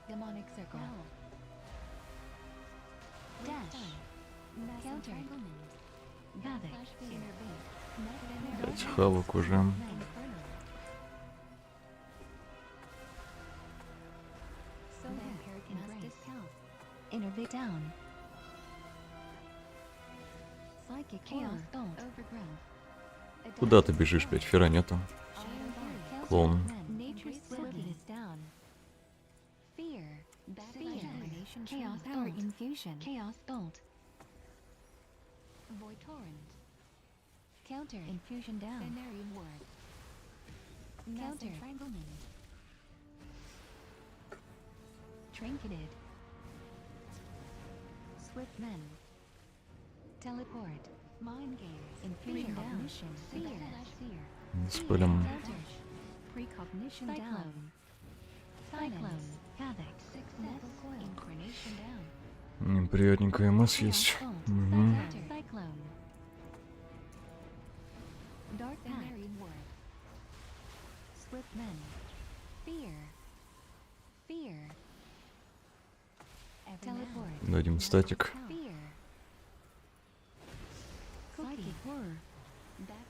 Demonic circle. Dash. Counter. Havoc. 5 хавок уже. Innervate down. Psychic chaos don't overgrown. Куда ты бежишь, блядь? Фера нету. Клоун. Nature's wilderness down. Fear. Chaos bolt. Infusion. Chaos bolt. Void torrent. Counter. Infusion down. Venerian ward. Counter. Stranglement. Trinketed. Swift men. Teleport. Mind games. Infusion down. Fear. Спылим. Precognition down. Cyclone. Havoc. Incarnation down. Неприятненькая МС есть. Угу. Cyclone. Dark Venerian ward. Swift men. Fear. Fear. Teleport. Дадим статик. Fear. Psychic horror.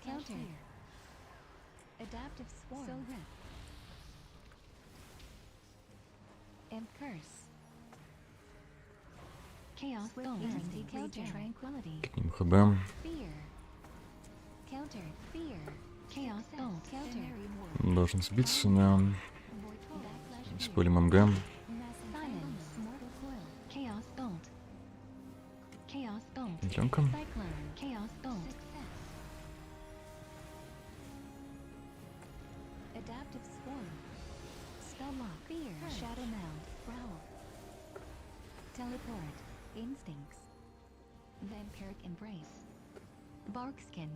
Counter. Adaptive swarm. And curse. Chaos dome. Counter. Tranquility. Кинем ХБ. Fear. Counter. Fear. Chaos dome. Counter. Должен сбиться на... Исполим МГ. Silence. Mortal coil. Chaos don't. Chaos don't. Идём-ка. Cyclone. Chaos don't. Adaptive swarm. Spelllock. Fear. Shadow mound. Growl. Teleport. Instincts. Vampiric embrace. Barkskin.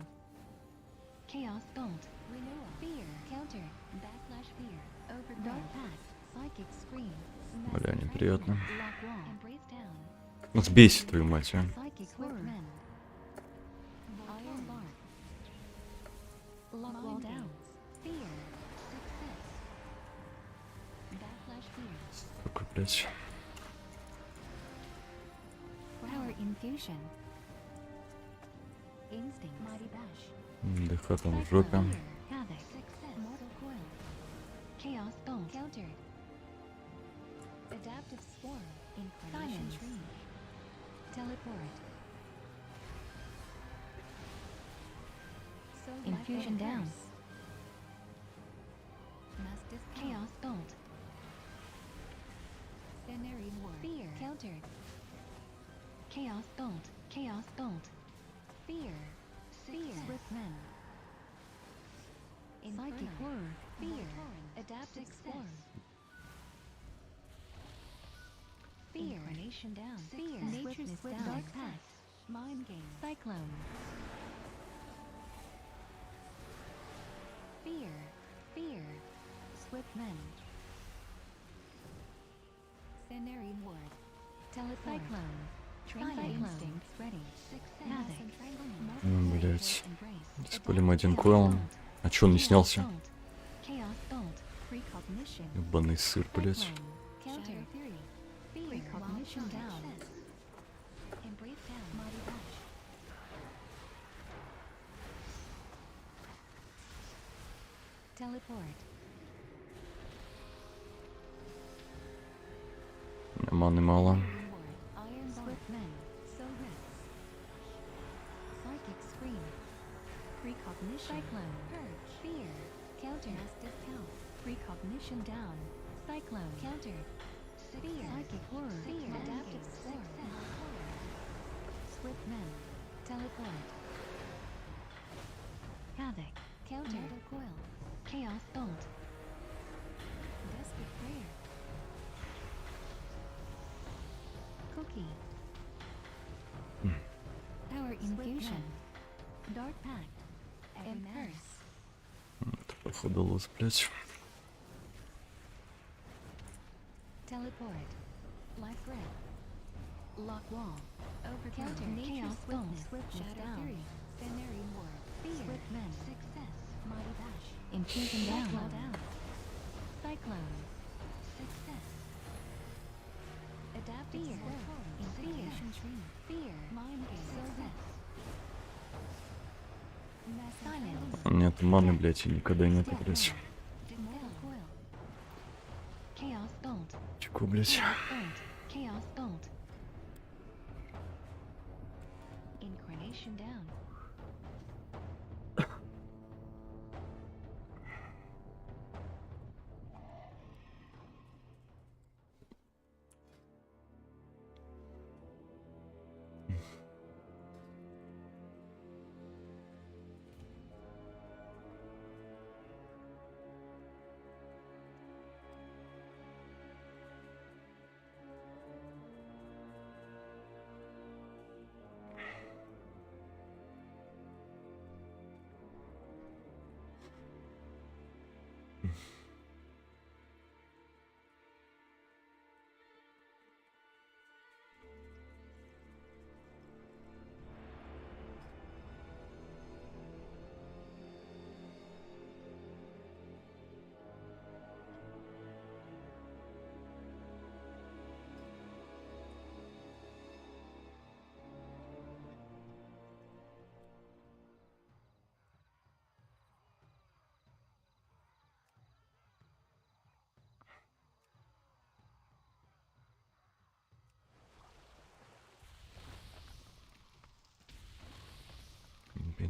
Chaos bolt. Renewal. Fear. Counter. Backlash fear. Overgrowth. Dark pact. Psychic scream. Бля, неприятно. Lock wall. Embrace down. Ну сбейся, твою мать, а. Psychic horror. Iron bark. Lock wall down. Fear. Success. Backlash fear. Сука, блядь. Power infusion. Instinct. Mighty bash. ДХ там в жопе. Havoc. Success. Mortal coil. Chaos bolt. Countered. Adaptive swarm. Incarnation tree. Teleport. Infusion down. Chaos bolt. Venerian ward. Fear. Countered. Chaos bolt. Chaos bolt. Fear. Fear. Swift men. Psychic horror. Fear. Adaptive swarm. Fear. Incarnation down. Fear. Nature's down. Dark path. Mind game. Cyclone. Fear. Fear. Swift men. Venerian ward. Telecyclone. Cyclone. Instincts ready. Havoc. Блять. Исполим один койл. А чё он не снялся? Chaos bolt. Precognition. Ебаный сыр, блять. Counter. Precognition down. Embrace down. Mighty bash. Teleport. Маны мало. Iron Swift men. So rex. Psychic scream. Precognition. Cyclone. Purge. Fear. Counter. Mass discount. Precognition down. Cyclone. Counter. Fear. Psychic horror. Fear. Adaptive swarm. Swift men. Teleport. Havoc. Counter. Mortal coil. Chaos bolt. Desperate prayer. Cookie. Power infusion. Dark pact. And curse. Это походу лос, блять. Teleport. Life grip. Lock wall. Over counter. Chaos witness. Shadow fury. Cenarian ward. Fear. Swift men. Success. Mighty bash. Infusion down. Cyclone. Success. Adaptive sword. Infusion tree. Fear. Mind game. Success. Silence. Нет маны, блять, и никогда нету, блять. Chaos bolt. Чего, блять? Chaos bolt. Incarnation down.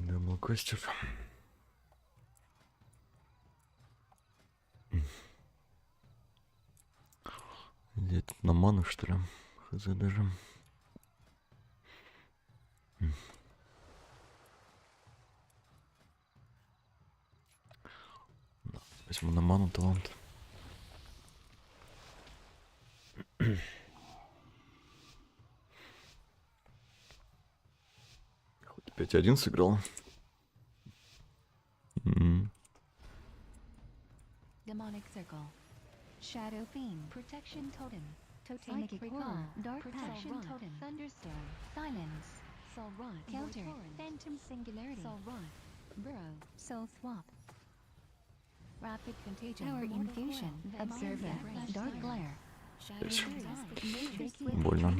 Думал, Костер. Где тут на ману, что ли? Хз даже. Возьму на ману талант. Хоть 5-1 сыграл. Demonic circle. Shadow fiend. Protection totem. Totemic recall. Dark protection totem. Thunderstorm. Silence. Soul rod. Counter. Phantom singularity. Soul rod. Burrow. Soul swap. Rapid contagion. Power infusion. Observer. Dark glare. Shadow fury. Больно.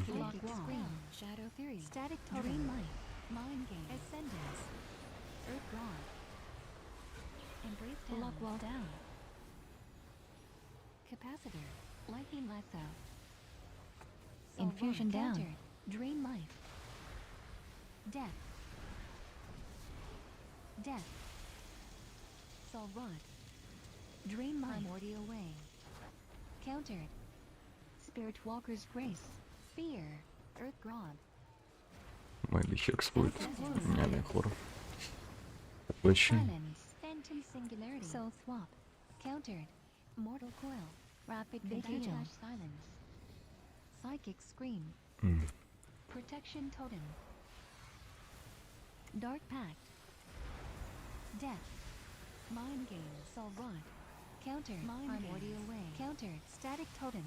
Shadow fury. Static totem. Dream light. Mind game. Ascendance. Earth rod. Embrace down. Lock wall down. Capacitor. Lightning lasso. Infusion down. Drain life. Death. Death. Soul rod. Drain life. Primordial way. Countered. Spirit walker's grace. Fear. Earth grog. Maybe Хекс будет. Не хлор. Очень. Phantom singularity. Soul swap. Countered. Mortal coil. Rapid contagion. Silence. Psychic scream. Protection totem. Dark pact. Death. Mind game. Soul rod. Counter. Primordial way. Counter. Static totem.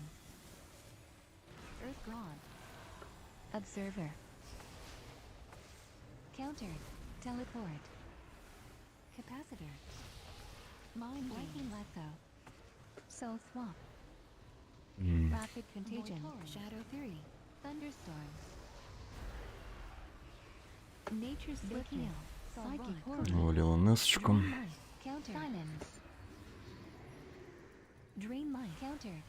Earth god. Observer. Countered. Teleport. Capacitor. Mind game. Lasso. Soul swap. Rapid contagion. Shadow fury. Thunderstorms. Nature's swiftness. Psychic horror. Валила несочку. Counter. Silence. Dream light. Counter.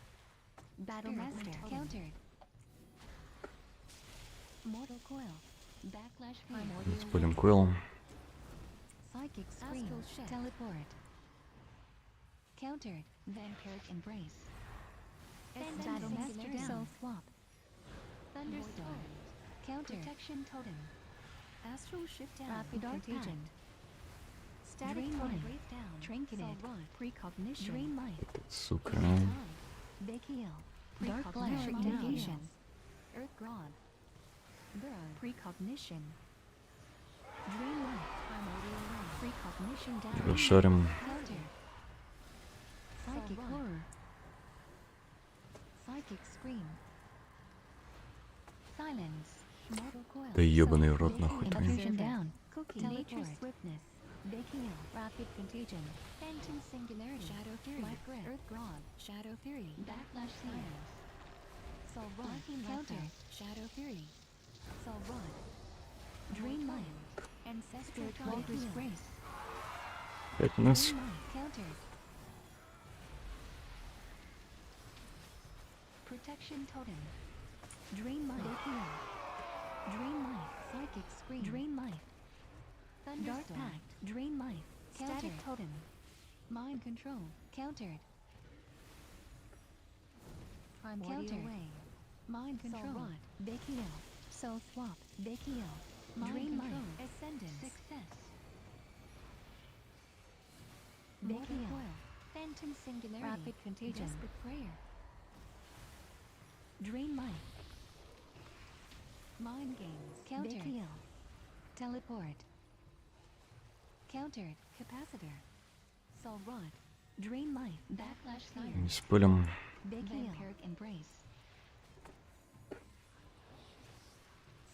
Battle master. Countered. Mortal coil. Backlash. С полем койлом. Psychic scream. Teleport. Countered. Vampiric embrace. Battle master. Soul swap. Thunderstorm. Counter. Protection totem. Astral shift down. Rapid contagion. Static totem. Trinketed. Precognition. Dream light. Сука. Big heal. Dark glare. Negation. Earth God. Burrow. Precognition. Dream life. Primordial ray. Precognition down. Расшарим. Counter. Psychic horror. Psychic scream. Silence. Mortal coil. Да ебаный в рот нахуй твой. Infusion down. Cookie. Nature swiftness. Baking out. Rapid contagion. Phantom singularity. Shadow fury. Black red. Earth god. Shadow fury. Backlash silence. Soul rod. Counter. Shadow fury. Soul rod. Dream mind. Ancestral Walker's grace. Fitness. Counter. Protection totem. Dream mind. Dream life. Psychic scream. Dream life. Dark pact. Dream life. Static totem. Mind control. Countered. Primordial way. Mind control. Soul rod. Bakiel. Soul swap. Bakiel. Dream life. Ascendance. Success. Bakiel. Phantom singularity. Rapid contagion. Desperate prayer. Dream life. Mind games. Countered. Bakiel. Teleport. Countered. Capacitor. Soul rod. Dream life. Backlash fire. Не спылим. Vampiric embrace.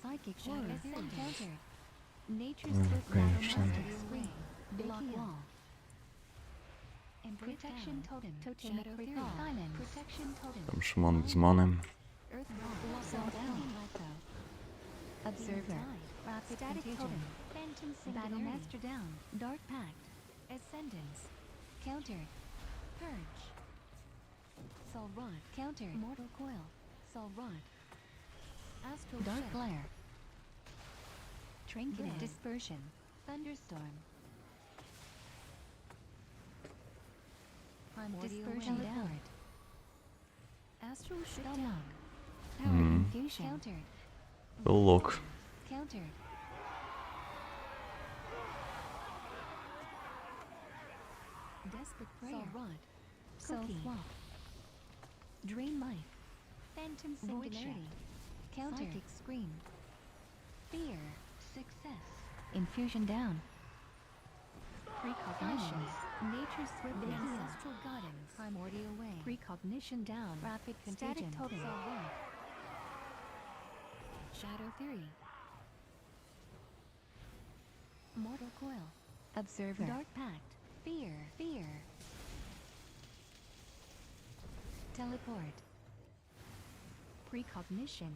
Psychic horror. Countered. Nature's swift Конечно. scream. Block wall. And protection totem. Totemic silence. Protection totem. Там шаман без маны. Earth wall. Soul down. Observer. Rapid contagion. Phantom singularity. Battlemaster down. Dark pact. Ascendance. Countered. Purge. Soul rod. Countered. Mortal coil. Soul rod. Astral dark glare. Trinket. Dispersion. Thunderstorm. Dispersion down. Astral shock. Power confusion. Countered. Лок. Countered. Desperate prayer. Soul rod. Soul swap. Dream life. Phantom singularity. Counter. Psychic scream. Fear. Success. Infusion down. Precognition. Nature's swift ancestral guidance. Primordial way. Precognition down. Rapid contagion. Static totem. Soul rod. Shadow theory. Mortal coil. Observer. Dark pact. Fear. Fear. Teleport. Precognition.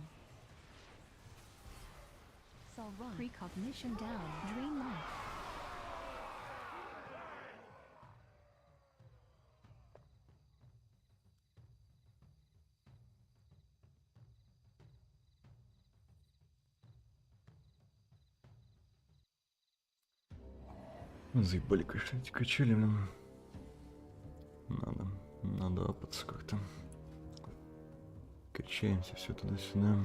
Soul rod. Precognition down. Dream life. Заебали, конечно, эти качели, блин. Надо апаться как-то. Качаемся все туда-сюда.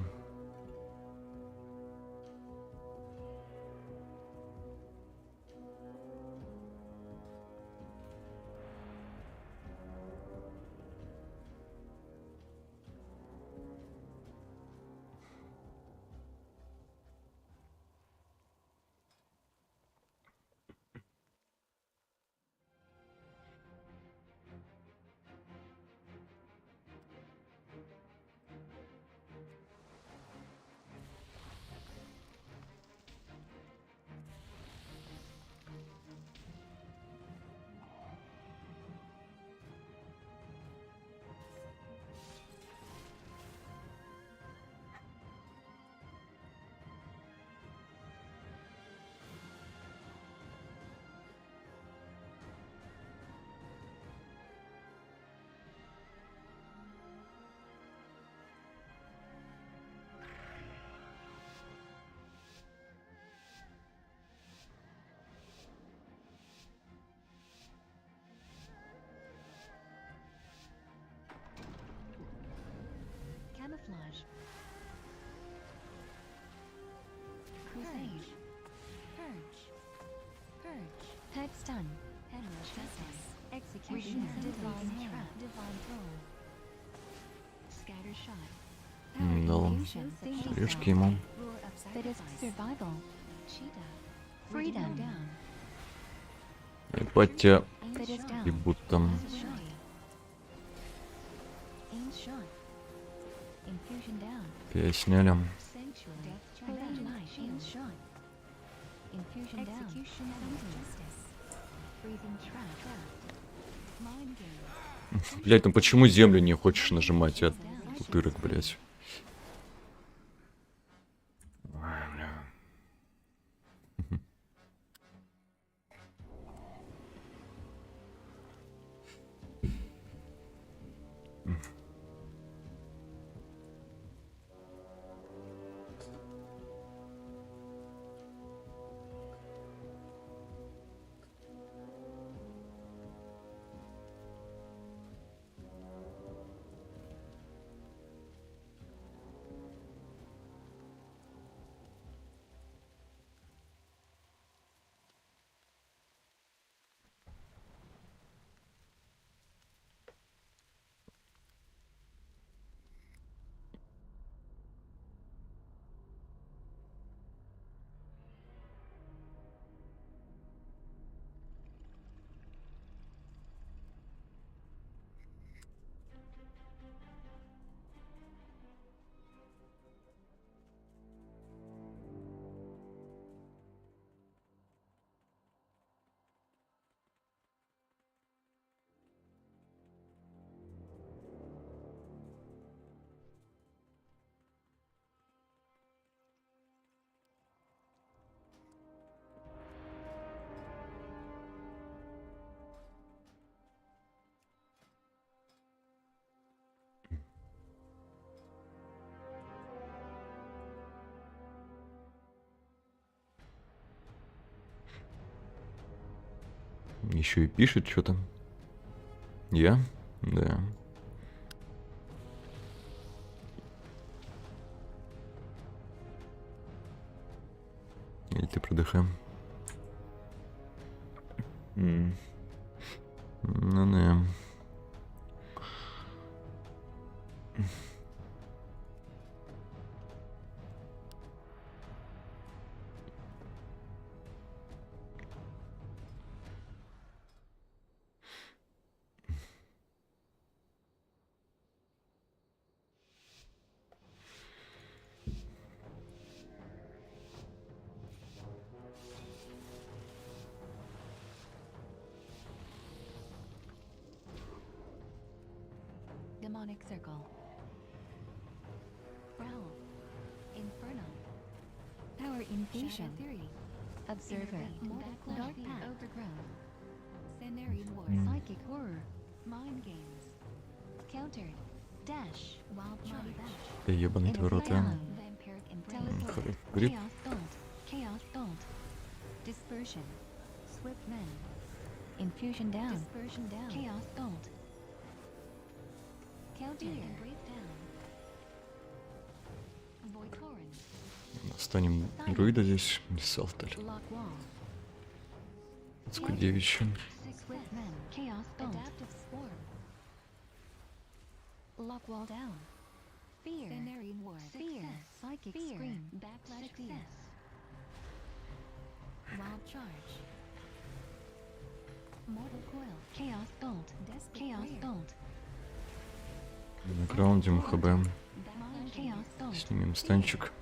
Camouflage. Crusade. Purge. Purge. Head stun. Headless justice. Execution. Divine trap. Divine throne. Scatter shot. Дал. О, орешки ему. Ебать тебя ебут там. Сняли. Блять, ну почему землю не хочешь нажимать, а? Тутырок, блять. Еще и пишет что-то. Я? Да. Или ты продыхаем? Ну да. Demonic Circle. Prowl. Inferno. Power Infusion. Observer. Dark Path. Overgrown. Scenarian War. Psychic Horror. Mind Games. Countered. Dash. Wild Charge. Ебаный твой рот, а. Гриб. Chaos Bolt. Chaos Bolt. Dispersion. Swift Men. Infusion down. Dispersion down. Chaos Bolt. Counter and break down. Void Torrent. Станем друида здесь. Селталь. Скудевича. Swift Men. Chaos Bolt. Adaptive Swarm. Lock wall down. Fear. Scenarian War. Fear. Psychic Scream. Backlash Success. Wild Charge. Mortal Coil. Chaos Bolt. Chaos Bolt. На граунде МХБ. Снимем станчик.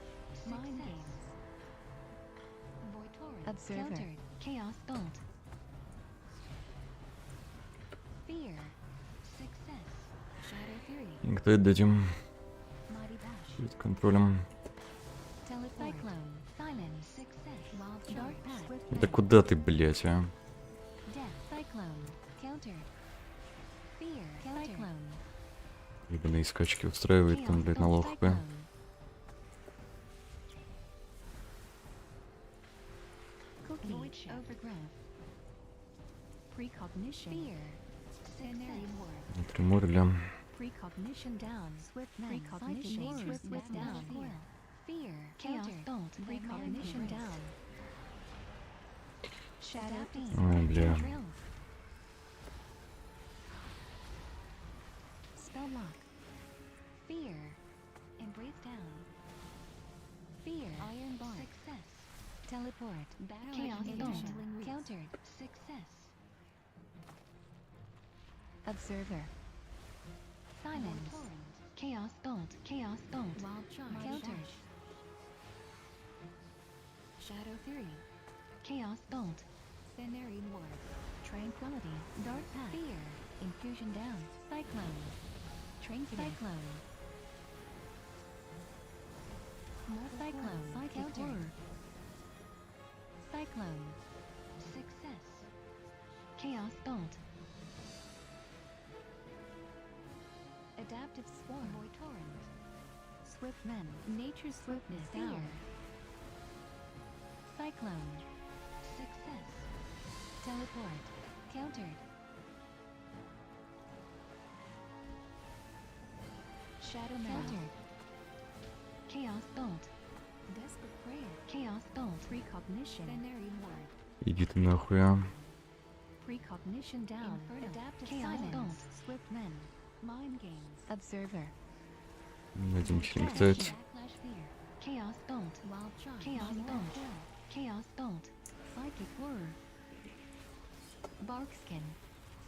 Observer. Chaos Bolt. Fear. Success. Shadow Fury. Никто дадим. Mighty Bash. Перед контролем. Telecyclone. Silence. Success. Wild Dark Path. Да куда ты, блять, а? Death. Cyclone. Countered. Fear. Cyclone. Ебаные скачки устраивает там, блядь, на лоу хп. Триморля. Precognition down. Swift Precognition. Swift down. Fear. Chaos Bolt. Precognition down. Shadow Fiend. Ой, бля. Spell lock. Fear. Embrace down. Teleport. Chaos Bolt. Countered. Success. Observer. Silence. Chaos Bolt. Chaos Bolt. Wild Charge. Countered. Shadow Fury. Chaos Bolt. Cenarian Ward. Tranquility. Dark Path. Fear. Infusion down. Cyclone. Trinket. Cyclone. Cyclone. Counter. Cyclone. Success. Chaos Bolt. Adaptive Swarm. Void Torrent. Swift Men. Nature's Swiftness. Down. Cyclone. Success. Teleport. Countered. Shadow Countered. Chaos Bolt. Desperate Prayer. Chaos Bolt. Precognition. Cenarian Ward. Иди ты нахуй, а. Precognition down. Adaptive Chaos Bolt. Swift Men. Mind Games. Observer. Один хилинг стоит. Backlash Fear. Chaos Bolt. Wild Charge. Chaos Bolt. Chaos Bolt. Psychic Horror. Barkskin.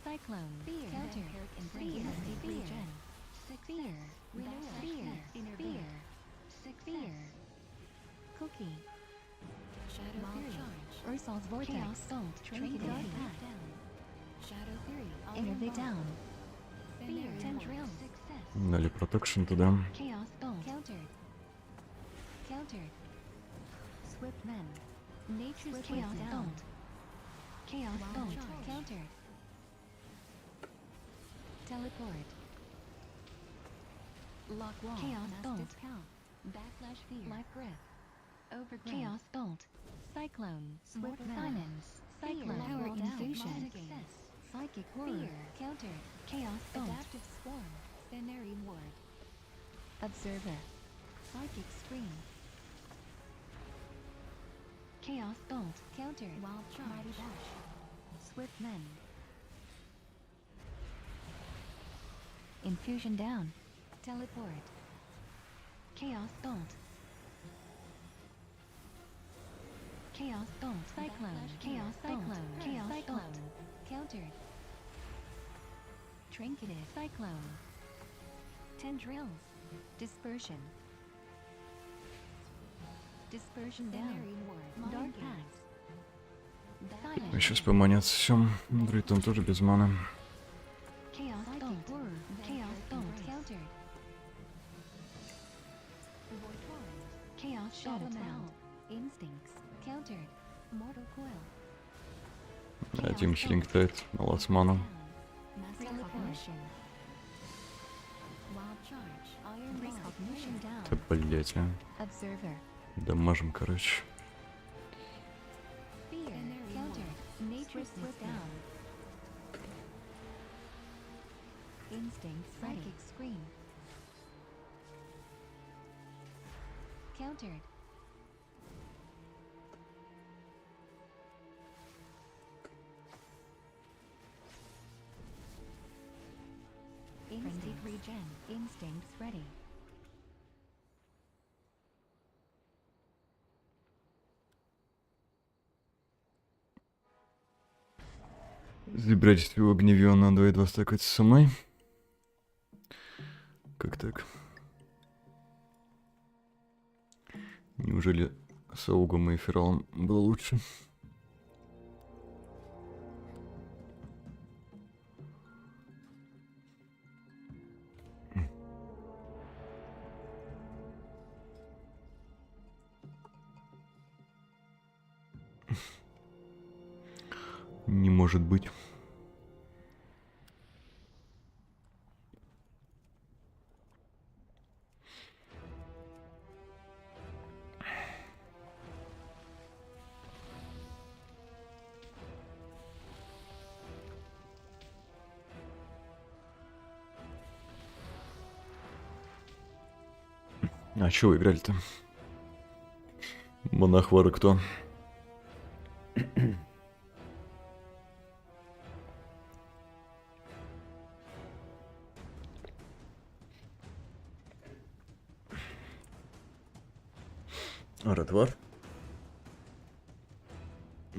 Cyclone. Fear. Counter. Fear. Fear. Fear. Fear. Fear. Fear. Cookie. Shadow Fury. Ursol's Vortex. Chaos Bolt. Trinket. Dark Path. Shadow Fury. Innervate down. Fear. Tendril. Success. Дали протекшн туда. Chaos Bolt. Countered. Countered. Swift Men. Nature's Chaos Bolt. Chaos Bolt. Countered. Teleport. Lock Wall. Chaos Bolt. Backlash Fear. Life Grip. Overgrowth. Chaos Bolt. Cyclone. Swift Silence. Cyclone. Power Infusion. Success. Psychic Horror. Fear. Counter. Chaos Bolt. Adaptive Swarm. Cenarian Ward. Observer. Psychic Scream. Chaos Bolt. Counter. Wild Charge. Mighty Dash. Swift Men. Infusion down. Teleport. Chaos Bolt. Chaos Bolt. Cyclone. Chaos Cyclone. Chaos Bolt. Countered. Trinketed. Cyclone. Tendrils. Dispersion. Dispersion down. Dark Path. Сейчас поманятся всем. Друид там тоже без маны. Chaos Bolt. Chaos Bolt. Countered. Chaos Shadow Bolt. Instincts. Countered. Mortal Coil. Один хилинг стоит. Мало с ману. Recognition. Wild Charge. Iron Recognition down. Да, блять, а. Observer. Дамажим, короче. Fear. Countered. Nature's Swift down. Instinct. Psychic Scream. Countered. Frenzied Regen. Instincts ready. Забирать его гневион на 2 стакаться со мной. Как так? Неужели с Аугом и Фералом было лучше? Не может быть. А чё вы играли-то? Монахвары кто? Радвар? А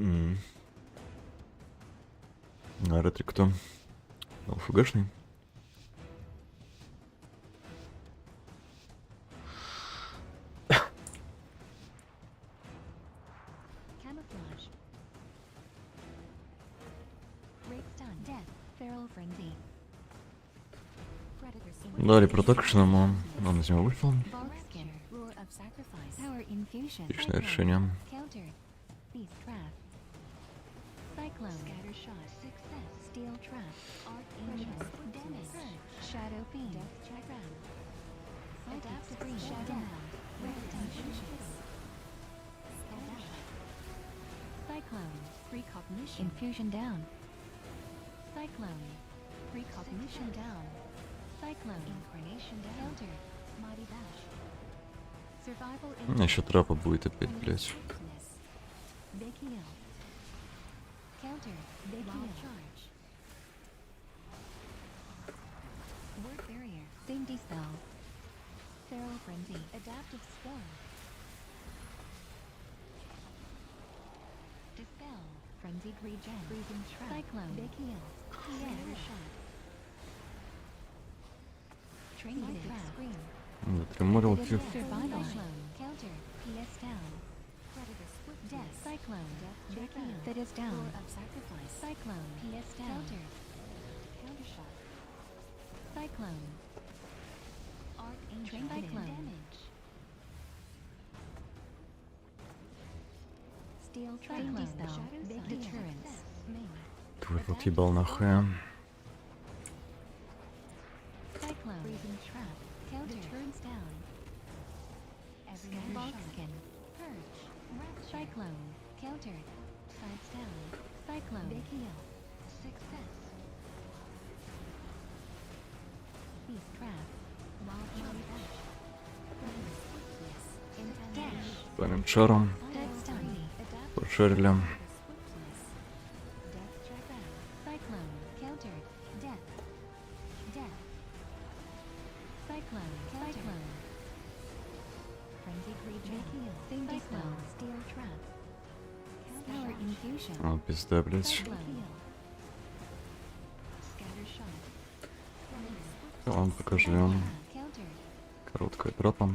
ретрик кто? ЛФГшный? Camouflage. Great stun. Death. Feral frenzy. Predator swing. Дали протекшн, но он из него вышел. Barkskin. Roar of sacrifice. Power infusion. Отличное решение. Counter. Beast trap. Cyclone. Scatter shot. Success. Steel trap. Archangel. Damage. Shadow fiend. Death trap. Adapt screen. Shadow. Cyclone. Precognition. Infusion down. Cyclone. Precognition down. Cyclone. Incarnation down. Counter. Mighty bash. Survival. У меня еще трапа будет опять, блять. Big heal. Counter. Big heal. Charge. Word barrier. Thing dispel. Feral frenzy. Adaptive spell. Dispel. Frenzied regen. Freezing trap. Cyclone. Big heal. Scatter shot. Training scream. Затриморил фью. Survival. Counter. PS down. Predator split. Death. Cyclone. Big heal. That is down. Roar of sacrifice. Cyclone. PS down. Counter. Counter shot. Cyclone. Archangel. Cyclone. Damage. Steel Cyclone. Big deterrence. Твой рот ебал нахуй. Cyclone. Freezing trap. Counter. Turns down. Everyone Barkskin. Purge. Cyclone. Counter. Sides down. Cyclone. Big heal. Success. Beast trap. Wild Johnny Dash. Dash. Панем шаром. Пошарили. Death trap out. Cyclone. Counter. Death. Death. Cyclone. Cyclone. Frenzied regen. Thing dispel. Steel trap. Power infusion. А, пизда, блять. Cyclone. Scatter shot. Ладно, покажем. Counter. Короткая трапа.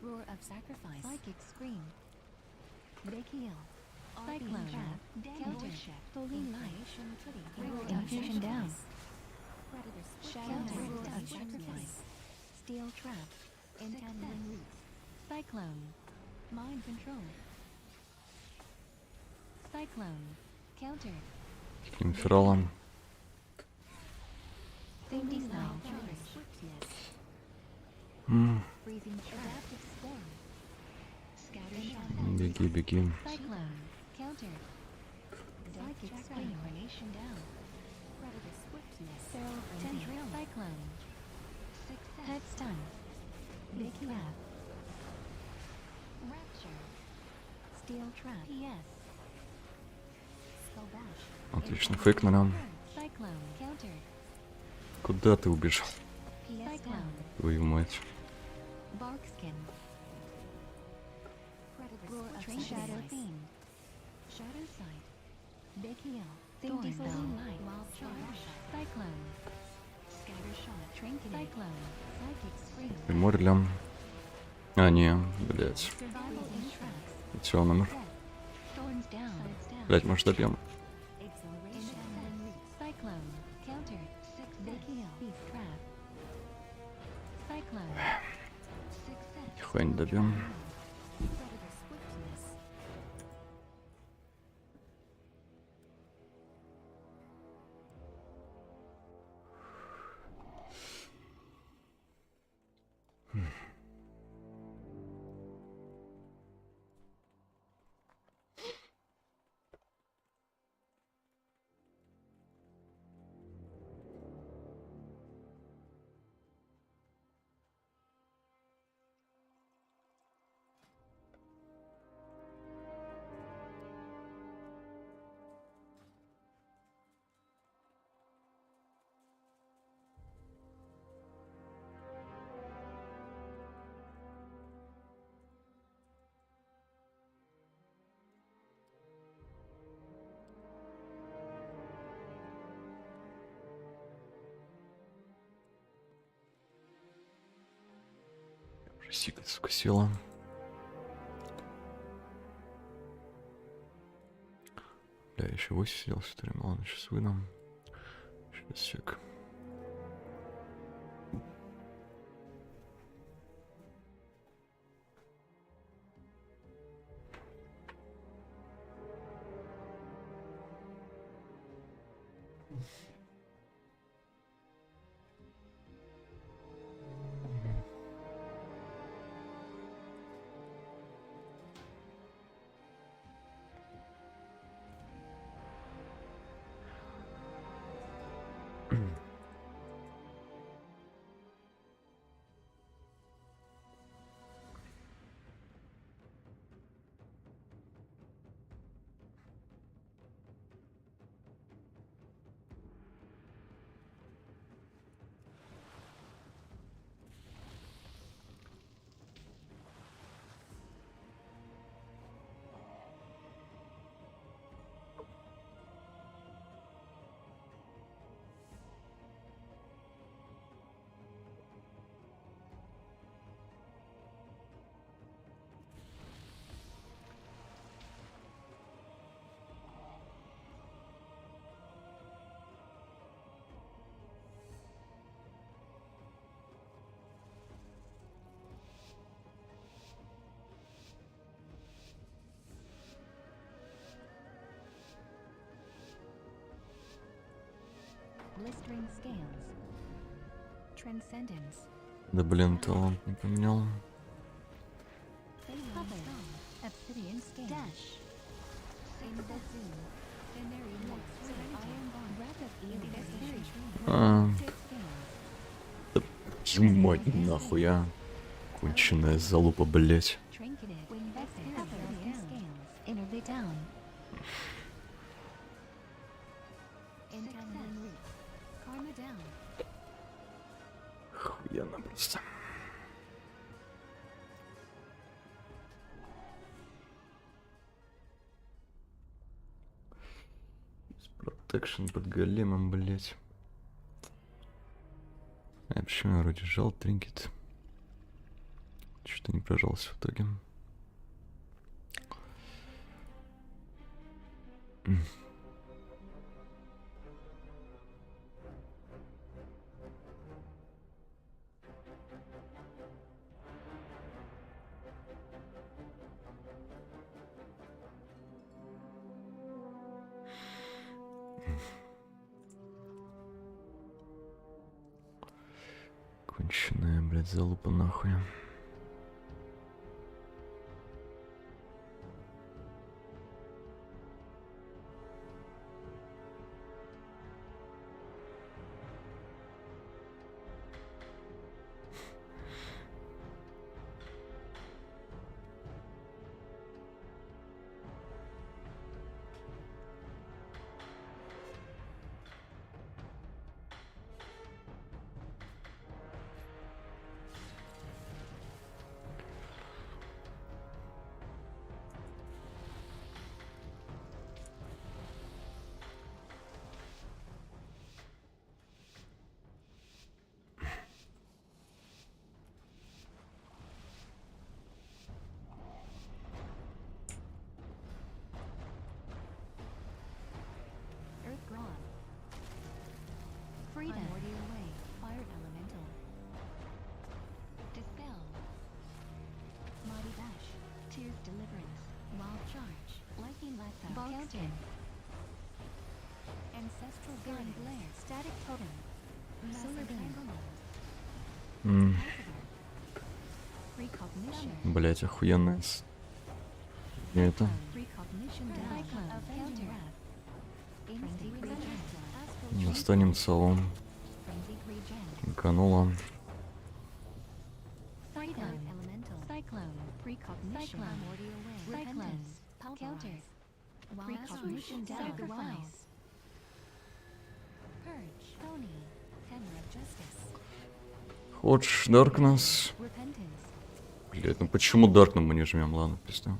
Roar of sacrifice. Psychic scream. Big heal. Cyclone. Counter. Fully light. Infusion down. Shadow. Roar of sacrifice. Steel trap. Entangling roots. Cyclone. Mind control. Cyclone. Counter. Инферала. Thing design. Freezing adaptive storm. Scatter shot. Беги, беги. Cyclone. Counter. Psychic scream. Incarnation down. Predator swiftness. Feral frenzy. Cyclone. Success. Head stun. Big trap. Rapture. Steel trap. PS. Skull bash. Отлично, фейкнули. Cyclone. Counter. Куда ты убежал? Cyclone. Твою мать. Barkskin. Roar of Shadow Fiend. Shadow Sight. Big heal. Thing dispel. Wild charge. Cyclone. Scatter shot. Trinket. Cyclone. Psychic scream. Приморили. А, не, блять. Survival in tracks. Все, номер. Storms down. Блять, может добьем. Exhilaration. Cyclone. Counter. Big heal. Beast trap. Cyclone. Success. Нихуя не добьем. Predator swiftness. Сика, сука, села. Бля, еще 8 сидел, что ли? Ладно, сейчас выдам. Сейчас, сек. Blistering scales. Transcendence. Да блин, талант не поменял. Obsidian scales. Dash. Да мать нахуя. Конченая залупа, блять. Хуяно просто. Протекшн под големом, блять. А почему я вроде жал тринкет? Что-то не прожался в итоге. Конченая, блядь, залупа нахуй. Freedom. Away. Fire elemental. Dispel. Mighty Bash. Tears deliverance. Wild charge. Lightning Latha. Counter. Ancestral guard glare. Static totem. Solar beam. Recognition. Блять, охуенная. Это. Достанем салон. Кинканула. Хочешь Даркнесс? Блять, ну почему Даркна мы не жмем? Ладно, пизда.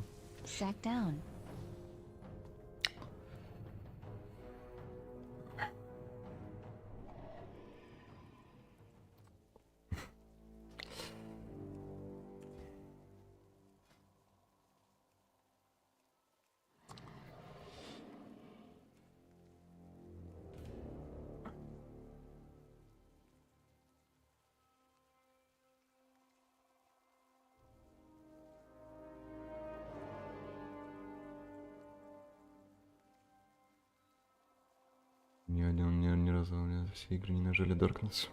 Ни разу у меня все игры не нажали Darkness.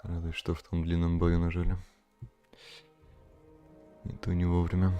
Радует, что в том длинном бою нажали. И то не вовремя.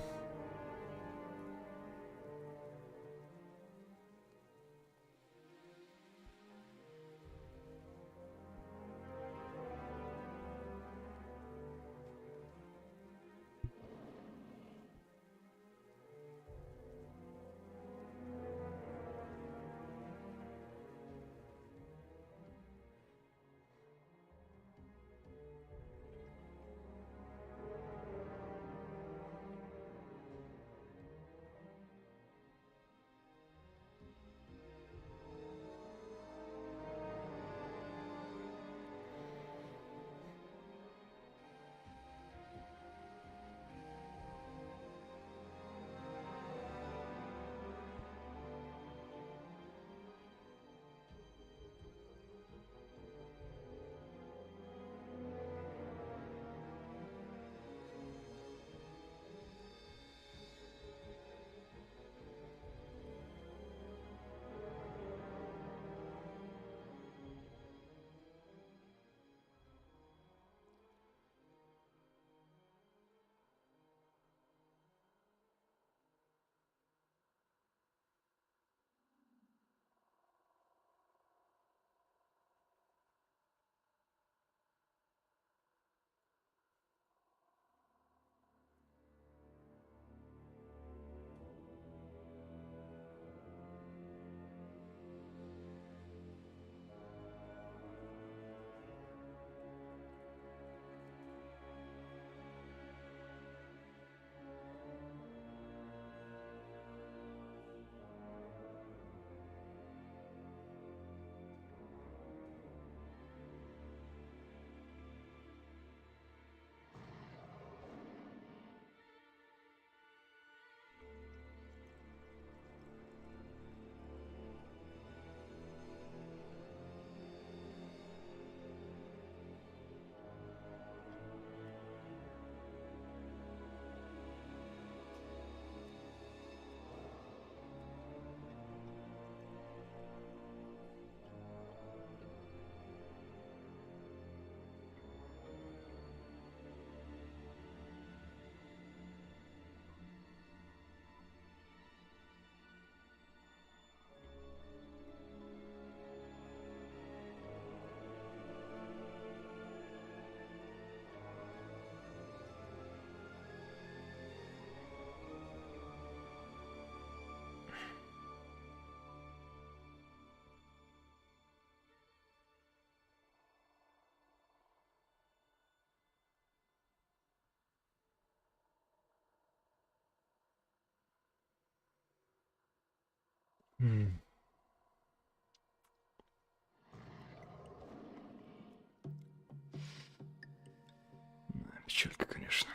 Печалька, конечно.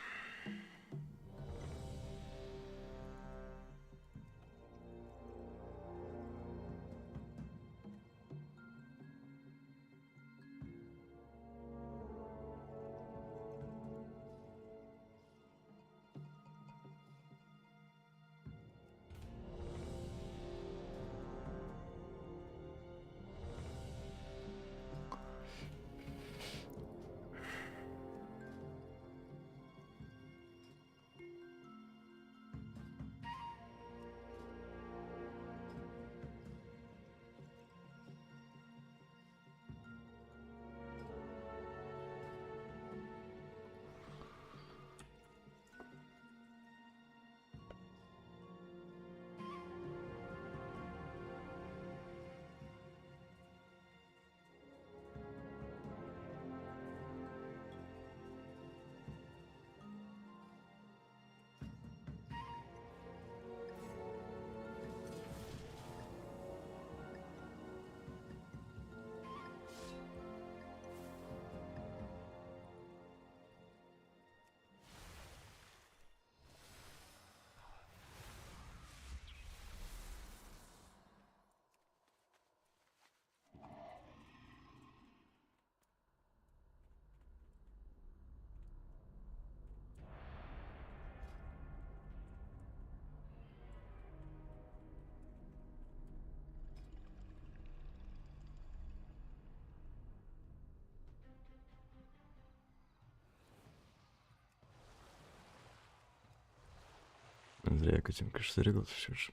Зря я к этим, конечно, зарегался все же.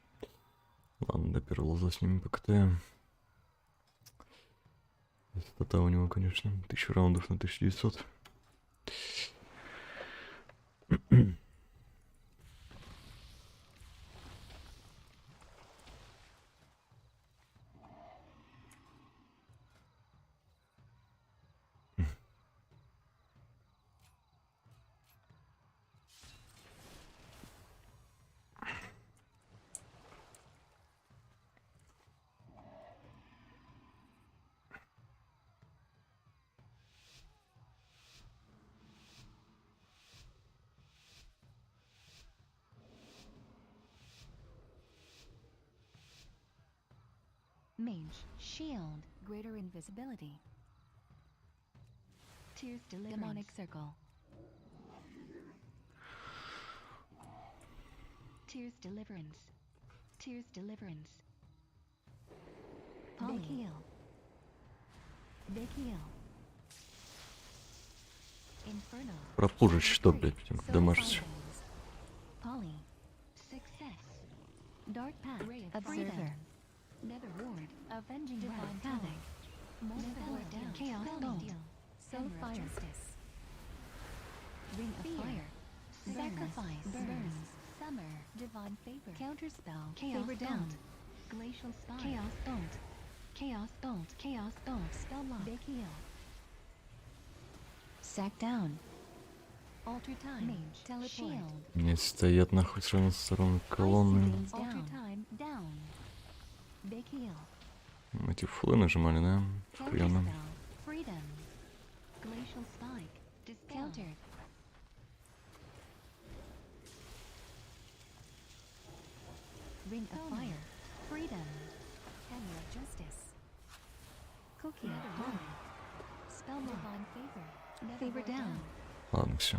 Ладно, до первого лоза с ними покатаем. Стата у него, конечно, 1000 раундов на 1900. Mage, shield, greater invisibility. Tears deliverance. Demonic circle. Tears deliverance. Tears deliverance. Big heal. Big heal. Inferno. Пропужить что, блядь, как домашний. Poly. Success. Dark path. Observer. Nether ward. Avenging divine havoc. Nether down. Chaos bolt. Soul fire. Justice. Ring of fire. Sacrifice. Burns. Summer. Divine favor. Counterspell. Chaos down. Glacial spire. Chaos bolt. Chaos bolt. Chaos bolt. Spell lock. Big heal. Sack down. Alter time. Mage. Teleport. Мне стоят нахуй с разных сторон колонны. Alter time. Down. Big heal. Эти фулы нажимали, да? Охуенно. Freedom. Glacial spike. Discountered. Ring of fire. Freedom. Hammer of justice. Cookie of home. Spell divine favor. Favor down. Ладно, все.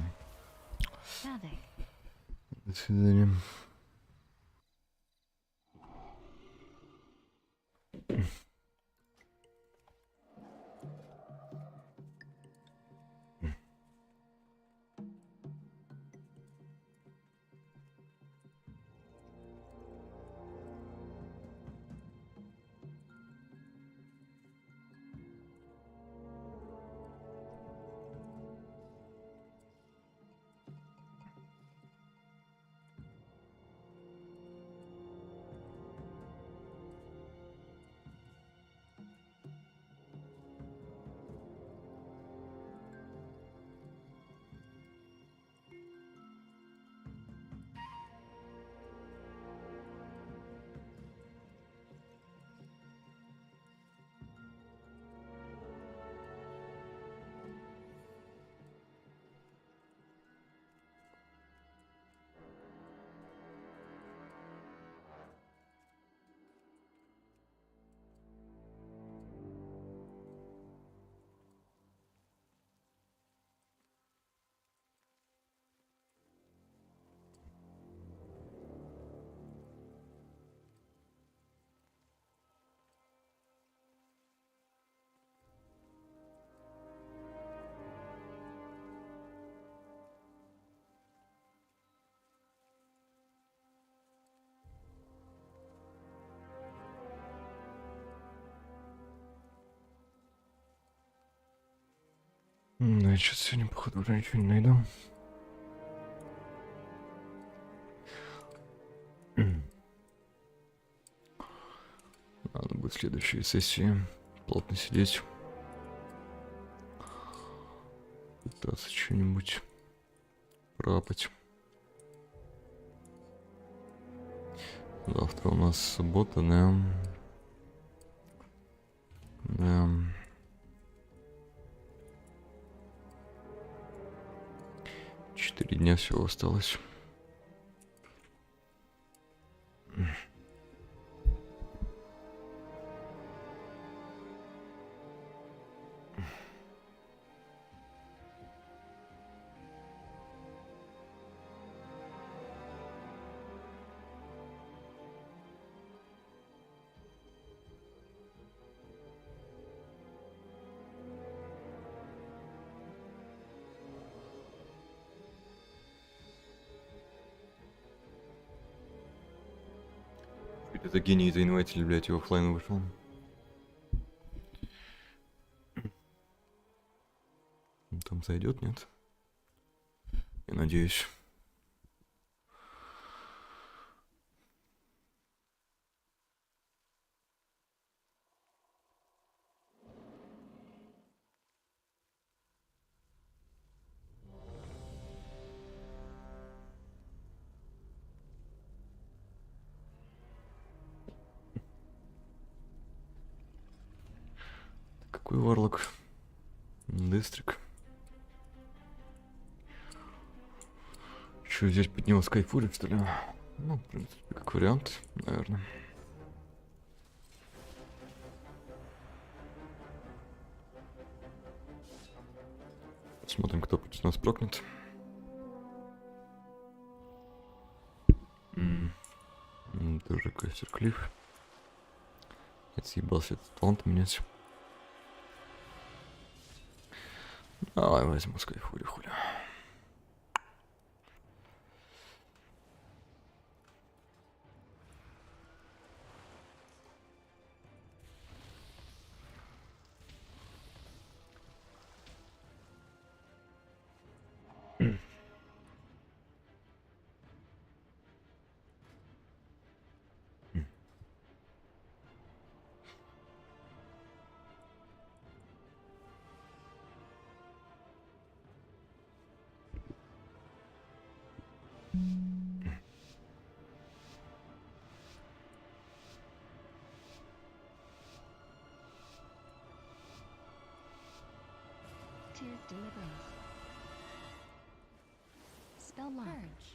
Havoc. До свидания. Да, я что-то сегодня, походу, уже ничего не найду. Надо будет в следующей сессии плотно сидеть. Пытаться что-нибудь прапать. Завтра у нас суббота, да? Да. Четыре дня всего осталось. Это гений, это инвайтили, блядь, и оффлайн вышел. Там зайдет, нет? Я надеюсь. Какой варлок? Дистрик. Что здесь под него скайфурит, что ли? Ну, в принципе, как вариант, наверное. Посмотрим, кто против нас прокнет. Тоже Кастер Клифф. Я съебался этот талант менять. Давай возьму скайфури, хуля. Tears deliverance. Spell lock. Purge.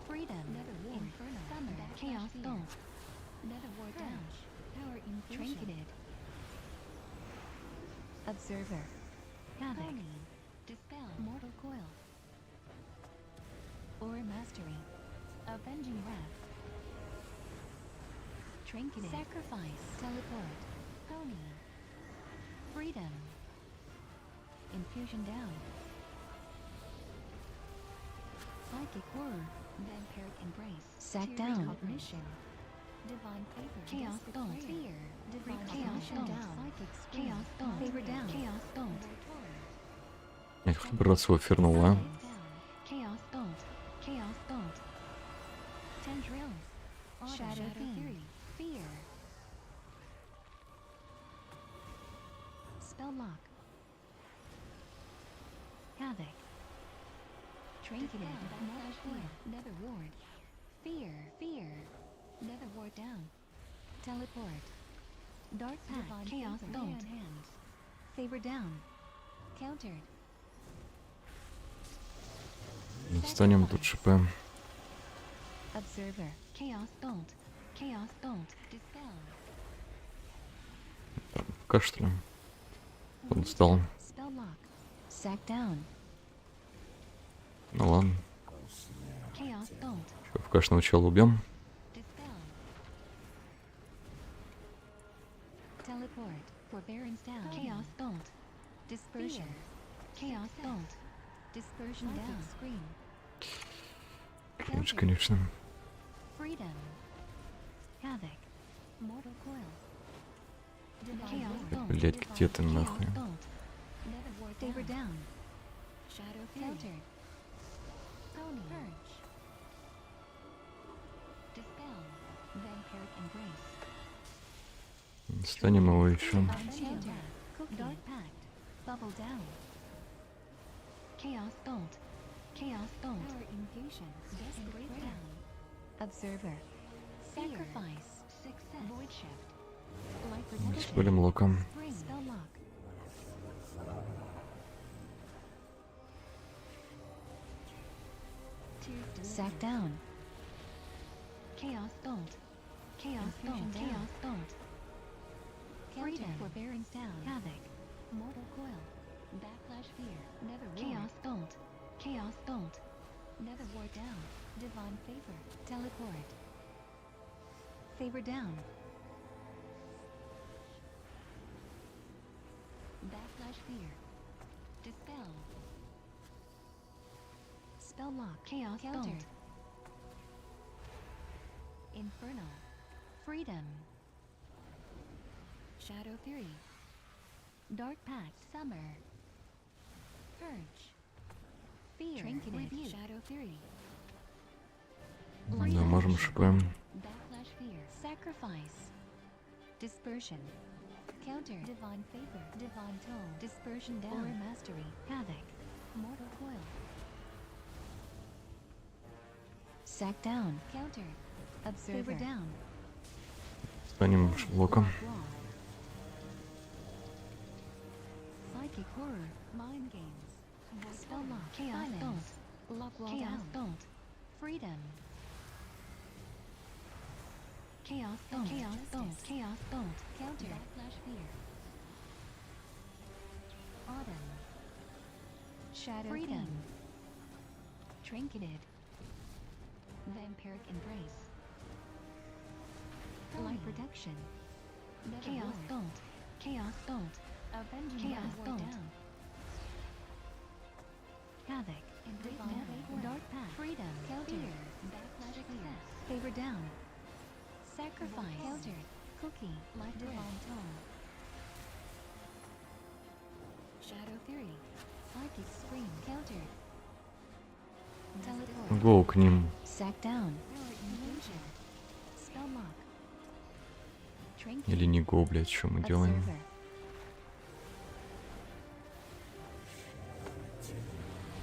Freedom. Netherwar. Inferno. Summer. Chaos bolt. Netherwar dash. Power infusion. Trinketed. Observer. Havoc. Dispel. Mortal coil. Aura mastery. Avenging wrath. Trinketed. Sacrifice. Teleport. Pony. Freedom. Infusion down. Psychic horror. Vampiric embrace. Sack down. Recognition. Divine favor. Chaos bolt. Fear. Divine chaos down. Psychic chaos bolt. Favor down. Chaos bolt. Я хочу брать свой фернула. Chaos bolt. Chaos bolt. Tendrils. Shadow theory. Fear. Spell lock. Havoc. Trinketed. Nether ward. Fear. Fear. Nether ward down. Teleport. Dark pack. Chaos bolt. Favor down. Countered. Станем тут ШП. Observer. Chaos bolt. Chaos bolt. Dispel. Пока что ли? Он встал. Spell lock. Sack down. Ну ладно. Chaos bolt. Что, в кашного чела убьем? Dispel. Teleport. Forbearance down. Chaos bolt. Dispersion. Chaos bolt. Dispersion down. Screen. Лучше, конечно. Freedom. Havoc. Mortal coil. Блять, где ты нахуй? Favor down. Shadow filtered. Pony. Purge. Dispel. Vampiric embrace. Станем его еще. Dark pact. Bubble down. Chaos bolt. Chaos bolt. Power infusion. Desperate down. Observer. Sacrifice. Success. Void shift. Life protection. Спалим локом. Spell lock. Sack down. Chaos bolt. Chaos bolt. Chaos bolt. Freedom. Forbearance down. Havoc. Mortal coil. Backlash fear. Nether chaos bolt. Chaos bolt. Nether war down. Divine favor. Teleport. Favor down. Backlash fear. Dispel. Spell lock. Chaos bolt. Inferno. Freedom. Shadow Fury. Dark Pact. Summer. Purge. Fear. Trinket. Rebuke. Shadow Fury. Да, можем шипаем. Backlash Fear. Sacrifice. Dispersion. Counter. Divine Favor. Divine Toll. Dispersion down. Aura Mastery. Havoc. Mortal Coil. Sack down. Counter. Observer down. Станем локом. Psychic Horror. Mind Games. Spell Lock. Chaos Bolt. Lock Wall Chaos Bolt. Freedom. Chaos Bolt. Chaos Bolt. Chaos Bolt. Counter. Backlash Fear. Autumn. Shadow Freedom. Trinketed. Vampiric Embrace. Light Protection. Chaos Bolt. Chaos Bolt. Avenging Chaos Bolt. Down. Havoc. Divine Dark Path. Freedom. Counter. Backlash Success. Favor down. Sacrifice. Countered. Cookie. Life Divine Tone. Shadow Fury. Psychic Scream. Countered. Teleport. Гоу к ним. Sack down. Spell lock. Или не гоу, блядь, что мы делаем?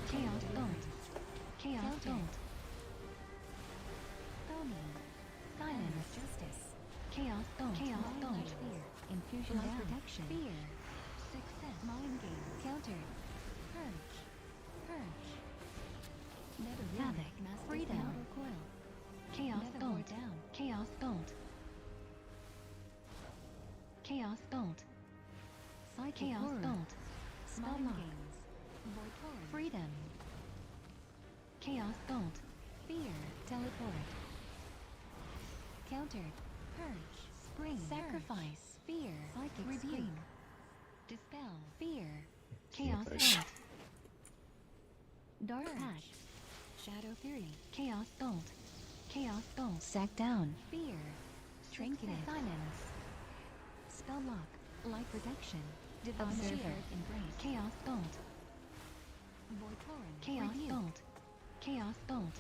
Chaos Bolt. Chaos Bolt. Foaming. Silence. Justice. Chaos Bolt. Chaos Bolt. Fear. Infusion down. Protection. Fear. Success. Mind Game. Counter. Purge. Purge. Havoc. Freedom. Coil. Chaos Bolt. Down. Chaos Bolt. Chaos Bolt. Chaos Bolt. Spell Games. Freedom. Chaos Bolt. Fear. Teleport. Countered. Purge. Spring. Sacrifice. Fear. Psychic Rebuke. Dispel. Fear. Chaos Bolt. Dark Patch. Shadow Fury. Chaos Bolt. Chaos Bolt. Sack down. Fear. Trinketed. Silence. Spell Lock. Light Protection. Divine Observer. Embrace. Chaos Bolt. Void Torrent. Chaos Bolt. Chaos Bolt.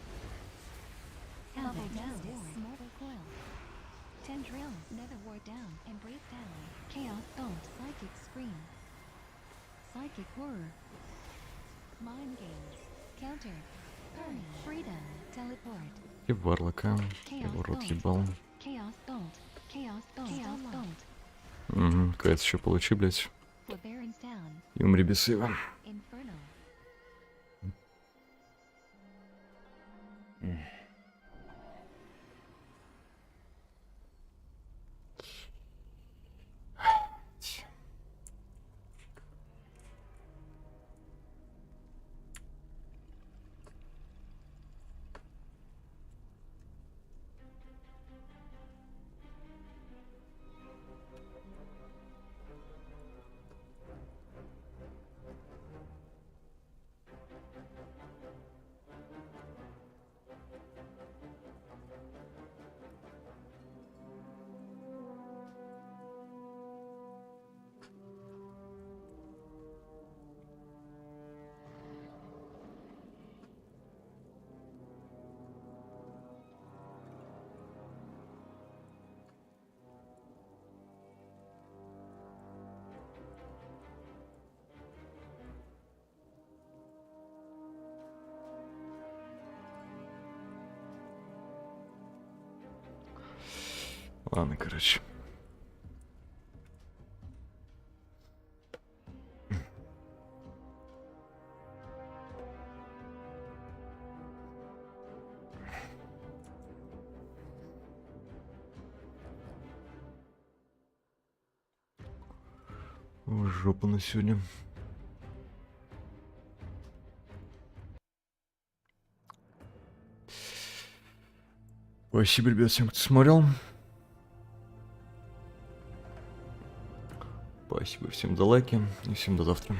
Havoc down. Mortal Coil. Tendril. Nether Ward down. Embrace down. Chaos Bolt. Psychic Scream. Psychic Horror. Mind Games. Counter. Purge. Freedom. Teleport. И варлока. Его рот ебал. Chaos Bolt. Chaos Bolt. Chaos Bolt. Угу, кайц еще получи, блядь. Forbearance down. И умри без сейва. Inferno. Ладно, короче. В жопу на сегодня. Спасибо, ребят, всем, кто смотрел. Спасибо всем за лайки и всем до завтра.